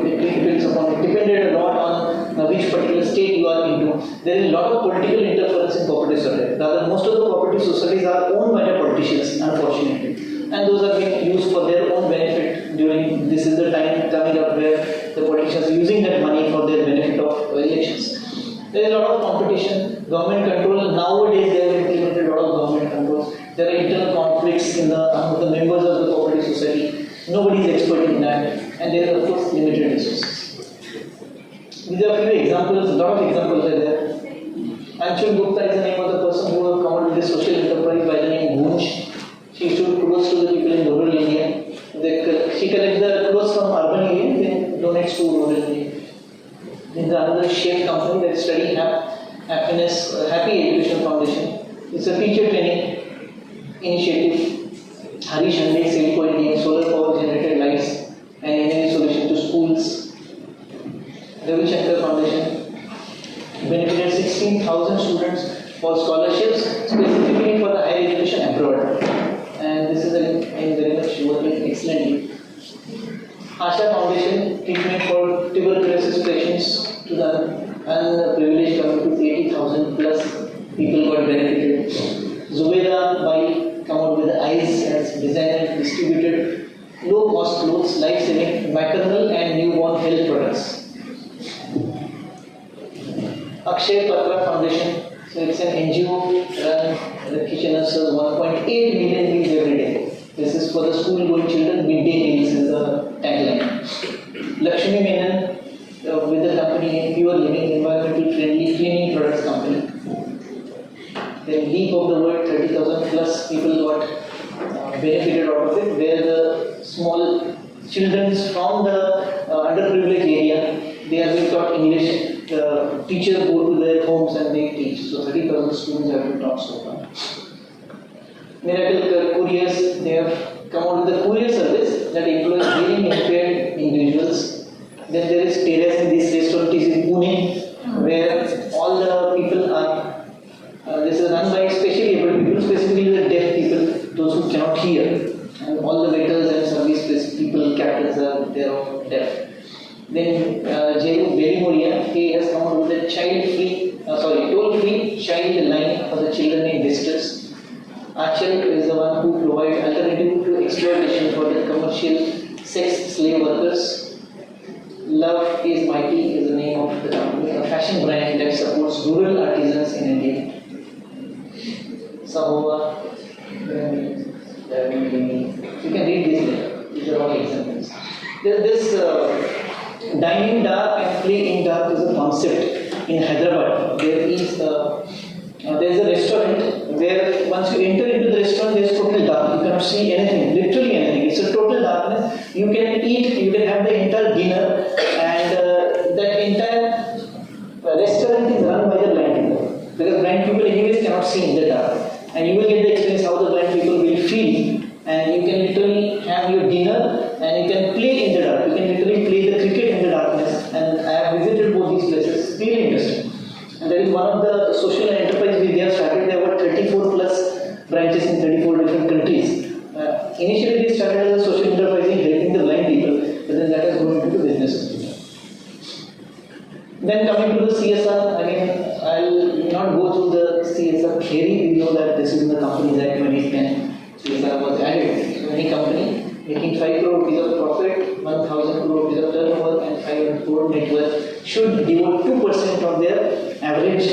depended a lot on which particular state you are into. There is a lot of political interference in cooperative societies. Rather, most of the cooperative societies are owned by the politicians, unfortunately, and those are being used for their own benefit. During this is the time coming up where the politicians are using that money for their benefit of elections. There is a lot of competition, government control. Nowadays, they have implemented a lot of government controls. There are internal conflicts among the members of the cooperative society. Nobody is expert in that, and there is of course limited resources. These are a few examples. A lot of examples are there. Anshul Gupta is the name of the person who has come out with this social enterprise by the name Gunj. She used to close to the people in rural India. She collects the clothes from urban area, then donates to rural India. There is another shared company that study happiness, Happy Education Foundation. It's a teacher training initiative. Harish Hande, Silco India, solar power generated lights and energy solution to schools. Ravi Shankar Foundation benefited 16,000 students for scholarships specifically for the higher education abroad. And this is very much working excellently. Asha Foundation treatment for tuberculosis patients to the unprivileged community, 80,000 plus people got benefited. Zubeda by come out with the eyes as designed and distributed low cost clothes, life saving maternal and newborn health products. Akshay Patra Foundation, so it's an NGO run the kitchen serves 1.8 million meals every day. This is for the school going children, midday meals is the tagline. Lakshmi Menon with the company name Pure Living, environmental friendly cleaning products company. Then Leap of the World, 30,000 plus people got benefited out of it, where the small children from the underprivileged area, they are being taught English. The teachers go to their homes and they teach. So 30,000 students have been taught so far. Miracle Couriers, they have come out with a courier service that employs hearing impaired individuals. Then there is Terrace in this restaurant is in Pune. are there of deaf. Then Jay Moria, he has come up with a toll-free child line for the children in distress. Achal is the one who provides alternative to exploitation for the commercial sex slave workers. Love is Mighty is the name of the company, a fashion brand that supports rural artisans in India. Sahova, you can read this later. These are all examples. This dine in dark and play in dark is a concept in Hyderabad. There is a restaurant where once you enter into the restaurant, there is total dark. You cannot see anything, literally anything. It's a total darkness. You can eat, you can have the entire dinner, and that entire restaurant is run by the blind people. Because blind people anyways cannot see in the dark. And you will get the experience how the blind people will feel. And you can literally have your dinner and you can play in the dark. You can literally play the cricket in the darkness. And I have visited both these places. Really interesting. And that is one of the social enterprise we have started. There were 34 plus branches in 34 different countries. Initially they started as a social enterprise in helping the blind people, but then that has grown into business. Then coming to the CSR, again, I'll not go through the CSR theory. We know that this is in the Companies Act 2010. CSR was added. So any company making 5 crore rupees of profit, 1,000 crore rupees of turnover, and 500 crore net worth should devote 2% of their average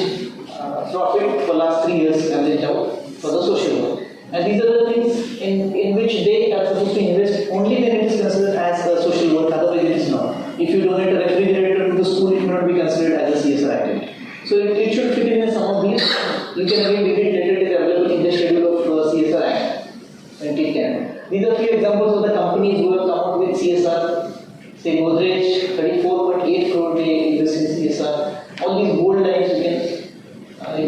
profit for last 3 years average out for the social work. And these are the things in which they are supposed to invest. Only then it is considered as a social work, otherwise it is not. If you donate a refrigerator to the school, it cannot be considered as a CSR activity. So it should fit in some of these. You can again read it later, it is available in the schedule of CSR Act 2010. These are few examples of the companies who have come up with CSR. Say Godrej, 34.8 crore they invest in CSR. All these bold lines you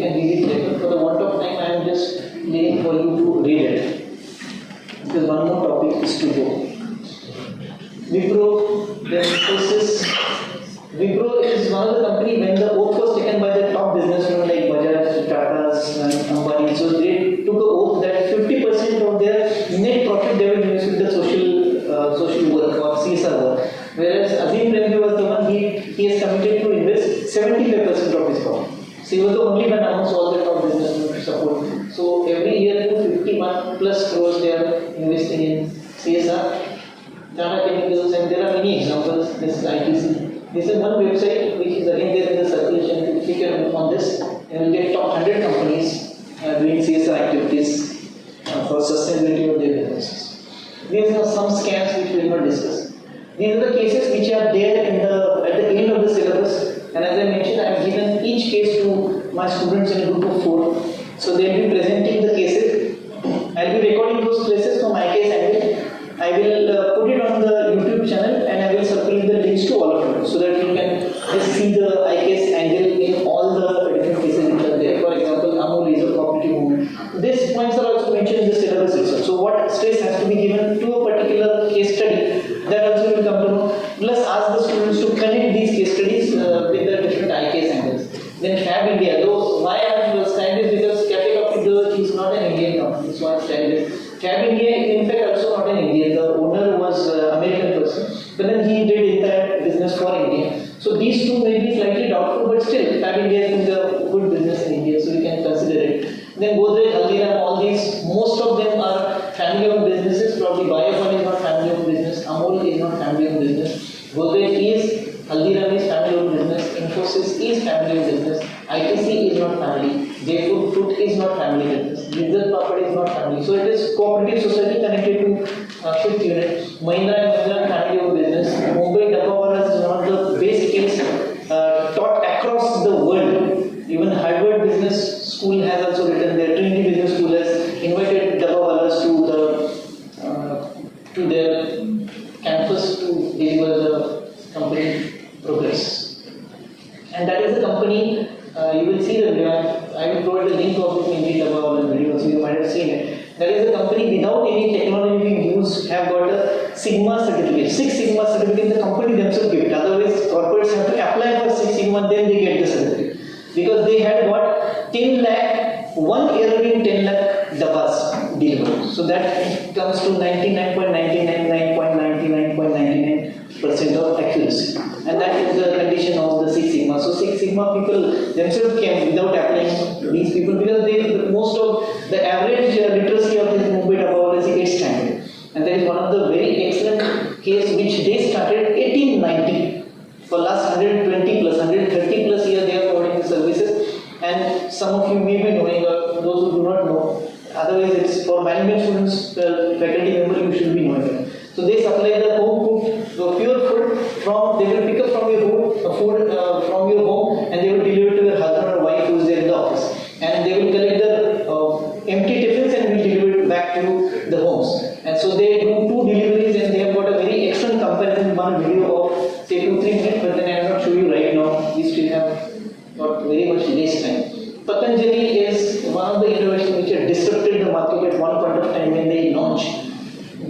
can read it later. For the want of time, I am just leaving for you to read it. Because one more topic is to go. Wipro, then Infosys. Wipro is one of the company when the oath was taken by the top businessmen like Bajaj, Tata's, and Ambani. So they took an oath that 50% of their net profit they will invest in the social work or CSR work. Whereas Azim Premji was the one he has committed to invest 75% of his profit. So he was the only one amongst all the top businessmen to support. So every year 251 plus crores they are investing in CSR. Tata Chemicals, and there are many examples. This is ITC. This is one website which is again there in the circulation. If you can on this, you will get top 100 companies doing CSR activities for sustainability of their businesses. These are some scams which we will not discuss. These are the cases which are there at the end of the syllabus. And as I mentioned, I have given each case to my students in a group of 4. So they will be presenting the cases. I will be recording those cases from my case angle. I will put it on the YouTube channel and I will circulate the links to all of you so that you can just see the ICAS angle in all the different cases which are there. For example, Amul is a cooperative movement. These points are also mentioned in the syllabus itself. So what stress has to be given to a particular case study, that also will come to know. Plus ask the students to connect these case studies with the different ICAS angles. Then Fab India, though why I am saying this because Cafe Coffee Dough is not an Indian company, so I am saying this. Fab India is in fact also not an Indian. The owner was American person, but then he did entire business for India. So these two may be slightly doubtful, but still Fab India is a good business in India, so we can consider it. Then Godrej, Haldiram, all these, most of them are family-owned businesses. Probably Biofun is not family-owned business. Amul is not family-owned business. Godrej is, Haldiram is family-owned business. Infosys is family-owned business. ITC is not family. Jaipur Fruit is not family business. Gizzard Papad is not family. So it is cooperative society connected to fifth unit. Mahindra & Mahindra family-owned business. Mumbai Dabbawalas is one of the best skills taught across the world. Even Harvard Business School has also written there. Trinity Business School has invited Dabbawalas to their campus to deliver the company progress. And that is the company, you will see the graph. I will provide the link of it in the Dabbawalas video, so you might have seen it. That is the company without any technology being used have got a Sigma certificate. 98% of accuracy. And that is the condition of the Six Sigma. So Six Sigma people themselves came without applying these people because most of the average literacy of this movement above is 8th standard. And there is one of the very excellent case which they started 1890. For last 120 plus, 130 plus years they are providing the services. And some of you may be knowing, or those who do not know, otherwise it's for management students, faculty member, you should be knowing it. So they supply the home cooked, the pure food from, they will pick up from your home, food from your home, and they will deliver to your husband or wife who is there in the office. And they will collect the empty tiffins and will deliver it back to the homes. And so they do 2 deliveries and they have got a very excellent comparison, one video of say 2-3 minutes, but then I will not show you right now. We still have got very much less time. Patanjali is one of the innovations which have disrupted the market at one point of time when they launched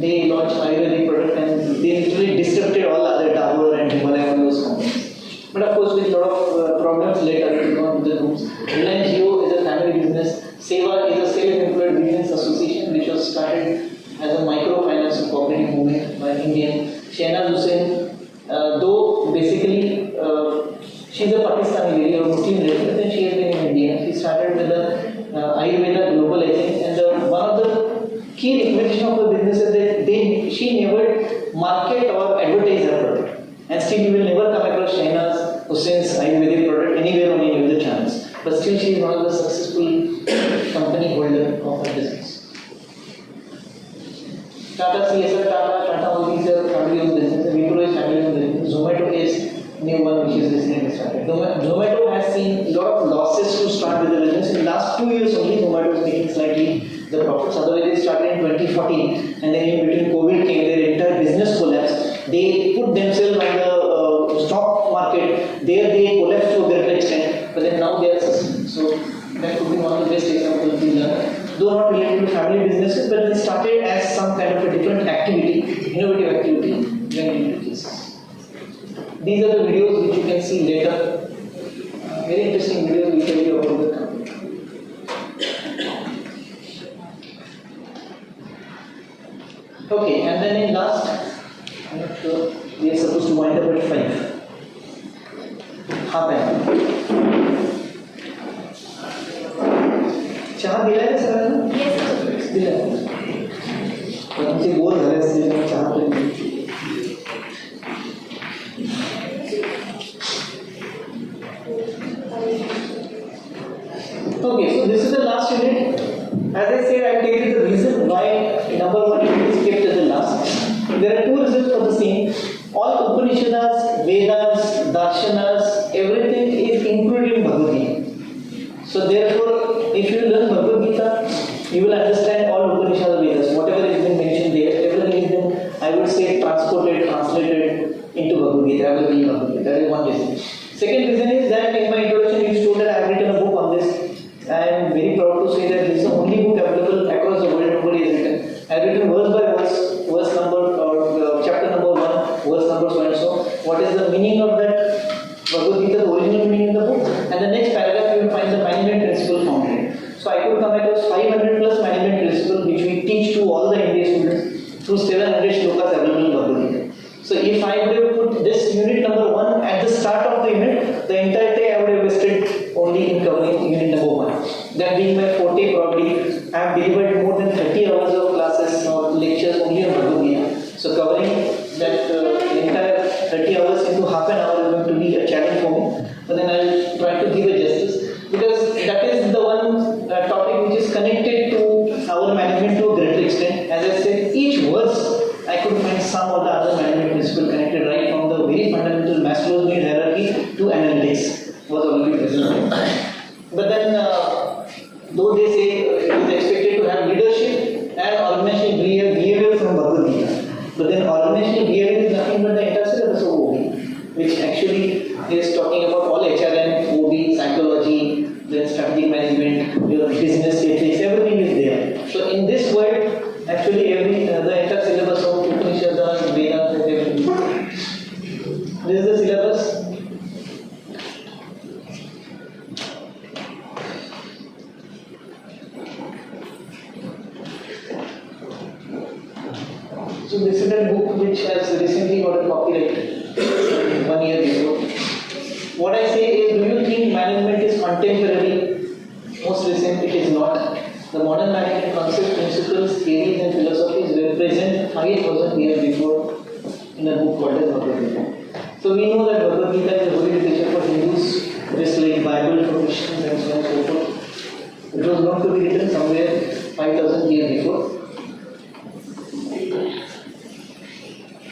Ayurvedic product and they literally disrupted all other Dabur and Himalaya and those companies. But of course with a lot of problems later we go into the rooms. Reliance Jio is a family business. Seva is a self-employed business association which was started as a microfinance and cooperative movement by an Indian. Shehnaz Hussain, though basically she is a Pakistani lady or Muslim lady, but then she has been in India. She started with the Ayurveda globalizing, and one of the key requisition of her business is that she never market or advertise her product. And still you will never come across Shehnaz Hussain's Ayurvedic product anywhere on any of the channels. But still she is one of the successful company holder of her business. Tata CSR, Tata all these are family-owned businesses. Wipro is family-owned business. Zomato is new one which is recently started. Zomato has seen a lot of losses to start with the business. In the last 2 years only, Zomato is making slightly the profits. Otherwise, they started in 2014, and then in between COVID came, their entire business collapsed. They put themselves on the stock market. There they collapsed to a great extent, but then now they are sustained. So that could be one of the best examples we learn. Though not related to family businesses, but they started as some kind of a different activity, innovative activity, when into cases. These are the videos which you can see later. Very interesting videos we tell you about the company. Okay, and then in last, I'm not sure, we are supposed to wind up at 5. Half an hour. चहा दिला है sir? Yes. दिला है. तो हमसे बोल रहे हैं इसलिए चहा पे. Okay, so this is the last unit. As I said, I will tell you the reason why number 1 unit is kept as the last. There are 2 reasons for the same. All Upanishads, Vedas, Darshanas, everything is included in Bhagavad Gita. So therefore, if you learn Bhagavad Gita, you will understand all Upanishads, Vedas. Whatever has been mentioned there, everything has been, I would say, translated into Bhagavad Gita. I will read Bhagavad Gita. That is one reason. Second reason is that in my introduction, you told that I have written a book on this. I am very proud to say that this is the only book available across the world. Nobody has written. I have written verse by verse number or chapter number 1, verse number so and so. What is the meaning of that Bhagavad Gita, the original meaning in the book? And the next paragraph you will find the management principle found in it. So I could come across 500 plus management principles which we teach to all the Indian students through 700 shlokas available in Bhagavad Gita. So if I would have put this unit number 1 at the start of the unit, the entire day I would have wasted only in covering unit number 1. That being my forte probably, I have delivered more than 30 hours of classes or lectures only on Bhagavad Gita. So covering that entire 30 hours into half an hour is going to be a challenge for me. But then I will try to give a justice because that is the one topic which is connected to our management to a greater extent. As I said, each verse I could find some of the other management principle connected right from the very fundamental Maslow's need hierarchy to analytics was already present. But then, though in a book called as Bhagavad Gita. So we know that Bhagavad Gita is a holy literature for Hindus, just like Bible for Christians and so on and so forth. It was not to be written somewhere 5,000 years before.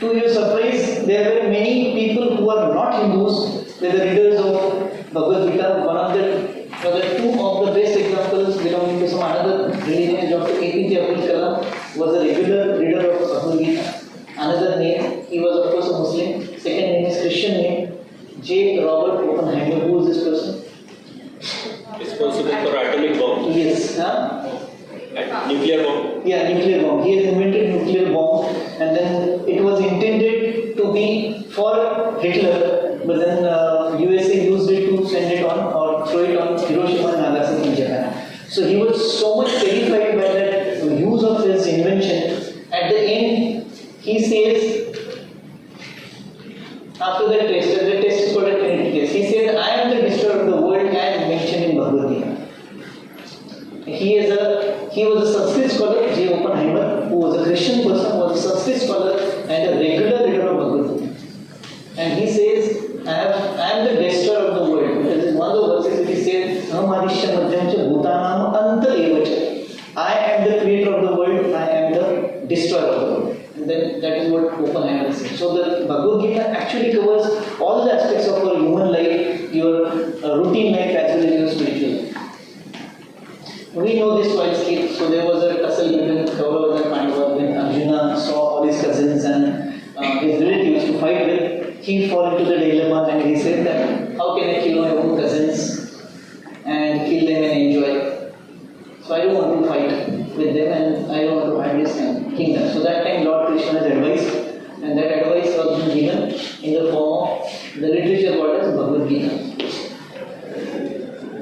To your surprise, there were many people who are not Hindus, they were readers of Bhagavad Gita. One of the two of the best examples belonging to some another religion, Dr. APJ Abdul Kalam was a regular reader of Bhagavad Gita. Another name, he was of course a Muslim. Second name is Christian name, J. Robert Oppenheimer. Who is this person? Responsible for atomic bomb. Yes. Nuclear bomb. Yeah, nuclear bomb. He has invented nuclear bomb, and then it was intended to be for Hitler, but then USA used it to send it on or throw it on Hiroshima and Nagasaki in Japan. So he was so much terrified by that use of his invention. At the end, he says, after that test, the test is called a Trinity test. He said, I am the destroyer of the world as mentioned in Bhagavad Gita. He was a Sanskrit scholar, J. Oppenheimer, who was a Christian person, was a Sanskrit scholar and a regular reader of Bhagavad Gita. And he says, I am the destroyer of the world. Because in one of the verses he says, I am the creator of the world, I am the destroyer of the world. And then that is what Oppenheimer said. So the Bhagavad Gita actually covers all the aspects of our human life, your routine life as well as your spiritual life. We know this widely. So there was a tussle between Kauravas and Pandavas when Arjuna saw all his cousins and his relatives to fight with. He fell into the dilemma and he said that how can I kill my own cousins and kill them and enjoy? So I don't want to fight with them and I don't want to fight this kingdom. So that time Lord Krishna's advice, and that advice was given in the form of the literature called as Bhagavad Gita.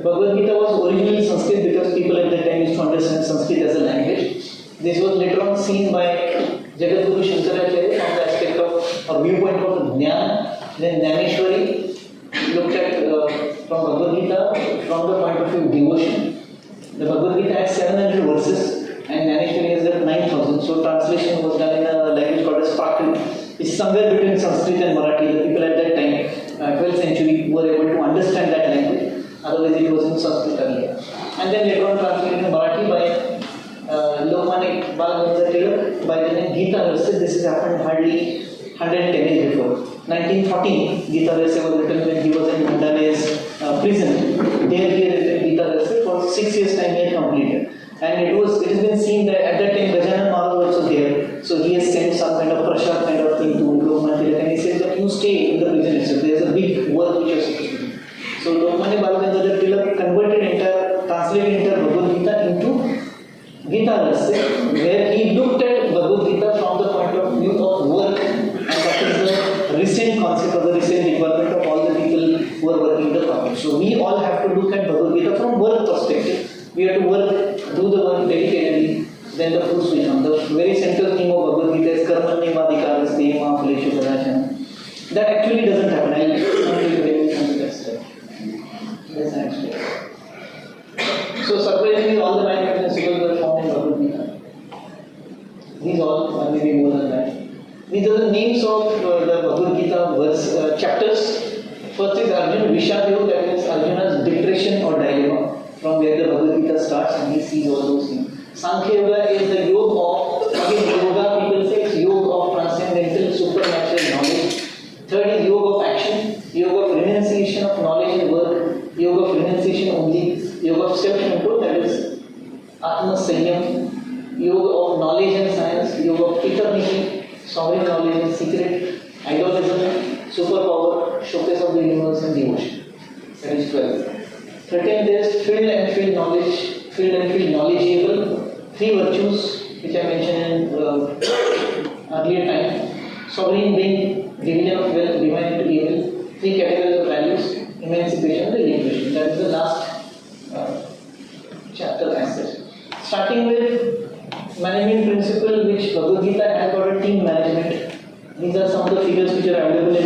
Bhagavad Gita was originally Sanskrit because people at that time used to understand Sanskrit as a language. This was later on seen by Jagadguru Shankaracharya from the aspect of or viewpoint of Jnana. Then Jnaneshwari looked at from Bhagavad Gita from the point of view of devotion. The Bhagavad Gita has 700 verses and Jnaneshwari has got 9,000. So translation was done in a language called as Prakrit. It's somewhere between Sanskrit and Marathi. The people at that time, 12th century, were able to understand that language. Otherwise it was in Sanskrit earlier. And then later on translated in Marathi by Lokmanik Balgandhar Tilak by the name Gita Rasya. This has happened hardly 110 years before. 1914, Gita Rasya was written when he was in Mandalay's prison. There he had written Gita Rasya for 6 years time he had completed. And it has been seen that at that time Gajanan Maharaj was also there. So he has sent some kind of prasad kind of thing to Lokmanik Tilak and he says that you stay in the prison itself. There is a big work which you are supposed to do. So Lokmanik Balgandhar Tilak translated entire Bhagavad Gita into Gita Rasya, where he looked at Bhagavad Gita from the point of view of work, and that is the recent concept or the recent requirement of all the people who are working the topic. So we all have to look at Bhagavad Gita from work perspective. We have to do the work dedicatedly, then the fruits will come. The very central theme of Bhagavad Gita is Karmanyevadhikaraste ma phaleshu kadachana. That actually doesn't happen. I will not take very much on that step. Yes, actually. So surprisingly, all the 9 principles were found in Bhagavad Gita. These all, or maybe more than that. These are the names of the Bhagavad Gita chapters. First is Arjuna Vishad Yoga, that means Arjuna's depression or dilemma, from where the Bhagavad Gita starts and he sees all those things. Sankhya Yoga is the yoga of, again, yoga, people say it's yoga of transcendental, supernatural knowledge. Third is yoga of action, yoga of renunciation of knowledge and work, yoga of renunciation only, yoga of self-control, that is Atma Sanyam, yoga of knowledge and science, yoga of eternity, sovereign knowledge and secret, idolism, superpower, showcase of the universe and devotion. That is 12. 13 is filled and filled knowledge, filled and filled knowledgeable, 3 virtues which I mentioned in earlier time, sovereign being, division of wealth, divine into evil, 3 categories of values, emancipation and relinquishment. That is the last chapter as such. Starting with management principle, which Bhagavad Gita has got a team management. These are some of the figures which are available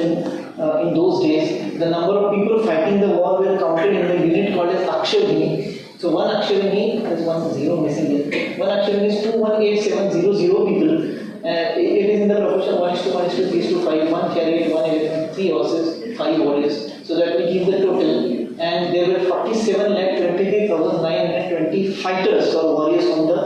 in those days. The number of people fighting the war were counted in the unit called as Akshavini. So one Akshavini, there is 1 0 missing here. 1 Akshavini is 218,700 people. It is in the proportion 1:1:7 1:3:5, 1 chariot, 1 elephant, 3 horses, 5 warriors. So that we give the total. And there were 47,23,920 fighters or warriors on the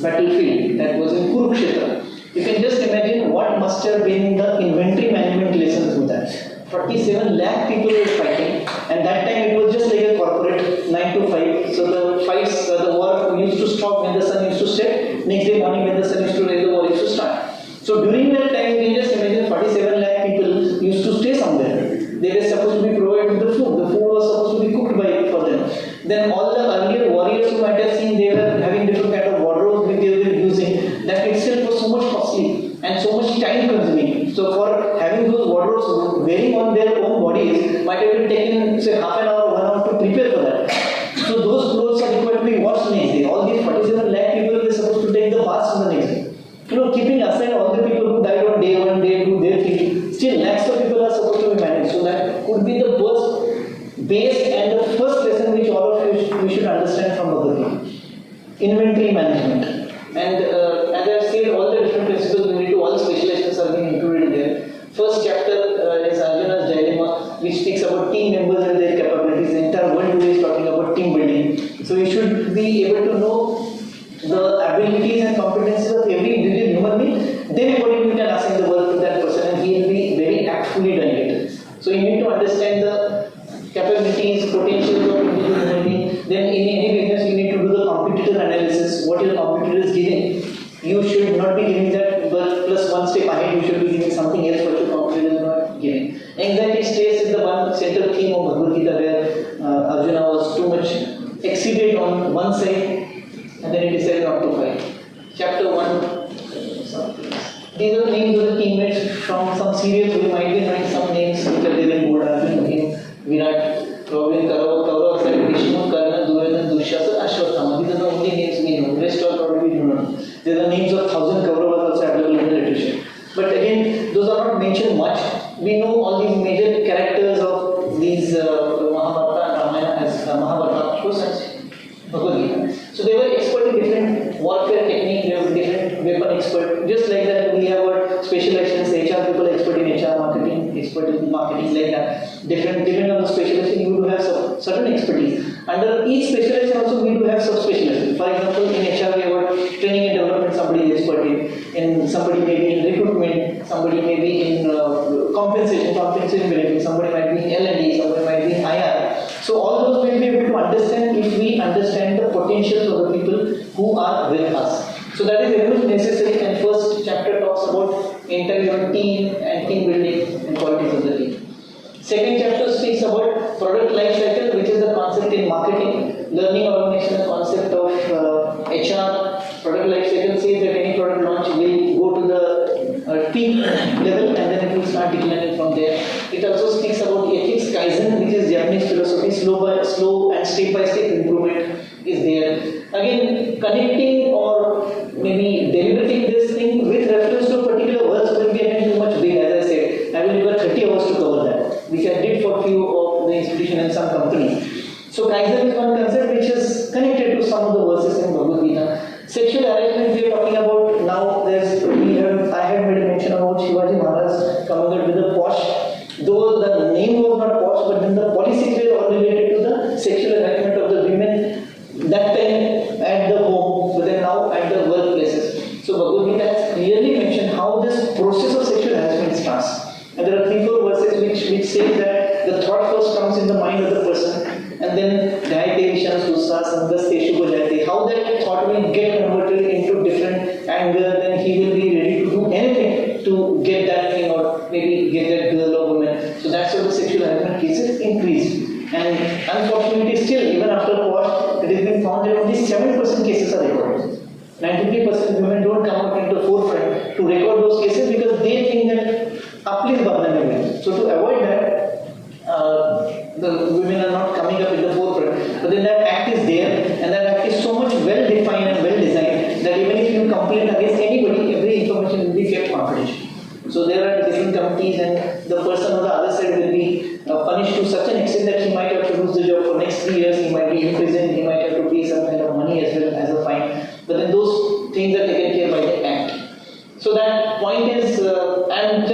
battlefield. That was in Kurukshetra. You can just imagine what must have been the inventory management lessons with that. 47 lakh people were fighting, and that time it was just like a corporate 9 to 5. So the fights, the war used to stop when the sun used to set. Next day morning when the sun used to rise, the war used to start. So during that time, you can just imagine 47 lakh people used to stay somewhere. They were supposed to be provided with the food. The food was supposed to be cooked for them. Then all the earlier warriors who might have seen they were having different kind of wardrobes which they were using. That itself was so much costly and so much time consuming. So for having those wardrobes wearing on their own bodies might have been taken say half an hour, 1 hour to prepare for that. So those clothes are required to be washed next day. All these 47 lakh people were supposed to take the baths on the next day. Keeping aside all the people who died on day 1, day 2, day 3, still lakhs of people are supposed to be managed. So that could be the first base and the first lesson which all of you should understand from Bhagavad Gita. Inventory management. And as I have said, all the different principles related to all the specializations are being included there. First chapter is Arjuna's dilemma, which speaks about team members and their capabilities. The entire world today is talking about team building. So you should be able to know the abilities and competencies of every individual human being. Then accordingly you can assign the work to that person and he will be very aptfully done it. So you need to understand the capabilities, potentials of individual human being. Then in any business you need to do the competitor analysis. What your competitor is giving, you should not be giving that, but plus one step ahead you should be giving something else what your competitor is not giving. Anxiety stress is the one central theme of Bhagavad Gita where Arjuna was too much exceeded on one side and then he decided not to fight. Chapter 1. These are names of the teammates from some serials. We might be knowing some names which are there in board. Arjun, Virat, Robin, Kaurava, Bhishma, Karna, Duryodhana, Dushasana, Ashwatthama. These are the only names we know. Rest are probably we don't know. There are the names of 1,000 Kauravas also available in the literature. But again, those are not mentioned much. We know all these major characters of these Mahabharata and Ramayana as Mahabharata, of course, as Bhagavad Gita. So they were expert in different warfare technique, they were different weapon expert. Just like that, we have our specializations, HR people expert in HR, marketing expert in marketing, like that. Depending on the specialization, you do have certain expertise. Under each specialization also, we do have subspecialization. For example, in HR, we have training and development, somebody is expert in somebody may be in recruitment, somebody may be in compensation benefits, somebody might be in L&D, somebody might be in IR. So all those we will be able to understand if we understand the potentials of the people who are with us. So that is very much necessary, and first chapter talks about entire team and team building and qualities of the team. Second chapter speaks about product life cycle, which is the concept in marketing. Learning organization, the concept of HR. Product life cycle says that any product launch will go to the peak level and then it will start declining from there. It also speaks about ethics, Kaizen, which is Japanese philosophy, slow and step-by-step improvement is there. Again, connecting or maybe deliberating this thing with reference to a particular verse will be again too much big, as I said. I will require 30 hours to cover that, which I did for few of the institution and some companies. So Kaizen is one concept which is connected to some of the verses in Bhagavad Gita. Sexual harassment we are talking about now. I had made a mention about Shivaji Maharaj coming out with a posh. Though the name was not posh, but then the policies were all related to the sexual harassment of the women. That time at the home, but then now at the workplaces. So Bhagavad Gita has clearly mentioned how this process of sexual harassment starts. And there are 3-4 verses which say that the thought first comes in the mind of the person, and then how that thought will get converted into different anger, then he will be ready to do anything to get that thing or maybe get that girl or woman. So that's how the sexual harassment cases increase. And unfortunately still, even after post, it has been found that only 7% cases are recorded. 93% women don't come out into the forefront to record those cases because they think that please bother me. So to avoid that, the women are not coming up in the forefront. But then that act is there, and that act is so much well defined and well designed that even if you complain against anybody, every information will be kept confidential. So there are different committees, and the person on the other side will be punished to such an extent that he might have to lose the job for next 3 years, he might be imprisoned, he might have to pay some kind of money as well as a fine. But then those things are taken care by the act. So that point is, and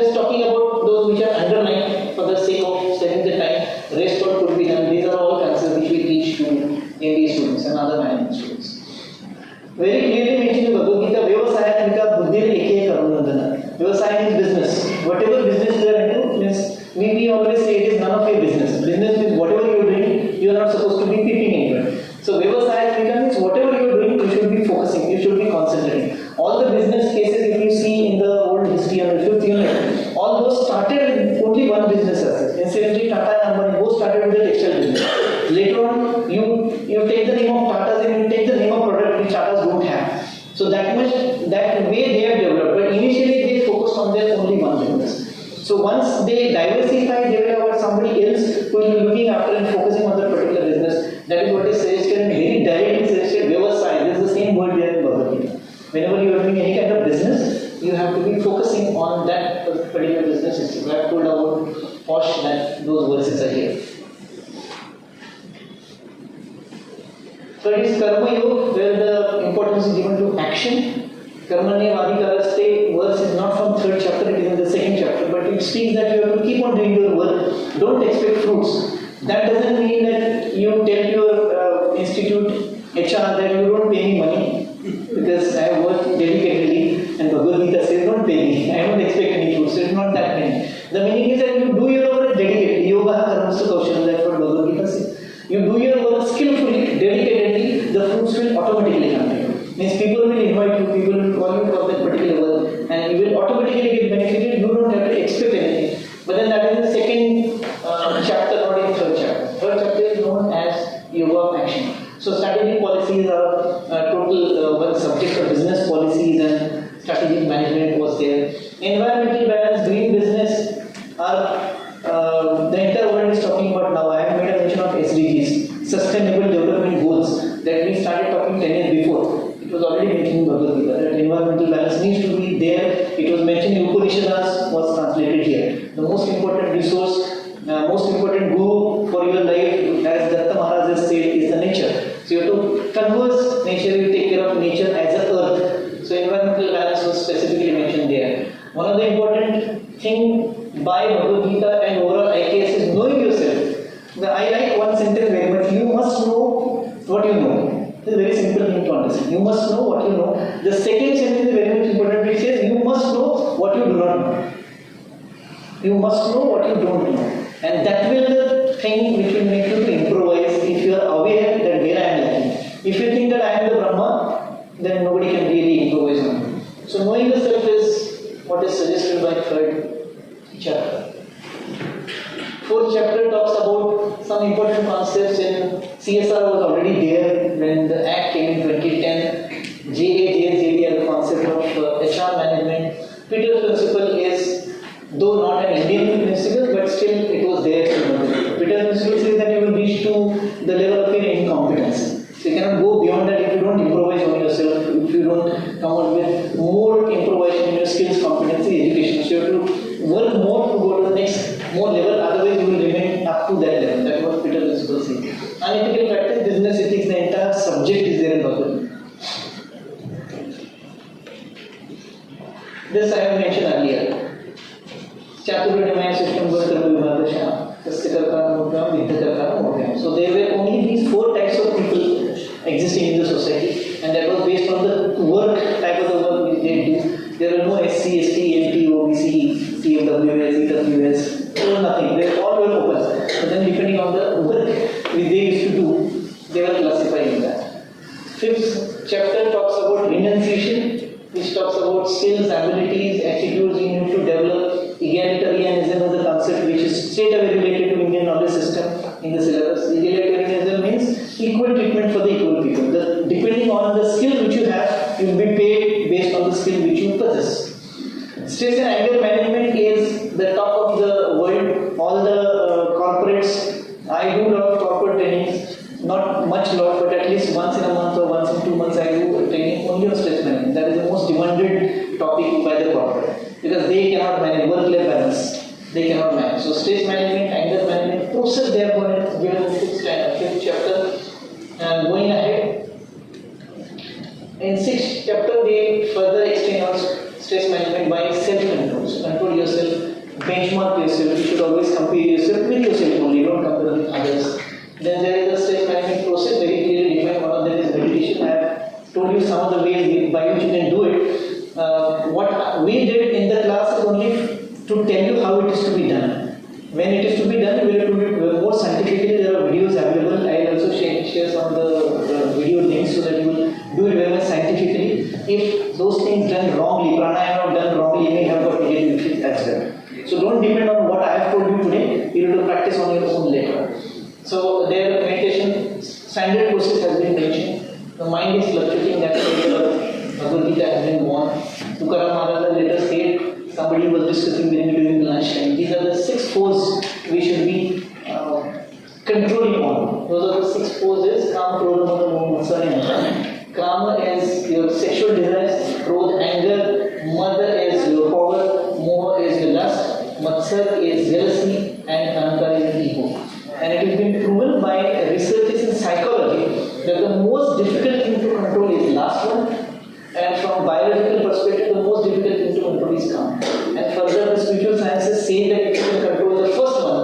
we always say it is none of your business. Business means whatever you are doing, you are not supposed to be peeping into it. So Vyavasaya means whatever you are doing, you should be focusing, you should be concentrating. All the business cases, if you see in the old history and if you think, all those started with only one business as such. Incidentally, Tata and Ambani both started with the textile business. Later on, you take the name of Tatas and you take the name of product which Tatas don't have. So that way they have developed. But initially they focused on their only one business. So once they diversify, they will have somebody else who will be looking after and focusing on that particular business. That is what is suggested and very directly suggested. Vyavasaya, this is the same word there in Bhagavad Gita. Whenever you are doing any kind of business, you have to be focusing on that particular business. I have told about Posh that those verses are here. So it is Karma Yoga where the importance is given to action. Karmanya Vadikaraste verse is not from 3rd chapter, it is in the 2nd chapter, but it speaks that you have to keep on doing your work. Don't expect fruits. That doesn't mean that you tell your institute HR that you don't pay me money because I have worked dedicatedly and Bhagavad Gita says don't pay me. I don't expect any fruits. So it's not that meaning. The meaning is that you do your work dedicatedly. Yoga karmasu kaushal, that's what Bhagavad Gita says. You do your work skillfully, dedicatedly, the fruits will automatically come to you. Means people will invite you, people will call you for that particular work, and you will automatically get benefited. You don't have to expect anything. But then that is the 2nd chapter, not in 3rd chapter. 3rd chapter is known as Yoga of Action. So strategic policies are total one subject of business policies and strategic management was there. Environmental balance, green business are the entire world is talking about now. I have made a mention of SDGs, Sustainable Development Goals, that we started talking 10 years before. It was already mentioned in Bhagavad Gita that environmental balance needs to be there. It was mentioned in Upanishads, was translated here. The most important resource, most important guru for your life, as Datta Maharaj has said, is the nature. So you have to converse nature, you take care of nature as a earth. So environmental balance was specifically mentioned there. One of the important thing by Bhagavad Gita and overall IKS is knowing yourself. I like one sentence very much. You must know what you know. It's a very simple thing to understand. You must know what you know. The second sentence is very much important. It says you must know what you do not know. You must know what you don't know. And that will the thing which will make you to improvise if you are aware that where I am lacking. If you think that I am the Brahma, then nobody can really improvise on you. So knowing yourself is what is suggested by 3rd chapter. 4th chapter talks about some important concepts in CSR was already there when the Act came in 2010. JAJSJD are the concept of HR management. Peter's principle is, though not an Indian principle, but still it was there. Peter's principle says that you will reach to the level of your incompetence. So you cannot go beyond that if you don't improvise on yourself, if you don't come up with more improvisation in your skills, competency, education. So you have to work more to go to the next more level, otherwise you will remain up to that level. That is what Peter's principle says. Unethical practice, business ethics, the entire subject is there in Bhagavad Gita. This I have mentioned earlier. Chaturvimaya system So there were only these 4 types of people existing in the society, and that was based on the work type of the work which they do. There were no SC, ST, MT, OBC, CFWS, EWS, nothing. They all were open. But then depending on the work which they used to do, they were classified in that. 5th chapter talks about renunciation, which talks about skills, abilities, attitudes you need to develop. Egalitarianism is a concept which is straight away related to Indian knowledge system in the syllabus. Egalitarianism means equal treatment for the equal people. Depending on the skill which you have, you will be paid based on the skill which you possess. Stress and anger management is the talk of the world. All the corporates, I do a lot of corporate trainings, not much lot, but at least once in a month or once in 2 months I do training only on stress management. That is the most demanded topic by the corporate. Because they cannot manage work-life balance. They cannot manage. So stress management, anger management, process they are going to give in the 5th chapter. Going ahead, in 6th chapter they further explain on stress management by self-control. So control yourself, benchmark yourself. You should always compare yourself with yourself only. Don't compare with others. Then there is a stress management process very clearly defined. One of them is meditation. I have told you some of the ways by which you can do it. What we did in the class is only to tell you how it is to be done. mind is fluctuating, that's why the Bhagavad Gita has been born. Tukaram Maharaj later said, somebody was discussing with me during the lunchtime. These are the 6 foes we should be controlling on. Those are the 6 foes: Kama, Krodha, Mada, Moha, Matsarya, and Aham. Kama is your sexual desires, Krodha, anger, Mada is your power, Moha is your lust, Matsar is jealousy, and Ahankara is ego. And it has been proven by researchers in psychology that the most difficult thing to control is the last one, and from biological perspective, the most difficult thing to control is Kama. And further, the spiritual sciences say that if you can control the first one,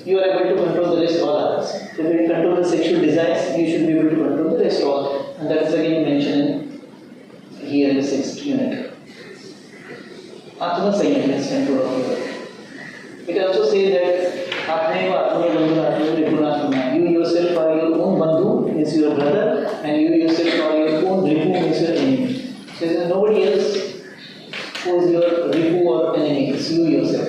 you are able to control the rest all others. So if you control the sexual desires, you should be able to control the rest all. And that is again mentioned here in the 6th unit. Atma Sayam is control of your life. It also says that you yourself are your own bandhu, is your brother, and you yourself are your own ripu, is your enemy. So there is nobody else who is your ripu or enemy, it's you yourself.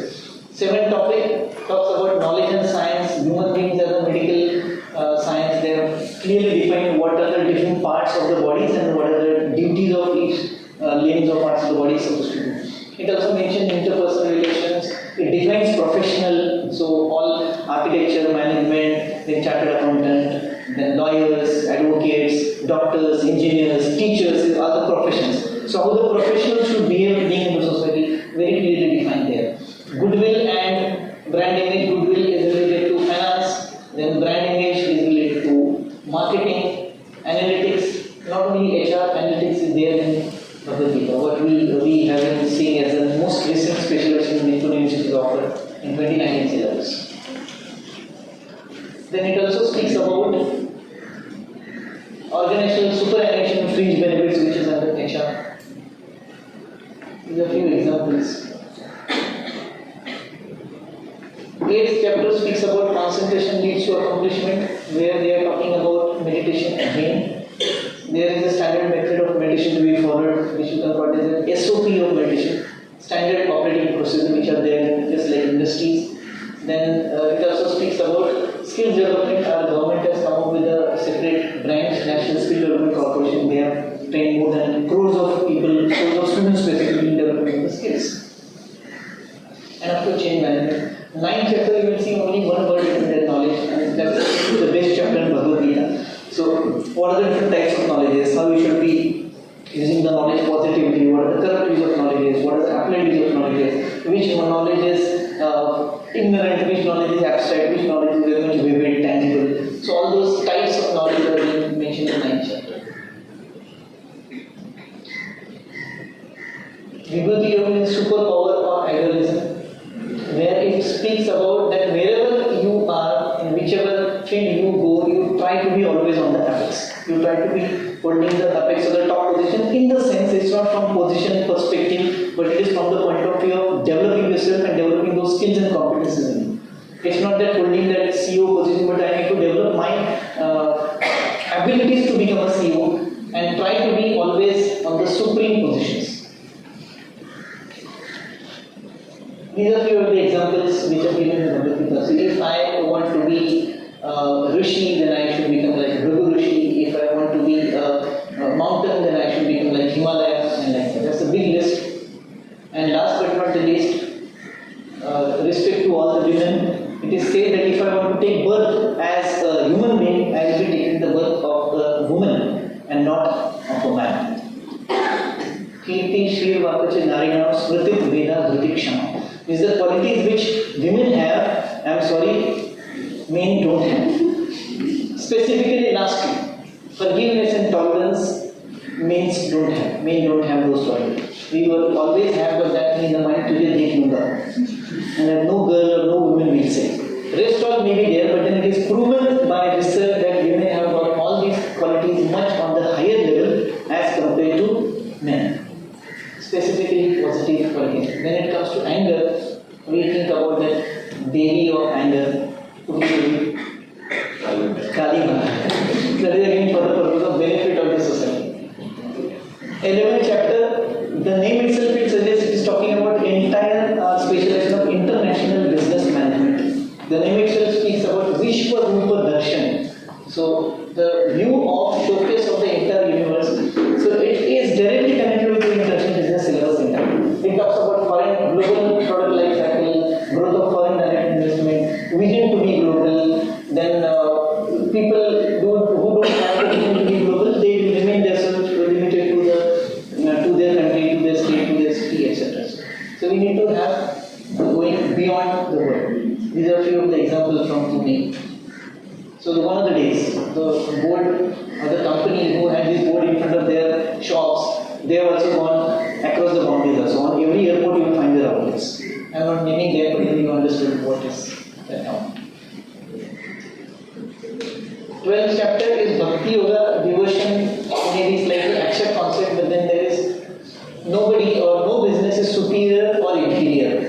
7th topic talks about knowledge and science. Human beings as a medical science, they have clearly defined what are the different parts of the bodies and what are the duties of each limbs or parts of the body is supposed to do. It also mentioned interpersonal relations. It defines professional, so all architecture, management, then chartered accountant, then lawyers, advocates, doctors, engineers, teachers, are the professions. So how the professionals should behave being in the society, very clearly defined there. Goodwill and brand image. Goodwill is related to finance, then brand image is related to marketing, analytics. Not only HR, analytics is there in Bhagavad Gita. What we have been seeing as the most recent specialization in Pune University offered in 2019 syllabus. Then it also speaks about organizational superannuation fringe benefits, which is under HR. These are a few examples. 8th chapter speaks about concentration leads to accomplishment, where they are talking about meditation again. There is a standard method of meditation to be followed, which you can call as an SOP of meditation, standard operating procedure, which are there just like industries. Then it also speaks about skills development. Our government has come up with a separate branch, National Skill Development Corporation. They have trained more than crores of people, crores of students specifically in developing the skills. And of course, change management. 9th chapter, you will see only one word written there, knowledge, and that's the best chapter in Bhagavad Gita. So, what are the different types of knowledges? How we should be using the knowledge positively? What are the correct use of knowledges? What are the applied use of knowledges? Which knowledge is ignorant? Which knowledge is abstract? Which knowledge is very much vivid, tangible? So, all those types of knowledge are being mentioned in 9th chapter. Vibhuti Yoga means superpower or idealism, where it speaks about that wherever you are, in whichever field you go, you try to be always on the apex. You try to be holding the apex or the top position. In the sense, it's not from position perspective, but it is from the point of view of developing yourself and developing those skills and competences in you. It's not that holding that CEO position, but I need to develop my abilities to become a CEO and try to be always on the supreme positions. These are few of the examples which are given in the Bhagavad Gita. So if I want to be Rishi, then I should become like Bhrigu Rishi. If I want to be a mountain, then I should become like Himalaya, and like that. That's a big list. And last but not the least, respect to all the women. It is said that if I want to take birth as a human being, I will be taking the birth of a woman and not of a man. Kirti Shri Vakacha Narina Smritit Veda Dhrutikshama. These are the qualities which women have, I am sorry, men don't have. Specifically last two, forgiveness and tolerance, men don't have. Men don't have those qualities. We will always have that in the mind, tujhe dekh lunga. And that no girl or no woman will say. Rest all may be there, but then it is proven by research that women have got all these qualities much on the higher level as compared to men. Specifically positive qualities. When it comes to anger, we think about that devi of anger, Kali Mata. That is again for the purpose of benefit of the society. 11th chapter, the name itself it suggests it is talking about entire specialization of international business management. The name itself speaks about Vishwa Rupa Darshan. So the view of showcase of the entire universe around the world. These are few of the examples from Pune. So one of the days, the board or the company who had this board in front of their shops, they have also gone across the boundaries also. On every airport you will find their outlets. I am not naming them, but you understood what is that now. 12th chapter is Bhakti Yoga, devotion, maybe slightly abstract concept, but then there is nobody or no business is superior or inferior.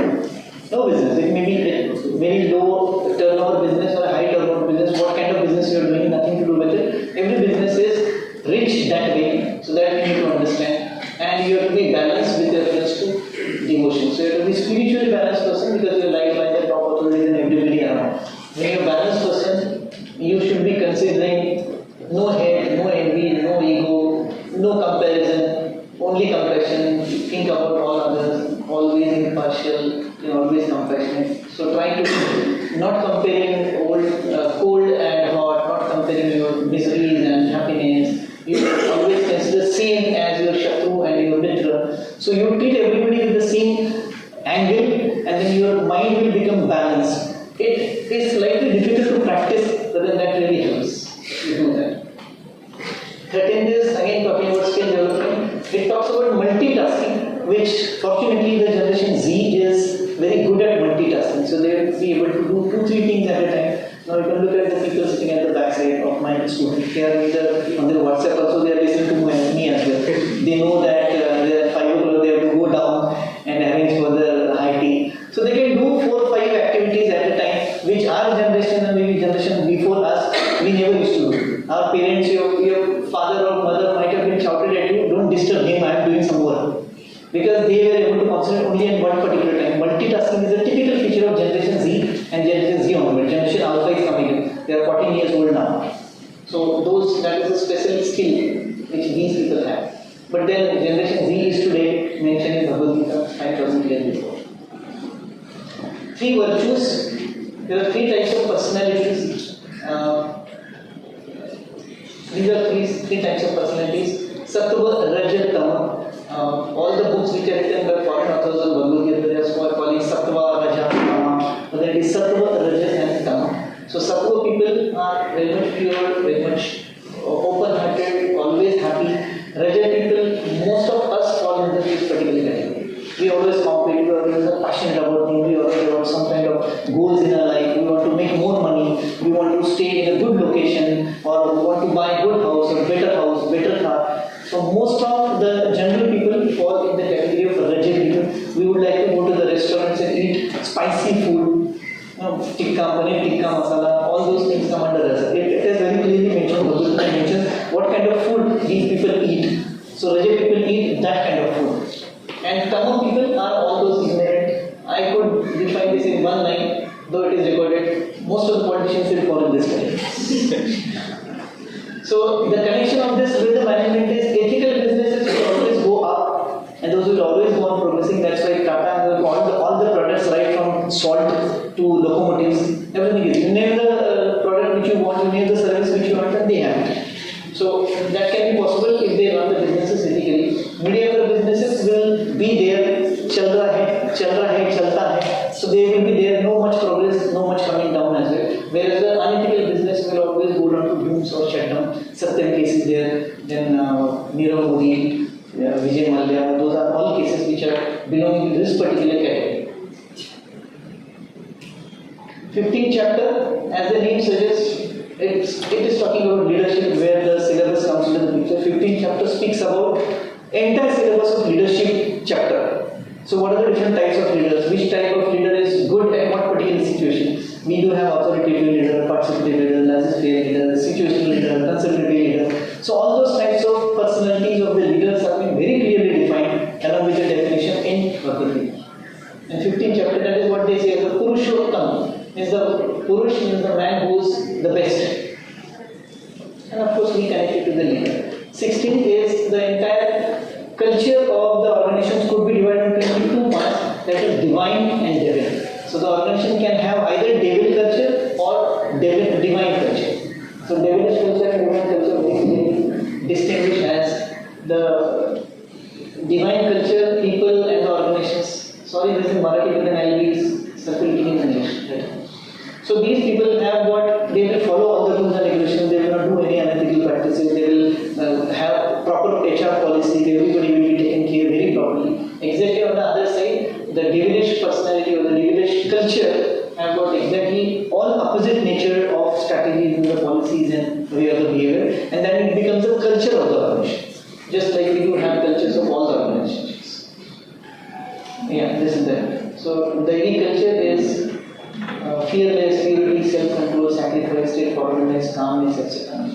No business. It may be a very low turnover business or a high turnover business. What kind of business you are doing, nothing to do with it. Every business is rich that way, so that you need to understand. And you have to be balanced with reference to devotion. So you have to be spiritually balanced person because you are light by the top authorities and everybody around. When you are a balanced person, you should be considering no hate, no envy, no ego, no comparison, only compassion. Think about all others, always impartial, always compassionate. So try to not comparing cold and hot, not comparing your miseries and happiness. You always consider same as your Shatru and your Mitra. So you treat everybody with the same angle, and then your mind will become balanced. It is slightly difficult to practice, but then that really helps. You do that. 13th is again talking about skill development. It talks about multitasking, which fortunately the generation Z is very good at multitasking. So they will be able to do 2-3 things at a time. Now you can look at the people sitting at the back side of my students. They are either on their WhatsApp also, they are listening to me as well. They know that they are 5 o'clock, they have to go down and arrange for the high tea. So they can do 4 or 5 activities at a time, which our generation and maybe generation before us, we never used to do. Our parents, your father or mother might have been shouted at you, don't disturb him, I am doing some work. Because they were able to concentrate only at one particular time. Multitasking is a typical feature of Generation Z and Generation Z onward. Generation Alpha is coming in. They are 14 years old now. So that is a special skill which these people have. But then Generation Z is today mentioned in Bhagavad Gita 5,000 years before. 3 virtues. There are 3 types of personalities. These are 3 types of personalities. Sattva, Raja, Tama. All the books which are written by foreign authors on Bhagavad Gita, they are calling Sattva, Raja, Tama. But then it is Sattva, Raja and Tama. So Sattva people are very much pure, very much open-hearted, always happy. Raja people, most of us fall into this particular category. We always compete, we always are passionate about things, we always have some kind of goals in our life. We want to make more money, we want to stay in a good location, or we want to buy a good house, or better car. So most of the general people fall in the category of Raja people. We would like to go to the restaurants and eat spicy food, tikka, paneer tikka, masala, all those things come under Raja. It is very clearly mentioned what kind of food these people eat. So Raja people eat that kind of food. And Tama people are all those ignorant. I could define this in one line, though it is recorded. Most of the politicians will fall in this category. So the connection of this with the management is ethical businesses will always go up, and those will always go on progressing. That's why Tata and all the products, right from salt to locomotives, everything is. You name the product which you want, you name the service which you want, and they have it. So that can be possible if they run the businesses ethically. Mediocre businesses will be there, chal raha hai, chalta hai. So they will be there, no much progress, no much coming down as well. Whereas the unethical business will always go down to dooms or shut down. Satyam case is there, then Nirav Modi, Vijay Mallya, those are all cases which are belonging to this particular category. 15th chapter, as the name suggests, it is talking about leadership, where the syllabus comes into the picture. 15th chapter speaks about entire syllabus of leadership chapter. So what are the different types of leaders? Which type of leader is good at what particular situation? We do have authoritative leader, participative leader, laissez-faire leader, situational leader, consultative leader. So all those types of personalities of the leaders have been very clearly defined along with the definition in Bhagavad Gita. In 15th chapter, that is what they say as the Purushottam. Is the Purush is the man who is the best. And of course we connect it to the leader. 16th is the entire culture of the organizations could be divided into 2 parts, that is divine and devil. So the organization can have either devil culture or divine culture. So devilish culture and divine culture we distinguish as the divine culture, people and the organizations. Sorry, this is Marathi, but then I'll be circulating in So these people have got, they will follow all the rules and regulations, they will not do any unethical practices, they will have proper HR policy, everybody will be taken care very properly. Exactly on the other side, the devilish personality or the devilish culture have got exactly all opposite nature of strategies and the policies and way of the behavior, and then it becomes a culture of the organization. Just like we do have cultures of all the organizations. Yeah, this is that. So the ID culture is fearless, purity, self-control, sacrifice, straightforwardness, calmness, etc.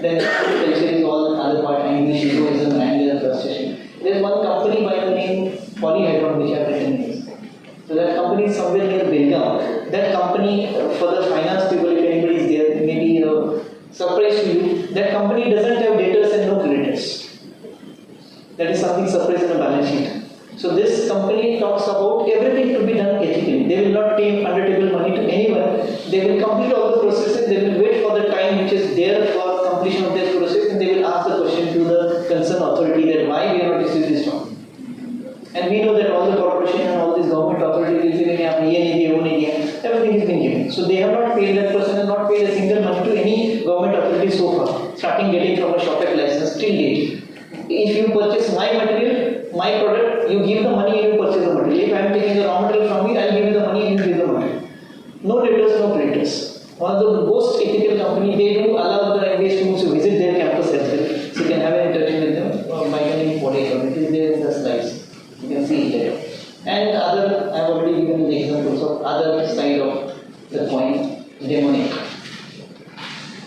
Then the culture is all the other part, anguish, egoism, anger, frustration. There is one company by the name Polyhedron which I have written here. So that company is somewhere near Belgaum. That company, for the finance people, if anybody is there, maybe surprise to you, that company doesn't have debtors and no creditors. That is something surprise in a balance sheet. So this company talks about everything to be done ethically. They will not pay under table money to anyone. They will complete all the processes. They will wait for the time which is there for completion of their process, and they will ask the question to the concerned authority that why we are not received this from. And we know that all the corporation and all these government authorities will say everything has been given. So they have not paid, that person has not paid a single money to any government authority so far, starting getting from a ShopEx license till date. If you purchase my material, my product, you give the money and you purchase the material. If I am taking the raw material from you, I will give you the money and you give the material. No debtors, no creditors. One of the most ethical company, they do allow the MBA students to visit their campus as well. So you can have an interaction with them by the name Polyhedron. It is there in the slides. You can see it there. And other, I have already given the examples of other side of the coin, demonic.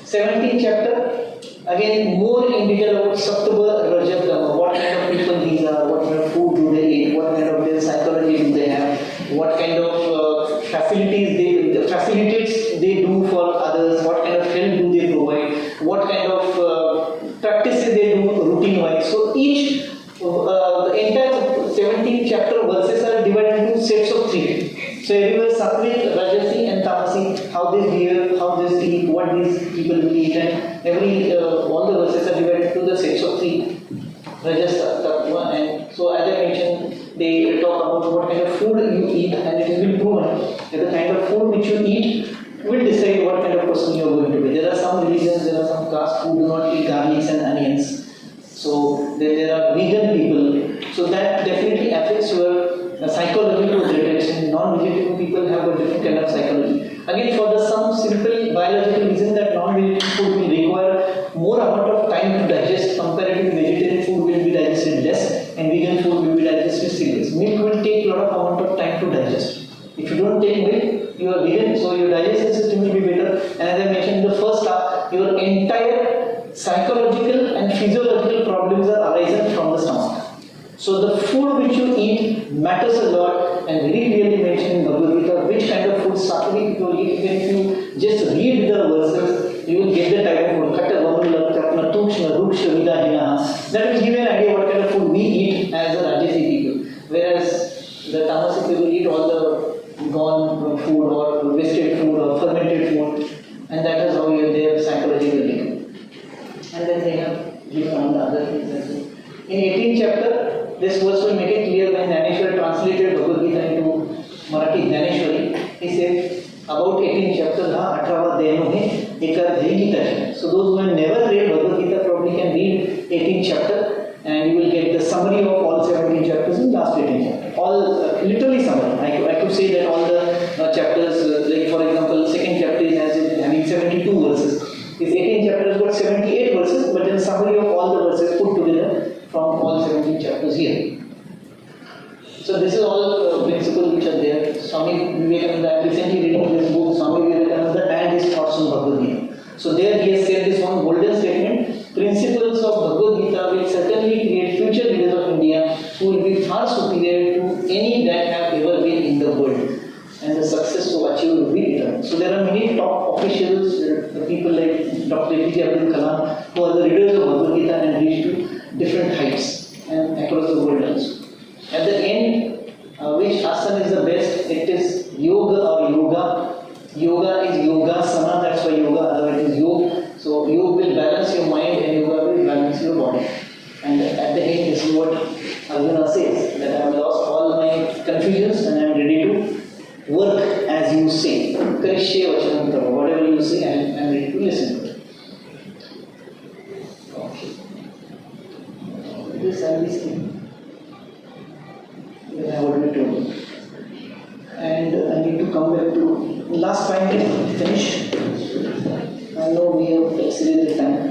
17th chapter. Again, more in detail about Sattva, Rajat, Tama. What kind of people these are, what kind of food do they eat, what kind of their psychology do they have, what kind of facilities they do for others, what kind of help do they provide, what kind of practices they do routine-wise. So each, the entire 17th chapter verses are divided into sets of 3. So everywhere Sattvic, Rajasi and Tamasi, how they behave, how they speak, what these people will eat, and all the verses are divided into the sets of 3. Rajas, Tattva, and so as I mentioned, they talk about what kind of food you eat, and it has been proven that the kind of food which you eat will decide what kind of person you are going to be. There are some religions, there are some castes who do not eat garlics and onions. So there are vegan people. So that definitely affects your psychological traits, and non-vegetarian people have a different kind of psychology. Again, for some simple biological reason that non-vegetarian food will require more amount of time to digest comparatively vegetarian food will be digested less and vegan food will be digested still less. Milk will take a lot of amount of time to digest. If you don't take milk, you are vegan, so your digestive system will be better. And as I mentioned in the first half, your entire psychological and physiological problems are arising from the stomach. So the food which you eat matters a lot, and very clearly mentioned in Bhagavad Gita which kind of food Sattvic people eat. Even if you just read the verses, you will get the type of food. Kata, Vamula, Tapna, Tukshna, Ruksha, Vidahina. That will give you an idea what kind of food we eat as the Rajasi people. Whereas the Tamasic people eat all the gone food or wasted food or fermented food, and that is how their psychology will become. And then they have given all the other things as well. In 18th chapter, this verse will make it clear when Dhaneshwar translated Bhagavad Gita into Marathi Dhaneshwari. He said about 18th chapter, Atrava Deno Hai Ekadhya Gita. So those who have never read Bhagavad Gita probably can read 18th chapter, and you will get the summary of all 17 chapters in last 18 chapter. All literally summary. I could say that all the chapters, like for example, second chapter is having 72 verses. This 18th chapter has got 78 verses, but then summary of all the verses put together from all 17 chapters here. So this is all principles which are there. Swami Vivekananda, I am recently reading this book, Swami Vivekananda and his thoughts on Bhagavad Gita. So there he has said this one golden statement: principles of Bhagavad Gita will certainly create future leaders of India who will be far superior to any that have ever been in the world, and the success to achieve will be eternal. So there are many top officials, people like Dr. APJ Abdul Kalam, who are the readers of Bhagavad Gita and reach to different heights and across the world also. At the end, which asana is the best? It is yoga or yoga. Yoga is yogasana, that's why yoga, otherwise it is yoga. So yoga will balance your mind and yoga will balance your body. And at the end, this is what Arjuna says, that I have lost all my confusions and I am ready to work as you say. Karishye Vachanam Tava. Whatever you say, I am ready to listen to it. Okay. This and this thing. Then I already told you. And I need to come back to last 5 minutes to finish. I know we have exceeded the time.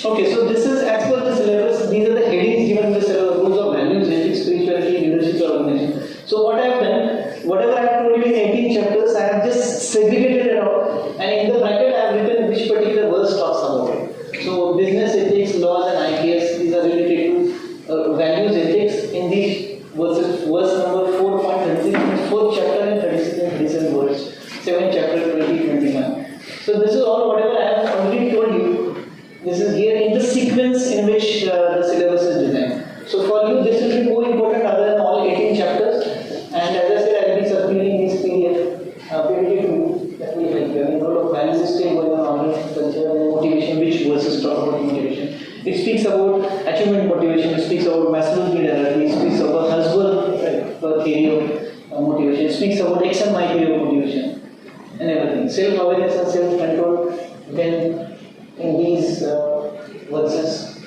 Okay, so this is as per the syllabus. These are the headings given in the syllabus: rules of values, ethics, spirituality, leadership, organization. So what I have done, whatever I have told you in 18 chapters, I have just segregated it out, and in the bracket I have written which particular verse talks about it. So business ethics, laws, and IPS, these are related to values, ethics. In these verses, verse number 4.36, 4th chapter, and 36 and 37 verse, 7th chapter, 20-21. So this is all whatever I have already told you. This is here in the sequence in which the syllabus is designed. So for you, this will be more important other than all 18 chapters. And as I said, I will be circulating this PDF to you. That will help you. I mean, a lot of values is still going on, culture and motivation, which verses talk about motivation. It speaks about achievement motivation, it speaks about masculinity hierarchy, it speaks about husband theory of motivation, it speaks about X and Y theory of motivation, and everything. Self-awareness and self-control, then in these verses.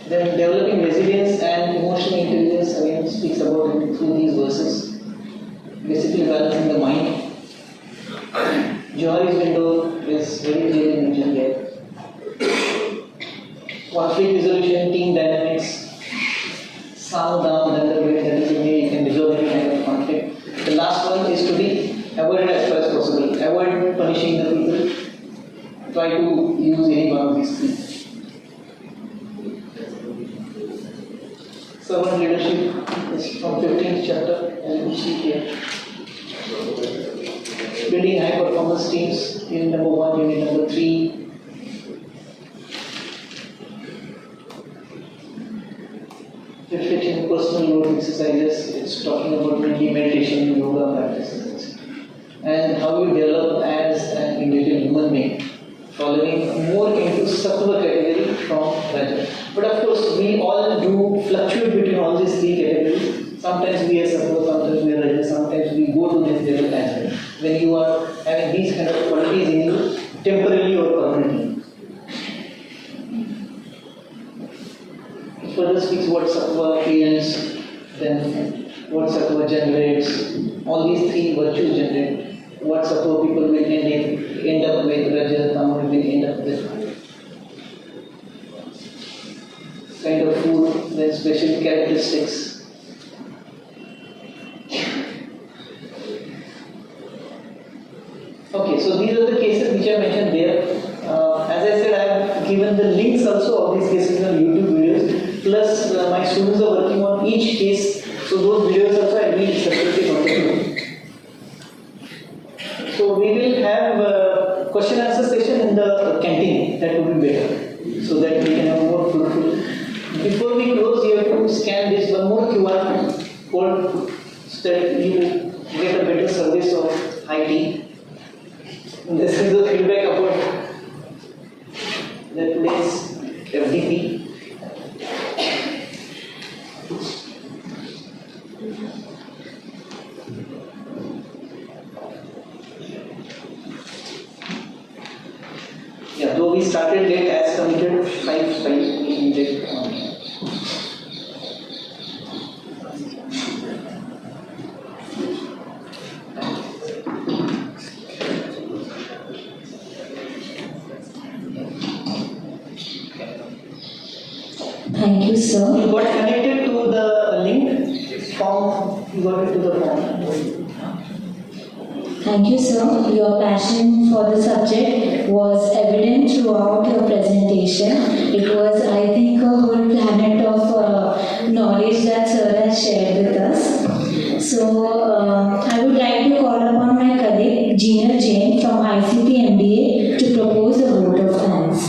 Then developing resilience and emotional intelligence again speaks about it through these verses. Basically balancing the mind. Johari's window is very clearly mentioned there. Conflict resolution, team dynamics, sound down, that is the way you can resolve any kind of conflict. The last one is to be avoided as far as possible. Avoid punishing the people. Try to use any one of these three. Servant leadership is from 15th chapter, as you see here. Building high performance teams, unit number 1, unit number 3. Reflection, personal growth exercises, it's talking about mainly meditation, yoga practices, and how you develop as an individual human being, following more into sattva category from raja. But of course, we all do fluctuate between all these three categories. Sometimes we are sattva, sometimes we are raja, sometimes we go to this level as well. When you are having these kind of qualities in you, temporarily or permanently. Further speaks what sattva is, then what sattva generates. All these three virtues generate. What sattva people will end up with, raja, tamil will end up with. Kind of food, then special characteristics. Okay, so these are the cases which I mentioned there. As I said, I have given the links also of these cases on YouTube videos. Plus, my students are working on each case, so those videos also I will separately contact. So we will have a question answer session in the canteen. That would be better, so that we can have more fruitful. Before we close, you have to scan this one more QR code so that you get a better service of IT. This is the feedback about the today's FDP. Yeah, though we started late as committed, 5 we did. Thank you, sir. You got connected to the link form, you got it to the form. Thank you, sir. Your passion for the subject was evident throughout your presentation. It was, I think, a whole planet of knowledge that sir has shared with us. So, I would like to call upon my colleague, Gina Jain from ICT MBA to propose a vote of thanks.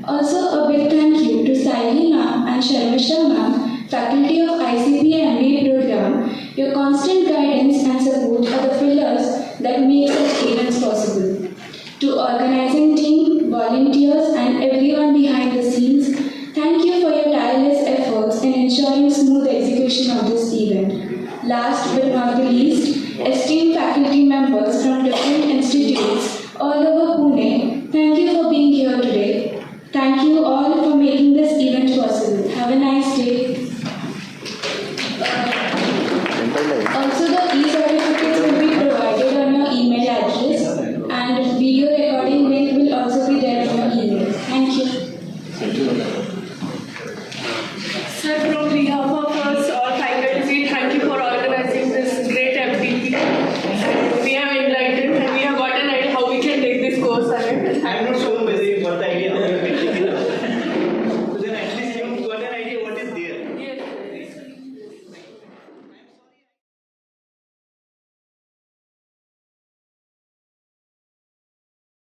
Also, a big thank you to Saili ma'am and Sharmishta ma'am, faculty of ICP MBA program. Your constant guidance and support are the pillars that make such events possible. To organizing team, volunteers and everyone behind the scenes, thank you for your tireless efforts in ensuring smooth execution of this event. Last but not the least, esteemed faculty members from different institutes all over Pune, thank you for being here today. Thank you all for making this event possible. Have a nice day. Also, the e-certificates will be provided on your email address, and video recording link will also be there on your email. Thank you. Sir, from behalf